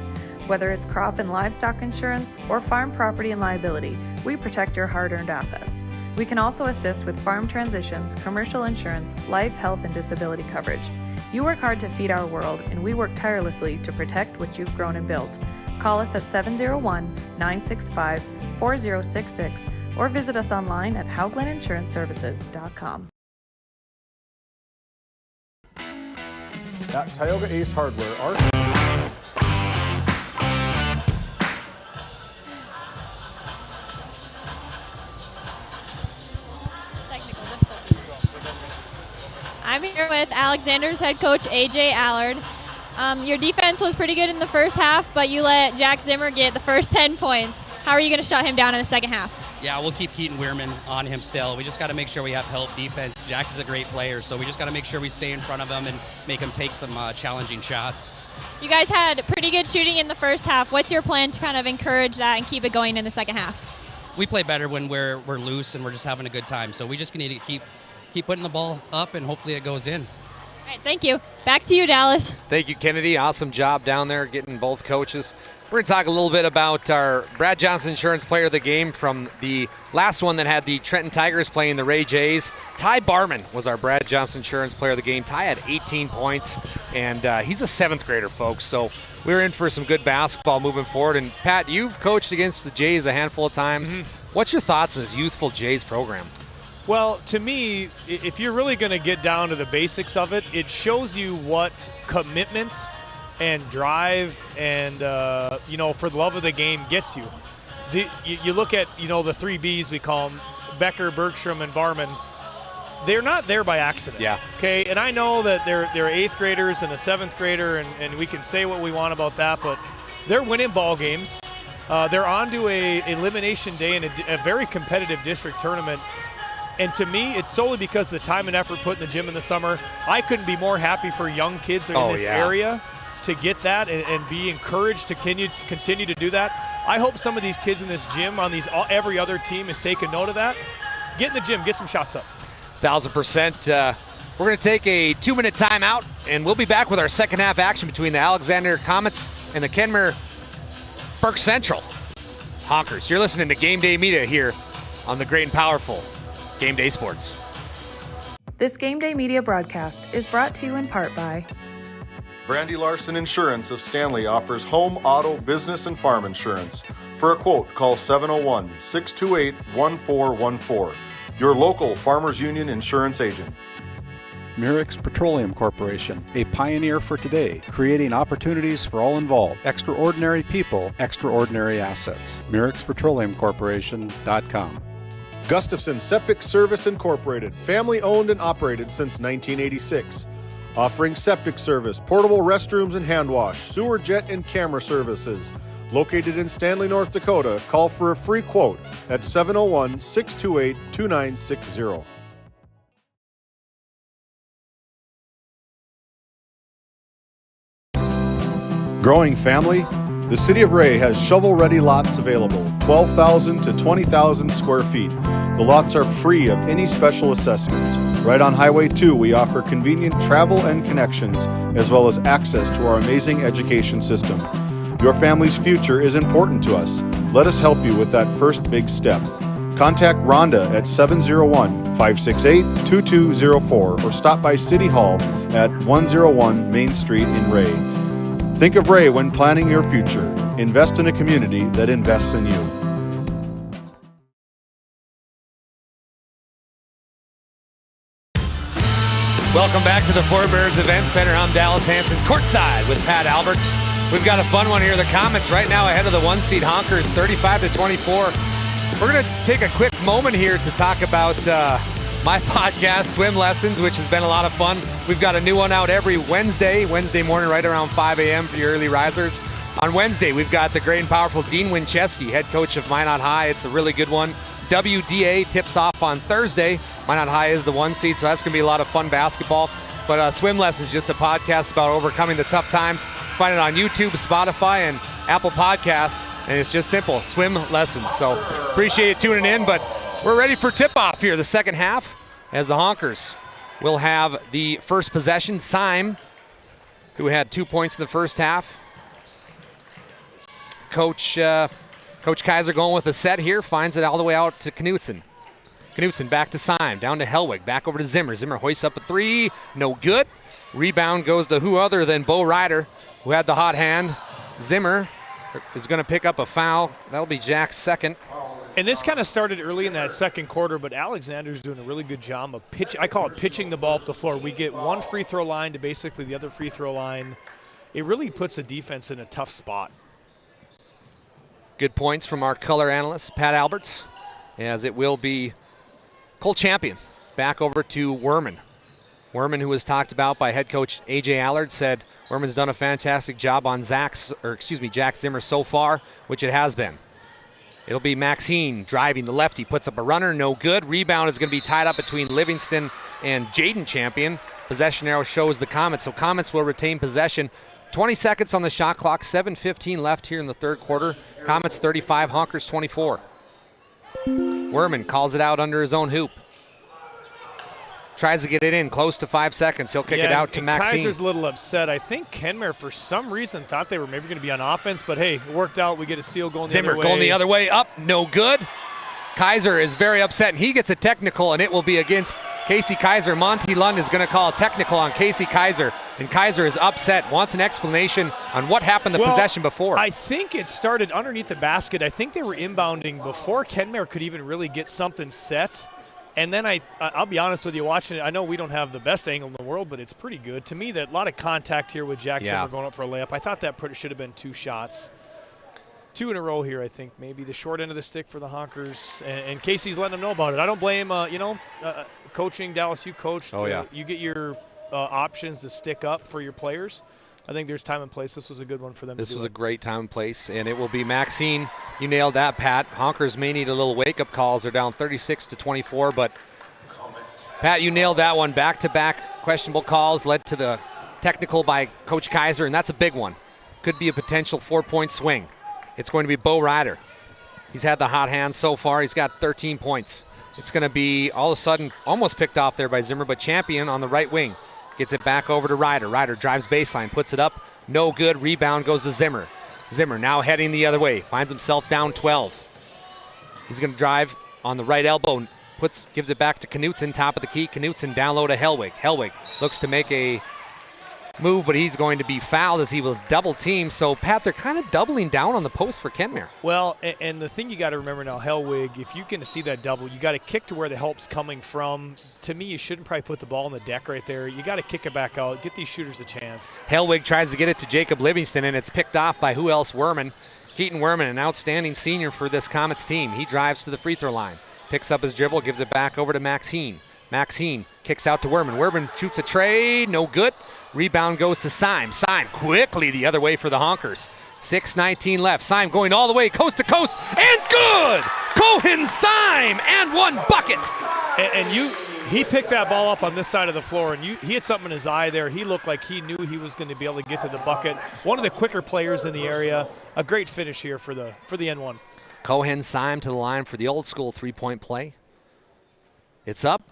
Whether it's crop and livestock insurance or farm property and liability, we protect your hard-earned assets. We can also assist with farm transitions, commercial insurance, life, health, and disability coverage. You work hard to feed our world, and we work tirelessly to protect what you've grown and built. Call us at 701-965-4066 or visit us online at HauglandInsuranceServices.com.
At Tioga Ace Hardware, our
I'm here with Alexander's head coach, AJ Allard. Your defense was pretty good in the first half, but you let Jack Zimmer get the first 10 points. How are you going to shut him down in the second half?
Yeah, we'll keep Keaton Weirman on him still. We just got to make sure we have help defense. Jack is a great player, so we just got to make sure we stay in front of him and make him take some challenging shots.
You guys had pretty good shooting in the first half. What's your plan to kind of encourage that and keep it going in the second half?
We play better when we're loose and we're just having a good time, so we just need to keep putting the ball up and hopefully it goes in.
All right, thank you. Back to you, Dallas.
Thank you, Kennedy. Awesome job down there getting both coaches. We're going to talk a little bit about our Brad Johnson Insurance Player of the Game from the last one that had the Trenton Tigers playing the Ray Jays. Ty Barman was our Brad Johnson Insurance Player of the Game. Ty had 18 points, and he's a 7th grader, folks. So we're in for some good basketball moving forward. And, Pat, you've coached against the Jays a handful of times. What's your thoughts on this youthful Jays program?
Well, to me, if you're really going to get down to the basics of it, it shows you what commitment and drive and, for the love of the game gets you. You look at, the 3 Bs we call them, Becker, Bergstrom, and Barman. They're not there by accident.
Yeah.
Okay, and I know that they're 8th graders and a 7th grader, and we can say what we want about that, but they're winning ball games. They're on to a elimination day in a very competitive district tournament. And to me, it's solely because of the time and effort put in the gym in the summer. I couldn't be more happy for young kids in this area to get that and be encouraged to continue to do that. I hope some of these kids in this gym on every other team is taking note of that. Get in the gym, get some shots up.
1,000%. We're going to take a 2-minute timeout, and we'll be back with our second half action between the Alexander Comets and the Kenmare Burke Central Honkers. You're listening to Game Day Media here on the great and powerful Game Day Sports.
This Game Day Media broadcast is brought to you in part by
Brandy Larson Insurance of Stanley offers home, auto, business, and farm insurance. For a quote, call 701-628-1414. Your local Farmers Union insurance agent.
Murex Petroleum Corporation, a pioneer for today, creating opportunities for all involved. Extraordinary people, extraordinary assets. MurexPetroleumCorporation.com.
Gustafson Septic Service Incorporated, family owned and operated since 1986. Offering septic service, portable restrooms and hand wash, sewer jet and camera services. Located in Stanley, North Dakota, call for a free quote at 701-628-2960. Growing family? The City of Ray has shovel-ready lots available, 12,000 to 20,000 square feet. The lots are free of any special assessments. Right on Highway 2, we offer convenient travel and connections, as well as access to our amazing education system. Your family's future is important to us. Let us help you with that first big step. Contact Rhonda at 701-568-2204 or stop by City Hall at 101 Main Street in Ray. Think of Ray when planning your future. Invest in a community that invests in you.
Welcome back to the Fort Bears Event Center. I'm Dallas Hansen, courtside with Pat Alberts. We've got a fun one here. The Comets right now ahead of the 1-seed Honkers, 35-24. We're going to take a quick moment here to talk about my podcast, Swim Lessons, which has been a lot of fun. We've got a new one out every Wednesday morning right around 5 a.m. for your early risers. On Wednesday, we've got the great and powerful Dean Winchesky, head coach of Minot High. It's a really good one. WDA tips off on Thursday. Minot High is the 1 seed, so that's going to be a lot of fun basketball. But Swim Lessons, just a podcast about overcoming the tough times. Find it on YouTube, Spotify, and Apple Podcasts. And it's just simple, swim lessons. So appreciate you tuning in, but we're ready for tip-off here, the second half, as the Honkers will have the first possession. Syme, who had 2 points in the first half. Coach Kaiser going with a set here, finds it all the way out to Knutson. Knutson back to Syme, down to Hellwig, back over to Zimmer. Zimmer hoists up a three, no good. Rebound goes to who other than Bo Ryder, who had the hot hand. Zimmer is going to pick up a foul. That'll be Jack's second.
And this kind of started early in that second quarter, but Alexander's doing a really good job of I call it pitching the ball up the floor. We get one free throw line to basically the other free throw line. It really puts the defense in a tough spot.
Good points from our color analyst, Pat Alberts, as it will be Cole Champion back over to Werman. Werman, who was talked about by head coach A.J. Allard, said Werman's done a fantastic job on Jack Zimmer so far, which it has been. It'll be Maxine driving the lefty, puts up a runner, no good. Rebound is going to be tied up between Livingston and Jaden Champion. Possession arrow shows the Comets, so Comets will retain possession. 20 seconds on the shot clock, 7:15 left here in the third quarter. Comets 35, Honkers 24. Werman calls it out under his own hoop. Tries to get it in, close to 5 seconds. He'll kick it out to Maxine.
Kaiser's a little upset. I think Kenmare, for some reason, thought they were maybe going to be on offense, but hey, it worked out. We get a steal going the other way.
Zimmer going the other way, up, no good. Kaiser is very upset, and he gets a technical, and it will be against Casey Kaiser. Monty Lund is going to call a technical on Casey Kaiser, and Kaiser is upset, wants an explanation on what happened the possession before.
I think it started underneath the basket. I think they were inbounding before Kenmare could even really get something set. And then I'll be honest with you, watching it, I know we don't have the best angle in the world, but it's pretty good. To me, that a lot of contact here with Jack Zimmer going up for a layup. I thought that should have been 2 shots. 2 in a row here, I think. Maybe the short end of the stick for the Honkers. And Casey's letting them know about it. I don't blame, coaching, Dallas, you coached. You get your options to stick up for your players. I think there's time and place. This was a good one for them.
This was a great time and place, and it will be Maxine. You nailed that, Pat. Honkers may need a little wake-up calls. They're down 36-24, but Pat, you nailed that one. Back-to-back questionable calls led to the technical by Coach Kaiser, and that's a big one. Could be a potential 4-point swing. It's going to be Bo Ryder. He's had the hot hand so far. He's got 13 points. It's going to be all of a sudden almost picked off there by Zimmer, but Champion on the right wing. Gets it back over to Ryder. Ryder drives baseline, puts it up. No good. Rebound goes to Zimmer. Zimmer now heading the other way. Finds himself down 12. He's going to drive on the right elbow. Gives it back to Knutson, top of the key. Knutson down low to Hellwig. Hellwig looks to make a move, but he's going to be fouled as he was double teamed. So, Pat, they're kind of doubling down on the post for Kenmare.
Well, and the thing you got to remember now, Hellwig, if you can see that double, you got to kick to where the help's coming from. To me, you shouldn't probably put the ball on the deck right there. You got to kick it back out, get these shooters a chance.
Hellwig tries to get it to Jacob Livingston, and it's picked off by who else? Werman. Keaton Werman, an outstanding senior for this Comets team. He drives to the free throw line, picks up his dribble, gives it back over to Maxine. Maxine kicks out to Werman. Werman shoots a trade, no good. Rebound goes to Syme. Syme quickly the other way for the Honkers. 6:19 left. Syme going all the way coast to coast, and good! Cohen Syme, and one bucket.
He picked that ball up on this side of the floor, and he had something in his eye there. He looked like he knew he was going to be able to get to the bucket. One of the quicker players in the area. A great finish here for the N1.
Cohen Syme to the line for the old school 3-point play. It's up,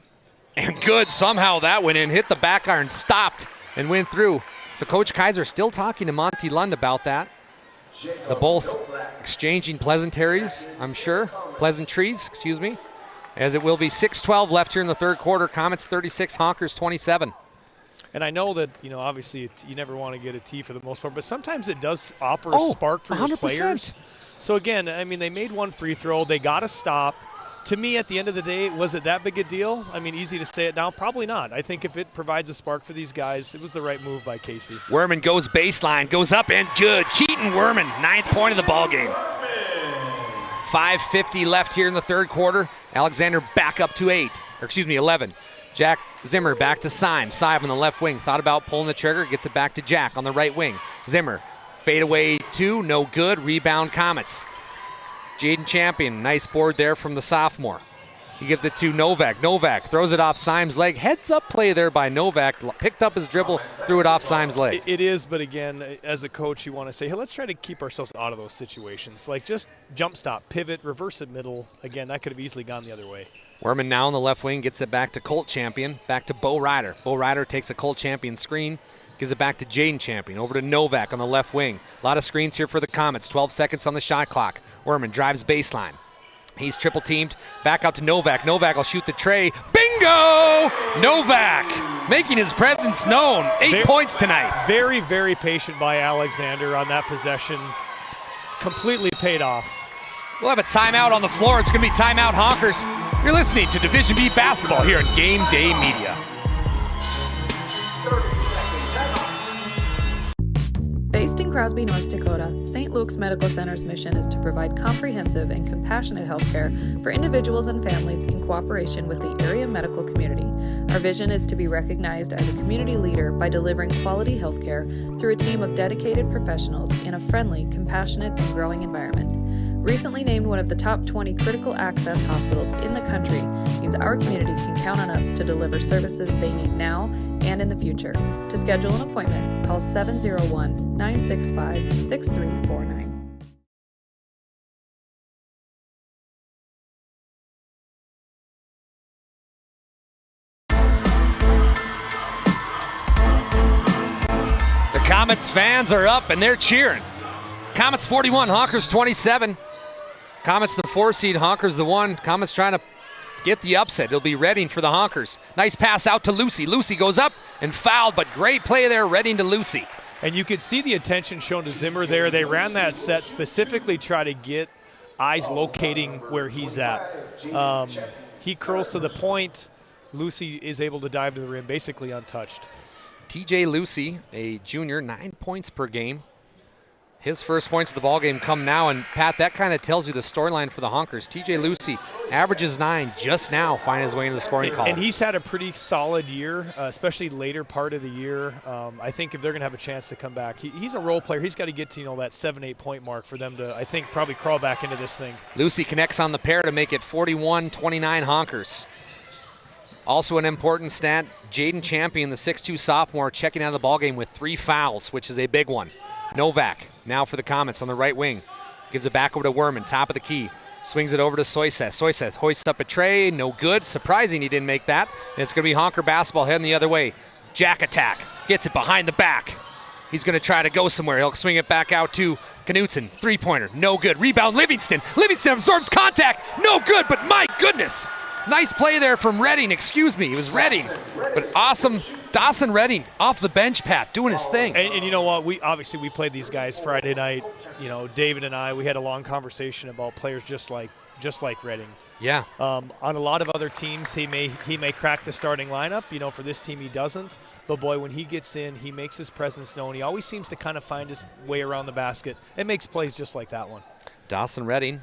and good. Somehow that went in, hit the back iron, stopped, and went through. So Coach Kaiser still talking to Monty Lund about that. The both exchanging pleasantries, excuse me, as it will be 6:12 left here in the third quarter. Comets 36, Honkers 27.
And I know that, obviously you never want to get a tee for the most part, but sometimes it does offer a spark for your players. So again, they made one free throw. They got to stop. To me, at the end of the day, was it that big a deal? Easy to say it now. Probably not. I think if it provides a spark for these guys, it was the right move by Casey.
Werman goes baseline, goes up and good. Keaton Werman, 9th point of the ball game. 5:50 left here in the third quarter. Alexander back up to 11. Jack Zimmer back to Syme. Syme on the left wing. Thought about pulling the trigger. Gets it back to Jack on the right wing. Zimmer, fade away 2, no good. Rebound Comets. Jaden Champion, nice board there from the sophomore. He gives it to Novak. Novak throws it off Symes' leg. Heads up play there by Novak. Picked up his dribble, threw it off Symes' leg.
It is, but again, as a coach, you want to say, hey, let's try to keep ourselves out of those situations. Like just jump stop, pivot, reverse it middle. Again, that could have easily gone the other way.
Werman now on the left wing gets it back to Colt Champion. Back to Bo Ryder. Bo Ryder takes a Colt Champion screen. Gives it back to Jaden Champion. Over to Novak on the left wing. A lot of screens here for the Comets. 12 seconds on the shot clock. Werman drives baseline. He's triple teamed. Back out to Novak. Novak will shoot the tray. Bingo! Novak making his presence known. 8 points tonight.
Very, very patient by Alexander on that possession. Completely paid off.
We'll have a timeout on the floor. It's going to be timeout Honkers. You're listening to Division B basketball here at Game Day Media.
Based in Crosby, North Dakota, St. Luke's Medical Center's mission is to provide comprehensive and compassionate health care for individuals and families in cooperation with the area medical community. Our vision is to be recognized as a community leader by delivering quality health care through a team of dedicated professionals in a friendly, compassionate, and growing environment. Recently named one of the top 20 critical access hospitals in the country means our community can count on us to deliver services they need now and in the future. To schedule an appointment, call 701-965-6349.
The Comets fans are up and they're cheering. Comets 41, Honkers 27. Comets the 4 seed, Honkers the 1. Comets trying to get the upset. It'll be Redding for the Honkers. Nice pass out to Lucy. Lucy goes up and fouled, but great play there, Redding to Lucy.
And you could see the attention shown to Zimmer there. They ran that set specifically try to get eyes locating where he's at. He curls to the point. Lucy is able to dive to the rim basically untouched.
TJ Lucy, a junior, 9 points per game. His first points of the ballgame come now, and Pat, that kind of tells you the storyline for the Honkers. TJ Lucy averages 9 just now, finding his way into the scoring column.
And he's had a pretty solid year, especially later part of the year. I think if they're going to have a chance to come back, he's a role player. He's got to get to that 7-8 point mark for them to, I think, probably crawl back into this thing.
Lucy connects on the pair to make it 41-29 Honkers. Also an important stat, Jaden Champion, the 6'2 sophomore, checking out of the ballgame with 3 fouls, which is a big one. Novak now for the Comets on the right wing. Gives it back over to Werman, top of the key. Swings it over to Soyseth. Soyseth hoists up a tray, no good. Surprising he didn't make that. And it's going to be Honker basketball heading the other way. Jack attack, gets it behind the back. He's going to try to go somewhere. He'll swing it back out to Knutson. Three-pointer, no good. Rebound, Livingston. Livingston absorbs contact, no good, but my goodness. Nice play there from Redding, excuse me, it was Redding. But awesome, Dawson Redding off the bench, Pat, doing his thing.
And you know what, we played these guys Friday night. David and I, we had a long conversation about players just like Redding.
Yeah.
On a lot of other teams, he may crack the starting lineup. For this team, he doesn't. But boy, when he gets in, he makes his presence known. He always seems to kind of find his way around the basket and makes plays just like that one.
Dawson Redding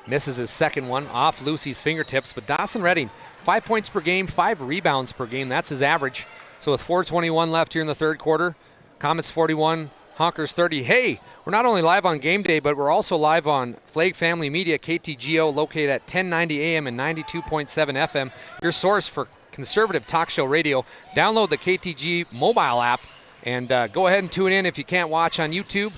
misses his second one off Lucy's fingertips, but Dawson Redding, 5 points per game, 5 rebounds per game. That's his average. So with 4:21 left here in the third quarter, Comets 41, Honkers 30. Hey, we're not only live on Game Day, but we're also live on Flake Family Media, KTGO, located at 1090 AM and 92.7 FM, your source for conservative talk show radio. Download the KTG mobile app and go ahead and tune in if you can't watch on YouTube.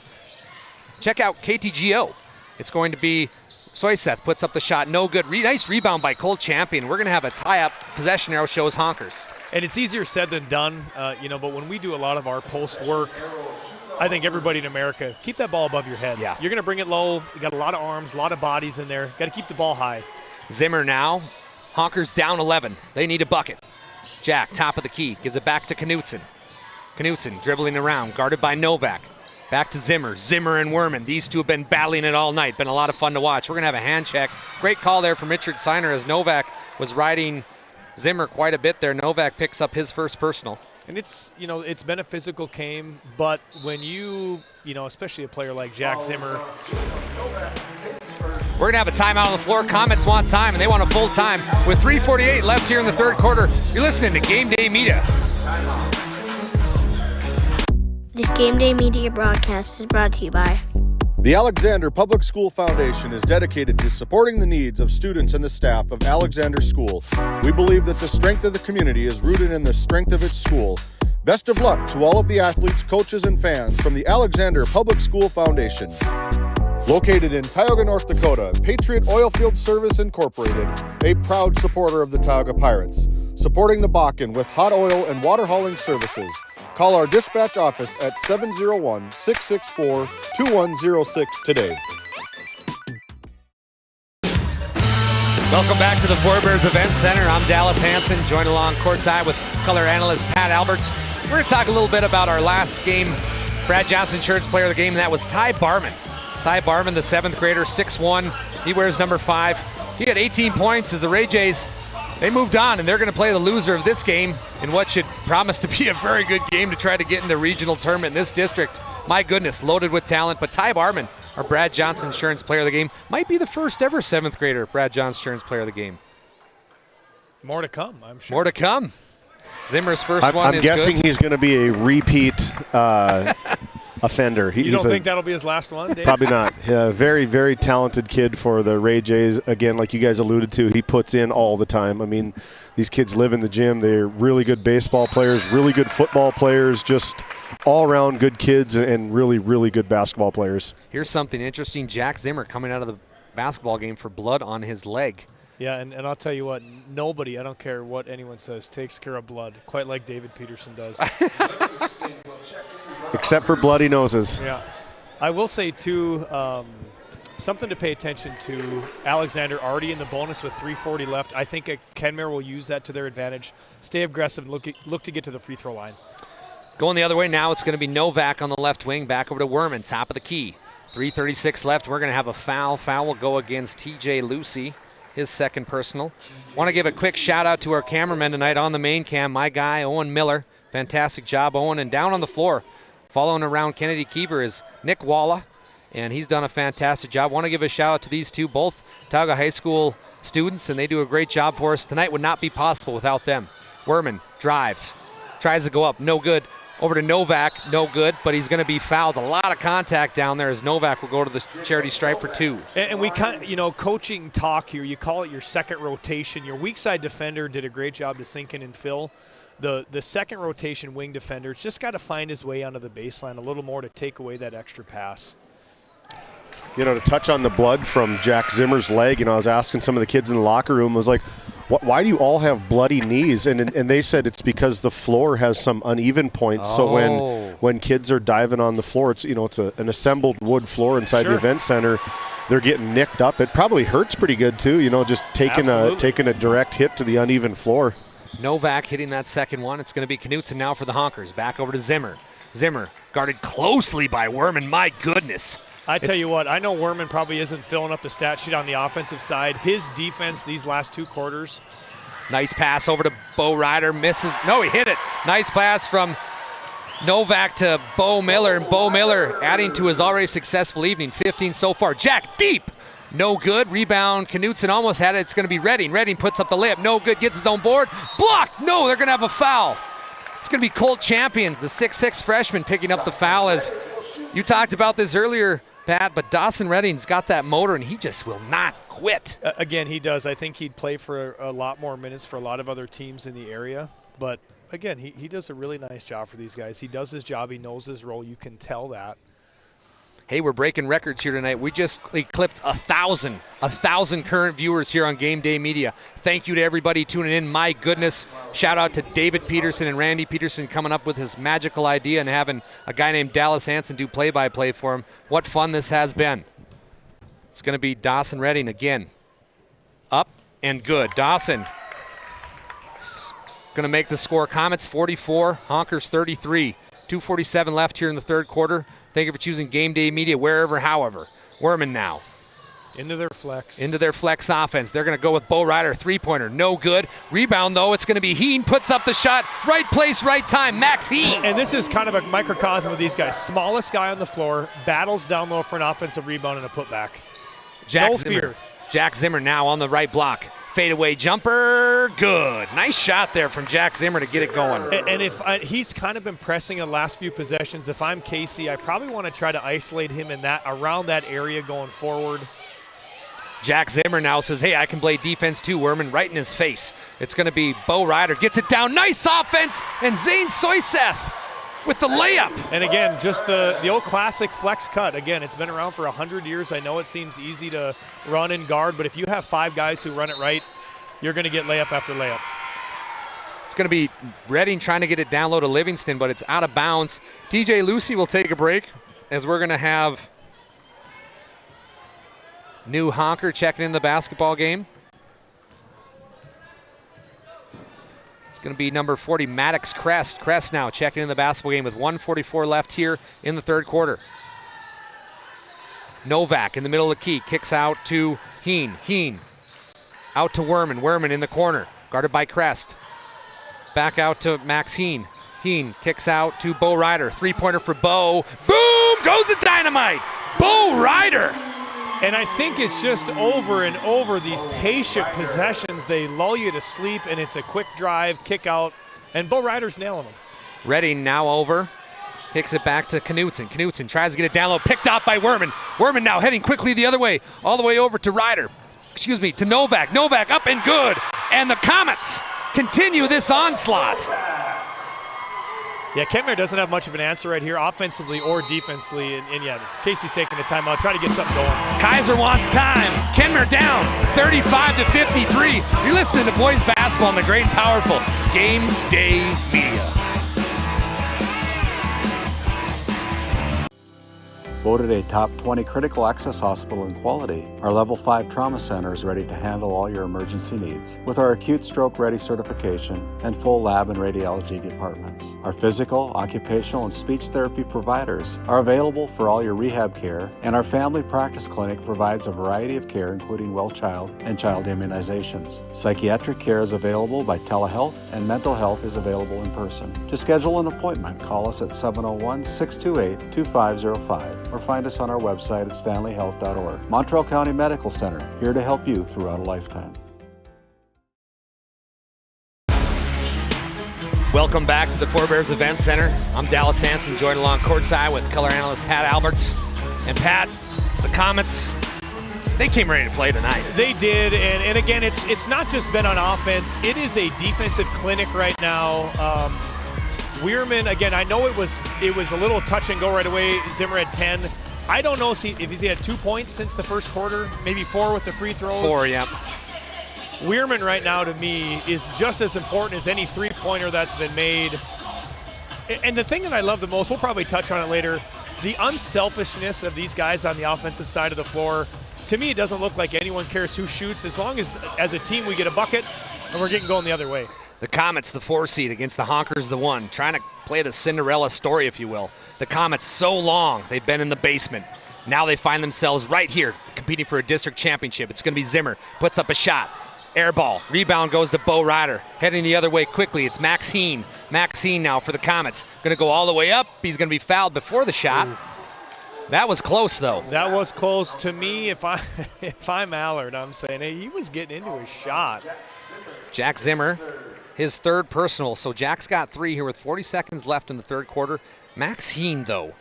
Check out KTGO. It's going to be Soyseth puts up the shot, no good. Nice rebound by Colt Champion. We're going to have a tie-up. Possession arrow shows Honkers.
And it's easier said than done, but when we do a lot of our post work, I think everybody in America, keep that ball above your head.
Yeah.
You're going to bring it low. You got a lot of arms, a lot of bodies in there. Got to keep the ball high.
Zimmer now. Honkers down 11. They need a bucket. Jack, top of the key, gives it back to Knutson. Knutson dribbling around, guarded by Novak. Back to Zimmer. Zimmer and Werman. These two have been battling it all night. Been a lot of fun to watch. We're going to have a hand check. Great call there from Richard Seiner as Novak was riding Zimmer quite a bit there. Novak picks up his first personal.
And it's been a physical game, but when especially a player like Jack Zimmer.
We're going to have a timeout on the floor. Comets want time, and they want a full time. With 3:48 left here in the third quarter, you're listening to Game Day Media.
This Game Day Media broadcast is brought to you by
The Alexander Public School Foundation is dedicated to supporting the needs of students and the staff of Alexander School. We believe that the strength of the community is rooted in the strength of its school. Best of luck to all of the athletes, coaches, and fans from the Alexander Public School Foundation. Located in Tioga, North Dakota, Patriot Oilfield Service Incorporated, a proud supporter of the Tioga Pirates, supporting the Bakken with hot oil and water hauling services. Call our dispatch office at 701-664-2106 today.
Welcome back to the Forebears Event Center. I'm Dallas Hansen, joined along courtside with color analyst Pat Alberts. We're going to talk a little bit about our last game. Brad Johnson Insurance Player of the Game, and that was Ty Barman. Ty Barman, the 7th grader, 6'1". He wears number 5. He had 18 points as the Ray Jays, they moved on, and they're going to play the loser of this game in what should promise to be a very good game to try to get in the regional tournament in this district. My goodness, loaded with talent. But Ty Barman, our Brad Johnson Insurance Player of the Game, might be the first ever 7th grader Brad Johnson Insurance Player of the Game.
More to come, I'm sure.
More to come. Zimmer's first one
I'm
is
guessing
good.
he's going to be a repeat offender.
You don't think that'll be his last one, Dave?
Probably not. Very, very talented kid for the Ray Jays. Again, like you guys alluded to, he puts in all the time. I mean, these kids live in the gym. They're really good baseball players, really good football players, just all-around good kids and really, really good basketball players.
Here's something interesting. Jack Zimmer coming out of the basketball game for blood on his leg.
Yeah, and I'll tell you what, nobody, I don't care what anyone says, takes care of blood quite like David Peterson does.
Except for bloody noses.
Yeah. I will say, too, something to pay attention to. Alexander already in the bonus with 3:40 left. I think Kenmare will use that to their advantage. Stay aggressive and look to get to the free throw line.
Going the other way now, it's going to be Novak on the left wing, back over to Werman, top of the key. 3:36 left. We're going to have a foul. Foul will go against TJ Lucy, his second personal. Want to give a quick shout out to our cameraman tonight on the main cam, my guy, Owen Miller. Fantastic job, Owen. And down on the floor, following around Kennedy Keever, is Nick Walla, and he's done a fantastic job. Want to give a shout out to these two, both Tioga High School students, and they do a great job for us. Tonight would not be possible without them. Werman drives, tries to go up, no good. Over to Novak, no good, but he's going to be fouled. A lot of contact down there as Novak will go to the charity stripe for 2.
And we kind of, coaching talk here, you call it your second rotation. Your weak side defender did a great job to sink in and fill. The second rotation wing defender's just got to find his way onto the baseline a little more to take away that extra pass.
To touch on the blood from Jack Zimmer's leg, I was asking some of the kids in the locker room, I was like, why do you all have bloody knees? And they said it's because the floor has some uneven points. So when kids are diving on the floor, it's an assembled wood floor inside the event center. They're getting nicked up. It probably hurts pretty good too. Just taking a direct hit to the uneven floor.
Novak hitting that second one. It's going to be Knutson now for the Honkers. Back over to Zimmer. Zimmer guarded closely by Werman. My goodness.
I tell you what, I know Werman probably isn't filling up the stat sheet on the offensive side. His defense these last 2 quarters.
Nice pass over to Bo Ryder. Misses. No, he hit it. Nice pass from Novak to Bo Miller. And Bo Miller adding to his already successful evening. 15 so far. Jack deep. No good. Rebound. Knutson almost had it. It's going to be Redding. Redding puts up the layup. No good. Gets his own board. Blocked. No, they're going to have a foul. It's going to be Colt Champion, the 6'6 freshman, picking up the foul. As you talked about this earlier, Pat, but Dawson Redding's got that motor, and he just will not quit.
Again, he does. I think he'd play for a lot more minutes for a lot of other teams in the area. But, again, he does a really nice job for these guys. He does his job. He knows his role. You can tell that.
Hey, we're breaking records here tonight. We just clipped 1,000 current viewers here on Game Day Media. Thank you to everybody tuning in. My goodness. Shout out to David Peterson and Randy Peterson coming up with his magical idea and having a guy named Dallas Hansen do play-by-play for him. What fun this has been. It's going to be Dawson Redding again. Up and good. Dawson going to make the score. Comets 44, Honkers 33. 2:47 left here in the third quarter. Thank you for choosing Game Day Media wherever, however. Werman now.
Into their flex.
Into their flex offense. They're going to go with Bo Ryder, 3-pointer. No good. Rebound, though. It's going to be Heen. Puts up the shot. Right place, right time. Max Heen.
And this is kind of a microcosm of these guys. Smallest guy on the floor. Battles down low for an offensive rebound and a putback.
Jack Zimmer now on the right block. fadeaway jumper, good. Nice shot there from Jack Zimmer to get it going.
And if he's kind of been pressing the last few possessions, if I'm Casey, I probably want to try to isolate him in that around that area going forward.
Jack Zimmer now says, hey, I can play defense too. Werman right in his face. It's going to be Bo Ryder. Gets it down. Nice offense. And Zane Soyseth with the layup.
And again, just the old classic flex cut. Again, it's been around for 100 years. I know it seems easy to run and guard, but if you have 5 guys who run it right, you're going to get layup after layup.
It's going to be Redding trying to get it down low to Livingston, but it's out of bounds. DJ Lucy will take a break as we're going to have new honker checking in the basketball game. It's going to be number 40, Maddox Crest. Crest now checking in the basketball game with 1:44 left here in the third quarter. Novak in the middle of the key, kicks out to Heen. Heen out to Werman. Werman in the corner, guarded by Crest. Back out to Max Heen. Heen kicks out to Bo Ryder. Three-pointer for Bo. Boom! Goes the dynamite! Bo Ryder!
And I think it's just over and over these patient possessions. They lull you to sleep, and it's a quick drive, kick out, and Bo Ryder's nailing them.
Redding now over. Kicks it back to Knutson. Knutson tries to get it down low, picked off by Werman. Werman now heading quickly the other way, all the way over to Ryder. Excuse me, to Novak. Novak up and good. And the Comets continue this onslaught.
Yeah, Kentmere doesn't have much of an answer right here, offensively or defensively, and yeah, Casey's taking the timeout, try to get something going.
Kaiser wants time. Kenmare down 35-53. You're listening to boys basketball on the great and powerful Game Day Media.
Voted a top 20 critical access hospital in quality, our Level 5 Trauma Center is ready to handle all your emergency needs with our acute stroke ready certification and full lab and radiology departments. Our physical, occupational, and speech therapy providers are available for all your rehab care, and our family practice clinic provides a variety of care including well child and child immunizations. Psychiatric care is available by telehealth, and mental health is available in person. To schedule an appointment, call us at 701-628-2505 or find us on our website at stanleyhealth.org. Montreal County Medical Center, here to help you throughout a lifetime.
Welcome back to the Forebears Event Center. I'm Dallas Hanson, joined along courtside with color analyst Pat Alberts. And Pat, the Comets, they came ready to play tonight.
They did, and again, it's not just been on offense. It is a defensive clinic right now. Weirman, again, I know it was a little touch and go right away. Zimmer had 10. I don't know if he's had 2 points since the first quarter, maybe 4 with the free throws.
4, yeah.
Weirman right now to me is just as important as any three-pointer that's been made. And the thing that I love the most, we'll probably touch on it later, the unselfishness of these guys on the offensive side of the floor. To me, it doesn't look like anyone cares who shoots, as long as a team we get a bucket and we're getting going the other way.
The Comets, the 4 seed against the Honkers, the 1. Trying to play the Cinderella story, if you will. The Comets, so long they've been in the basement. Now they find themselves right here competing for a district championship. It's going to be Zimmer. Puts up a shot. Air ball. Rebound goes to Bo Ryder. Heading the other way quickly. It's Max Heen. Max Heen now for the Comets. Going to go all the way up. He's going to be fouled before the shot. Ooh. That was close, though.
That was close. To me, if I'm Allard, I'm saying, hey, he was getting into his shot.
Jack Zimmer, his third personal. So Jack's got 3 here with 40 seconds left in the third quarter. Max Heen, though,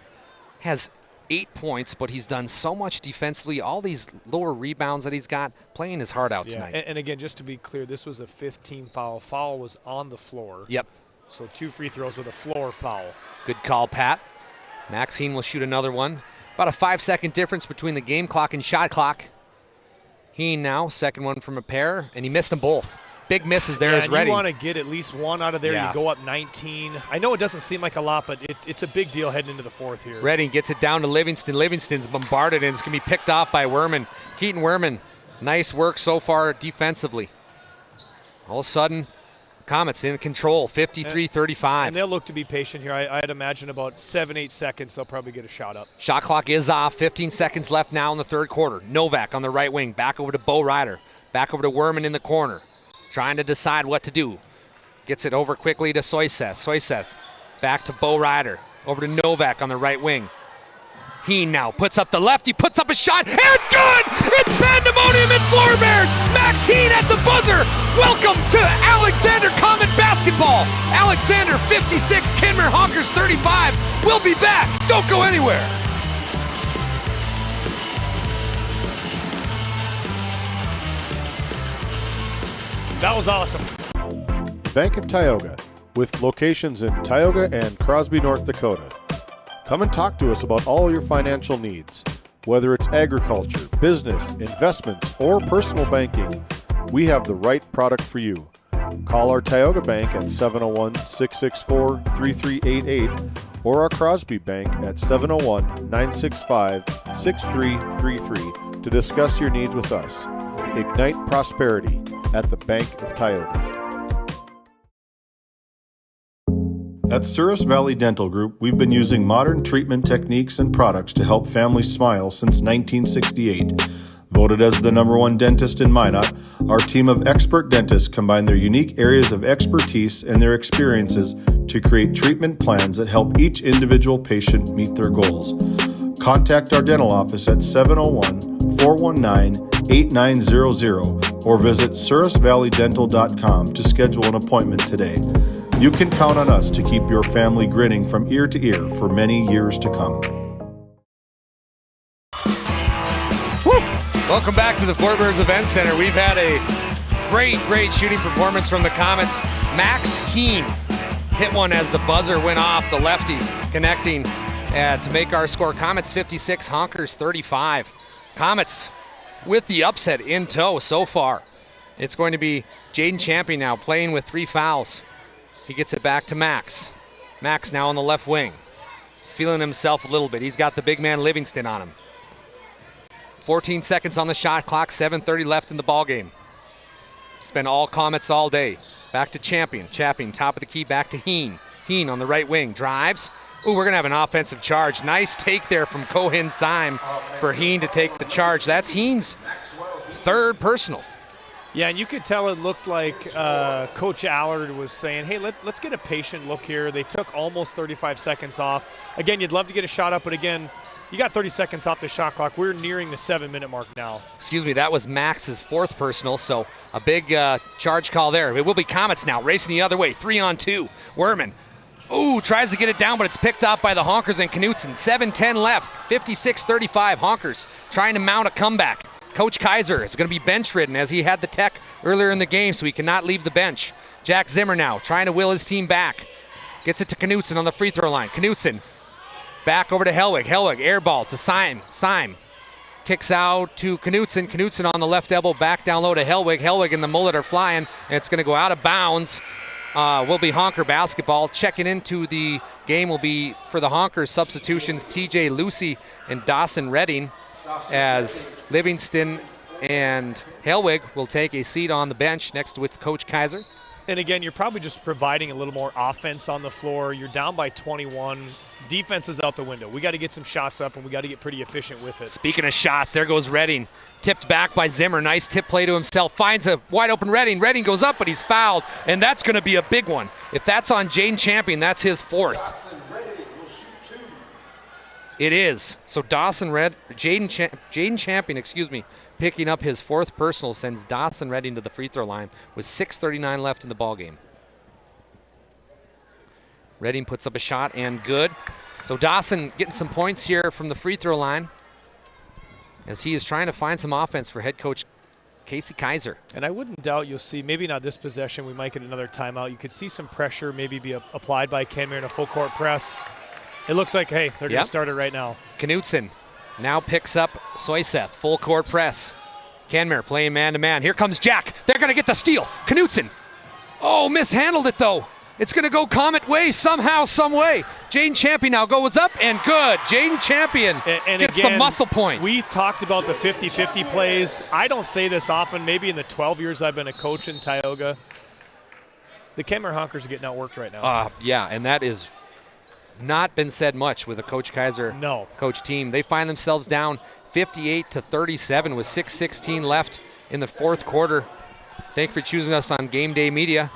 has 8 points, but he's done so much defensively. All these lower rebounds that he's got, playing his heart out tonight.
And again, just to be clear, this was a 5th-team foul. Foul was on the floor.
Yep.
So 2 free throws with a floor foul.
Good call, Pat. Max Heen will shoot another one. About a 5-second difference between the game clock and shot clock. Heen now, second one from a pair, and he missed them both. Big misses there is Redding.
You want to get at least one out of there. Yeah. You go up 19. I know it doesn't seem like a lot, but it's a big deal heading into the fourth here.
Redding gets it down to Livingston. Livingston's bombarded, and it's going to be picked off by Werman. Keaton Werman, nice work so far defensively. All of a sudden, Comets in control, 53-35.
And they'll look to be patient here. I'd imagine about 7-8 seconds, they'll probably get a shot up.
Shot clock is off. 15 seconds left now in the third quarter. Novak on the right wing. Back over to Bo Ryder. Back over to Werman in the corner. Trying to decide what to do. Gets it over quickly to Soyseth. Soyseth back to Bo Ryder. Over to Novak on the right wing. Heen now puts up the left, he puts up a shot, and good! It's pandemonium in Floor Bears! Max Heen at the buzzer! Welcome to Alexander Common Basketball! Alexander 56, Kenmare Hawkers 35. We'll be back, don't go anywhere!
That was awesome.
Bank of Tioga, with locations in Tioga and Crosby, North Dakota. Come and talk to us about all your financial needs. Whether it's agriculture, business, investments, or personal banking, we have the right product for you. Call our Tioga Bank at 701-664-3388 or our Crosby Bank at 701-965-6333 to discuss your needs with us. Ignite prosperity at the Bank of Tioga. At Souris Valley Dental Group, we've been using modern treatment techniques and products to help families smile since 1968. Voted as the #1 dentist in Minot, our team of expert dentists combine their unique areas of expertise and their experiences to create treatment plans that help each individual patient meet their goals. Contact our dental office at 701-419-8900 or visit sourisvalleydental.com to schedule an appointment today. You can count on us to keep your family grinning from ear to ear for many years to come.
Woo! Welcome back to the Floor Bears Event Center. We've had a great shooting performance from the Comets. Max Heen hit one as the buzzer went off, the lefty connecting to make our score. Comets 56, Honkers 35. Comets with the upset in tow so far. It's going to be Jaden Champion now playing with 3 fouls. He gets it back to Max. Max now on the left wing. Feeling himself a little bit. He's got the big man Livingston on him. 14 seconds on the shot clock, 7:30 left in the ball game. Spent all Comets all day. Back to Champion. Champion top of the key, back to Heen. Heen on the right wing, drives. Ooh, we're gonna have an offensive charge. Nice take there from Cohen Syme for Heen to take the charge. That's Heen's 3rd personal.
Yeah, and you could tell it looked like Coach Allard was saying, hey, let's get a patient look here. They took almost 35 seconds off. Again, you'd love to get a shot up, but again, you got 30 seconds off the shot clock. We're nearing the 7-minute mark now.
Excuse me, that was Max's 4th personal, so a big charge call there. It will be Comets now, racing the other way, 3-on-2. Werman, ooh, tries to get it down, but it's picked off by the Honkers and Knutson. 7:10 left, 56-35. Honkers trying to mount a comeback. Coach Kaiser is going to be bench-ridden as he had the tech earlier in the game, so he cannot leave the bench. Jack Zimmer now trying to will his team back. Gets it to Knutson on the free throw line. Knutson back over to Helwig. Helwig, air ball to Syme. Syme kicks out to Knutson. Knutson on the left elbow, back down low to Helwig. Helwig and the mullet are flying, and it's going to go out of bounds. Will be Honker basketball. Checking into the game will be for the Honkers substitutions TJ Lucy and Dawson Redding, as Livingston and Helwig will take a seat on the bench next with Coach Kaiser.
And again, you're probably just providing a little more offense on the floor. You're down by 21. Defense is out the window. We got to get some shots up, and we got to get pretty efficient with it.
Speaking of shots, there goes Redding. Tipped back by Zimmer. Nice tip play to himself. Finds a wide open Redding. Redding goes up, but he's fouled, and that's going to be a big one. If that's on Jaden Champion, that's his 4th. It is. So Jaden Champion, picking up his 4th personal, sends Dawson Redding to the free throw line with 6:39 left in the ball game. Redding puts up a shot and good. So Dawson getting some points here from the free throw line as he is trying to find some offense for head coach Casey Kaiser.
And I wouldn't doubt you'll see, maybe not this possession, we might get another timeout. You could see some pressure maybe be applied by Kenmare in a full court press. It looks like, hey, they're going to start it right now.
Knutson now picks up Soyseth, full court press. Kenmare playing man-to-man. Here comes Jack. They're going to get the steal. Knutson. Oh, mishandled it, though. It's going to go Comet way somehow, some way. Jaden Champion now goes up and good. Jaden Champion gets
again,
the muscle point.
We talked about the 50-50 plays. I don't say this often, maybe in the 12 years I've been a coach in Tioga. The Kenmare Honkers are getting outworked right now.
Yeah, and that is not been said much with a Coach Kaiser coach team. They find themselves down 58-37 with 6:16 left in the 4th quarter. Thank you for choosing us on Game Day Media.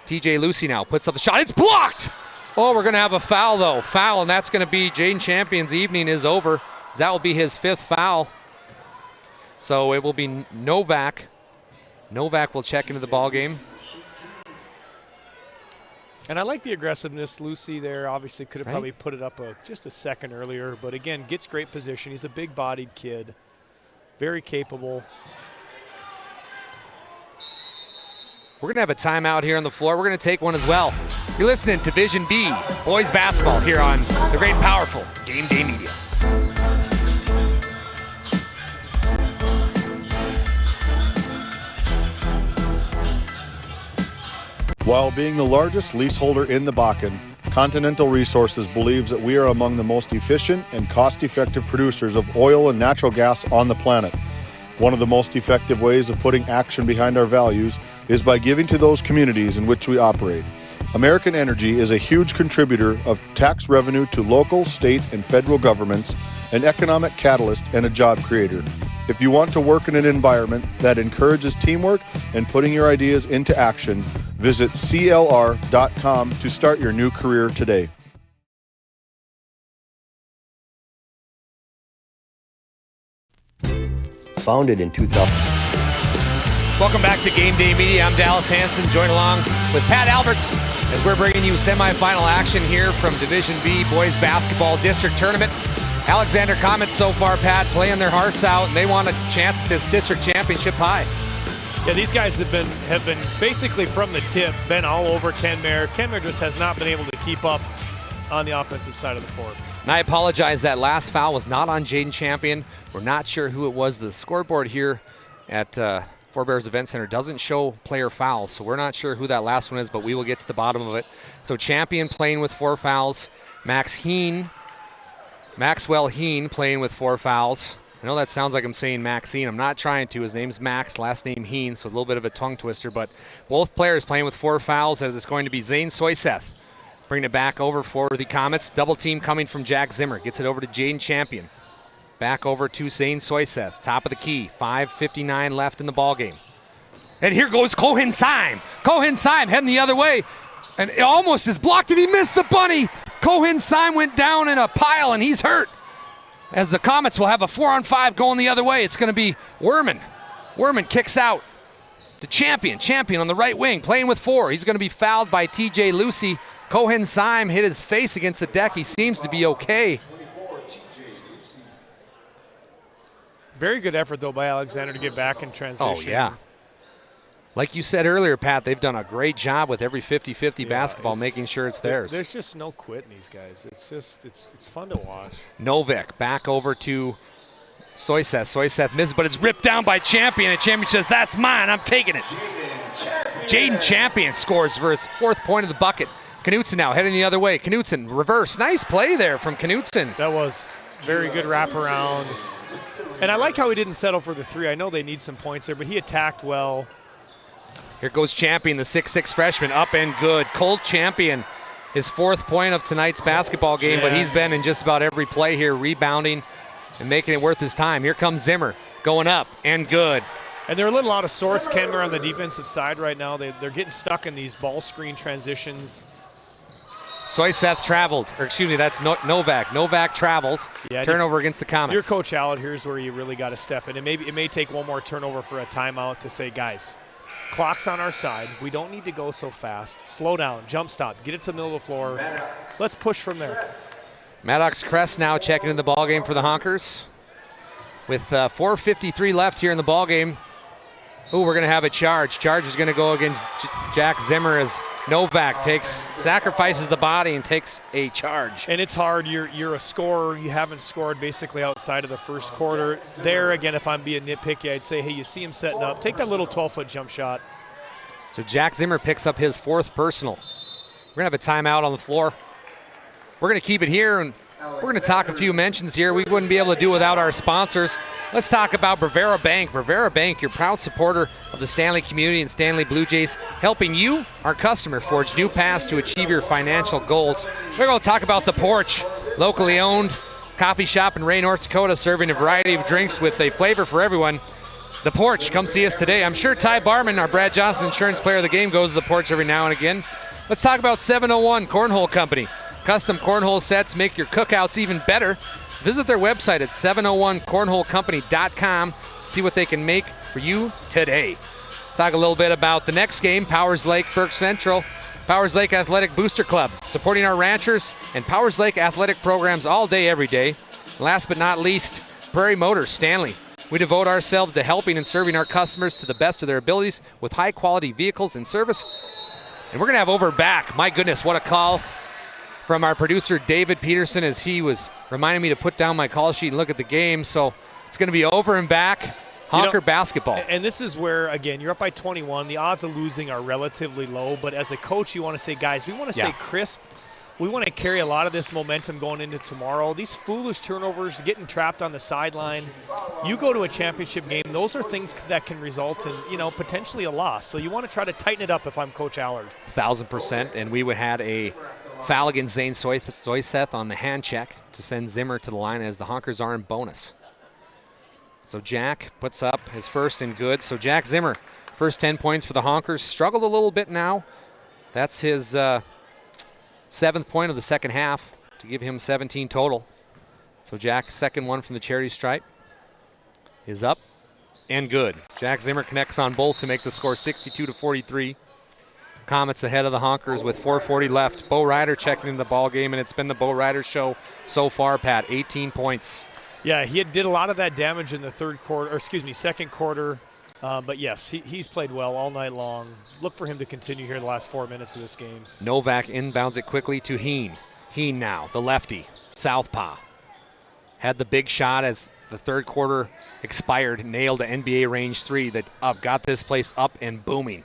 TJ Lucy now puts up the shot. It's blocked! Oh, we're going to have a foul, though. Foul, and that's going to be Jaden Champion's evening is over. That will be his 5th foul. So it will be Novak. Novak will check into the ball game.
And I like the aggressiveness. Lucy there obviously could have probably put it up just a second earlier, but again, gets great position. He's a big-bodied kid, very capable.
We're going to have a timeout here on the floor. We're going to take one as well. You're listening to Division B boys basketball here on the great and powerful Game Day Media.
While being the largest leaseholder in the Bakken, Continental Resources believes that we are among the most efficient and cost-effective producers of oil and natural gas on the planet. One of the most effective ways of putting action behind our values is by giving to those communities in which we operate. American Energy is a huge contributor of tax revenue to local, state, and federal governments, an economic catalyst, and a job creator. If you want to work in an environment that encourages teamwork and putting your ideas into action, visit CLR.com to start your new career today.
Founded in 2000.
Welcome back to Game Day Media. I'm Dallas Hansen, joined along with Pat Alberts as we're bringing you semifinal action here from Division B Boys Basketball District Tournament. Alexander Comets so far, Pat, playing their hearts out, and they want a chance at this district championship high.
Yeah, these guys have been basically from the tip, been all over Kenmare. Kenmare just has not been able to keep up on the offensive side of the floor.
And I apologize, that last foul was not on Jaden Champion. We're not sure who it was. The scoreboard here at Four Bears Event Center doesn't show player fouls, so we're not sure who that last one is, but we will get to the bottom of it. So Champion playing with 4 fouls. Maxwell Heen playing with 4 fouls. I know that sounds like I'm saying Maxine. I'm not trying to. His name's Max, last name Heen, so a little bit of a tongue twister, but both players playing with 4 fouls as it's going to be Zane Soyseth. Bring it back over for the Comets. Double team coming from Jack Zimmer. Gets it over to Jaden Champion. Back over to Zane Soyseth. Top of the key. 5:59 left in the ball game. And here goes Cohen Syme. Cohen Syme heading the other way. And it almost is blocked, and he missed the bunny. Cohen Syme went down in a pile, and he's hurt. As the Comets will have a 4-on-5 going the other way. It's going to be Werman. Werman kicks out to Champion. Champion on the right wing, playing with 4. He's going to be fouled by TJ Lucy. Cohen Syme hit his face against the deck. He seems to be okay.
Very good effort, though, by Alexander to get back in transition.
Oh, yeah. Like you said earlier, Pat, they've done a great job with every 50-50 basketball, making sure it's theirs.
There's just no quitting these guys. It's just, it's fun to watch.
Novik back over to Soyseth. Soyseth misses, but it's ripped down by Champion, and Champion says, that's mine, I'm taking it. Jaden Champion scores for his 4th point of the bucket. Knutson now heading the other way. Knutson, reverse. Nice play there from Knutson.
That was very good wraparound. And I like how he didn't settle for the 3. I know they need some points there, but he attacked well.
Here goes Champion, the 6'6 freshman, up and good. Colt Champion, his 4th point of tonight's basketball game, but he's been in just about every play here, rebounding and making it worth his time. Here comes Zimmer, going up and good.
And they're a little out of sorts, Kenmare, on the defensive side right now. They're getting stuck in these ball screen transitions.
Soyseth traveled, or excuse me, that's Novak. Novak travels. Yeah, turnover against the Comets.
Your Coach Allard, here's where you really got to step in. And maybe it may take one more turnover for a timeout to say, guys, clock's on our side. We don't need to go so fast. Slow down, jump stop, get it to the middle of the floor. Let's push from there.
Maddox Crest now checking in the ballgame for the Honkers. With 4:53 left here in the ballgame. Ooh, we're going to have a charge. Charge is going to go against Jack Zimmer as Novak sacrifices the body and takes a charge.
And it's hard. You're a scorer. You haven't scored basically outside of the first quarter. There, again, if I'm being nitpicky, I'd say, hey, you see him setting up. Take that little 12-foot jump shot.
So Jack Zimmer picks up his 4th personal. We're going to have a timeout on the floor. We're going to keep it here, and we're going to talk a few mentions here. We wouldn't be able to do without our sponsors. Let's talk about Brevera Bank. Brevera Bank, your proud supporter of the Stanley community and Stanley Blue Jays, helping you, our customer, forge new paths to achieve your financial goals. We're going to talk about The Porch, locally owned coffee shop in Ray, North Dakota, serving a variety of drinks with a flavor for everyone. The Porch, come see us today. I'm sure Ty Barman, our Brad Johnson insurance player of the game, goes to The Porch every now and again. Let's talk about 701 Cornhole Company. Custom cornhole sets make your cookouts even better. Visit their website at 701cornholecompany.com to see what they can make for you today. Talk a little bit about the next game, Powers Lake Burke Central. Powers Lake Athletic Booster Club, supporting our ranchers and Powers Lake athletic programs all day, every day. Last but not least, Prairie Motors Stanley. We devote ourselves to helping and serving our customers to the best of their abilities with high-quality vehicles and service. And we're going to have over back. My goodness, what a call from our producer, David Peterson, as he was reminding me to put down my call sheet and look at the game. So it's going to be over and back. Honker basketball.
And this is where, again, you're up by 21. The odds of losing are relatively low. But as a coach, you want to say, guys, we want to stay crisp. We want to carry a lot of this momentum going into tomorrow. These foolish turnovers, getting trapped on the sideline. You go to a championship game, those are things that can result in, potentially a loss. So you want to try to tighten it up if I'm Coach Allard.
1,000%. And we would had a foul against Zane Soyseth on the hand check to send Zimmer to the line as the Honkers are in bonus. So Jack puts up his first and good. So Jack Zimmer, first 10 points for the Honkers. Struggled a little bit now. That's his 7th point of the second half to give him 17 total. So Jack's second one from the charity stripe is up and good. Jack Zimmer connects on both to make the score 62-43. Comets ahead of the Honkers with 4:40 left. Bo Ryder checking into the ball game, and it's been the Bo Ryder show so far, Pat. 18 points.
Yeah, he did a lot of that damage in the second quarter. But yes, he's played well all night long. Look for him to continue here the last 4 minutes of this game.
Novak inbounds it quickly to Heen. Heen now, the lefty, southpaw. Had the big shot as the third quarter expired, nailed an NBA range three that got this place up and booming.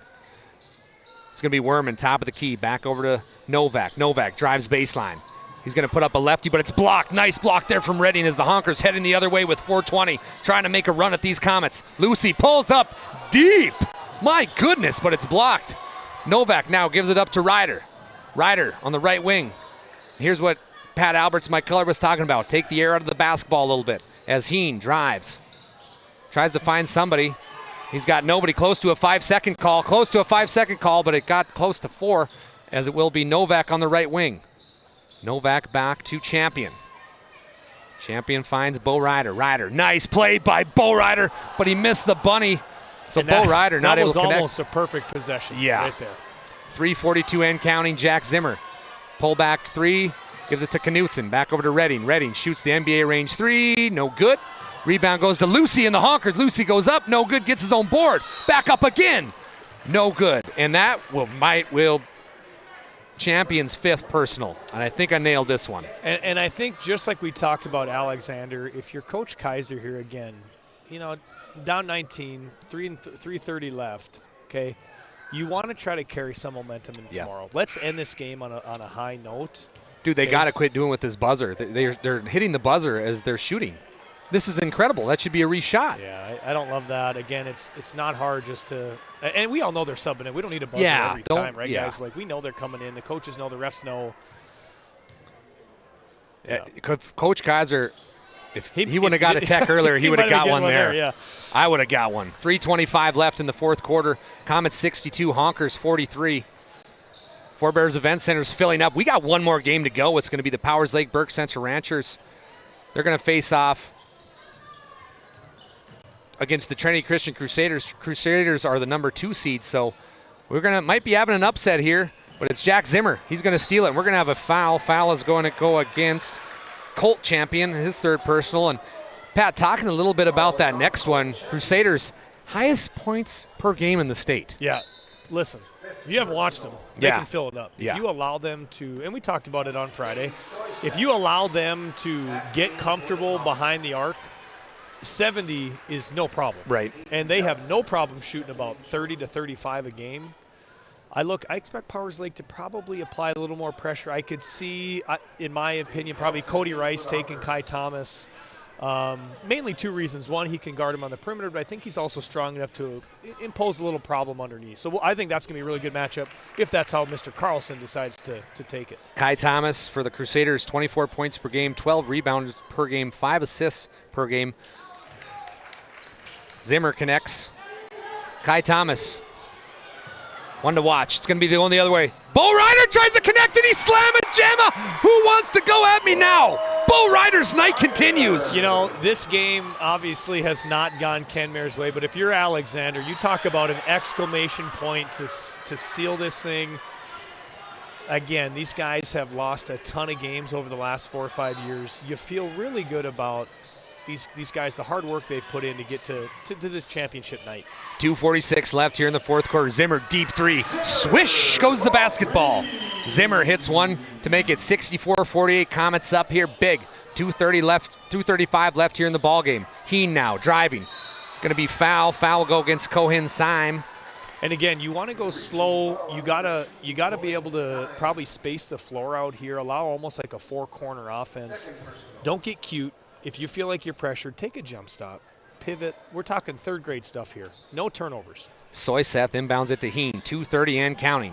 It's going to be Werman, top of the key, back over to Novak. Novak drives baseline. He's going to put up a lefty, but it's blocked. Nice block there from Redding as the Honkers heading the other way with 4:20, trying to make a run at these Comets. Lucy pulls up deep. My goodness, but it's blocked. Novak now gives it up to Ryder. Ryder on the right wing. Here's what Pat Alberts, my color, was talking about. Take the air out of the basketball a little bit as Heen drives. Tries to find somebody. He's got nobody. Close to a 5-second call. Close to a 5-second call, but it got close to 4 as it will be Novak on the right wing. Novak back to Champion. Champion finds Bo Ryder. Ryder, nice play by Bo Ryder, but he missed the bunny. So Bo Ryder not able to connect.
That was almost a perfect possession right there.
3:42 and counting. Jack Zimmer. Pull back three, gives it to Knutson. Back over to Redding. Redding shoots the NBA range three, no good. Rebound goes to Lucy and the Honkers. Lucy goes up, no good, gets his own board. Back up again, no good. And that will Champion's 5th personal, and I think I nailed this one.
And I think just like we talked about Alexander, if you're Coach Kaiser here again, down 19, 3:30 left, okay, you want to try to carry some momentum into tomorrow. Let's end this game on a high note.
Dude, they got to quit doing with this buzzer. They're hitting the buzzer as they're shooting. This is incredible. That should be a reshot.
Yeah, I don't love that. Again, it's not hard just to – and we all know they're subbing in. We don't need a buzzer every time, right, guys? Like, we know they're coming in. The coaches know. The refs know.
Yeah. Coach Kaiser, if he wouldn't have got a tech earlier, he would have got one there.
Yeah.
I would have got one. 3:25 left in the fourth quarter. Comets 62, Honkers 43. Four Bears Event Center's filling up. We got one more game to go. It's going to be the Powers Lake Burke Central Ranchers. They're going to face off against the Trinity Christian Crusaders. Crusaders are the number 2 seed, so might be having an upset here, but it's Jack Zimmer. He's going to steal it. We're going to have a foul. Foul is going to go against Colt Champion, his 3rd personal. And Pat, talking a little bit about that next one, Crusaders, highest points per game in the state.
Yeah, listen, if you haven't watched them, they can fill it up. If you allow them to, and we talked about it on Friday, if you allow them to get comfortable behind the arc, 70 is no problem.
Right.
And they have no problem shooting about 30 to 35 a game. I expect Powers Lake to probably apply a little more pressure. I could see, in my opinion, probably Cody Rice taking Kai Thomas. Mainly 2 reasons. One, he can guard him on the perimeter, but I think he's also strong enough to impose a little problem underneath. So I think that's going to be a really good matchup if that's how Mr. Carlson decides to take it.
Kai Thomas for the Crusaders, 24 points per game, 12 rebounds per game, 5 assists per game. Zimmer connects. Kai Thomas One to watch. It's going to be going the other way. Bo Ryder tries to connect, and he's slamming Gemma. Who wants to go at me now? Bo Ryder's night continues.
You know, this game obviously has not gone Kenmare's way, but if you're Alexander, you talk about an exclamation point to seal this thing. Again, these guys have lost a ton of games over the last 4 or 5 years. You feel really good about these guys, the hard work they've put in to get to this championship night.
2:46 left here in the fourth quarter. Zimmer, deep three. Swish goes the basketball. Zimmer hits one to make it 64-48. Comets up here big. 2:35 left here in the ball game. Heen now driving. Going to be foul. Foul will go against Cohen Syme.
And again, you want to go slow. You gotta be able to probably space the floor out here. Allow almost like a 4-corner offense. Don't get cute. If you feel like you're pressured, take a jump stop, pivot. We're talking third grade stuff here. No turnovers.
Soyseth inbounds it to Heen. 2:30 and counting.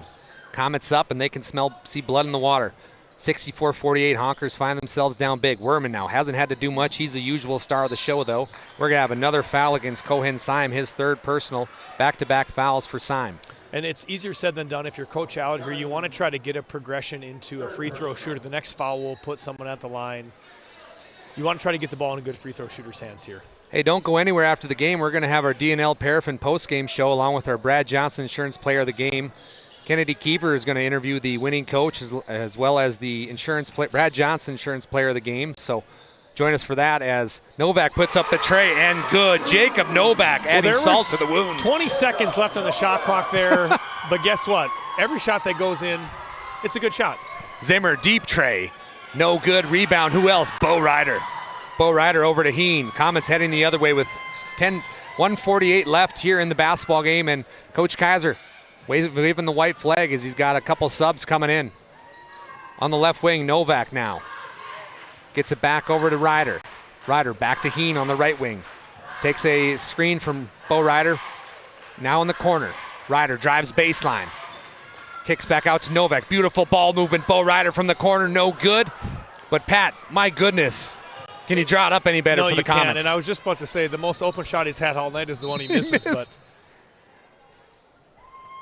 Comets up, and they can see blood in the water. 64-48, Honkers find themselves down big. Werman now hasn't had to do much. He's the usual star of the show, though. We're going to have another foul against Cohen Syme, his third personal. Back-to-back fouls for Syme.
And it's easier said than done if you're Coach out here. You want to try to get a progression into a free throw shooter. The next foul will put someone at the line. You want to try to get the ball in a good free throw shooter's hands here.
Hey, don't go anywhere after the game. We're going to have our D&L Paraffin post-game show along with our Brad Johnson Insurance Player of the Game. Kennedy Kiefer is going to interview the winning coach as well as the Brad Johnson Insurance Player of the Game. So join us for that as Novak puts up the tray, and good. Jacob Novak adding salt to the wound.
20 seconds left on the shot clock there, but guess what? Every shot that goes in, it's a good shot.
Zimmer, deep tray. No good. Rebound. Who else? Bo Ryder. Bo Ryder over to Heen. Comets heading the other way with 1:48 left here in the basketball game, and Coach Kaiser waving the white flag as he's got a couple subs coming in. On the left wing, Novak now. Gets it back over to Ryder. Ryder back to Heen on the right wing. Takes a screen from Bo Ryder. Now in the corner. Ryder drives baseline. Kicks back out to Novak. Beautiful ball movement. Bo Ryder from the corner. No good. But Pat, my goodness. Can you draw it up any better for the Comets?
No, you can. And I was just about to say, the most open shot he's had all night is the one he misses. But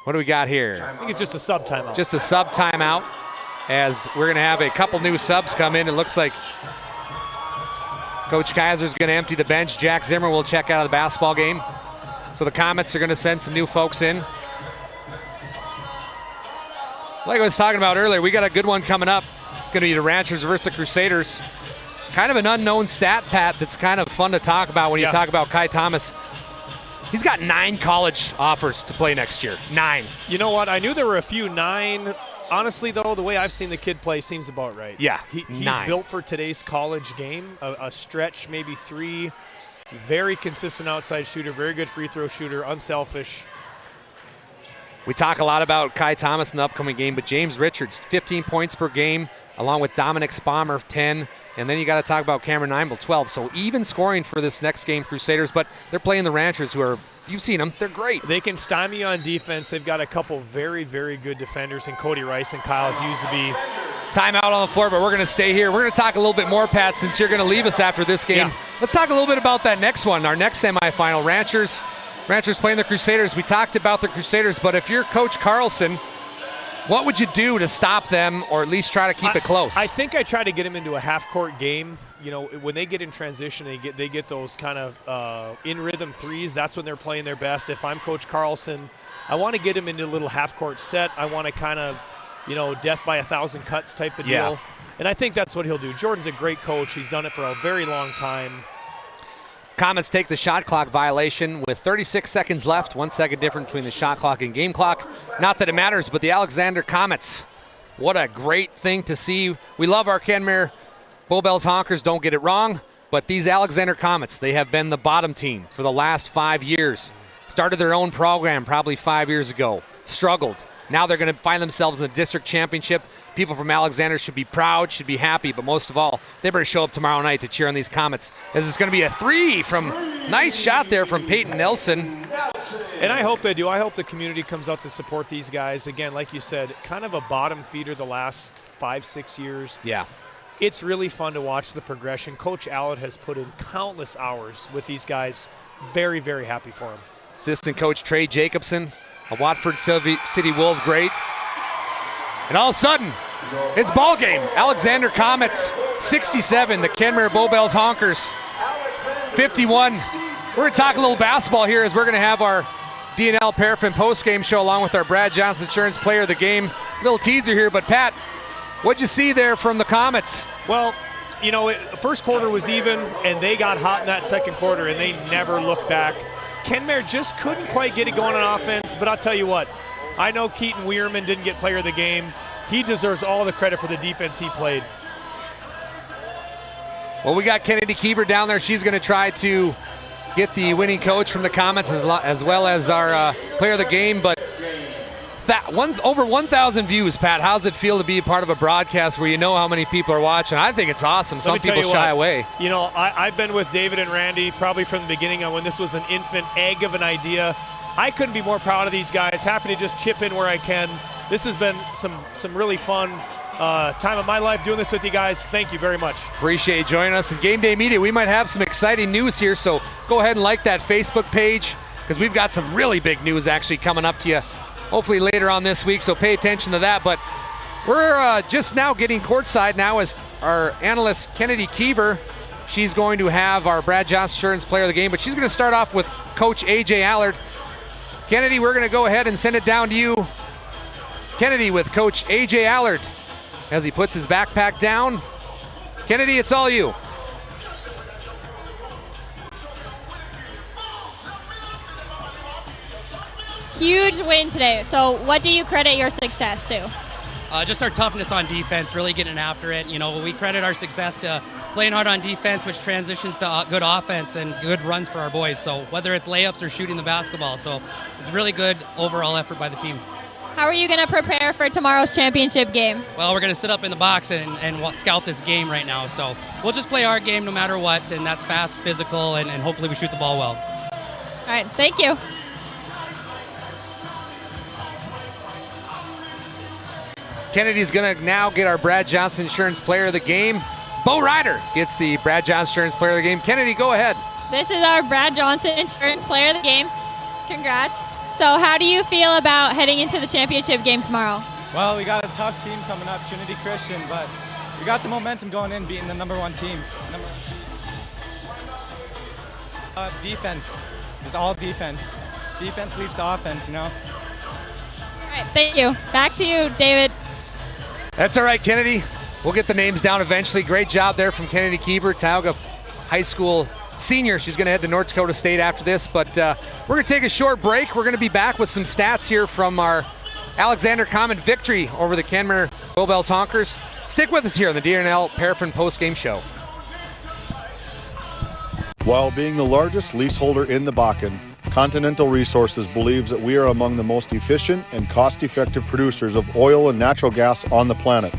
what do we got here?
I think it's just a sub timeout.
Just a sub timeout as we're going to have a couple new subs come in. It looks like Coach Kaiser's going to empty the bench. Jack Zimmer will check out of the basketball game. So the Comets are going to send some new folks in. Like I was talking about earlier, we got a good one coming up. It's going to be the Ranchers versus the Crusaders. Kind of an unknown stat, Pat, that's kind of fun to talk about when you talk about Kai Thomas. He's got 9 college offers to play next year. 9.
You know what? I knew there were a few 9. Honestly, though, the way I've seen the kid play seems about right.
Yeah,
he's
9.
built for today's college game. A stretch, maybe 3. Very consistent outside shooter, very good free throw shooter, unselfish.
We talk a lot about Kai Thomas in the upcoming game, but James Richards, 15 points per game, along with Dominic Spalmer, 10. And then you got to talk about Cameron Nimble, 12. So even scoring for this next game, Crusaders, but they're playing the Ranchers, who are, you've seen them, they're great.
They can stymie on defense. They've got a couple very, very good defenders in Cody Rice and Kyle Hughesby.
Timeout on the floor, but we're going to stay here. We're going to talk a little bit more, Pat, since you're going to leave us after this game.
Yeah.
Let's talk a little bit about that next one, our next semifinal. Ranchers playing the Crusaders. We talked about the Crusaders, but if you're Coach Carlson, what would you do to stop them or at least try to keep it close?
I think I try to get them into a half-court game. You know, when they get in transition, they get those kind of in-rhythm threes. That's when they're playing their best. If I'm Coach Carlson, I want to get them into a little half-court set. I want to kind of, death by 1,000 cuts type of deal. And I think that's what he'll do. Jordan's a great coach. He's done it for a very long time.
Comets take the shot clock violation with 36 seconds left. 1 second difference between the shot clock and game clock. Not that it matters, but the Alexander Comets, what a great thing to see. We love our Kenmare Bowbells Honkers, don't get it wrong, but these Alexander Comets, they have been the bottom team for the last 5 years. Started their own program probably 5 years ago, struggled. Now they're going to find themselves in the district championship. People from Alexander should be proud, should be happy, but most of all, they better show up tomorrow night to cheer on these Comets, as it's going to be a 3 from, nice shot there from Peyton Nelson.
And I hope they do. I hope the community comes out to support these guys. Again, like you said, kind of a bottom feeder the last 5-6 years.
Yeah.
It's really fun to watch the progression. Coach Allard has put in countless hours with these guys. Very, very happy for him.
Assistant coach Trey Jacobson a Watford City Wolf great. And all of a sudden, it's ball game. Alexander Comets 67, the Kenmare Bowbells Honkers 51. We're going to talk a little basketball here as we're going to have our DNL Paraffin post-game show along with our Brad Johnson Insurance Player of the Game. Little teaser here, but Pat, what'd you see there from the Comets?
Well, you know, first quarter was even, and they got hot in that second quarter, and they never looked back. Kenmare just couldn't quite get it going on offense, but I'll tell you what, I know Keaton Weirman didn't get Player of the Game. He deserves all the credit for the defense he played.
Well, we got Kennedy Keever down there. She's going to try to get the winning coach from the Comets as well as our Player of the Game, but over 1,000 views, Pat. How does it feel to be a part of a broadcast where you know how many people are watching? I think it's awesome. Some people shy away.
You know, I've been with David and Randy probably from the beginning on when this was an infant egg of an idea. I couldn't be more proud of these guys. Happy to just chip in where I can. This has been some really fun time of my life doing this with you guys. Thank you very much.
Appreciate you joining us. And Game Day Media, we might have some exciting news here, so go ahead and like that Facebook page because we've got some really big news actually coming up to you hopefully later on this week, so pay attention to that. But we're just now getting courtside now as our analyst Kennedy Keever. She's going to have our Brad Johnson Insurance Player of the Game, but she's going to start off with Coach A.J. Allard. Kennedy, we're going to go ahead and send it down to you. Kennedy with Coach A.J. Allard as he puts his backpack down. Kennedy, it's all you.
Huge win today. So what do you credit your success to?
Just our toughness on defense, really getting after it. You know, we credit our success to playing hard on defense, which transitions to good offense and good runs for our boys. So whether it's layups or shooting the basketball. So it's really good overall effort by the team.
How are you going to prepare for tomorrow's championship game?
Well, we're going to sit up in the box and scout this game right now. So we'll just play our game no matter what, and that's fast, physical, and hopefully we shoot the ball well.
All right, thank you.
Kennedy's going to now get our Brad Johnson Insurance Player of the Game. Bo Ryder gets the Brad Johnson Insurance Player of the Game. Kennedy, go ahead.
This is our Brad Johnson Insurance Player of the Game. Congrats. So how do you feel about heading into the championship game tomorrow?
Well, we got a tough team coming up, Trinity Christian, but we got the momentum going in, beating the #1 team. Defense. It's all defense. Defense leads to offense, you know?
All right, thank you. Back to you, David.
That's all right, Kennedy. We'll get the names down eventually. Great job there from Kennedy Keever, Tioga High School senior. She's going to head to North Dakota State after this, but we're going to take a short break. We're going to be back with some stats here from our Alexander Comet victory over the Kenmare Bowbells Honkers. Stick with us here on the DNL Paraffin post-game show.
While being the largest leaseholder in the Bakken, Continental Resources believes that we are among the most efficient and cost-effective producers of oil and natural gas on the planet.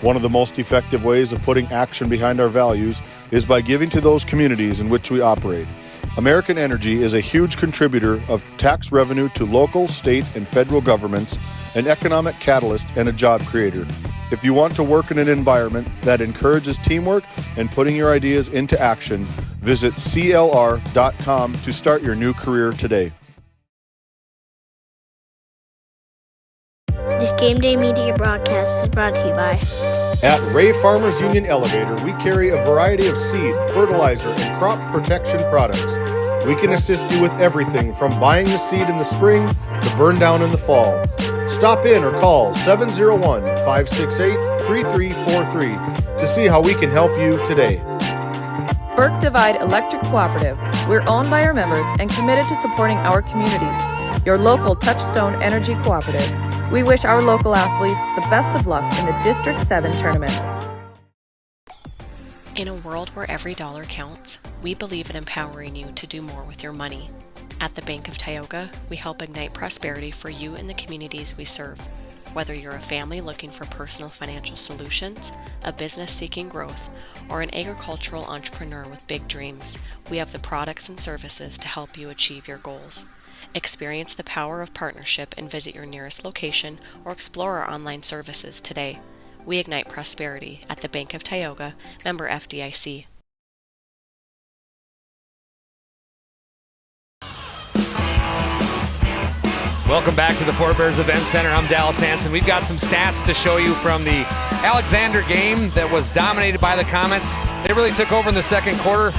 One of the most effective ways of putting action behind our values is by giving to those communities in which we operate. American Energy is a huge contributor of tax revenue to local, state, and federal governments, an economic catalyst, and a job creator. If you want to work in an environment that encourages teamwork and putting your ideas into action, visit CLR.com to start your new career today.
This Game Day Media broadcast is brought to you by
At Ray Farmers Union Elevator, we carry a variety of seed, fertilizer, and crop protection products. We can assist you with everything from buying the seed in the spring to burn down in the fall. Stop in or call 701-568-3343 to see how we can help you today.
Burke Divide Electric Cooperative. We're owned by our members and committed to supporting our communities. Your local Touchstone Energy Cooperative. We wish our local athletes the best of luck in the District 7 tournament.
In a world where every dollar counts, we believe in empowering you to do more with your money. At the Bank of Tioga, we help ignite prosperity for you and the communities we serve. Whether you're a family looking for personal financial solutions, a business seeking growth, or an agricultural entrepreneur with big dreams, we have the products and services to help you achieve your goals. Experience the power of partnership and visit your nearest location or explore our online services today. We ignite prosperity at the Bank of Tioga, member FDIC.
Welcome back to the Fort Bears Event Center. I'm Dallas Hansen. We've got some stats to show you from the Alexander game that was dominated by the Comets. They really took over in the second quarter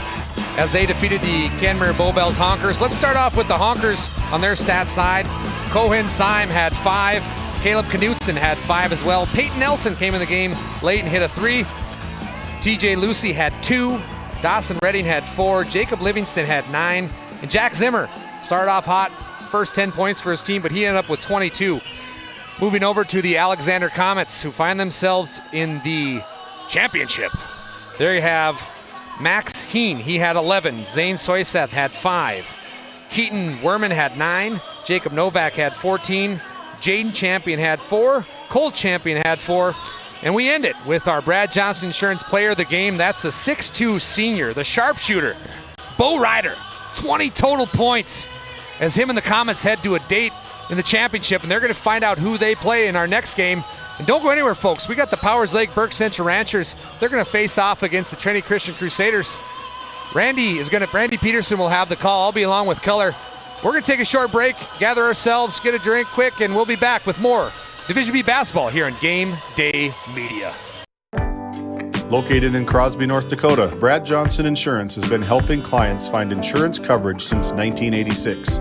as they defeated the Canmere Bowbells Honkers. Let's start off with the Honkers on their stats side. Cohen Syme had 5. Caleb Knutson had 5 as well. Peyton Nelson came in the game late and hit a 3. TJ Lucy had 2. Dawson Redding had 4. Jacob Livingston had 9. And Jack Zimmer started off hot. First 10 points for his team, but he ended up with 22. Moving over to the Alexander Comets, who find themselves in the championship. There you have Max Heen, he had 11. Zane Soyseth had 5. Keaton Werman had 9. Jacob Novak had 14. Jaden Champion had 4. Cole Champion had 4. And we end it with our Brad Johnson Insurance Player of the Game. That's the 6'2 senior, the sharpshooter, Bo Ryder. 20 total points as him and the Comets head to a date in the championship, and they're going to find out who they play in our next game. And don't go anywhere, folks. We got the Powers Lake Burke Central Ranchers. They're going to face off against the Trinity Christian Crusaders. Randy Peterson will have the call. I'll be along with Color. We're going to take a short break, gather ourselves, get a drink quick, and we'll be back with more Division B basketball here on Game Day Media.
Located in Crosby, North Dakota, Brad Johnson Insurance has been helping clients find insurance coverage since 1986.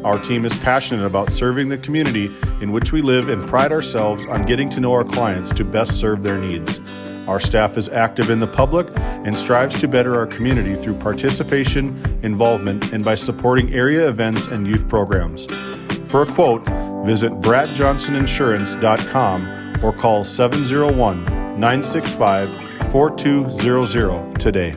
Our team is passionate about serving the community in which we live and pride ourselves on getting to know our clients to best serve their needs. Our staff is active in the public and strives to better our community through participation, involvement, and by supporting area events and youth programs. For a quote, visit bradjohnsoninsurance.com or call 701-965-4200 today.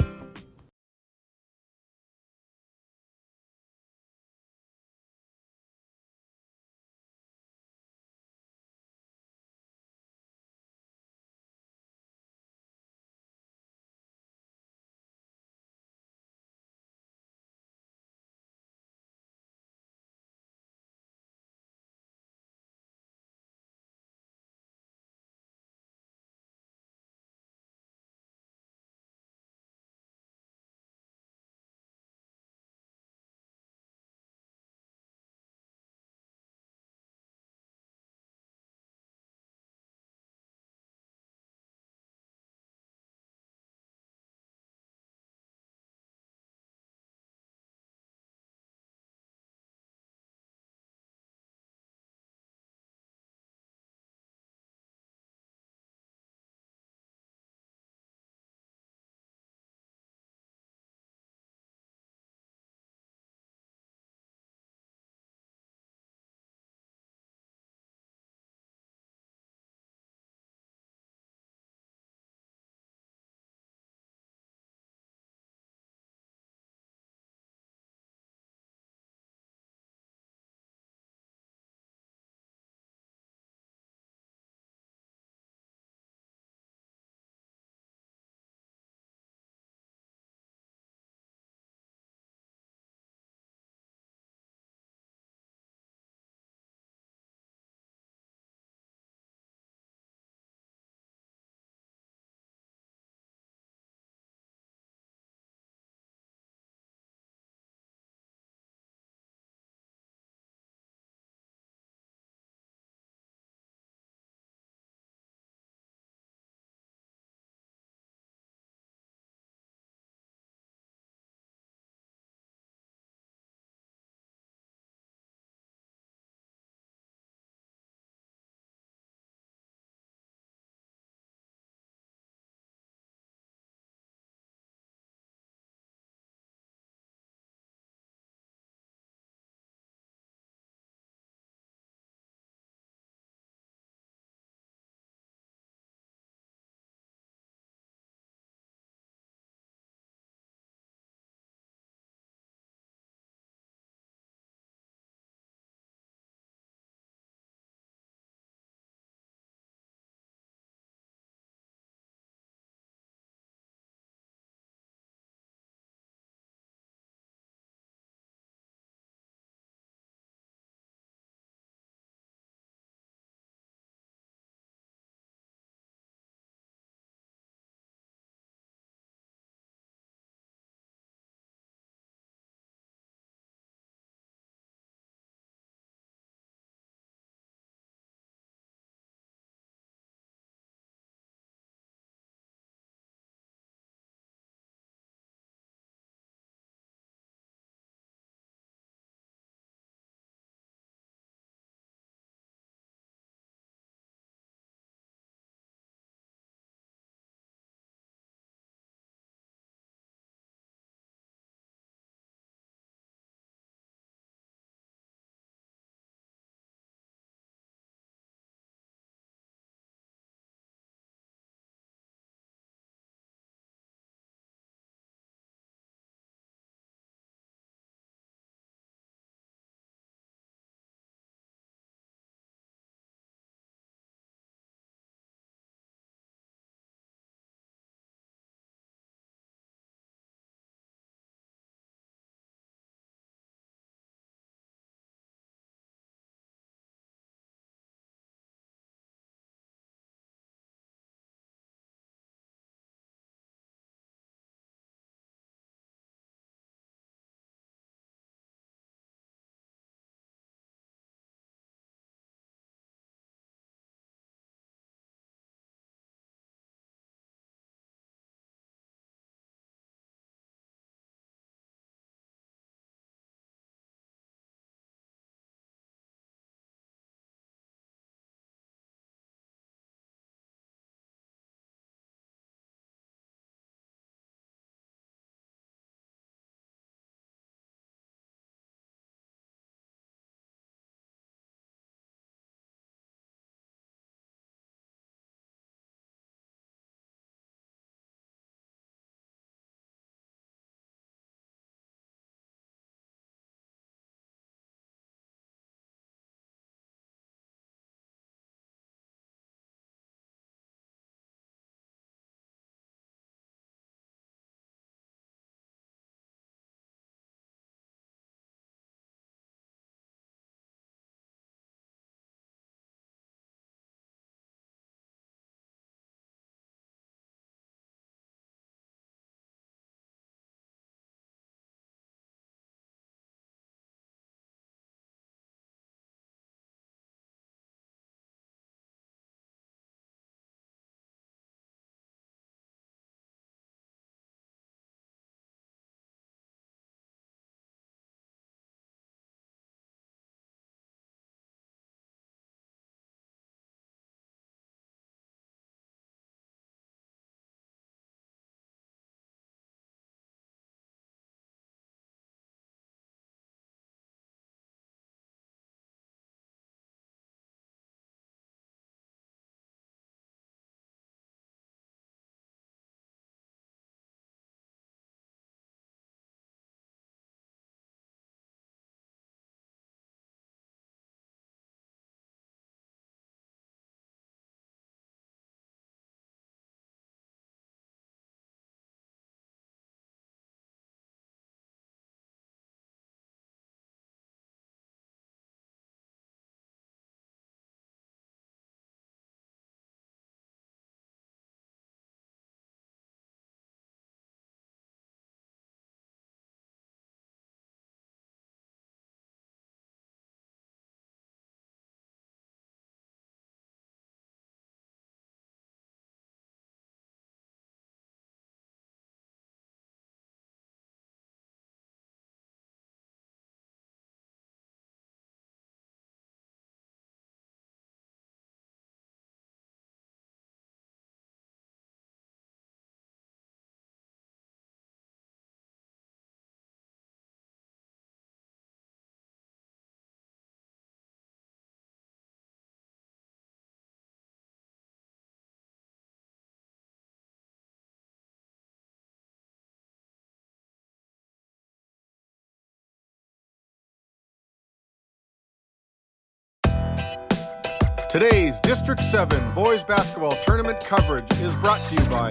Today's District 7 Boys Basketball Tournament coverage is brought to you by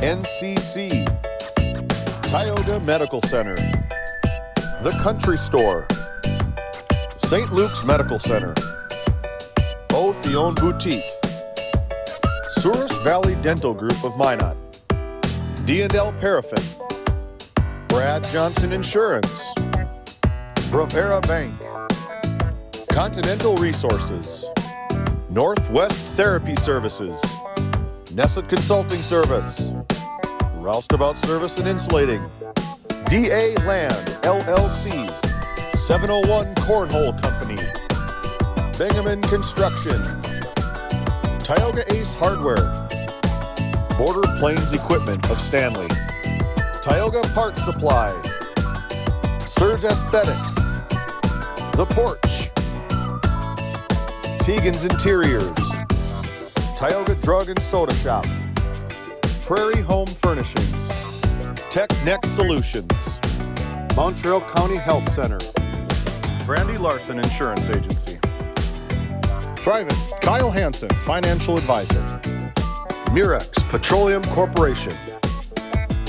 NCC, Tioga Medical Center, The Country Store, St. Luke's Medical Center, O'Theone Boutique, Souris Valley Dental Group of Minot, D&L Paraffin, Brad Johnson Insurance, Bravera Bank, Continental Resources, Northwest Therapy Services, Nesset Consulting Service, Roustabout Service and Insulating, DA Land, LLC, 701 Cornhole Company, Bingaman Construction, Tioga Ace Hardware, Border Plains Equipment of Stanley, Tioga Parts Supply, Surge Aesthetics, The Porch, Tegan's Interiors, Tioga Drug and Soda Shop, Prairie Home Furnishings, Tech Next Solutions, Montreal County Health Center, Brandy Larson Insurance Agency, Thrivent, Kyle Hansen, Financial Advisor, Murex Petroleum Corporation,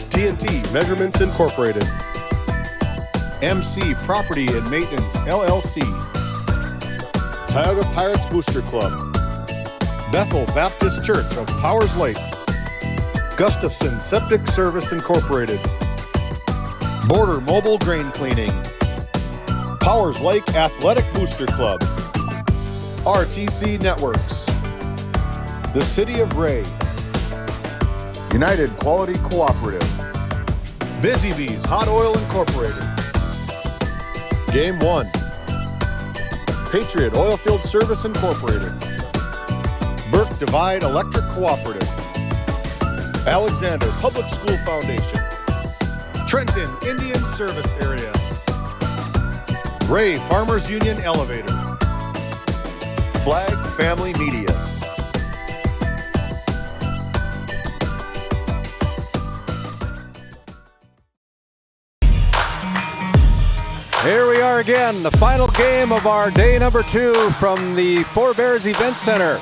TNT Measurements Incorporated, MC Property and Maintenance LLC, Tioga Pirates Booster Club, Bethel Baptist Church of Powers Lake, Gustafson Septic Service Incorporated, Border Mobile Drain Cleaning, Powers Lake Athletic Booster Club, RTC Networks, the City of Ray, United Quality Cooperative, Busy Bees Hot Oil Incorporated, Game 1, Patriot Oilfield Service Incorporated, Burke Divide Electric Cooperative, Alexander Public School Foundation, Trenton Indian Service Area, Ray Farmers Union Elevator, Flag Family Media.
Here we are again, the final game of our day number 2 from the Four Bears Event Center.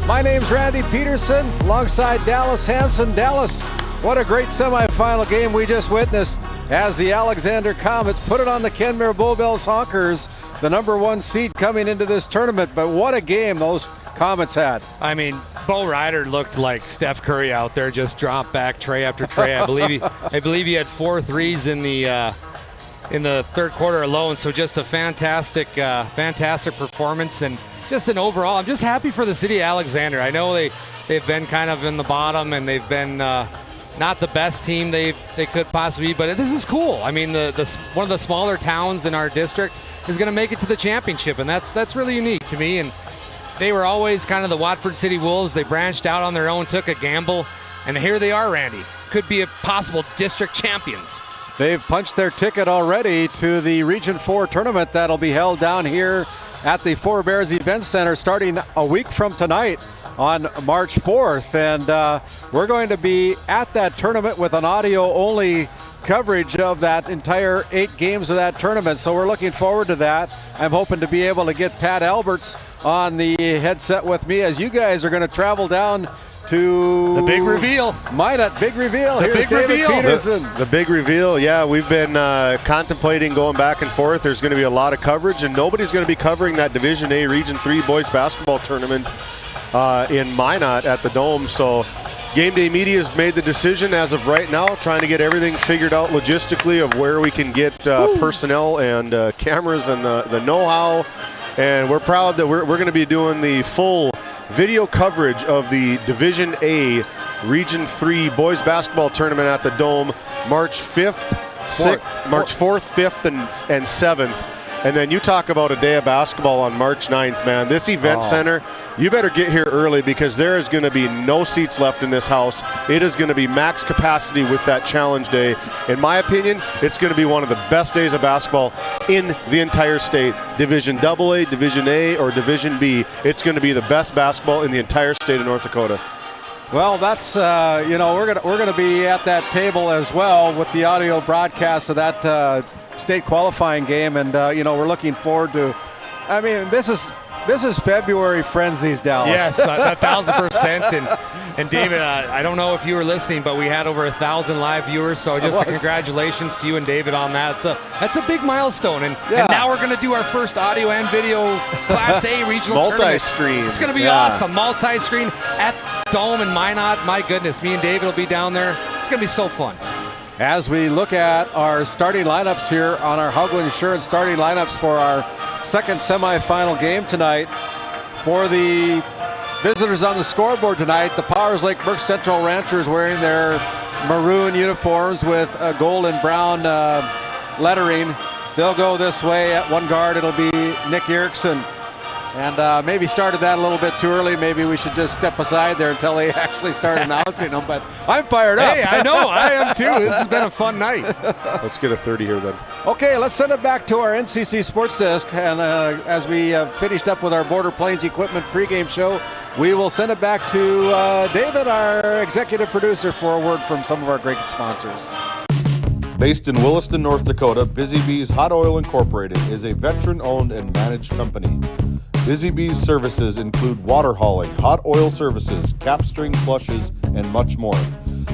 My name's Randy Peterson, alongside Dallas Hansen. Dallas, what a great semifinal game we just witnessed as the Alexander Comets put it on the Kenmare Bowbells Honkers, the number 1 seed coming into this tournament. But what a game those Comets had.
I mean, Bo Ryder looked like Steph Curry out there, just drop back tray after tray. I believe he had 4 threes in the third quarter alone. So just a fantastic performance, and just an overall, I'm just happy for the city of Alexander. I know they've been kind of in the bottom, and they've been not the best team they could possibly be, but this is cool. I mean, one of the smaller towns in our district is going to make it to the championship, and that's really unique to me. And they were always kind of the Watford City Wolves. They branched out on their own, took a gamble, and here they are, Randy. Could be a possible district champions.
They've punched their ticket already to the Region 4 tournament that'll be held down here at the Four Bears Event Center starting a week from tonight on March 4th. And we're going to be at that tournament with an audio-only coverage of that entire 8 games of that tournament. So we're looking forward to that. I'm hoping to be able to get Pat Alberts on the headset with me as you guys are going to travel down to
the big reveal.
Minot, big reveal.
The
Here's
big
David
reveal.
Peterson.
The big reveal, yeah. We've been contemplating going back and forth. There's going to be a lot of coverage, and nobody's going to be covering that Division A Region 3 boys basketball tournament in Minot at the Dome. So Game Day Media has made the decision as of right now, trying to get everything figured out logistically of where we can get personnel and cameras and the know-how. And we're proud that we're going to be doing the full video coverage of the Division A Region 3 boys basketball tournament at the Dome March 5th, March 4th, 5th, and 7th. And then you talk about a day of basketball on March 9th, man. This event center, you better get here early because there is going to be no seats left in this house. It is going to be max capacity with that challenge day. In my opinion, it's going to be one of the best days of basketball in the entire state. Division AA, Division A, or Division B. It's going to be the best basketball in the entire state of North Dakota.
Well, that's we're gonna be at that table as well with the audio broadcast of that state qualifying game, and we're looking forward to. I mean, this is This is February frenzies, Dallas.
Yes, 1,000%. And David, I don't know if you were listening, but we had over 1,000 live viewers. So just congratulations to you and David on that. That's a big milestone. And now we're going to do our first audio and video Class A regional tournament.
Multi-screen.
It's going to be awesome. Multi-screen at Dome and Minot. My goodness, me and David will be down there. It's going to be so fun.
As we look at our starting lineups here on our Haugland Insurance starting lineups for our second semifinal game tonight. For the visitors on the scoreboard tonight, the Powers Lake Burke Central Ranchers wearing their maroon uniforms with gold and brown lettering. They'll go this way. At one guard, it'll be Nick Erickson. And maybe started that a little bit too early. Maybe we should just step aside there until they actually start announcing them. But I'm fired up.
Hey, I know. I am too. This has been a fun night.
Let's get a 30 here then.
Okay, let's send it back to our NCC Sports Desk. And as we finished up with our Border Plains Equipment pregame show, we will send it back to David, our executive producer, for a word from some of our great sponsors.
Based in Williston, North Dakota, Busy Bees Hot Oil Incorporated is a veteran-owned and managed company. Busy Bees services include water hauling, hot oil services, capstring flushes, and much more.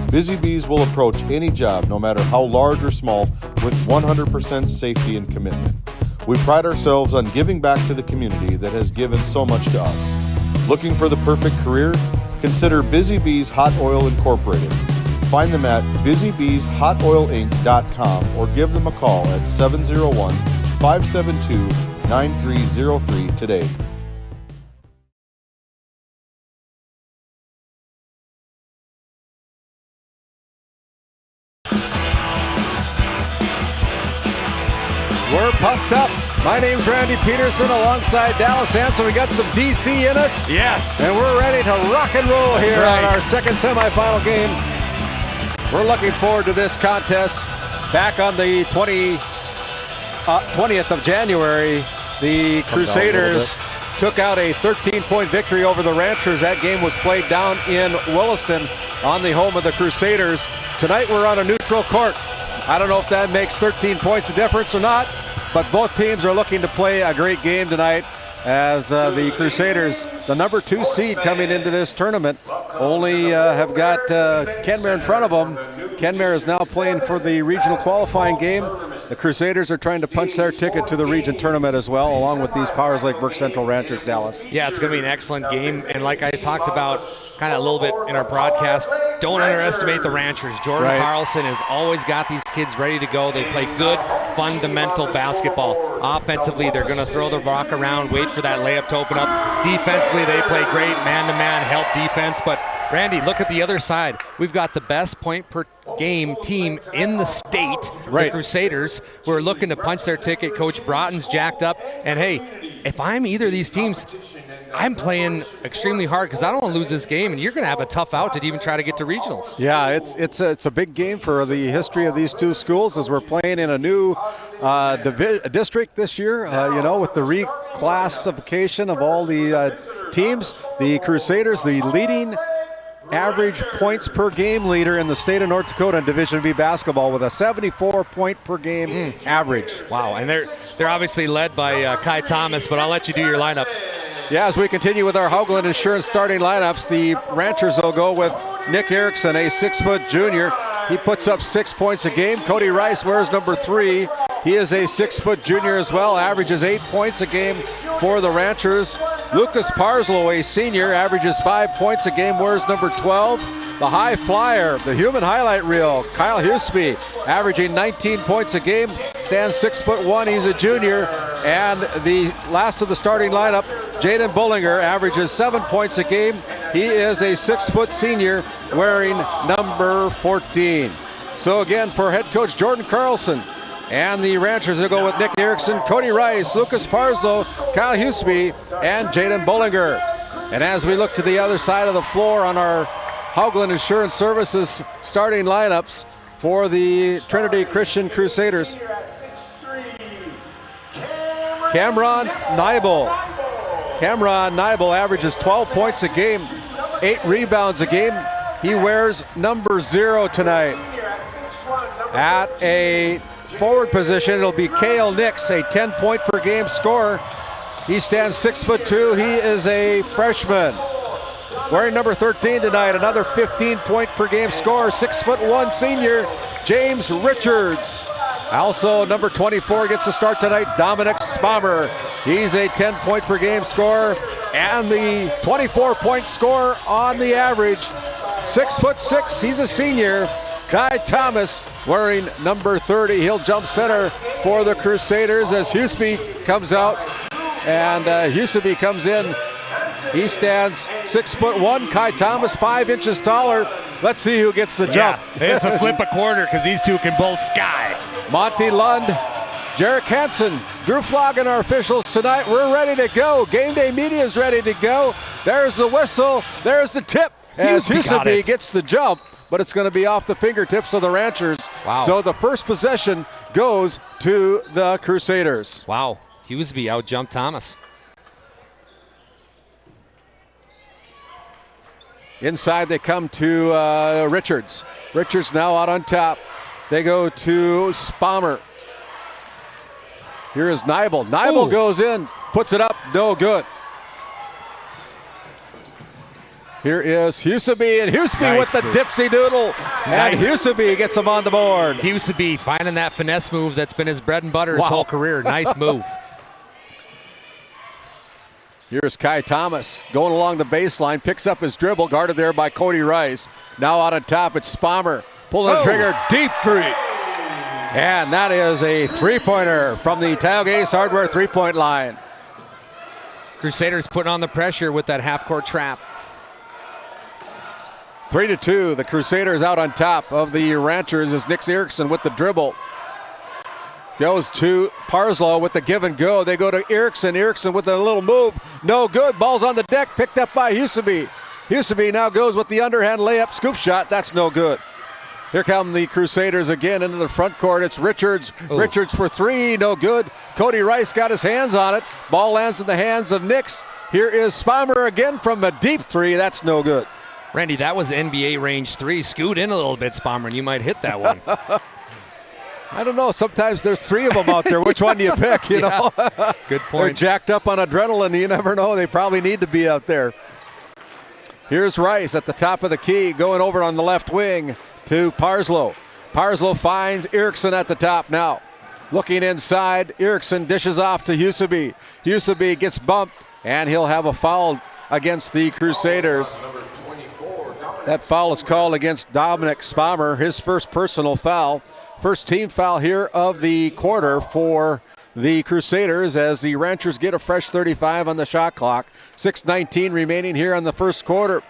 Busy Bees will approach any job, no matter how large or small, with 100% safety and commitment. We pride ourselves on giving back to the community that has given so much to us. Looking for the perfect career? Consider Busy Bees Hot Oil Incorporated. Find them at busybeeshotoilinc.com or give them a call at 701-572-9303 today.
We're pumped up. My name's Randy Peterson alongside Dallas Hanson. We got some DC in us.
Yes.
And we're ready to rock and roll here on our second semifinal game. We're looking forward to this contest. Back on the 20th of January, the Crusaders took out a 13-point victory over the Ranchers. That game was played down in Williston on the home of the Crusaders. Tonight we're on a neutral court. I don't know if that makes 13 points a difference or not, but both teams are looking to play a great game tonight as the Crusaders, the number 2 seed coming into this tournament, only have got Kenmare in front of them. Kenmare is now playing for the regional qualifying game. The Crusaders are trying to punch their ticket to the region tournament as well, along with these Powers Lake Burke Central Ranchers, Dallas.
Yeah, it's going to be an excellent game. And like I talked about kind of a little bit in our broadcast, don't underestimate the Ranchers. Jordan Carlson has always got these kids ready to go. They play good, fundamental basketball. Offensively, they're going to throw the rock around, wait for that layup to open up. Defensively, they play great man-to-man help defense. But Randy, look at the other side. We've got the best point per game team in the state, the Crusaders, who are looking to punch their ticket. Coach Broughton's jacked up. And hey, if I'm either of these teams, I'm playing extremely hard because I don't want to lose this game, and you're going to have a tough out to even try to get to regionals.
Yeah, it's a big game for the history of these two schools as we're playing in a new district this year, with the reclassification of all the teams. The Crusaders, the leading average points per game leader in the state of North Dakota in Division B basketball with a 74-point per game average.
Wow, and they're obviously led by Kai Thomas, but I'll let you do your lineup.
Yeah, as we continue with our Haugland Insurance starting lineups, the Ranchers will go with Nick Erickson, a 6-foot junior. He puts up 6 points a game. Cody Rice wears number 3. He is a 6-foot junior as well, averages 8 points a game for the Ranchers. Lucas Parslow, a senior, averages 5 points a game, wears number 12. The high flyer, the human highlight reel, Kyle Husby, averaging 19 points a game, stands 6'1", he's a junior. And the last of the starting lineup, Jaden Bullinger, averages 7 points a game. He is a 6-foot senior wearing number 14. So again, for head coach Jordan Carlson, and the Ranchers will go with Nick Erickson, Cody Rice, Lucas Parslow, Kyle Husby, and Jaden Bullinger. And as we look to the other side of the floor on our Haugland Insurance Services starting lineups for the Trinity Christian Crusaders, Cameron Nibel. Cameron Nibel averages 12 points a game, 8 rebounds a game. He wears number 0 tonight. At a forward position, it'll be Cale Nix, a 10-point per game scorer. He stands 6'2". He is a freshman. Wearing number 13 tonight, another 15-point per game scorer, 6'1" senior, James Richards. Also, number 24 gets the start tonight, Dominic Spommer. He's a 10-point per game scorer and the 24-point scorer on the average. 6'6", he's a senior. Kai Thomas wearing number 30. He'll jump center for the Crusaders as Huseby comes out. And Huseby comes in. He stands 6'1". Kai Thomas 5 inches taller. Let's see who gets the jump.
It's a flip a quarter because these two can both sky.
Monty Lund, Jarek Hansen, Drew Flogan, our officials tonight. We're ready to go. Game Day Media is ready to go. There's the whistle. There's the tip as Huseby gets the jump, but it's going to be off the fingertips of the Ranchers.
Wow.
So the first possession goes to the Crusaders.
Wow. Huseby out-jumped Thomas.
Inside they come to Richards. Richards now out on top. They go to Spommer. Here is Nibel. Nibel goes in, puts it up, no good. Here is Huseby, and Huseby with the dipsy doodle. And Huseby gets him on the board.
Huseby finding that finesse move that's been his bread and butter his whole career. Nice move.
Here's Kai Thomas going along the baseline, picks up his dribble, guarded there by Cody Rice. Now out on top, it's Spommer. Pulling the trigger, deep three. And that is a three-pointer from the Tailgates Hardware three-point line.
Crusaders putting on the pressure with that half-court trap.
3-2, the Crusaders out on top of the Ranchers as Nick Erickson with the dribble. Goes to Parslow with the give and go. They go to Erickson. Erickson with a little move. No good. Ball's on the deck. Picked up by Huseby. Huseby now goes with the underhand layup scoop shot. That's no good. Here come the Crusaders again into the front court. It's Richards. Ooh. Richards for three. No good. Cody Rice got his hands on it. Ball lands in the hands of Nix. Here is Spommer again from a deep three. That's no good.
Randy, that was NBA range three. Scoot in a little bit, Spommer, and you might hit that one.
I don't know. Sometimes there's three of them out there. Which one do you pick? You know.
Good point.
They're jacked up on adrenaline. You never know. They probably need to be out there. Here's Rice at the top of the key, going over on the left wing to Parslow. Parslow finds Erickson at the top now. Looking inside, Erickson dishes off to Huseby. Huseby gets bumped, and he'll have a foul against the Crusaders. That foul is called against Dominic Spommer, his first personal foul. First team foul here of the quarter for the Crusaders as the Ranchers get a fresh 35 on the shot clock. 6:19 remaining here in the first quarter.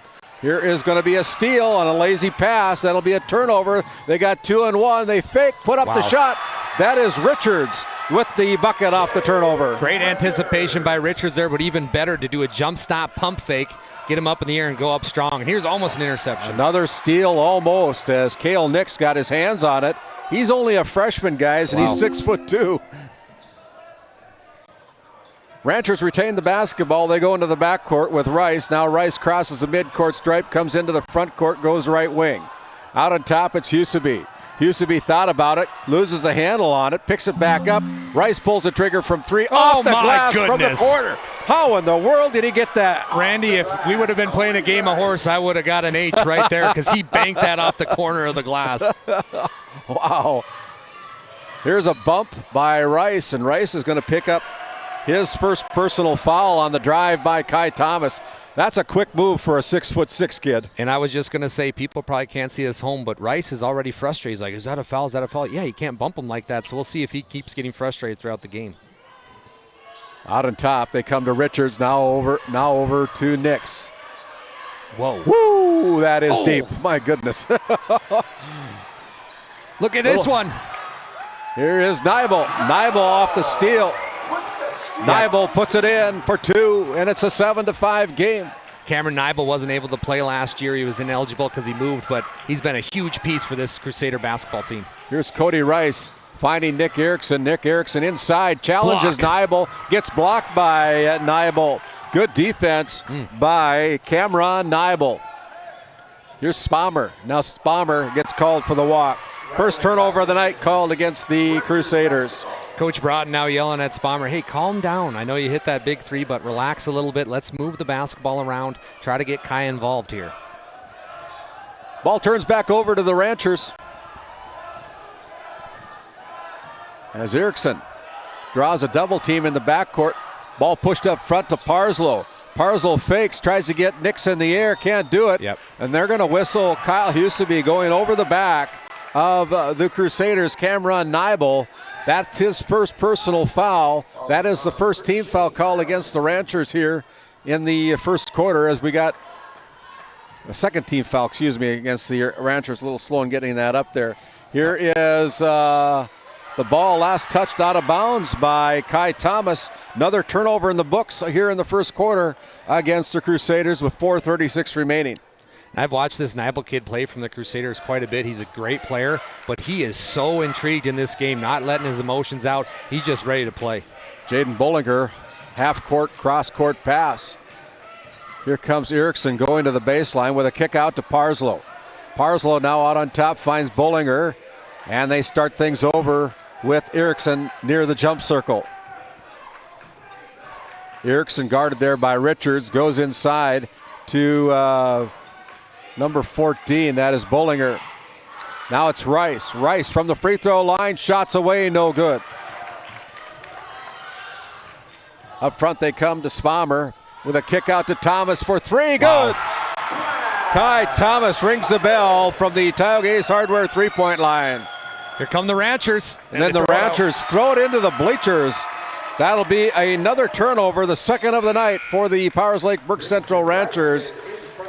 Here is going to be a steal on a lazy pass. That'll be a turnover. They got 2 and 1. They fake, put up the shot. That is Richards with the bucket off the turnover.
Great anticipation by Richards there, but even better to do a jump stop pump fake, get him up in the air and go up strong. And here's almost an interception.
Another steal almost as Cale Nix got his hands on it. He's only a freshman, guys, and he's 6'2". Ranchers retain the basketball. They go into the backcourt with Rice. Now Rice crosses the midcourt stripe, comes into the front court, goes right wing. Out on top, it's Huseby. Huseby thought about it, loses the handle on it, picks it back up. Rice pulls the trigger from three, off the glass from the corner. How in the world did he get that?
Randy, if we would have been playing a game of horse, I would have got an H right there because he banked that off the corner of the glass.
Wow. Here's a bump by Rice, and Rice is going to pick up his first personal foul on the drive by Kai Thomas. That's a quick move for a 6'6" kid.
And I was just going to say, people probably can't see us home, but Rice is already frustrated. He's like, is that a foul? Is that a foul? Yeah, you can't bump him like that, so we'll see if he keeps getting frustrated throughout the game.
Out on top, they come to Richards, now over to Nix.
Whoa.
Woo, that is deep. My goodness.
Look at this one.
Here is Nibel. Nibel off the steal. Nibel puts it in for 2, and it's a 7-5 game.
Cameron Nibel wasn't able to play last year. He was ineligible because he moved, but he's been a huge piece for this Crusader basketball team.
Here's Cody Rice finding Nick Erickson. Nick Erickson inside, challenges Nibel, gets blocked by Nibel. Good defense by Cameron Nibel. Here's Spommer. Now Spommer gets called for the walk. First turnover of the night called against the Crusaders.
Coach Broughton now yelling at Spommer, hey, calm down. I know you hit that big three, but relax a little bit. Let's move the basketball around. Try to get Kai involved here.
Ball turns back over to the Ranchers. As Erickson draws a double team in the backcourt. Ball pushed up front to Parslow. Parslow fakes, tries to get Nix in the air, can't do it.
Yep.
And they're going to whistle Kyle Huseby going over the back of the Crusaders, Cameron Nibel. That's his first personal foul. That is the first team foul call against the Ranchers here in the first quarter, as we got a second team foul, against the Ranchers. A little slow in getting that up there. Here is the ball last touched out of bounds by Kai Thomas. Another turnover in the books here in the first quarter against the Crusaders with 4:36 remaining.
I've watched this Nibel kid play from the Crusaders quite a bit. He's a great player, but he is so intrigued in this game, not letting his emotions out. He's just ready to play.
Jaden Bollinger, half-court, cross-court pass. Here comes Erickson going to the baseline with a kick out to Parslow. Parslow now out on top, finds Bollinger, and they start things over with Erickson near the jump circle. Erickson guarded there by Richards, goes inside to number 14, that is Bollinger. Now it's Rice. Rice from the free throw line, shots away, no good. Up front they come to Spommer with a kick out to Thomas for three, good! Kai Thomas rings the bell from the Tioga Ace Hardware three-point line.
Here come the Ranchers.
And then the Ranchers throw it into the bleachers. That'll be another turnover, the second of the night for the Powers Lake Burke Central Ranchers.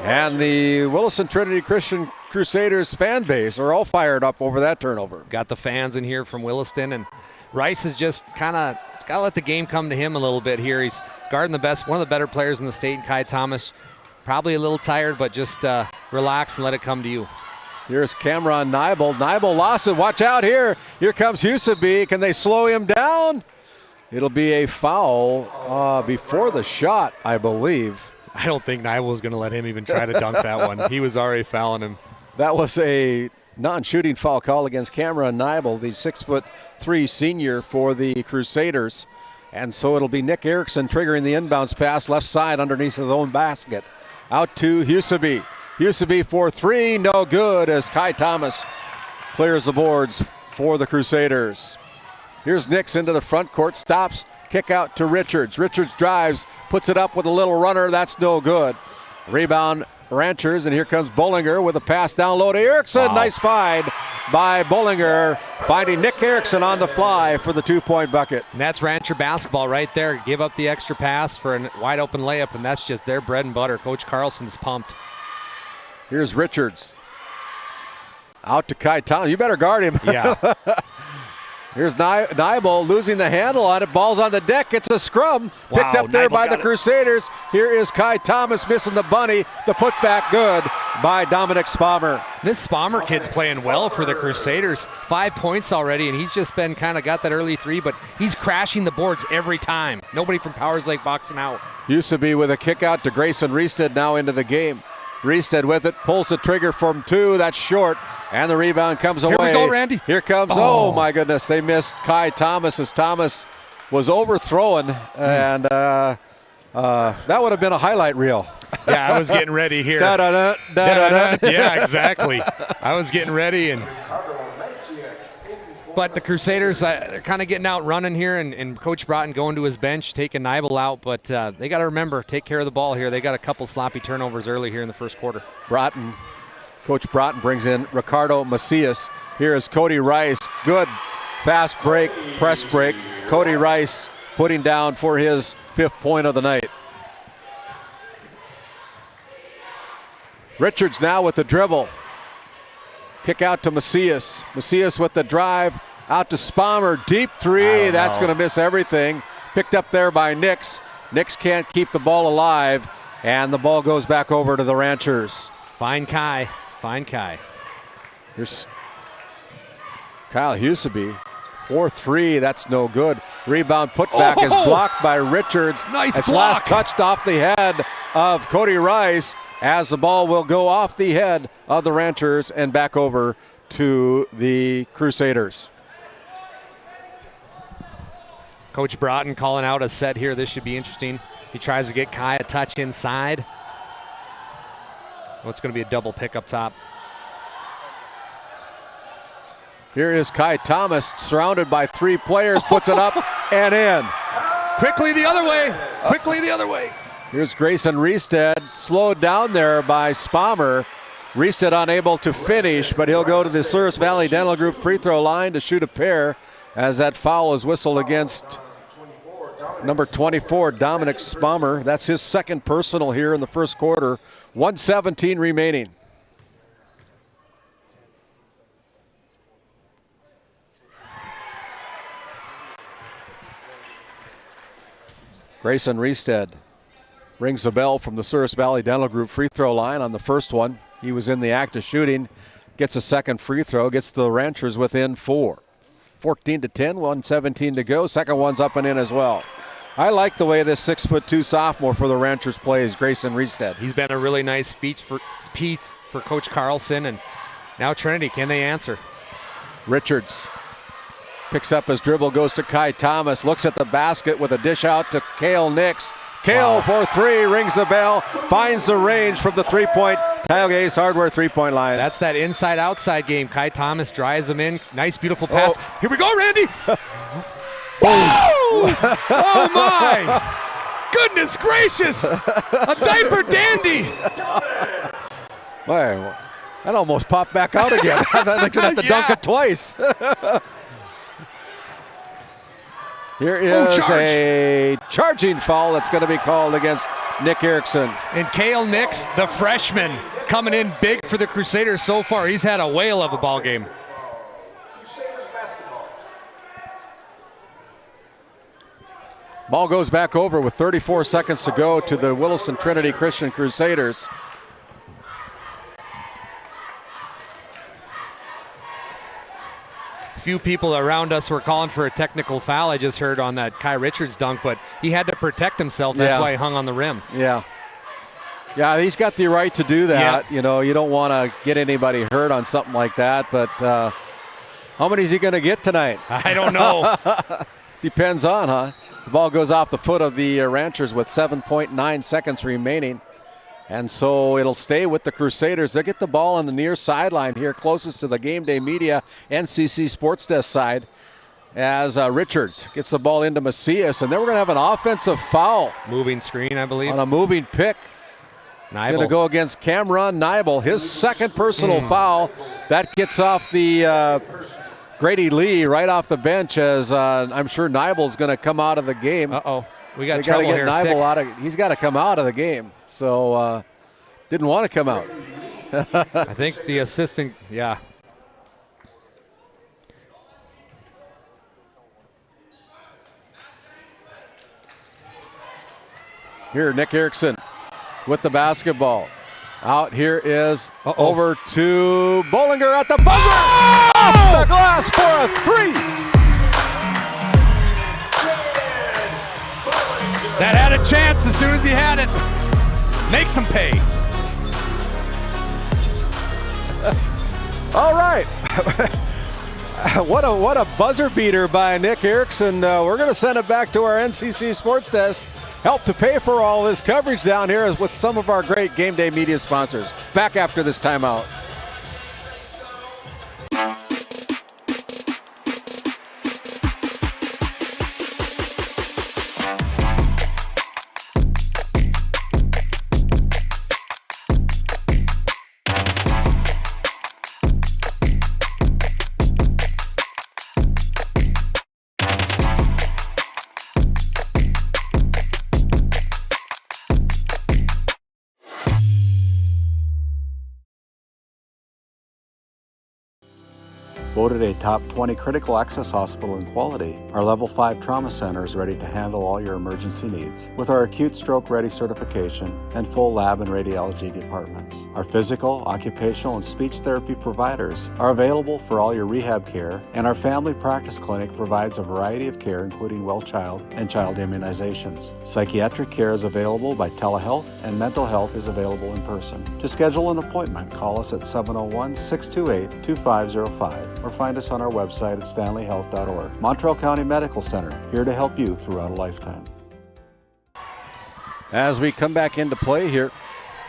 And the Williston Trinity Christian Crusaders fan base are all fired up over that turnover.
Got the fans in here from Williston, and Rice is just kind of got to let the game come to him a little bit here. He's guarding the best, one of the better players in the state, Kai Thomas. Probably a little tired, but just relax and let it come to you.
Here's Cameron Nibel. Nibel lost it. Watch out here. Here comes Huseby. Can they slow him down? It'll be a foul before the shot, I believe.
I don't think Nibel was going to let him even try to dunk that one. He was already fouling him.
That was a non-shooting foul call against Cameron Nibel, the 6'3" senior for the Crusaders. And so it'll be Nick Erickson triggering the inbounds pass left side underneath his own basket. Out to Huseby. Huseby for three, no good as Kai Thomas clears the boards for the Crusaders. Here's Nix into the front court, stops, kick out to Richards. Richards drives, puts it up with a little runner, that's no good. Rebound Ranchers, and here comes Bollinger with a pass down low to Erickson. Wow. Nice find by Bollinger, finding Nick Erickson on the fly for the two-point bucket.
And that's Rancher basketball right there. Give up the extra pass for a wide open layup, and that's just their bread and butter. Coach Carlson's pumped.
Here's Richards. Out to Kai Thomas. You better guard him.
Yeah.
Here's Nibel losing the handle on it. Ball's on the deck. It's a scrum. Picked up there by the Crusaders. Here is Kai Thomas missing the bunny. The putback good by Dominic Spommer.
This Spommer kid's playing well for the Crusaders. 5 points already, and he's just been kind of got that early three, but he's crashing the boards every time. Nobody from Powers Lake boxing out.
Huseby with a kick out to Grayson Reested now into the game. Reested with it, pulls the trigger from two. That's short. And the rebound comes away.
Here we go, Randy.
Here comes, oh my goodness, they missed Kai Thomas as Thomas was overthrown, and that would have been a highlight reel.
Yeah, I was getting ready here.
Da-da-da, da-da-da.
Yeah, exactly. I was getting ready, but the Crusaders, they're kind of getting out running here, and Coach Broughton going to his bench, taking Nibel out, but they got to remember, take care of the ball here. They got a couple sloppy turnovers early here in the first quarter.
Coach Broughton brings in Ricardo Macias. Here is Cody Rice. Good fast break, press break. Cody Rice putting down for his 5th point of the night. Richards now with the dribble. Kick out to Macias. Macias with the drive. Out to Spommer. Deep three. That's going to miss everything. Picked up there by Nix. Nix can't keep the ball alive. And the ball goes back over to the Ranchers.
Fine Kai. Fine Kai.
Here's Kyle Huseby. 4-3, that's no good. Rebound putback is blocked by Richards.
Nice
it's
block.
last touched off the head of Cody Rice as the ball will go off the head of the Ranchers and back over to the Crusaders.
Coach Broughton calling out a set here. This should be interesting. He tries to get Kai a touch inside. Oh, it's going to be a double pick up top.
Here is Kai Thomas, surrounded by 3 players, puts it up and in.
Quickly the other way. Quickly the other way.
Here's Grayson Reested, slowed down there by Spommer. Reested unable to finish, but he'll go to the Souris Valley Dental Group free throw line to shoot a pair as that foul is whistled against number 24, Dominic Spommer. That's his second personal here in the first quarter. 1:17 remaining. Grayson Reested rings the bell from the Souris Valley Dental Group free throw line on the first one. He was in the act of shooting, gets a second free throw, gets the Ranchers within 4. 14-10, 1:17 to go. Second one's up and in as well. I like the way this 6'2" sophomore for the Ranchers plays, Grayson Reested.
He's been a really nice piece for Coach Carlson, and now Trinity, can they answer?
Richards picks up his dribble, goes to Kai Thomas, looks at the basket with a dish out to Cale Nix. Cale for 3, rings the bell, finds the range from the 3-point Tioga Ace Hardware 3-point line.
That's that inside-outside game. Kai Thomas drives them in. Nice, beautiful pass. Oh. Here we go, Randy. Whoa! Oh, my! Goodness gracious! A diaper dandy!
Boy, that almost popped back out again. I think you have to dunk it twice. Here is a charging foul that's going to be called against Nick Erickson.
And Cale Nix, the freshman, coming in big for the Crusaders so far. He's had a whale of a ball game.
Ball goes back over with 34 seconds to go to the Williston Trinity Christian Crusaders.
Few people around us were calling for a technical foul, I just heard, on that Kai Richards dunk, but he had to protect himself. That's why he hung on the rim.
Yeah, he's got the right to do that. Yeah. You know, you don't want to get anybody hurt on something like that, but how many is he going to get tonight?
I don't know.
Depends on, huh? The ball goes off the foot of the Ranchers with 7.9 seconds remaining. And so it'll stay with the Crusaders. They'll get the ball on the near sideline here, closest to the Game Day Media NCC Sports Desk side, as Richards gets the ball into Macias. And then we're going to have an offensive foul.
Moving screen, I believe.
On a moving pick. It's going to go against Cameron Nibel, his second personal foul. That gets off the Grady Lee right off the bench, as I'm sure Nibel's going to come out of the game.
Uh-oh. We got trouble here.
Nibel out of, he's got to come out of the game. So didn't want to come out.
I think the assistant, yeah.
Here, Nick Erickson with the basketball. Out here is over to Bollinger at the buzzer. Off the glass for a 3.
That had a chance as soon as he had it. Makes him pay.
All right. What a buzzer beater by Nick Erickson. We're going to send it back to our NCC Sports Desk. Help to pay for all this coverage down here with some of our great Game Day Media sponsors. Back after this timeout.
Voted a top 20 critical access hospital in quality, our Level 5 Trauma Center is ready to handle all your emergency needs with our acute stroke ready certification and full lab and radiology departments. Our physical, occupational, and speech therapy providers are available for all your rehab care, and our family practice clinic provides a variety of care including well child and child immunizations. Psychiatric care is available by telehealth, and mental health is available in person. To schedule an appointment, call us at 701-628-2505 or find us on our website at stanleyhealth.org. Montreal County Medical Center, here to help you throughout a lifetime.
As we come back into play here,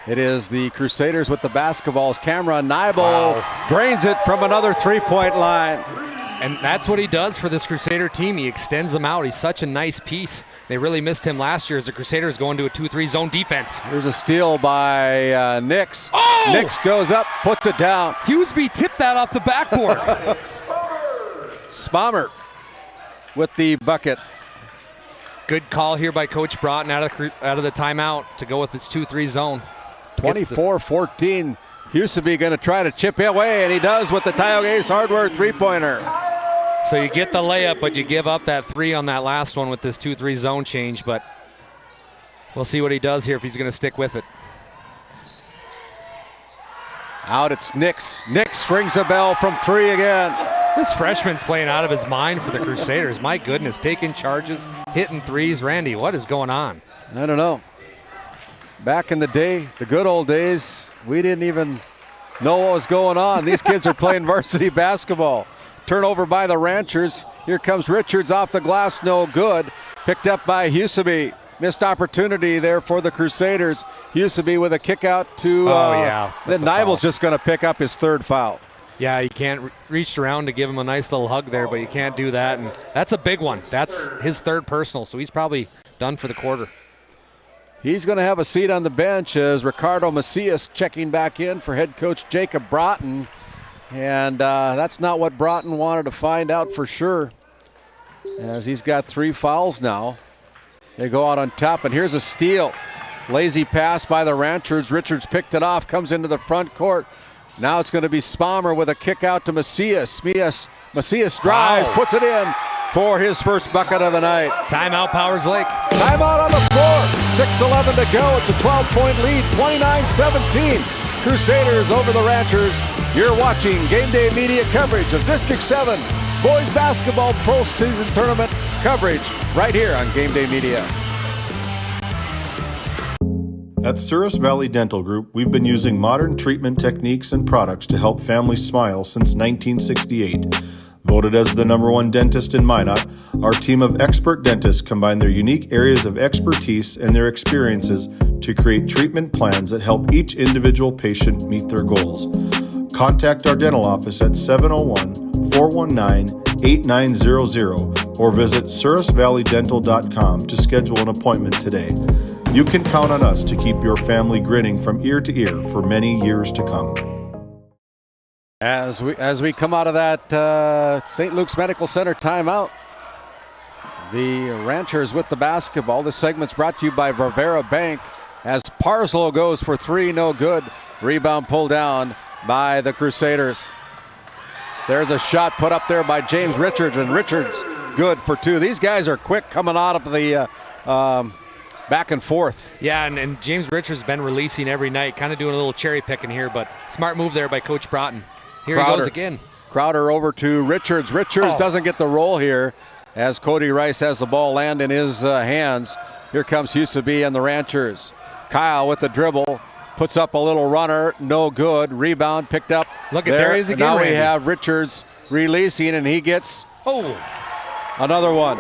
it is the Crusaders with the basketballs. Cameron Nybel drains it from another three-point line.
And that's what he does for this Crusader team. He extends them out. He's such a nice piece. They really missed him last year as the Crusaders go into a 2-3 zone defense.
Here's a steal by Nix. Oh! Nix goes up, puts it down.
Hughesby tipped that off the backboard.
Spommer with the bucket.
Good call here by Coach Broughton out of the timeout to go with this 2-3 zone.
24-14. Hughesby going to try to chip away, and he does with the Tioga Ace Hardware three-pointer.
So you get the layup, but you give up that three on that last one with this 2-3 zone change, but we'll see what he does here if he's going to stick with it.
Out it's Nix. Nix rings a bell from three again.
This freshman's playing out of his mind for the Crusaders. My goodness, taking charges, hitting threes. Randy, what is going on?
I don't know. Back in the day, the good old days, we didn't even know what was going on. These kids are playing varsity basketball. Turnover by the Ranchers. Here comes Richards off the glass, no good. Picked up by Hughesby. Missed opportunity there for the Crusaders. Hughesby with a kick out to then Nybel's just going to pick up his third foul.
Yeah, you can't reach around to give him a nice little hug there, but you can't do that. And that's a big one. That's his third personal, so he's probably done for the quarter.
He's going to have a seat on the bench as Ricardo Macias checking back in for head coach Jacob Broughton. And that's not what Broughton wanted to find out for sure, as he's got 3 fouls now. They go out on top, and here's a steal. Lazy pass by the Ranchers. Richards picked it off, comes into the front court. Now it's going to be Spommer with a kick out to Macias. Macias drives, puts it in for his first bucket of the night.
Timeout, Powers Lake.
Timeout on the floor. 6:11 to go. It's a 12-point lead, 29-17. Crusaders over the Ranchers. You're watching Game Day Media coverage of District 7 Boys Basketball Postseason Tournament coverage right here on Game Day Media.
At Souris Valley Dental Group, we've been using modern treatment techniques and products to help families smile since 1968. Voted as the #1 dentist in Minot, our team of expert dentists combine their unique areas of expertise and their experiences to create treatment plans that help each individual patient meet their goals. Contact our dental office at 701-419-8900 or visit sourisvalleydental.com to schedule an appointment today. You can count on us to keep your family grinning from ear to ear for many years to come.
As we come out of that St. Luke's Medical Center timeout, the Ranchers with the basketball. This segment's brought to you by Rivera Bank as Parslow goes for 3, no good. Rebound pulled down by the Crusaders. There's a shot put up there by James Richards, and Richards good for 2. These guys are quick coming out of the back and forth.
Yeah, and James Richards has been releasing every night, kind of doing a little cherry picking here, but smart move there by Coach Broughton. Here he goes again.
Crowder over to Richards. Richards doesn't get the roll here as Cody Rice has the ball land in his hands. Here comes Hughesby and the Ranchers. Kyle with the dribble, puts up a little runner, no good. Rebound picked up.
Look at there he is again.
Now
Randy.
We have Richards releasing, and he gets another one.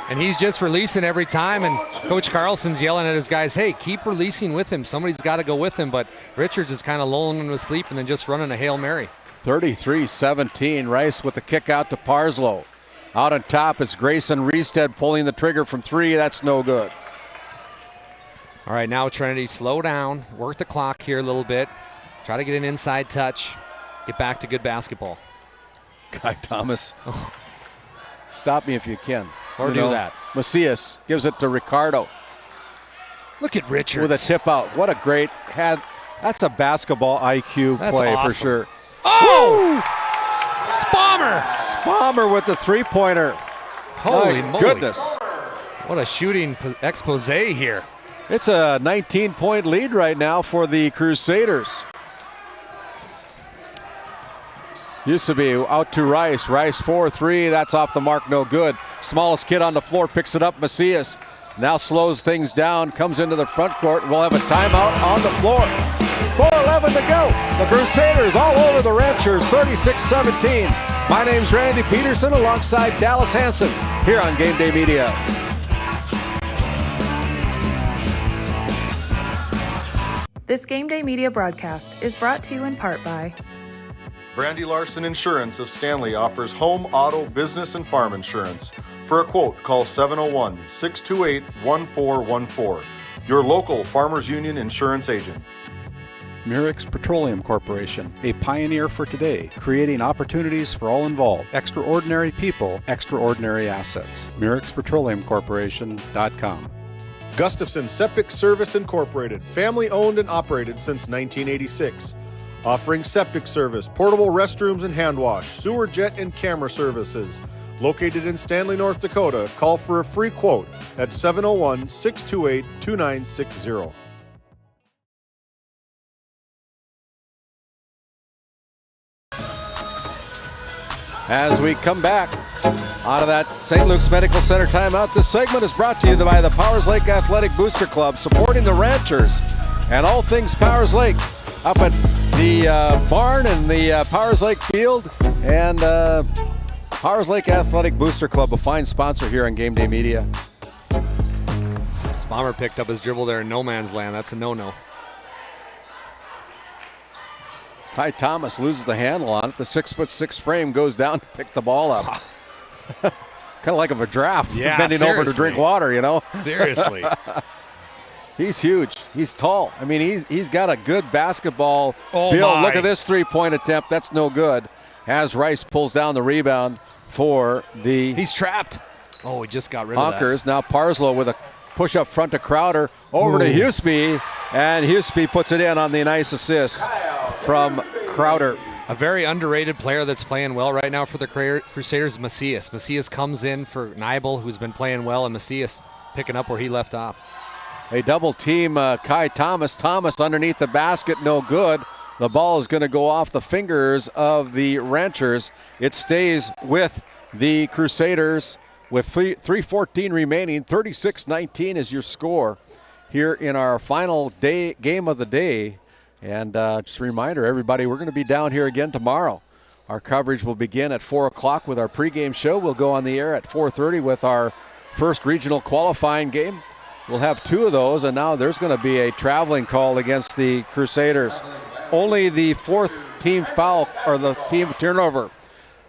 And he's just releasing every time, and Coach Carlson's yelling at his guys, hey, keep releasing with him. Somebody's got to go with him, but Richards is kind of lulling him to sleep and then just running a Hail Mary.
33-17, Rice with the kick out to Parslow. Out on top, it's Grayson Reestead pulling the trigger from 3. That's no good.
All right, now Trinity, slow down, work the clock here a little bit, try to get an inside touch, get back to good basketball.
Guy Thomas, stop me if you can.
Or do that.
Macias gives it to Ricardo.
Look at Richards.
With a tip out. What a great that's a basketball IQ play
awesome.
for sure.
Oh!
Spommer with the 3-pointer.
Holy
My
moly.
goodness.
What a shooting expose here.
It's a 19-point lead right now for the Crusaders. Hughesby out to Rice. Rice 4-3. That's off the mark, no good. Smallest kid on the floor picks it up. Macias now slows things down, comes into the front court. We'll have a timeout on the floor. 4:11 to go. The Crusaders all over the Ranchers, 36-17.
My name's Randy Peterson alongside Dallas Hanson here on Game Day Media.
This Game Day Media broadcast is brought to you in part by
Brandy Larson Insurance of Stanley offers home, auto, business, and farm insurance. For a quote, call 701-628-1414. Your local Farmers Union insurance agent.
Murex Petroleum Corporation, a pioneer for today, creating opportunities for all involved. Extraordinary people, extraordinary assets. MurexPetroleumCorporation.com.
Gustafson Septic Service Incorporated, family owned and operated since 1986. Offering septic service, portable restrooms and hand wash, sewer jet and camera services. Located in Stanley, North Dakota, call for a free quote at 701-628-2960.
As we come back out of that St. Luke's Medical Center timeout, this segment is brought to you by the Powers Lake Athletic Booster Club, supporting the Ranchers and all things Powers Lake up at the barn and the Powers Lake Field. And Powers Lake Athletic Booster Club, a fine sponsor here on Game Day Media.
Bomber picked up his dribble there in no man's land. That's a no-no.
Ty Thomas loses the handle on it. The 6'6" frame goes down to pick the ball up. Kind of like a giraffe bending over to drink water, you know?
Seriously.
He's huge. He's tall. I mean, he's got a good basketball build. Look at this three-point attempt. That's no good. As Rice pulls down the rebound for the...
He's trapped. Oh, he just got rid of that.
Honkers. Now Parslow with a push up front to Crowder. Over to Huseby. And Huseby puts it in on the nice assist from Crowder.
A very underrated player that's playing well right now for the Crusaders, Macias. Macias comes in for Nibel, who's been playing well, and Macias picking up where he left off.
A double team Kai Thomas. Thomas underneath the basket, no good. The ball is going to go off the fingers of the Ranchers. It stays with the Crusaders with 3:14 remaining. 36-19 is your score here in our final game of the day. And just a reminder, everybody, we're going to be down here again tomorrow. Our coverage will begin at 4 o'clock with our pregame show. We'll go on the air at 4:30 with our first regional qualifying game. We'll have 2 of those, and now there's going to be a traveling call against the Crusaders. Only the 4th team foul, or the team turnover.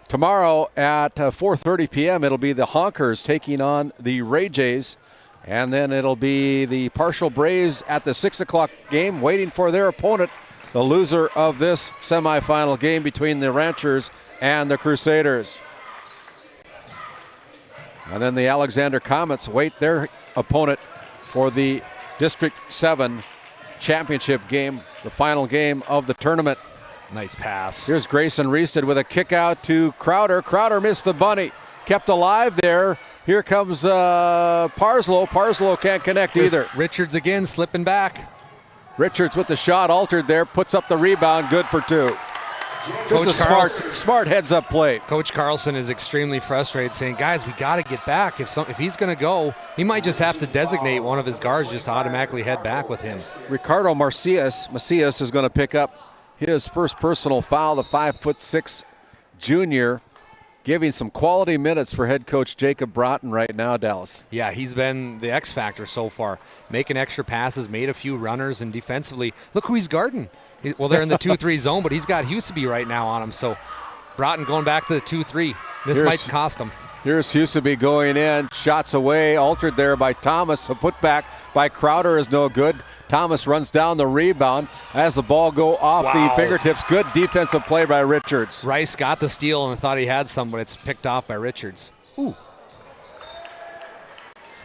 Tomorrow at 4:30 p.m., it'll be the Honkers taking on the Ray Jays. And then it'll be the Partial Braves at the 6 o'clock game waiting for their opponent, the loser of this semifinal game between the Ranchers and the Crusaders. And then the Alexander Comets wait their opponent for the District 7 championship game, the final game of the tournament.
Nice pass.
Here's Grayson Reested with a kick out to Crowder. Crowder missed the bunny. Kept alive there. Here comes Parslow. Parslow can't connect either.
Richards again slipping back.
Richards with the shot altered there. Puts up the rebound. Good for 2. Just a smart heads-up play.
Coach Carlson is extremely frustrated, saying, guys, we got to get back. If he's going to go, he might just have to designate one of his guards just to automatically head back with him.
Ricardo Macias is going to pick up his first personal foul, the 5'6" junior, giving some quality minutes for head coach Jacob Broughton right now, Dallas.
Yeah, he's been the X factor so far. Making extra passes, made a few runners, and defensively, look who he's guarding. Well, they're in the 2-3 zone, but he's got Huseby right now on him. So Broughton going back to the 2-3. This might cost him.
Here's Huseby going in. Shots away, altered there by Thomas. A putback by Crowder is no good. Thomas runs down the rebound as the ball go off the fingertips. Good defensive play by Richards.
Rice got the steal and thought he had some, but it's picked off by Richards. Ooh.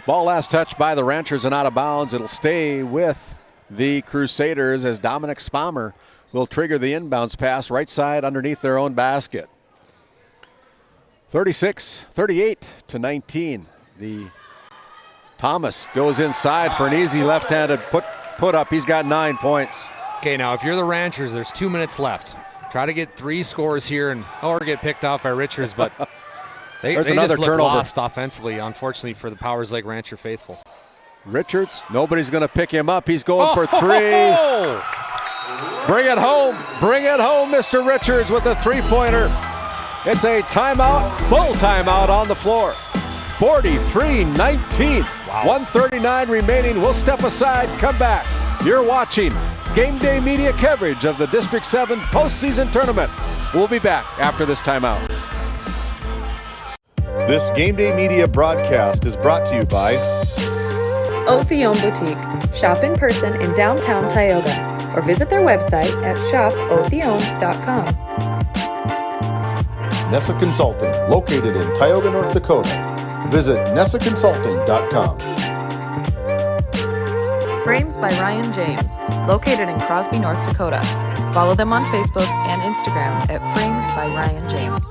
Ball last touched by the Ranchers and out of bounds. It'll stay with the Crusaders as Dominic Spommer will trigger the inbounds pass right side underneath their own basket. 38-19. The Thomas goes inside for an easy left-handed put up. He's got 9 points.
Okay, now if you're the Ranchers, there's 2 minutes left. Try to get 3 scores here or get picked off by Richards, but they just look lost offensively, unfortunately, for the Powers Lake Rancher faithful.
Richards, nobody's going to pick him up. He's going for 3. Bring it home, Mr. Richards with a 3-pointer. It's a timeout, full timeout on the floor. 43-19. Wow. 1:39 remaining. We'll step aside, come back. You're watching Game Day Media coverage of the District 7 postseason tournament. We'll be back after this timeout.
This Game Day Media broadcast is brought to you by
Othion Boutique. Shop in person in downtown Tioga or visit their website at shopothion.com.
Nessa Consulting, located in Tioga, North Dakota. Visit nessaconsulting.com.
Frames by Ryan James, located in Crosby, North Dakota. Follow them on Facebook and Instagram at Frames by Ryan James.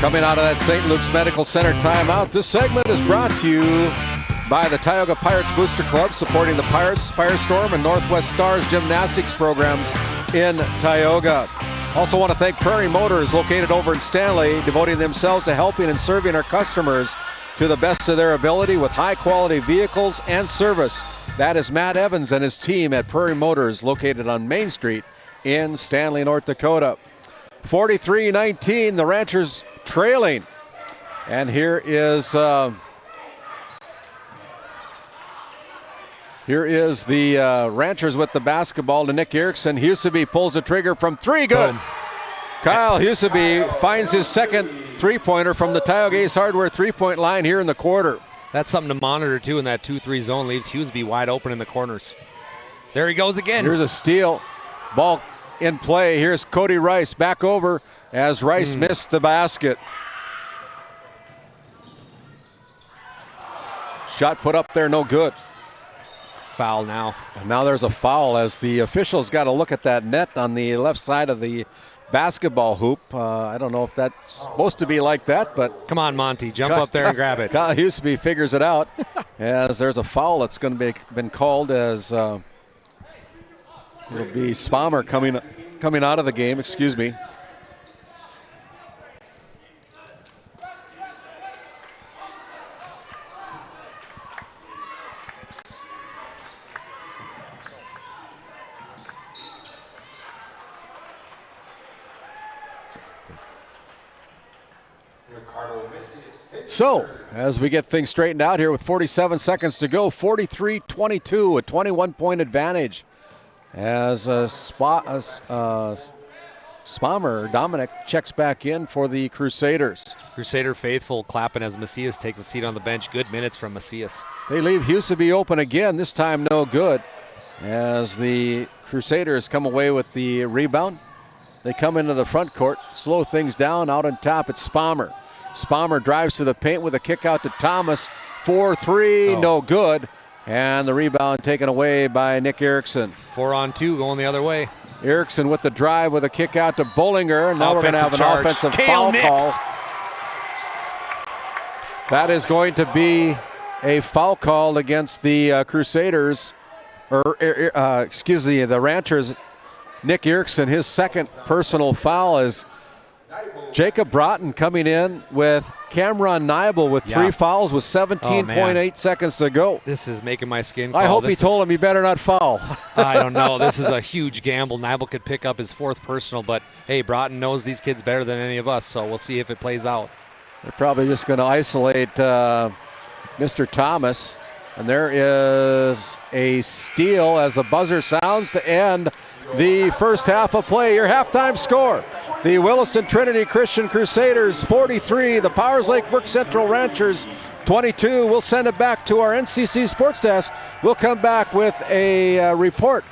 Coming out of that St. Luke's Medical Center timeout, this segment is brought to you by the Tioga Pirates Booster Club, supporting the Pirates, Firestorm, and Northwest Stars gymnastics programs in Tioga. Also want to thank Prairie Motors, located over in Stanley, devoting themselves to helping and serving our customers to the best of their ability with high-quality vehicles and service. That is Matt Evans and his team at Prairie Motors, located on Main Street in Stanley, North Dakota. 43-19, the Ranchers trailing. And here is the Ranchers with the basketball to Nick Erickson. Huseby pulls the trigger from three. Good. Kyle Huseby finds his second three-pointer from the Tioga Ace Hardware three-point line here in the quarter.
That's something to monitor, too, in that 2-3 zone. Leaves Huseby wide open in the corners. There he goes again.
Here's a steal. Ball in play. Here's Cody Rice back over as Rice missed the basket. Shot put up there, no good.
Foul now.
And now there's a foul as the officials got to look at that net on the left side of the basketball hoop. I don't know if that's supposed to be like that, but...
Come on, Monty. Jump up there and grab it.
Kyle Huseby figures it out as there's a foul that's going to be been called as... it'll be Spalmer coming out of the game, excuse me. So, as we get things straightened out here with 47 seconds to go, 43-22, a 21-point advantage. As Spalmer, Dominic, checks back in for the Crusaders.
Crusader faithful clapping as Macias takes a seat on the bench. Good minutes from Macias.
They leave Huseby open again, this time no good. As the Crusaders come away with the rebound, they come into the front court, slow things down. Out on top, it's Spalmer. Spalmer drives to the paint with a kick out to Thomas. 4-3, no good. And the rebound taken away by Nick Erickson.
4-on-2 going the other way.
Erickson with the drive with a kick out to Bullinger. And now we're going to have an offensive foul call. That is going to be a foul call against the Crusaders, the Ranchers. Nick Erickson, his second personal foul is Jacob Broughton coming in with Cameron Nibel with three fouls with 17.8 seconds to go.
This is making my skin crawl.
I hope he told him he better not foul.
I don't know. This is a huge gamble. Nibel could pick up his fourth personal, but hey, Broughton knows these kids better than any of us, so we'll see if it plays out.
They're probably just going to isolate Mr. Thomas. And there is a steal as the buzzer sounds to end the first half of play. Your halftime score: the Williston Trinity Christian Crusaders 43, the Powers Lake Brook Central Ranchers 22. We'll send it back to our NCC Sports Desk. We'll come back with a report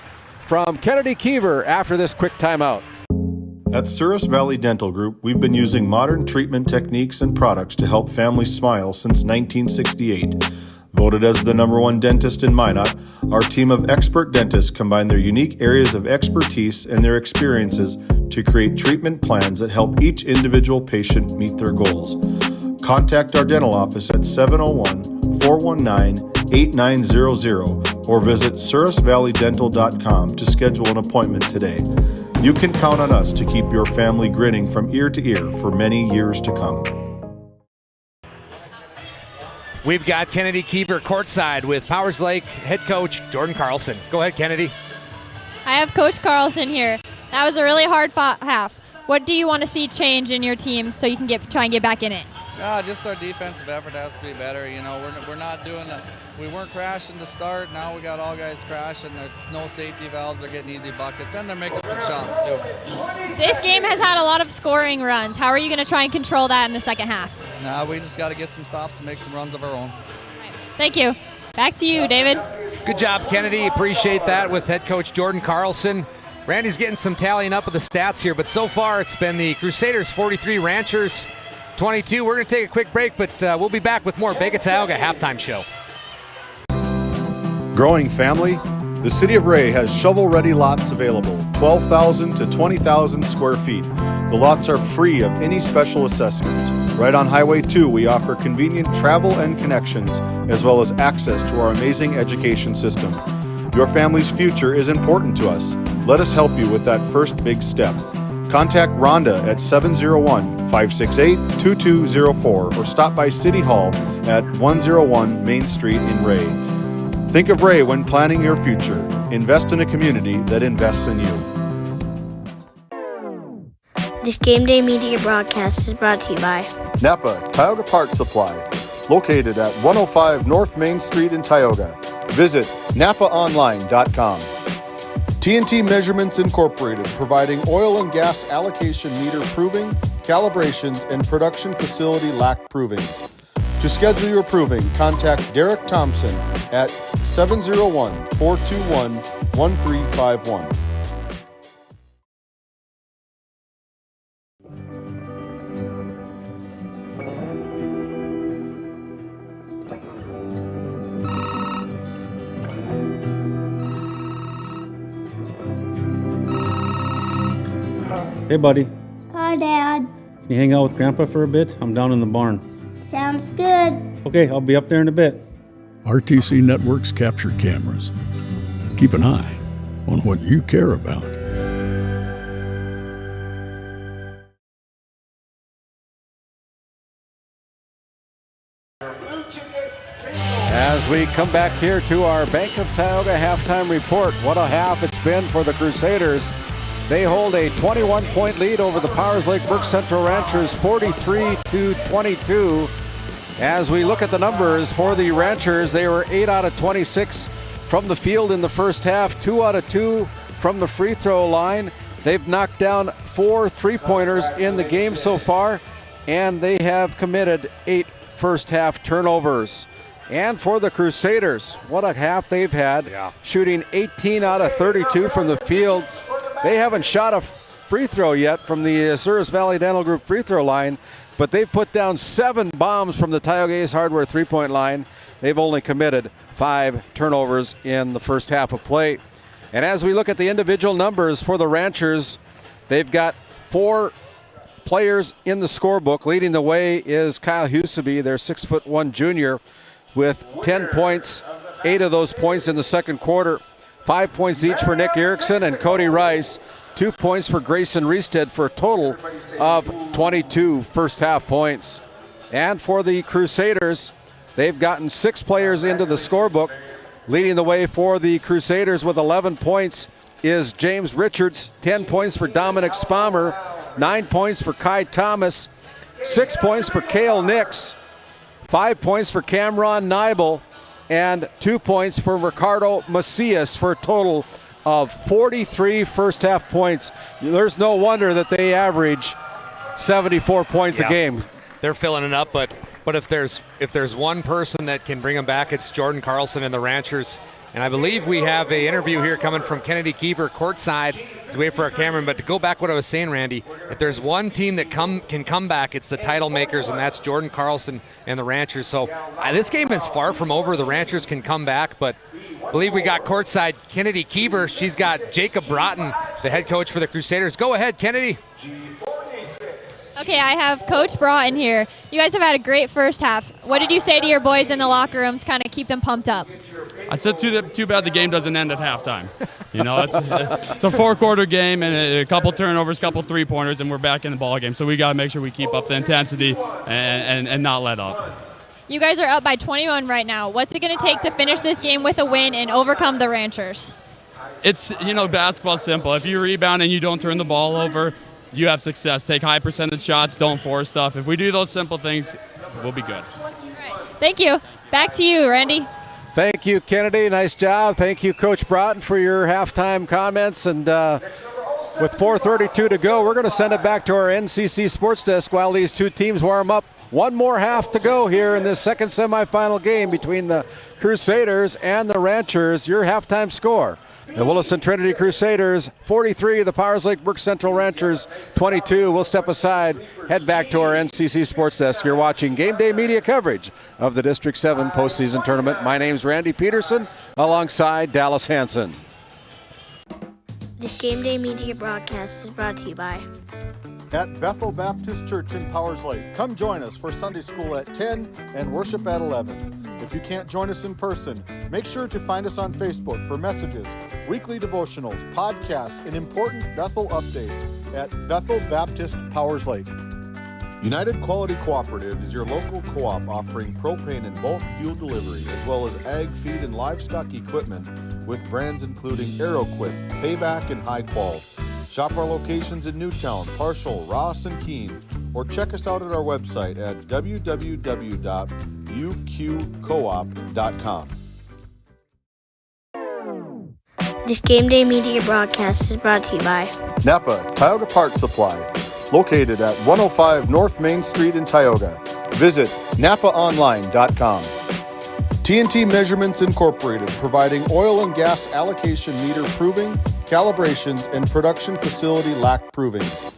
from Kennedy Keever after this quick timeout.
At Souris Valley Dental Group, we've been using modern treatment techniques and products to help families smile since 1968. Voted as the #1 dentist in Minot, our team of expert dentists combine their unique areas of expertise and their experiences to create treatment plans that help each individual patient meet their goals. Contact our dental office at 701-419-8900 or visit sourisvalleydental.com to schedule an appointment today. You can count on us to keep your family grinning from ear to ear for many years to come.
We've got Kennedy Keeper courtside with Powers Lake head coach Jordan Carlson. Go ahead, Kennedy.
I have Coach Carlson here. That was a really hard half. What do you want to see change in your team so you can try and get back in it?
Just our defensive effort has to be better. You know, we're not doing it. We weren't crashing to start. Now we got all guys crashing. It's no safety valves. They're getting easy buckets, and they're making some shots too.
This game has had a lot of scoring runs. How are you going to try and control that in the second half?
We just got to get some stops and make some runs of our own.
Thank you. Back to you, David.
Good job, Kennedy. Appreciate that with head coach Jordan Carlson. Randy's getting some tallying up of the stats here, but so far it's been the Crusaders 43, Ranchers 22. We're going to take a quick break, but we'll be back with more Bega Tioga halftime show.
Growing family? The City of Ray has shovel-ready lots available, 12,000 to 20,000 square feet. The lots are free of any special assessments. Right on Highway 2, we offer convenient travel and connections, as well as access to our amazing education system. Your family's future is important to us. Let us help you with that first big step. Contact Rhonda at 701-568-2204 or stop by City Hall at 101 Main Street in Ray. Think of Ray when planning your future. Invest in a community that invests in you.
This Game Day Media broadcast is brought to you by
Napa Tioga Parts Supply, located at 105 North Main Street in Tioga. Visit napaonline.com. TNT Measurements Incorporated, providing oil and gas allocation meter proving, calibrations, and production facility lac provings. To schedule your proving, contact Derek Thompson at 701-421-1351.
Hey, buddy.
Hi, Dad.
Can you hang out with Grandpa for a bit? I'm down in the barn.
Sounds good.
Okay, I'll be up there in a bit.
RTC Networks capture cameras. Keep an eye on what you care about.
As we come back here to our Bank of Tioga halftime report, what a half it's been for the Crusaders. They hold a 21-point lead over the Powers Lake Burke Central Ranchers, 43-22. As we look at the numbers for the Ranchers, they were 8 out of 26 from the field in the first half, 2 out of 2 from the free throw line. They've knocked down 4 three-pointers in the game so far, and they have committed 8 first half turnovers. And for the Crusaders, what a half they've had, shooting 18 out of 32 from the field. They haven't shot a free throw yet from the Souris Valley Dental Group free throw line, but they've put down 7 bombs from the Tioga Ace Hardware three-point line. They've only committed 5 turnovers in the first half of play. And as we look at the individual numbers for the Ranchers, they've got 4 players in the scorebook. Leading the way is Kyle Huseby, their 6'1" junior, with 10 points, 8 of those points in the second quarter. 5 points each for Nick Erickson and Cody Rice. 2 points for Grayson Reested for a total of 22 first half points. And for the Crusaders, they've gotten 6 players into the scorebook. Leading the way for the Crusaders with 11 points is James Richards. 10 points for Dominic Spalmer. 9 points for Kai Thomas. 6 points for Cale Nix. 5 points for Cameron Nibel. And 2 points for Ricardo Macias for a total of 43 first half points. There's no wonder that they average 74 points a game.
They're filling it up, but if there's one person that can bring them back, it's Jordan Carlson and the Ranchers. And I believe we have an interview here coming from Kennedy Keever courtside to wait for our cameraman. But to go back what I was saying, Randy, if there's one team that can come back, it's the title makers, and that's Jordan Carlson and the Ranchers. So this game is far from over. The Ranchers can come back, but I believe we got courtside Kennedy Keever. She's got Jacob Broughton, the head coach for the Crusaders. Go ahead, Kennedy.
Okay, I have Coach Broughton here. You guys have had a great first half. What did you say to your boys in the locker room to kind of keep them pumped up?
I said too bad the game doesn't end at halftime. You know, it's a 4-quarter game and a couple turnovers, couple three-pointers, and we're back in the ball game. So we got to make sure we keep up the intensity and not let up.
You guys are up by 21 right now. What's it going to take to finish this game with a win and overcome the Ranchers?
it's, basketball's simple. If you rebound and you don't turn the ball over, you have success. Take high percentage shots, don't force stuff. If we do those simple things, we'll be good.
Thank you. Back to you, Randy.
Thank you, Kennedy. Nice job. Thank you, Coach Broughton, for your halftime comments. And with 4:32 to go, we're going to send it back to our NCC Sports Desk while these two teams warm up. One more half to go here in this second semifinal game between the Crusaders and the Ranchers. Your halftime score: the Williston Trinity Crusaders 43, the Powers Lake Brook Central Ranchers 22. We'll step aside, head back to our NCC Sports Desk. You're watching Game Day Media coverage of the District 7 postseason tournament. My name's Randy Peterson, alongside Dallas Hansen.
This Game Day Media broadcast is brought to you by
At Bethel Baptist Church in Powers Lake. Come join us for Sunday school at 10 and worship at 11. If you can't join us in person, make sure to find us on Facebook for messages, weekly devotionals, podcasts, and important Bethel updates at Bethel Baptist Powers Lake. United Quality Cooperative is your local co-op offering propane and bulk fuel delivery, as well as ag, feed, and livestock equipment with brands including AeroQuip, Payback, and High Qual. Shop our locations in Newtown, Parshall, Ross, and Keene, or check us out at our website at www.uqcoop.com.
This Game Day Media broadcast is brought to you by
Napa Tioga Parts Supply, located at 105 North Main Street in Tioga. Visit napaonline.com. TNT Measurements Incorporated, providing oil and gas allocation meter proving, calibrations, and production facility lack provings.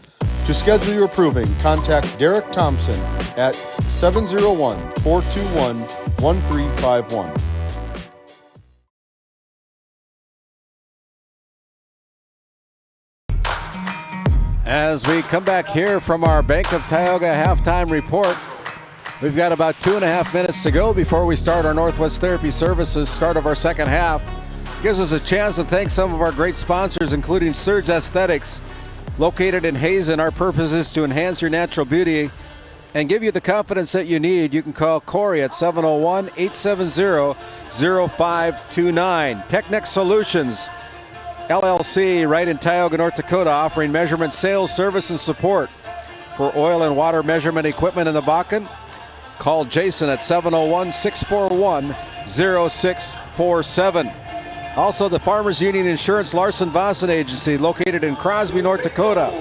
To schedule your proving, contact Derek Thompson at 701-421-1351.
As we come back here from our Bank of Tioga halftime report, we've got about 2.5 minutes to go before we start our Northwest Therapy Services start of our second half. Gives us a chance to thank some of our great sponsors, including Surge Aesthetics. Located in Hazen, our purpose is to enhance your natural beauty and give you the confidence that you need. You can call Corey at 701-870-0529. Technic Solutions LLC, right in Tioga, North Dakota, offering measurement, sales, service, and support for oil and water measurement equipment in the Bakken. Call Jason at 701-641-0647. Also, the Farmers Union Insurance Larson Vossen Agency, located in Crosby, North Dakota.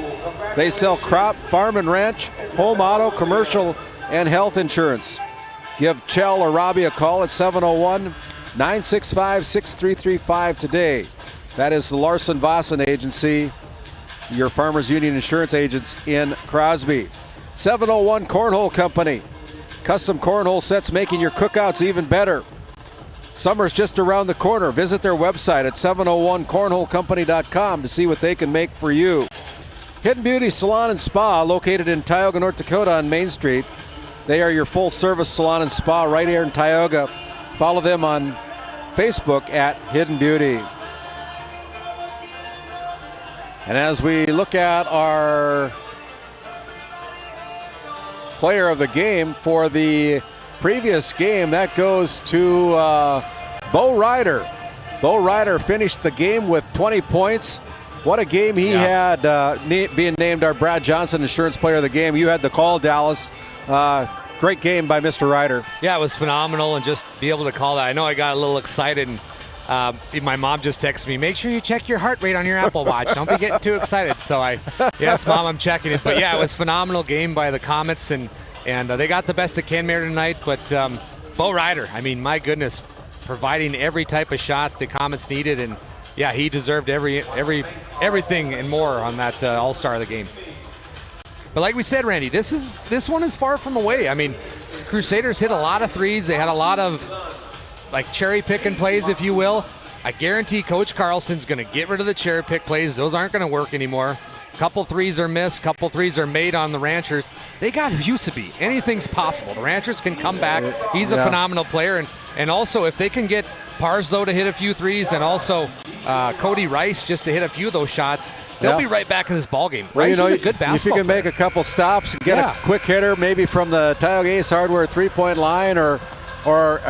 They sell crop, farm and ranch, home, auto, commercial, and health insurance. Give Chell or Robbie a call at 701-965-6335 today. That is the Larson Vossen Agency, your Farmers Union Insurance agents in Crosby. 701 Cornhole Company. Custom cornhole sets making your cookouts even better. Summer's just around the corner. Visit their website at 701cornholecompany.com to see what they can make for you. Hidden Beauty Salon and Spa, located in Tioga, North Dakota on Main Street. They are your full-service salon and spa right here in Tioga. Follow them on Facebook at Hidden Beauty. And as we look at our player of the game for the previous game, that goes to Bo Ryder. Bo Ryder finished the game with 20 points. What a game he had, being named our Brad Johnson Insurance Player of the Game. You had the call, Dallas. Great game by Mr. Ryder.
Yeah, it was phenomenal, and just be able to call that. I know I got a little excited, and my mom just texted me, make sure you check your heart rate on your Apple Watch. Don't be getting too excited. So yes, Mom, I'm checking it. But yeah, it was a phenomenal game by the Comets, and they got the best of Kenmare tonight. But Bo Ryder, I mean, my goodness, providing every type of shot the Comets needed, and yeah, he deserved everything and more on that All-Star of the game. But like we said, Randy, this one is far from away. I mean, Crusaders hit a lot of threes. They had a lot of like cherry picking plays, if you will. I guarantee Coach Carlson's going to get rid of the cherry pick plays. Those aren't going to work anymore. Couple threes are missed, couple threes are made on the Ranchers. They got who used to be. Anything's possible. The Ranchers can come back. He's a phenomenal player. And also, if they can get Parslow to hit a few threes and also Cody Rice just to hit a few of those shots, they'll be right back in this ballgame.
Well,
Rice is a good basketball
if you can
player.
make a couple stops and get a quick hitter, maybe from the Tioga Ace Hardware three-point line or
or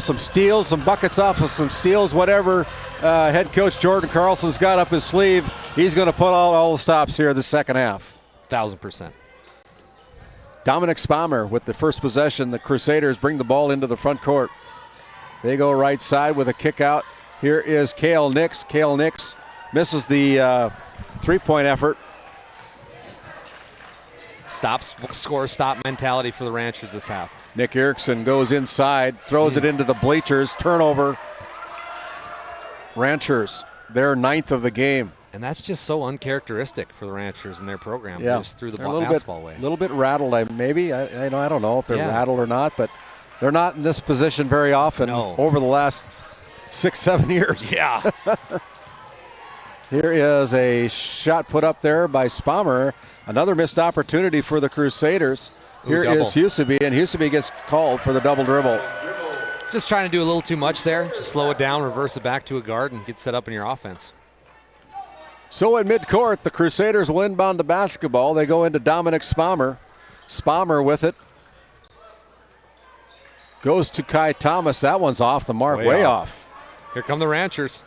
some steals, some buckets off of some steals, whatever head coach Jordan Carlson's got up his sleeve, he's going to put out all the stops here the second half.
1,000%.
Dominic Spammer with the first possession. The Crusaders bring the ball into the front court. They go right side with a kick out. Here is Cale Nix. Cale Nix misses the three-point effort.
Stop mentality for the Ranchers this half.
Nick Erickson goes inside, throws it into the bleachers. Turnover. Ranchers, their 9th of the game.
And that's just so uncharacteristic for the Ranchers and their program.
Yeah.
They just threw the
They're
basketball away.
A little bit rattled, maybe. I don't know if they're rattled or not, but they're not in this position very often over the last 6-7 years.
Yeah.
Here is a shot put up there by Spammer. Another missed opportunity for the Crusaders. Here is Huseby, and Huseby gets called for the double dribble.
Just trying to do a little too much there. Just slow it down, reverse it back to a guard, and get set up in your offense.
So at midcourt, the Crusaders will inbound the basketball. They go into Dominic Spammer. Spammer with it. Goes to Kai Thomas. That one's off the mark, way off.
Here come the Ranchers.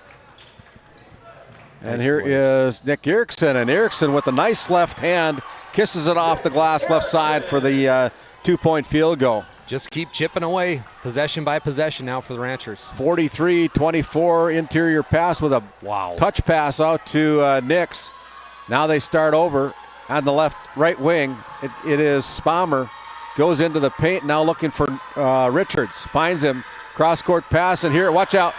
And nice here is Nick Erickson. And Erickson with a nice left hand kisses it off the glass left side for the 2-point field goal.
Just keep chipping away, possession by possession now for the Ranchers.
43-24 interior pass with a touch pass out to Nix. Now they start over on the right wing. It is Spammer. Goes into the paint, now looking for Richards. Finds him, cross-court pass, and here, watch out.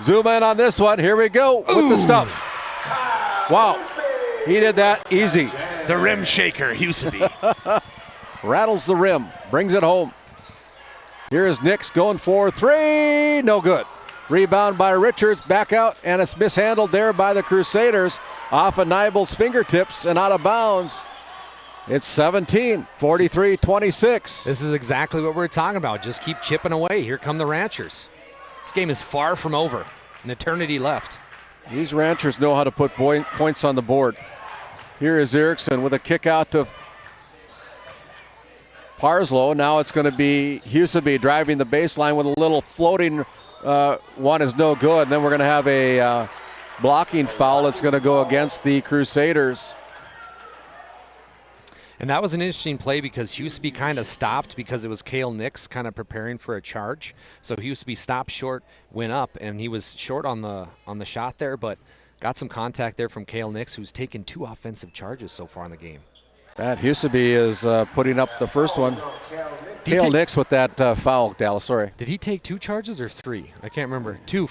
Zoom in on this one. Here we go with the stuff. Wow, he did that easy.
The rim shaker, Huseby.
Rattles the rim, brings it home. Here is Nix going for three, no good. Rebound by Richards, back out, and it's mishandled there by the Crusaders. Off of Nibel's fingertips and out of bounds. It's 17, 43-26.
This is exactly what we're talking about. Just keep chipping away. Here come the Ranchers. This game is far from over. An eternity left.
These Ranchers know how to put points on the board. Here is Erickson with a kick out to Parslow. Now it's going to be Huseby driving the baseline with a little floating one is no good. And then we're going to have a blocking foul that's going to go against the Crusaders.
And that was an interesting play because Huseby kind of stopped because it was Cale Nix kind of preparing for a charge. So Huseby stopped short, went up, and he was short on the shot there, but got some contact there from Cale Nix, who's taken 2 offensive charges so far in the game.
Matt Huseby is putting up the first one. Cale Nix with that foul, Dallas, sorry.
Did he take 2 charges or 3? I can't remember. 2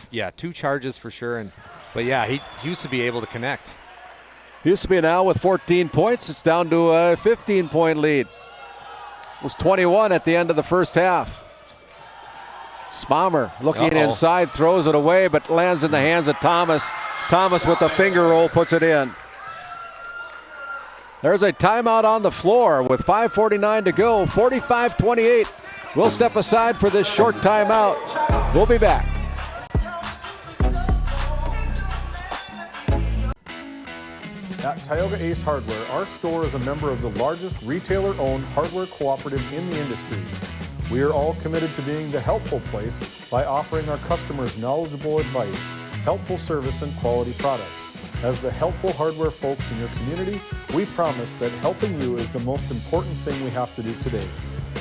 charges for sure. But yeah, he used to be able to connect.
Huseby now with 14 points. It's down to a 15-point lead. It was 21 at the end of the first half. Spammer looking inside, throws it away, but lands in the hands of Thomas. Thomas with the finger roll puts it in. There's a timeout on the floor with 5:49 to go, 45-28. We'll step aside for this short timeout. We'll be back.
At Tioga Ace Hardware, our store is a member of the largest retailer-owned hardware cooperative in the industry. We are all committed to being the helpful place by offering our customers knowledgeable advice, helpful service, and quality products. As the helpful hardware folks in your community, we promise that helping you is the most important thing we have to do today.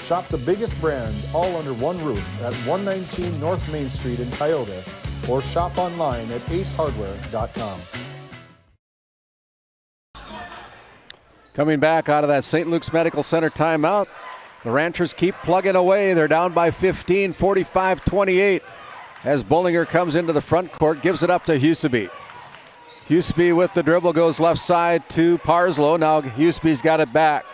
Shop the biggest brands all under one roof at 119 North Main Street in Tioga, or shop online at acehardware.com.
Coming back out of that St. Luke's Medical Center timeout, the Ranchers keep plugging away. They're down by 15, 45-28. As Bullinger comes into the front court, gives it up to Huseby. Huseby with the dribble goes left side to Parslow. Now Huseby's got it back.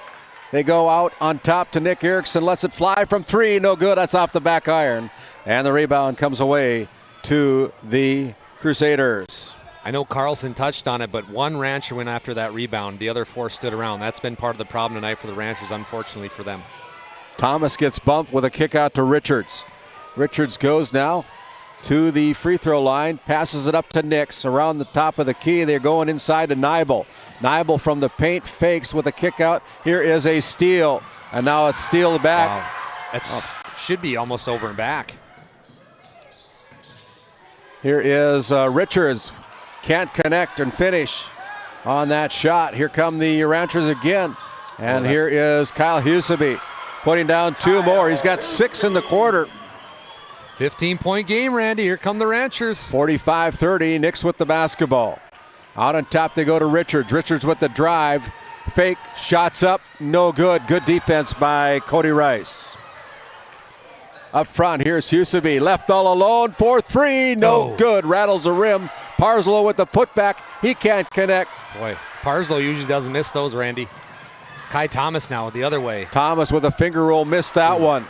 They go out on top to Nick Erickson, lets it fly from 3, no good. That's off the back iron. And the rebound comes away to the Crusaders.
I know Carlson touched on it, but one Rancher went after that rebound. The other 4 stood around. That's been part of the problem tonight for the Ranchers, unfortunately for them.
Thomas gets bumped with a kick out to Richards. Richards goes now to the free throw line, passes it up to Nix around the top of the key. They're going inside to Nibel. Nibel from the paint fakes with a kick out. Here is a steal, and now it's steal back.
Wow. That's should be almost over and back.
Here is Richards. Can't connect and finish on that shot. Here come the Ranchers again. And here is Kyle Huseby putting down 2 more. He's got 6 in the quarter.
15-point game, Randy. Here come the Ranchers.
45-30. Knicks with the basketball. Out on top they go to Richards. Richards with the drive. Fake. Shots up. No good. Good defense by Cody Rice. Up front, here's Huseby. Left all alone. 4-3. No good. Rattles the rim. Parslow with the putback. He can't connect.
Boy, Parslow usually doesn't miss those, Randy. Kai Thomas now the other way.
Thomas with a finger roll. Missed that one.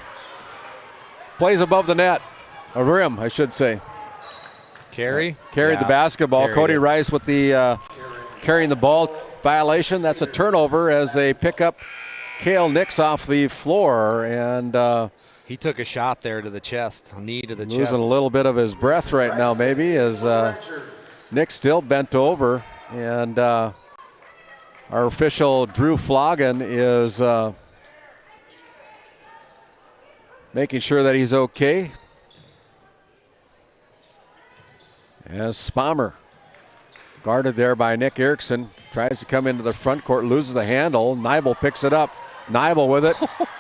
Plays above the net. A rim, I should say.
Carried
the basketball. Cody Rice with the carrying the ball violation. That's a turnover as they pick up Cale Nix off the floor. And
he took a shot there to the chest, a knee to the chest.
Losing a little bit of his breath right now, maybe, as Nick still bent over. And our official, Drew Floggen, is making sure that he's okay. As Spommer, guarded there by Nick Erickson, tries to come into the front court, loses the handle. Nibel picks it up. Nibel with it.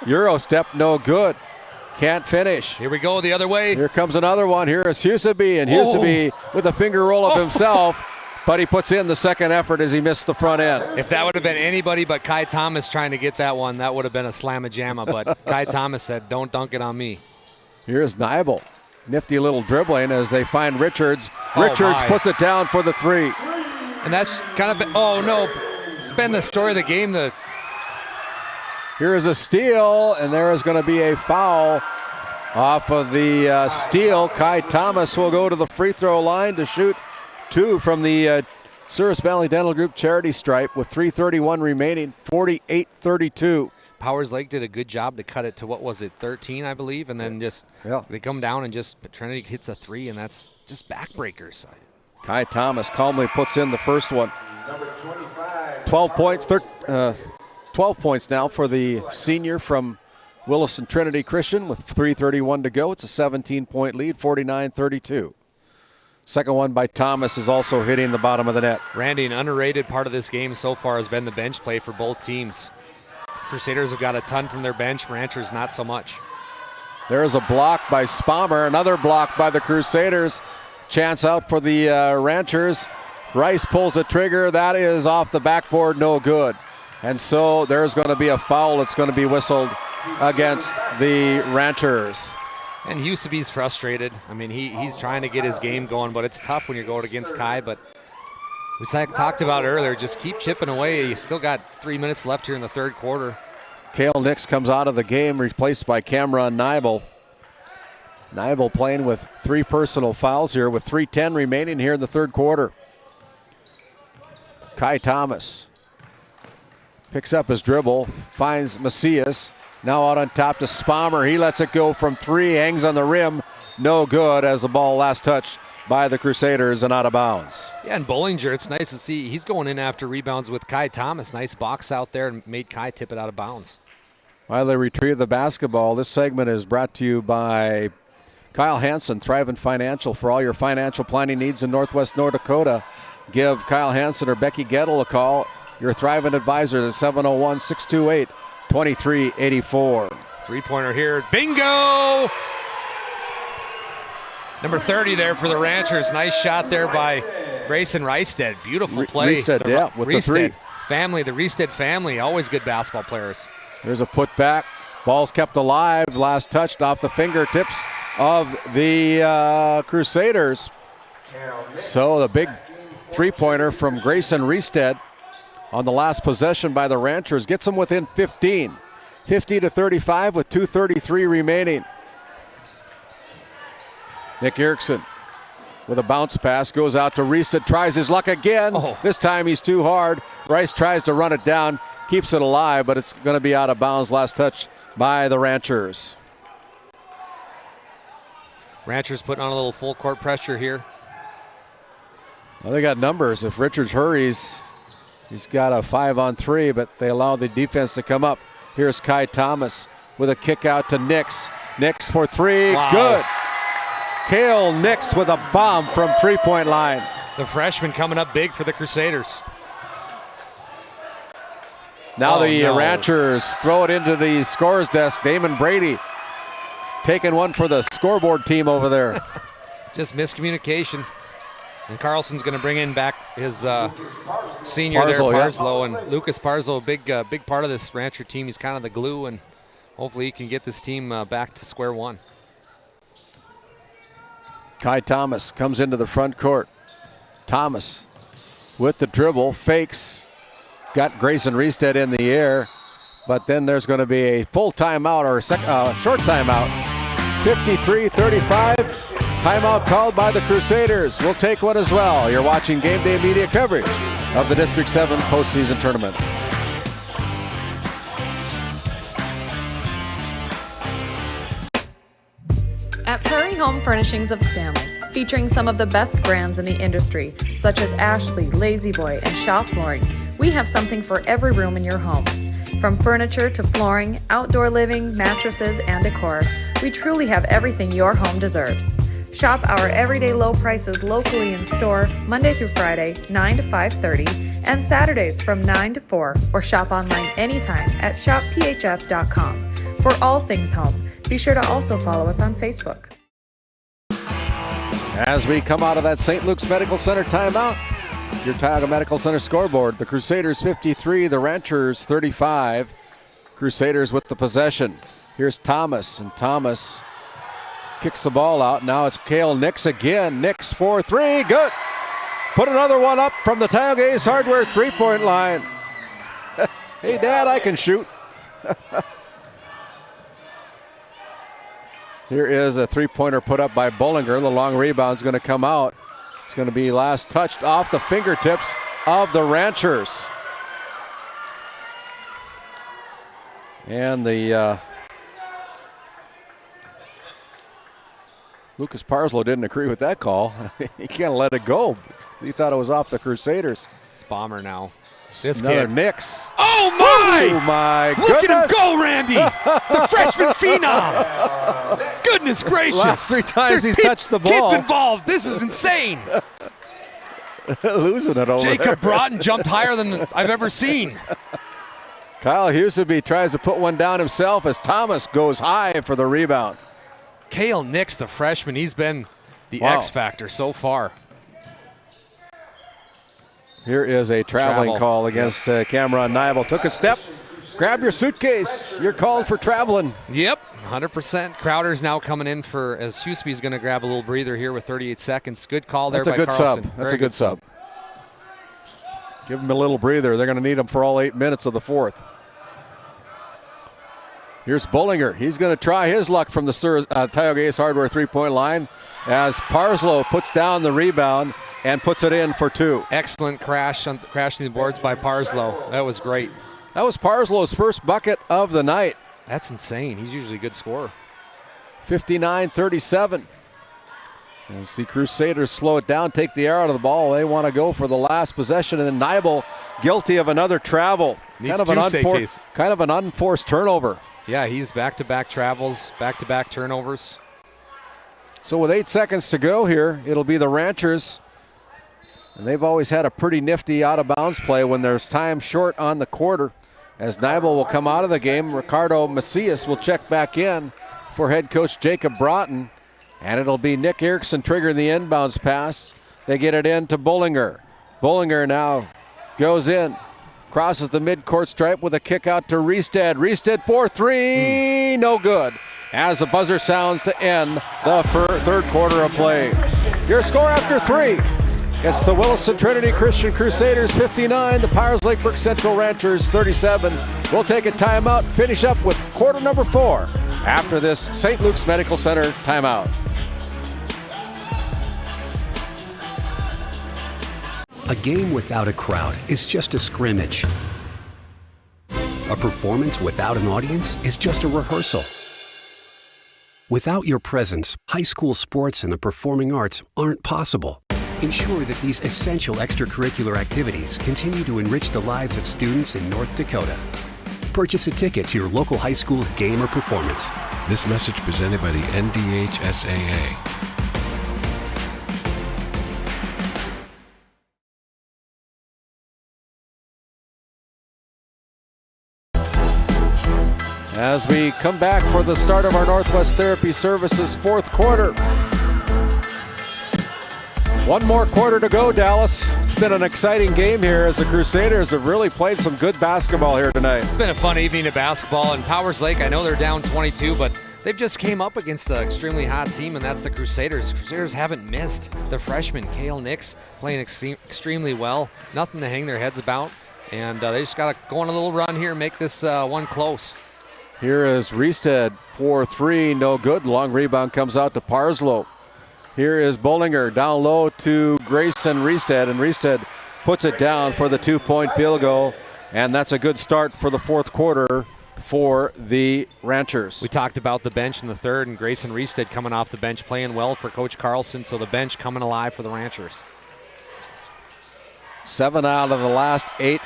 Euro step, no good. Can't finish.
Here we go the other way.
Here comes another one. Here is Huseby, and Huseby with a finger roll of himself, but he puts in the second effort as he missed the front end.
If that would have been anybody but Kai Thomas trying to get that one, that would have been a slamma-jamma, but Kai Thomas said, don't dunk it on me.
Here's Nibel. Nifty little dribbling as they find Richards. Richards puts it down for the 3.
And that's kind of been, oh no, it's been the story of the game.
Here is a steal, and there is going to be a foul off of the steal. Kai Thomas will go to the free throw line to shoot 2 from the Service Valley Dental Group charity stripe with 3:31 remaining, 48-32.
Powers Lake did a good job to cut it to, what was it, 13, I believe, and then just they come down and just Trinity hits a 3, and that's just backbreakers.
Kai Thomas calmly puts in the first one. 12 points, 12 points now for the senior from Williston Trinity Christian with 3:31 to go. It's a 17-point lead, 49-32. Second one by Thomas is also hitting the bottom of the net.
Randy, an underrated part of this game so far has been the bench play for both teams. Crusaders have got a ton from their bench, Ranchers not so much.
There's a block by Spommer, another block by the Crusaders. Chance out for the Ranchers. Rice pulls the trigger. That is off the backboard, no good. And so there's going to be a foul that's going to be whistled against the Ranchers.
And Husaby's frustrated. I mean, he's trying to get his game going, but it's tough when you're going against Kai. But we talked about earlier, just keep chipping away. You still got 3 minutes left here in the third quarter.
Cale Nix comes out of the game, replaced by Cameron Nibel. Nibel playing with 3 personal fouls here with 3:10 remaining here in the third quarter. Kai Thomas picks up his dribble, finds Macias. Now out on top to Spommer. He lets it go from 3, hangs on the rim. No good as the ball last touched by the Crusaders and out of bounds.
Yeah, and Bollinger, it's nice to see he's going in after rebounds with Kai Thomas. Nice box out there and made Kai tip it out of bounds.
While they retrieve the basketball, this segment is brought to you by Kyle Hansen, Thrivent Financial. For all your financial planning needs in Northwest North Dakota, give Kyle Hansen or Becky Gettle a call. Your Thrivent advisors at 701-628-2384.
Three-pointer here. Bingo! Number 30 there for the Ranchers. Nice shot there by Grayson Reisted. Beautiful play.
Reisted, with the 3.
Family, the Reisted family, always good basketball players.
There's a putback. Ball's kept alive. Last touched off the fingertips of the Crusaders. So the big three-pointer from Grayson Reisted on the last possession by the Ranchers gets them within 15. 50-35 with 2:33 remaining. Nick Erickson with a bounce pass goes out to Reisted, tries his luck again. This time he's too hard. Rice tries to run it down, keeps it alive, but it's going to be out of bounds. Last touch by the Ranchers.
Ranchers putting on a little full court pressure here.
Well, they got numbers. If Richards hurries, he's got a 5-on-3, but they allow the defense to come up. Here's Kai Thomas with a kick out to Nix.
Nix for three.
Wow.
Good. Kale Nix with a bomb from three-point line.
The freshman coming up big for the Crusaders.
Now the Ranchers throw it into the scorer's desk. Damon Brady taking one for the scoreboard team over there.
Just miscommunication. And Carlson's going to bring in back his senior Parslow, and Lucas Parslow, big part of this Rancher team. He's kind of the glue, and hopefully he can get this team back to square one.
Kai Thomas comes into the front court. Thomas with the dribble, fakes, got Grayson Reestead in the air, but then there's going to be a full timeout or short timeout. 53-35, timeout called by the Crusaders. We'll take one as well. You're watching Game Day Media coverage of the District 7 postseason tournament.
At Prairie Home Furnishings of Stanley, featuring some of the best brands in the industry, such as Ashley, Lazy Boy, and Shaw Flooring, we have something for every room in your home. From furniture to flooring, outdoor living, mattresses, and decor, we truly have everything your home deserves. Shop our everyday low prices locally in store Monday through Friday, 9 to 5:30, and Saturdays from 9 to 4, or shop online anytime at shopphf.com. For all things home, be sure to also follow us on Facebook.
As we come out of that St. Luke's Medical Center timeout, your Tioga Medical Center scoreboard, the Crusaders 53, the Ranchers 35. Crusaders with the possession. Here's Thomas, and Thomas kicks the ball out. Now it's Kale Nix again. Nix for three, good. Put another one up from the Tioga Ace Hardware three-point line. Hey, Dad, I can shoot. Here is a three-pointer put up by Bollinger. The long rebound's going to come out. It's going to be last touched off the fingertips of the Ranchers. And the Lucas Parslow didn't agree with that call. He can't let it go. He thought it was off the Crusaders.
It's Bomber now. This
Another
kid.
Nix.
Oh my!
Oh my
Look
goodness!
at him go, Randy! The freshman phenom! Goodness gracious!
Last three times he's touched the ball.
Kids involved. This is insane.
Losing it over there.
Jacob Broughton jumped higher than I've ever seen.
Kyle Huseby tries to put one down himself as Thomas goes high for the rebound.
Kale Nix, the freshman, he's been the X factor so far.
Here is a traveling call against Cameron Nibel. Took a step. Grab your suitcase. You're called for traveling.
Yep, 100%. Crowder's now coming in for, as Husby's going to grab a little breather here with 38 seconds. Good call there by Carlson.
That's a good sub. That's a good sub. Give him a little breather. They're going to need him for all 8 minutes of the fourth. Here's Bollinger. He's going to try his luck from the Tioga Ace Hardware three-point line as Parslow puts down the rebound and puts it in for two.
Excellent crashing the boards by Parslow. That was great.
That was Parslow's first bucket of the night.
That's insane. He's usually a good scorer.
59-37. As the Crusaders slow it down, take the air out of the ball. They want to go for the last possession, and then Nibel guilty of another travel. Kind of an unforced turnover.
Yeah, he's back-to-back travels, back-to-back turnovers.
So with 8 seconds to go here, it'll be the Ranchers. And they've always had a pretty nifty out-of-bounds play when there's time short on the quarter. As Nibel will come out of the game, Ricardo Macias will check back in for head coach Jacob Broughton. And it'll be Nick Erickson triggering the inbounds pass. They get it in to Bollinger. Bollinger now goes in, crosses the midcourt stripe with a kick out to Reestead. Reestead for three, no good. As the buzzer sounds to end the third quarter of play. Your score after three. It's the Williston Trinity Christian Crusaders 59, the Powers Lake Brook Central Ranchers 37. We'll take a timeout, finish up with quarter number 4 after this St. Luke's Medical Center timeout.
A game without a crowd is just a scrimmage. A performance without an audience is just a rehearsal. Without your presence, high school sports and the performing arts aren't possible. Ensure that these essential extracurricular activities continue to enrich the lives of students in North Dakota. Purchase a ticket to your local high school's game or performance.
This message presented by the NDHSAA.
As we come back for the start of our Northwest Therapy Services fourth quarter. One more quarter to go, Dallas. It's been an exciting game here as the Crusaders have really played some good basketball here tonight.
It's been a fun evening of basketball, and Powers Lake, I know they're down 22, but they've just came up against an extremely hot team, and that's the Crusaders. Crusaders haven't missed. The freshman, Kale Nix, playing extremely well. Nothing to hang their heads about, and they just got to go on a little run here and make this one close.
Here is Reested for three, no good. Long rebound comes out to Parslow. Here is Bollinger down low to Grayson Reested, and Reested puts it down for the 2-point field goal, and that's a good start for the fourth quarter for the Ranchers.
We talked about the bench in the third, and Grayson Reested coming off the bench playing well for Coach Carlson, so the bench coming alive for the Ranchers.
7 out of the last 8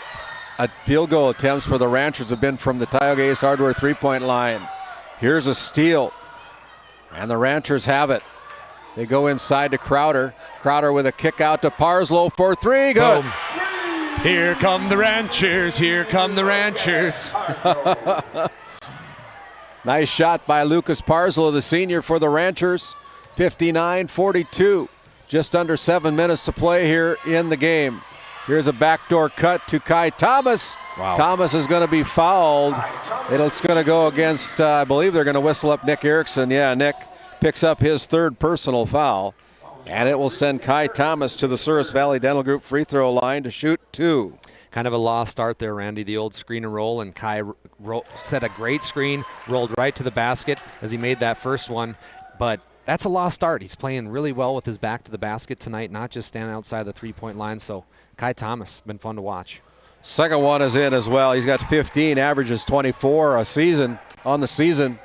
field goal attempts for the Ranchers have been from the Tioga Ace Hardware 3-point line. Here's a steal, and the Ranchers have it. They go inside to Crowder. Crowder with a kick out to Parslow for three. Good.
Boom. Here come the Ranchers. Here come the Ranchers.
Nice shot by Lucas Parslow, the senior for the Ranchers. 59-42. Just under 7 minutes to play here in the game. Here's a backdoor cut to Kai Thomas.
Wow.
Thomas is going to be fouled. It's going to go against, I believe they're going to whistle up Nick Erickson. Yeah, Nick picks up his third personal foul, and it will send Kai Thomas to the Souris Valley Dental Group free throw line to shoot 2.
Kind of a lost start there, Randy, the old screen and roll, and Kai set a great screen, rolled right to the basket as he made that first one, but that's a lost start. He's playing really well with his back to the basket tonight, not just standing outside the three-point line, so Kai Thomas, been fun to watch.
Second one is in as well. He's got 15, averages 24 a season on the season.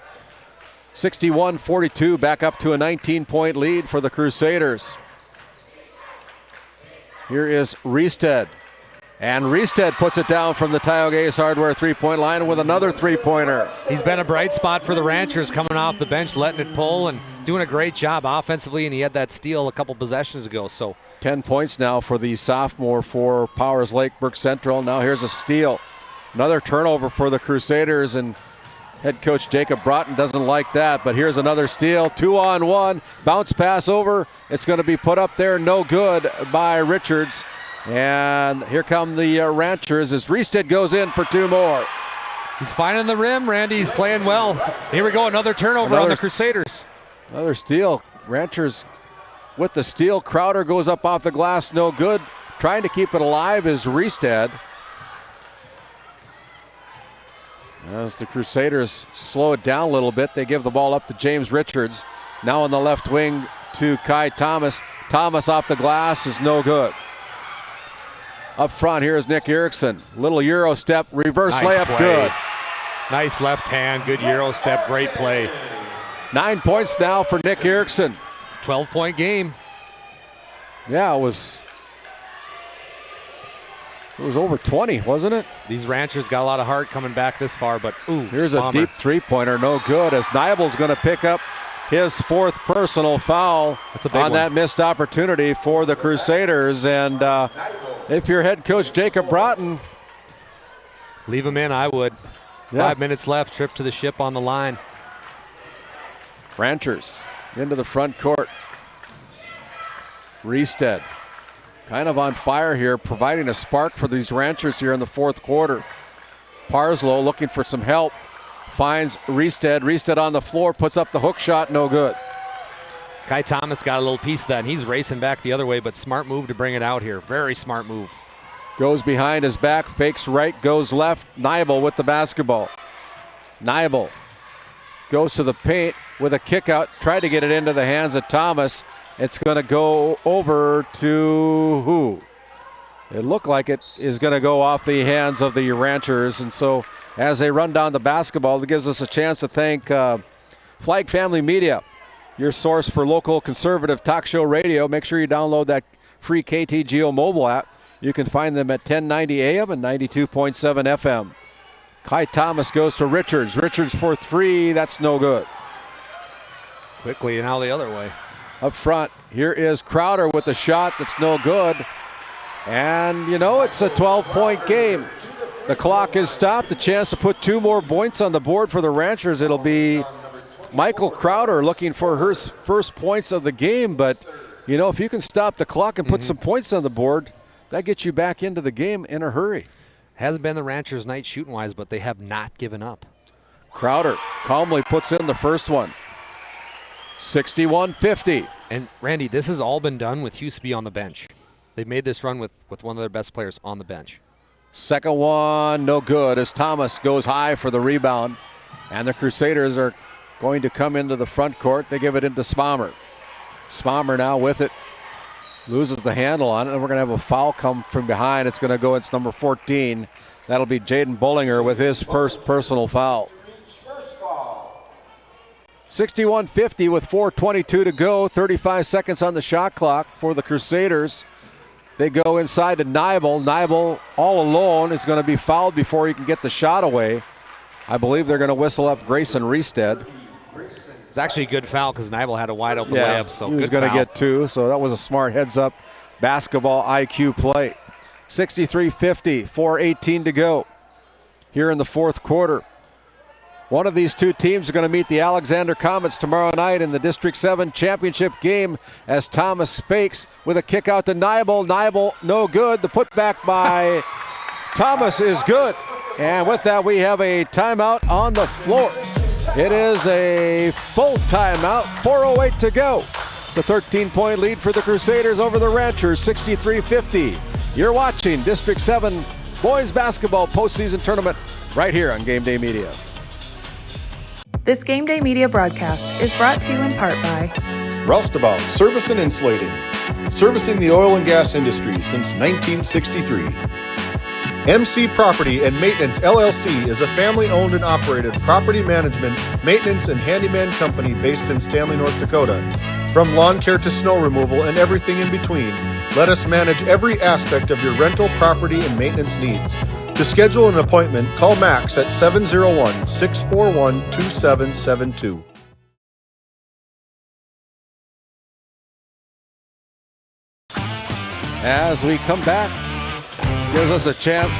61-42, back up to a 19-point lead for the Crusaders. Here is Reested. And Reested puts it down from the Tioga Ace Hardware 3-point line with another three-pointer.
He's been a bright spot for the Ranchers, coming off the bench, letting it pull, and doing a great job offensively, and he had that steal a couple possessions ago. So
10 points now for the sophomore for Powers Lake Burke Central. Now here's a steal. Another turnover for the Crusaders, and head coach Jacob Broughton doesn't like that, but here's another steal. 2-on-1, bounce pass over. It's going to be put up there, no good by Richards. And here come the Ranchers as Reested goes in for 2 more.
He's finding the rim, Randy. He's playing well. Here we go, another turnover on the Crusaders.
Another steal. Ranchers with the steal. Crowder goes up off the glass, no good. Trying to keep it alive is Reested. As the Crusaders slow it down a little bit, they give the ball up to James Richards. Now on the left wing to Kai Thomas. Thomas off the glass is no good. Up front, here is Nick Erickson. Little Euro step, reverse layup,
play.
good.
Nice left hand, good Euro step, great play.
9 points now for Nick Erickson.
12-point game.
Yeah, it was over 20, wasn't it?
These Ranchers got a lot of heart coming back this far, but
here's a deep three-pointer, no good, as Nibel's going to pick up his 4th personal foul on that missed opportunity for the Crusaders. And if you're head coach Jacob Broughton,
leave him in, I would.
Yeah.
5 minutes left, trip to the ship on the line.
Ranchers into the front court. Reested kind of on fire here, providing a spark for these Ranchers here in the fourth quarter. Parslow looking for some help. Finds Reested. Reested on the floor, puts up the hook shot, no good.
Kai Thomas got a little piece of that, and he's racing back the other way, but smart move to bring it out here. Very smart move.
Goes behind his back, fakes right, goes left. Nibel with the basketball. Nibel goes to the paint with a kick out, tried to get it into the hands of Thomas. It's going to go over to who? It looked like it is going to go off the hands of the Ranchers, and so as they run down the basketball, it gives us a chance to thank Flag Family Media, your source for local conservative talk show radio. Make sure you download that free KTGO mobile app. You can find them at 1090 AM and 92.7 FM. Kai Thomas goes to Richards. Richards for three. That's no good.
Quickly and out the other way.
Up front, here is Crowder with a shot that's no good. And, you know, it's a 12-point game. The clock is stopped. A chance to put 2 more points on the board for the Ranchers. It'll be Michael Crowder looking for her first points of the game. But, you know, if you can stop the clock and put some points on the board, that gets you back into the game in a hurry.
Hasn't been the Ranchers' night shooting-wise, but they have not given up.
Crowder calmly puts in the first one. 61-50.
And, Randy, this has all been done with Huseby on the bench. They've made this run with one of their best players on the bench.
Second one, no good as Thomas goes high for the rebound. And the Crusaders are going to come into the front court. They give it into Spommer. Spommer now with it. Loses the handle on it, and we're going to have a foul come from behind. It's going to go, it's number 14. That'll be Jaden Bullinger with his first personal foul. 61-50 with 4:22 to go. 35 seconds on the shot clock for the Crusaders. They go inside to Nibel. Nibel all alone is going to be fouled before he can get the shot away. I believe they're going to whistle up Grayson Reestead.
It's actually a good foul because Nibel had a wide open layup. So
he was going to get 2, so that was a smart heads-up basketball IQ play. 63-50, 4:18 to go here in the fourth quarter. One of these two teams are going to meet the Alexander Comets tomorrow night in the District 7 championship game as Thomas fakes with a kick out to Nibel. Nibel, no good. The putback by Thomas is good. And with that, we have a timeout on the floor. It is a full timeout, 4:08 to go. It's a 13-point lead for the Crusaders over the Ranchers, 63-50. You're watching District 7 Boys Basketball Postseason Tournament right here on Game Day Media.
This Game Day Media broadcast is brought to you in part by
Roustabout Service and Insulating, servicing the oil and gas industry since 1963. MC Property and Maintenance LLC is a family-owned and operated property management, maintenance, and handyman company based in Stanley, North Dakota. From lawn care to snow removal and everything in between, let us manage every aspect of your rental, property, and maintenance needs. To schedule an appointment, call Max at 701-641-2772.
As we come back, gives us a chance.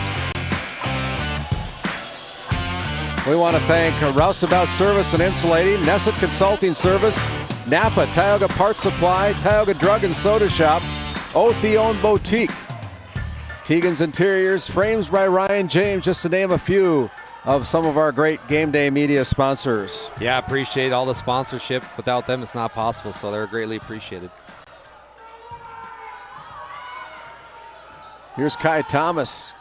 We want to thank Roustabout Service and Insulating, Nesset Consulting Service, Napa, Tioga Parts Supply, Tioga Drug and Soda Shop, Otheon Boutique, Tegan's Interiors, Frames by Ryan James, just to name a few of some of our great Game Day Media sponsors.
Yeah, appreciate all the sponsorship. Without them, it's not possible, so they're greatly appreciated.
Here's Kai Thomas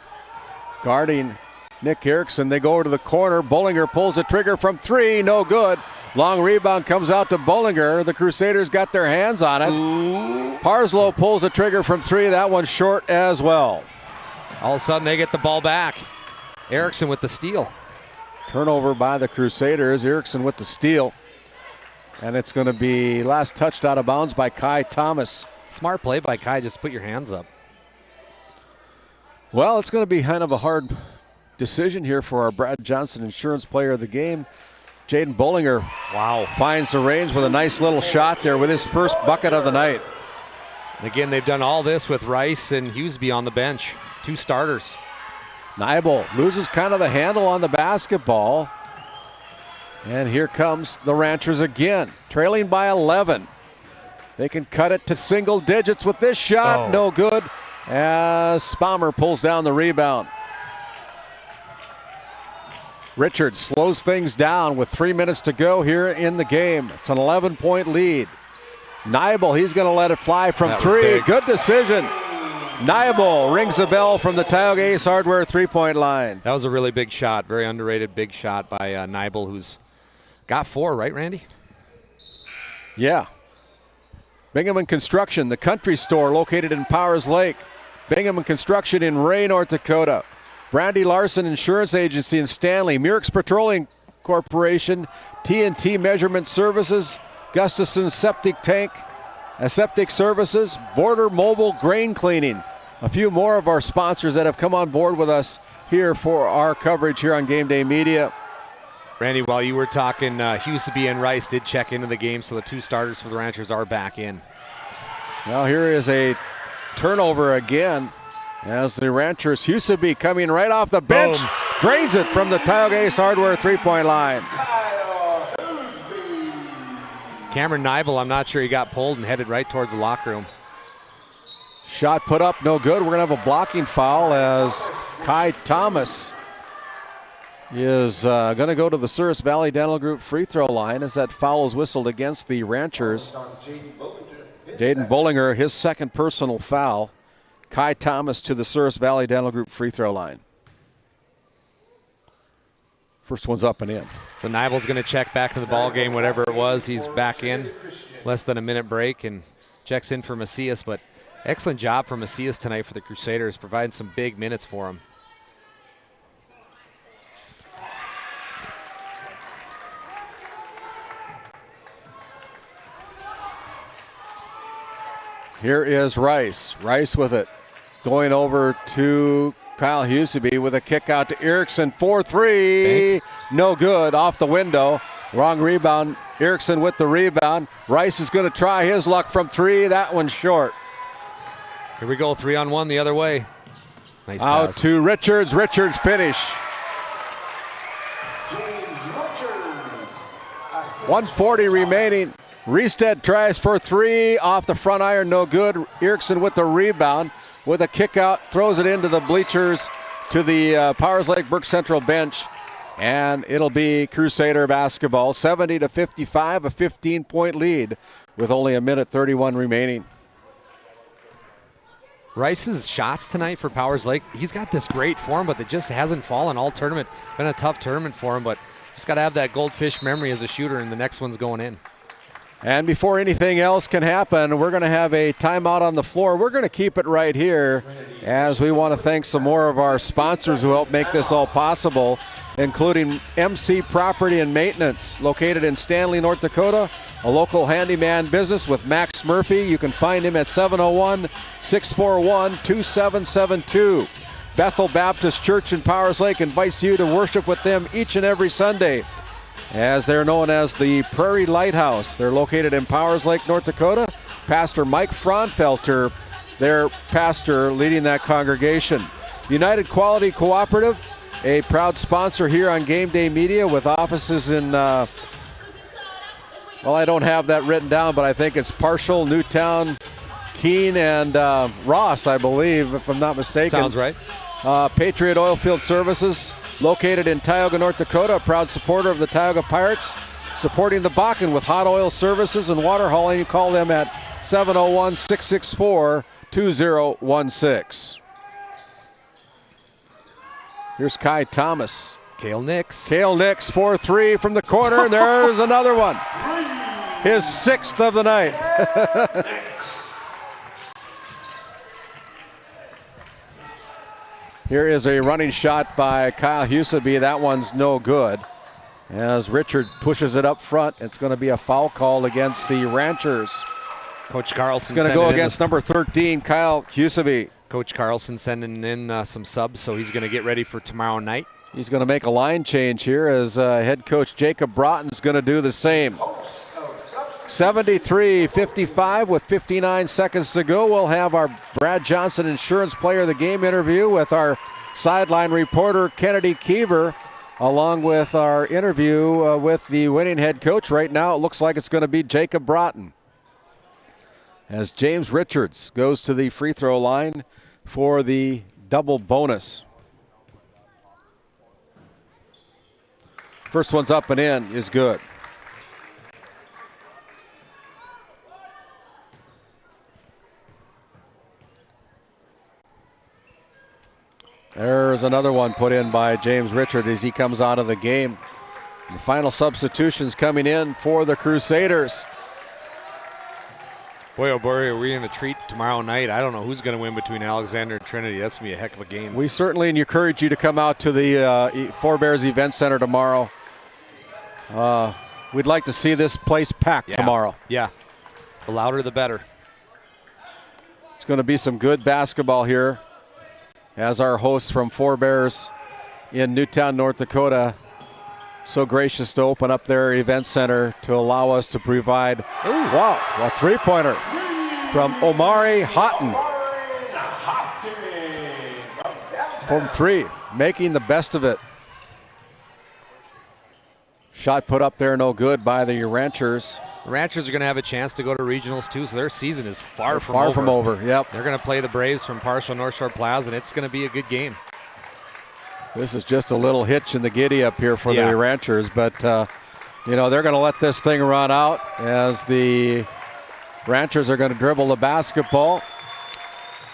guarding Nick Erickson. They go over to the corner. Bullinger pulls the trigger from 3, no good. Long rebound comes out to Bullinger. The Crusaders got their hands on it. Parslow pulls the trigger from 3. That one's short as well.
All of a sudden, they get the ball back. Erickson with the steal.
Turnover by the Crusaders. Erickson with the steal. And it's going to be last touched out of bounds by Kai Thomas.
Smart play by Kai. Just put your hands up.
Well, it's going to be kind of a hard decision here for our Brad Johnson Insurance Player of the Game. Jaden Bullinger, finds the range with a nice little shot there with his first bucket of the night.
And again, they've done all this with Rice and Huseby on the bench. 2 starters.
Nibel loses kind of the handle on the basketball. And here comes the Ranchers again, trailing by 11. They can cut it to single digits with this shot. No good as Spommer pulls down the rebound. Richards slows things down with 3 minutes to go here in the game. It's an 11-point lead. Nibel, he's going to let it fly from 3. Good decision. Nibel rings the bell from the Tioga Ace Hardware 3-point line.
That was a really big shot. Very underrated big shot by Nibel, who's got 4, right, Randy?
Yeah. Bingham and Construction, the country store located in Powers Lake. Bingham and Construction in Ray, North Dakota. Brandy Larson Insurance Agency in Stanley. Murex Petroleum Corporation. TNT Measurement Services. Gustafson Septic Tank. Septic Services. Border Mobile Grain Cleaning. A few more of our sponsors that have come on board with us here for our coverage here on Game Day Media.
Randy, while you were talking, Huseby and Rice did check into the game, so the 2 starters for the Ranchers are back in.
Now here is a turnover again as the Ranchers, Huseby coming right off the bench, drains it from the Tioga Ace Hardware 3-point line.
Cameron Nibel, I'm not sure he got pulled and headed right towards the locker room.
Shot put up, no good. We're going to have a blocking foul as Kai Thomas is going to go to the Souris Valley Dental Group free throw line as that foul is whistled against the Ranchers. Dayton Bollinger, his second personal foul. Kai Thomas to the Souris Valley Dental Group free throw line. First one's up and in.
So Nibel's going to check back to the ball game, whatever it was. He's back in, less than a minute break, and checks in for Macias. But excellent job for Macias tonight for the Crusaders, providing some big minutes for him.
Here is Rice. Rice with it. Going over to Kyle Huseby with a kick out to Erickson. 4-3. No good. Off the window. Wrong rebound. Erickson with the rebound. Rice is going to try his luck from 3. That one's short.
Here we go. 3-on-1 the other way. Nice
out
pass.
To Richards. Richards finish. 1:40 remaining. Reestead tries for 3 off the front iron, no good. Erickson with the rebound with a kick out, throws it into the bleachers to the Powers Lake Burke Central bench, and it'll be Crusader basketball. 70-55, a 15-point lead with only a minute 31 remaining.
Rice's shots tonight for Powers Lake, he's got this great form, but it just hasn't fallen all tournament. Been a tough tournament for him, but just got to have that goldfish memory as a shooter, and the next one's going in.
And before anything else can happen, we're going to have a timeout on the floor. We're going to keep it right here as we want to thank some more of our sponsors who help make this all possible, including MC Property and Maintenance, located in Stanley, North Dakota, a local handyman business with Max Murphy. You can find him at 701-641-2772. Bethel Baptist Church in Powers Lake invites you to worship with them each and every Sunday, as they're known as the Prairie Lighthouse. They're located in Powers Lake, North Dakota. Pastor Mike Fraunfelter, their pastor, leading that congregation. United Quality Cooperative, a proud sponsor here on Game Day Media with offices in, well, I don't have that written down, but I think it's Parshall, Newtown, Keene, and Ross, I believe, if I'm not mistaken.
Sounds right.
Patriot Oilfield Services, located in Tioga, North Dakota, a proud supporter of the Tioga Pirates, supporting the Bakken with hot oil services and water hauling. You call them at 701-664-2016. Here's Kai Thomas.
Cale Nix.
4-3 from the corner, and there's another one. His 6th of the night. Here is a running shot by Kyle Huseby. That one's no good. As Richard pushes it up front, it's going to be a foul call against the Ranchers.
Coach Carlson
going to go against number 13, Kyle Huseby.
Coach Carlson sending in some subs, so he's going to get ready for tomorrow night.
He's going to make a line change here as head coach Jacob Broughton's going to do the same. 73-55 with 59 seconds to go. We'll have our Brad Johnson Insurance Player of the Game interview with our sideline reporter Kennedy Keever, along with our interview with the winning head coach. Right now it looks like it's going to be Jacob Broughton, as James Richards goes to the free throw line for the double bonus. First one's up and in is good. There's another one put in by James Richard as he comes out of the game. The final substitutions coming in for the Crusaders.
Boy, oh boy, are we in a treat tomorrow night. I don't know who's going to win between Alexander and Trinity. That's going to be a heck of a game.
We certainly encourage you to come out to the Four Bears Event Center tomorrow. We'd like to see this place packed tomorrow.
Yeah, the louder the better.
It's going to be some good basketball here, as our hosts from Four Bears
in Newtown, North Dakota, so gracious to open up their event center to allow us to provide, a three-pointer from Omari Houghton. From three, making the best of it. Shot put up there, no good by the Ranchers.
The Ranchers are going to have a chance to go to regionals too, so their season is far from over.
Yep.
They're going to play the Braves from Parshall North Shore Plaza, and it's going to be a good game.
This is just a little hitch in the giddy up here for the Ranchers, but they're going to let this thing run out as the Ranchers are going to dribble the basketball.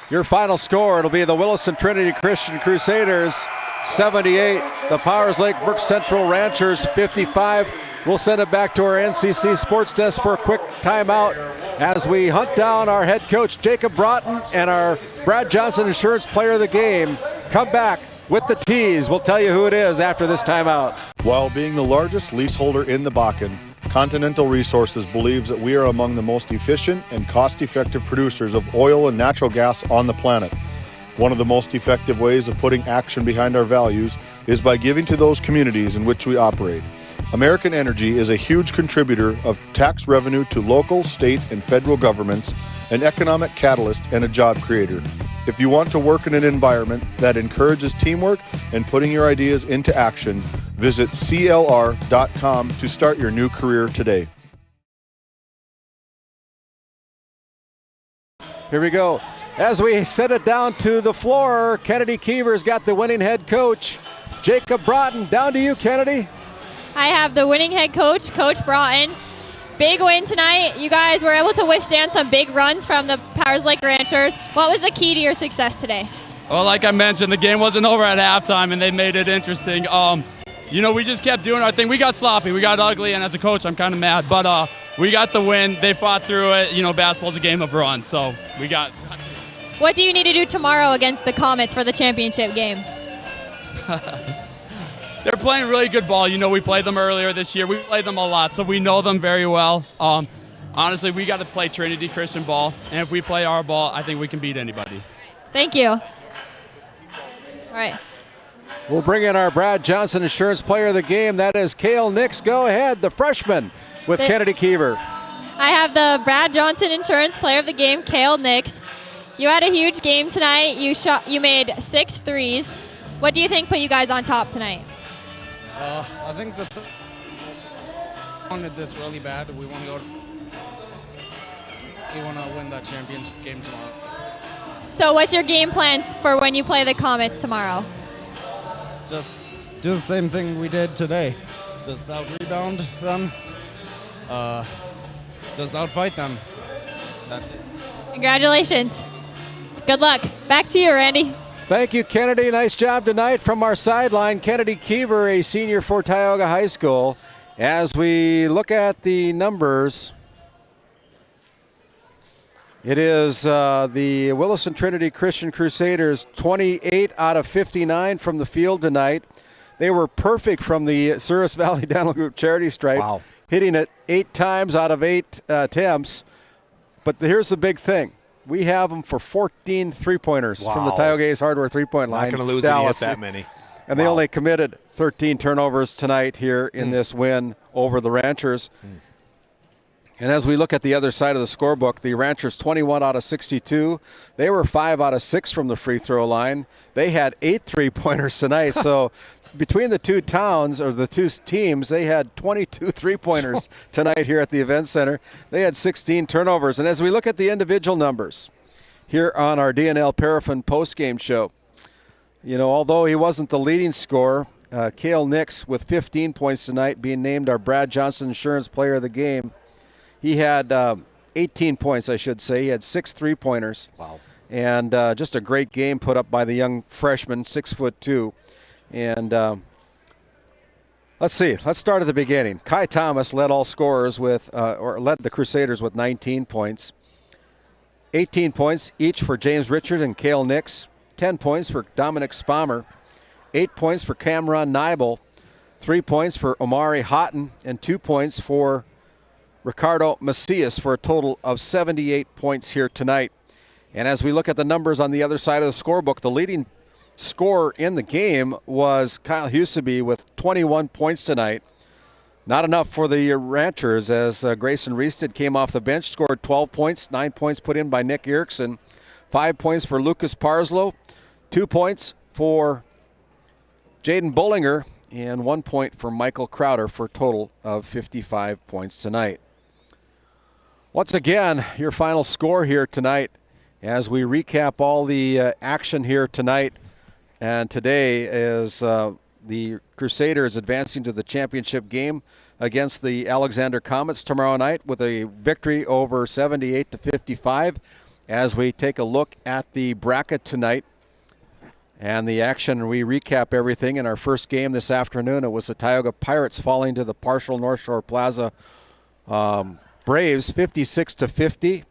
Your final score, it'll be the Williston Trinity Christian Crusaders 78, the Powers Lake Brook Central Ranchers 55. We'll send it back to our NCC Sports Desk for a quick timeout as we hunt down our head coach Jacob Broughton and our Brad Johnson Insurance Player of the Game. Come back with the tease. We'll tell you who it is after this timeout.
While being the largest leaseholder in the Bakken, Continental Resources believes that we are among the most efficient and cost-effective producers of oil and natural gas on the planet. One of the most effective ways of putting action behind our values is by giving to those communities in which we operate. American Energy is a huge contributor of tax revenue to local, state, and federal governments, an economic catalyst, and a job creator. If you want to work in an environment that encourages teamwork and putting your ideas into action, visit CLR.com to start your new career today.
Here we go. As we set it down to the floor, Kennedy Keever's got the winning head coach, Jacob Broughton. Down to you, Kennedy.
I have the winning head coach, Coach Broughton. Big win tonight. You guys were able to withstand some big runs from the Powers Lake Ranchers. What was the key to your success today?
Well, like I mentioned, the game wasn't over at halftime, and they made it interesting. We just kept doing our thing. We got sloppy, we got ugly, and as a coach, I'm kind of mad. But we got the win. They fought through it. Basketball's a game of runs, so we got.
What do you need to do tomorrow against the Comets for the championship game?
They're playing really good ball. We played them earlier this year. We played them a lot, so we know them very well. Honestly, we got to play Trinity Christian ball, and if we play our ball, I think we can beat anybody.
Thank you. All right.
We'll bring in our Brad Johnson Insurance Player of the Game. That is Cale Nix. Go ahead, the freshman with Kennedy Keever.
I have the Brad Johnson Insurance Player of the Game, Cale Nix. You had a huge game tonight. You made 6 threes. What do you think put you guys on top tonight?
I think just wanted this really bad. We want to win that championship game tomorrow.
So what's your game plans for when you play the Comets tomorrow?
Just do the same thing we did today. Just out-rebound them. Just out-fight them. That's it.
Congratulations. Good luck. Back to you, Randy.
Thank you, Kennedy. Nice job tonight from our sideline. Kennedy Keever, a senior for Tioga High School. As we look at the numbers, it is the Williston Trinity Christian Crusaders, 28 out of 59 from the field tonight. They were perfect from the Souris Valley Dental Group charity stripe, hitting it 8 times out of 8 attempts. But here's the big thing. We have them for 14 three-pointers from the Tioga Ace Hardware three-point line.
Not going to lose
Dallas.
that many.
And they only committed 13 turnovers tonight here in this win over the Ranchers. And as we look at the other side of the scorebook, the Ranchers 21 out of 62. They were 5 out of 6 from the free throw line. They had 8 three-pointers tonight. So between the two towns, or the two teams, they had 22 three-pointers tonight here at the event center. They had 16 turnovers. And as we look at the individual numbers here on our DNL Paraffin postgame show, although he wasn't the leading scorer, Cale Nix with 15 points tonight, being named our Brad Johnson Insurance Player of the Game. He had 18 points, I should say. He had 6 three-pointers.
Wow.
And just a great game put up by the young freshman, 6'2". And let's see. Let's start at the beginning. Kai Thomas led all scorers led the Crusaders with 19 points. 18 points each for James Richard and Cale Nix. 10 points for Dominic Spommer. 8 points for Cameron Nibel. 3 points for Omari Houghton. And 2 points for Ricardo Macias, for a total of 78 points here tonight. And as we look at the numbers on the other side of the scorebook, the leading
scorer in the game was Kyle Huseby with 21 points tonight. Not enough for the Ranchers as Grayson Reested came off the bench, scored 12 points, 9 points put in by Nick Erickson, 5 points for Lucas Parslow, 2 points for Jaden Bullinger, and 1 point for Michael Crowder for a total of 55 points tonight. Once again, your final score here tonight as we recap all the action here tonight and today is the Crusaders advancing to the championship game against the Alexander Comets tomorrow night with a victory over 78-55. As we take a look at the bracket tonight and the action, we recap everything. In our first game this afternoon, it was the Tioga Pirates falling to the partial North Shore Plaza Braves 56-50.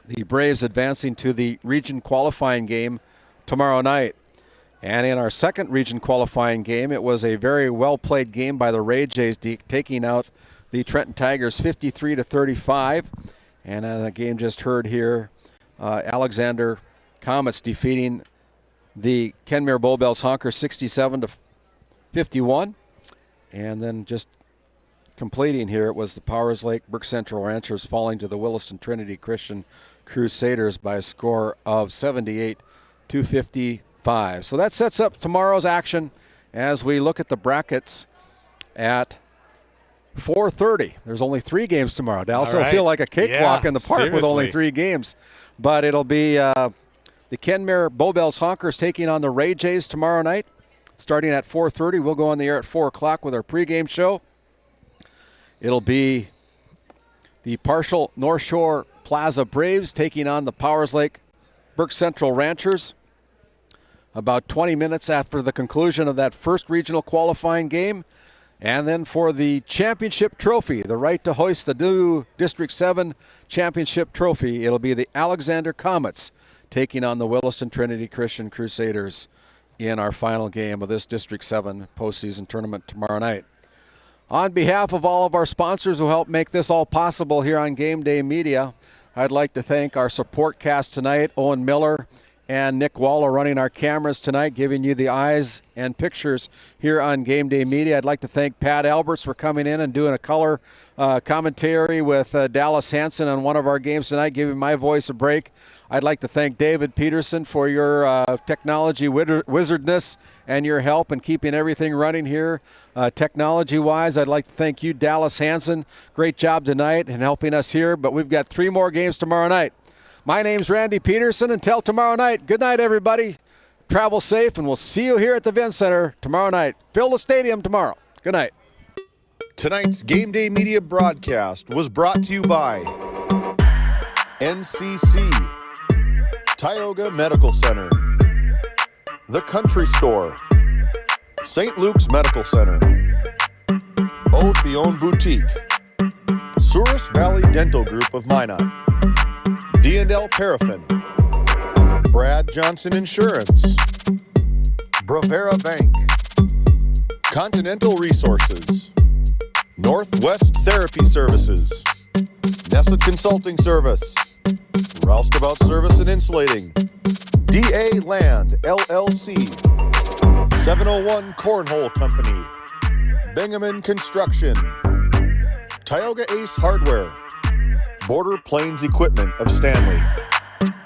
The Braves advancing to the region qualifying game tomorrow night. And in our second region qualifying game, it was a very well-played game by the Ray Jays, taking out the Trenton Tigers 53-35. And the game just heard here, Alexander Comets defeating the Kenmare Bowbells Honkers 67-51. And then just completing here, it was the Powers Lake Burke Central Ranchers falling to the Williston Trinity Christian Crusaders by a score of 78-55. So that sets up tomorrow's action as we look at the brackets at 4:30. There's only 3 games tomorrow. Dallas will feel like a cakewalk in the park with only 3 games. But it'll be the Kenmare Bowbells Honkers taking on the Ray Jays tomorrow night, starting at 4:30. We'll go on the air at 4 o'clock with our pregame show. It'll be the partial North Shore Plaza Braves taking on the Powers Lake Burke Central Ranchers about 20 minutes after the conclusion of that first regional qualifying game. And then for the championship trophy, the right to hoist the new District 7 championship trophy, it'll be the Alexander Comets taking on the Williston Trinity Christian Crusaders in our final game of this District 7 postseason tournament tomorrow night. On behalf of all of our sponsors who help make this all possible here on Game Day Media, I'd like to thank our support cast tonight, Owen Miller and Nick Waller running our cameras tonight, giving you the eyes and pictures here on Game Day Media. I'd like to thank Pat Alberts for coming in and doing a color commentary with Dallas Hansen on one of our games tonight, giving my voice a break. I'd like to thank David Peterson for your technology wizardness and your help in keeping everything running here technology-wise. I'd like to thank you, Dallas Hansen. Great job tonight in helping us here, but we've got 3 more games tomorrow night. My name's Randy Peterson. Until tomorrow night, good night, everybody. Travel safe, and we'll see you here at the Event Center tomorrow night. Fill the stadium tomorrow. Good night.
Tonight's Game Day Media broadcast was brought to you by NCC, Tioga Medical Center, The Country Store, St. Luke's Medical Center, Otheon Boutique, Souris Valley Dental Group of Minot, D&L Paraffin, Brad Johnson Insurance, Bravera Bank, Continental Resources, Northwest Therapy Services, Nessa Consulting Service, Roustabout Service and Insulating, DA Land LLC, 701 Cornhole Company, Bingaman Construction, Tioga Ace Hardware, Border Plains Equipment of Stanley,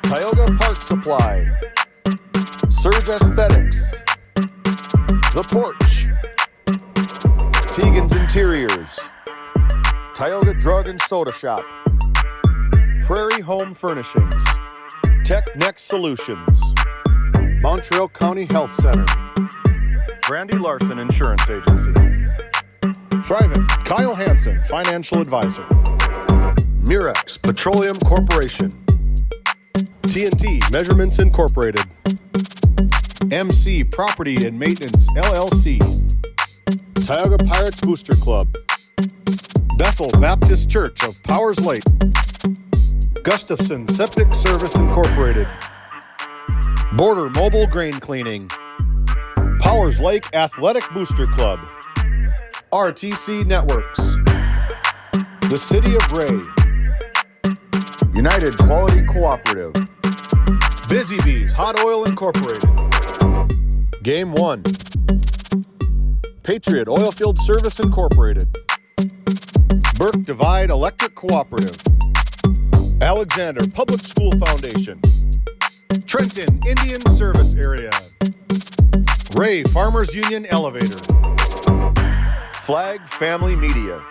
Tioga Parts Supply, Surge Aesthetics, The Porch, Tegan's Interiors, Tioga Drug and Soda Shop, Prairie Home Furnishings, Tech Next Solutions, Montreal County Health Center, Brandy Larson Insurance Agency, Thrivent, Kyle Hansen, Financial Advisor, Murex Petroleum Corporation, TNT Measurements Incorporated, MC Property and Maintenance LLC, Tioga Pirates Booster Club, Bethel Baptist Church of Powers Lake, Gustafson Septic Service Incorporated, Border Mobile Grain Cleaning, Powers Lake Athletic Booster Club, RTC Networks, the City of Ray, United Quality Cooperative, Busy Bees Hot Oil Incorporated, Game 1. Patriot Oilfield Service Incorporated. Burke Divide Electric Cooperative. Alexander Public School Foundation. Trenton Indian Service Area. Ray Farmers Union Elevator. Flag Family Media.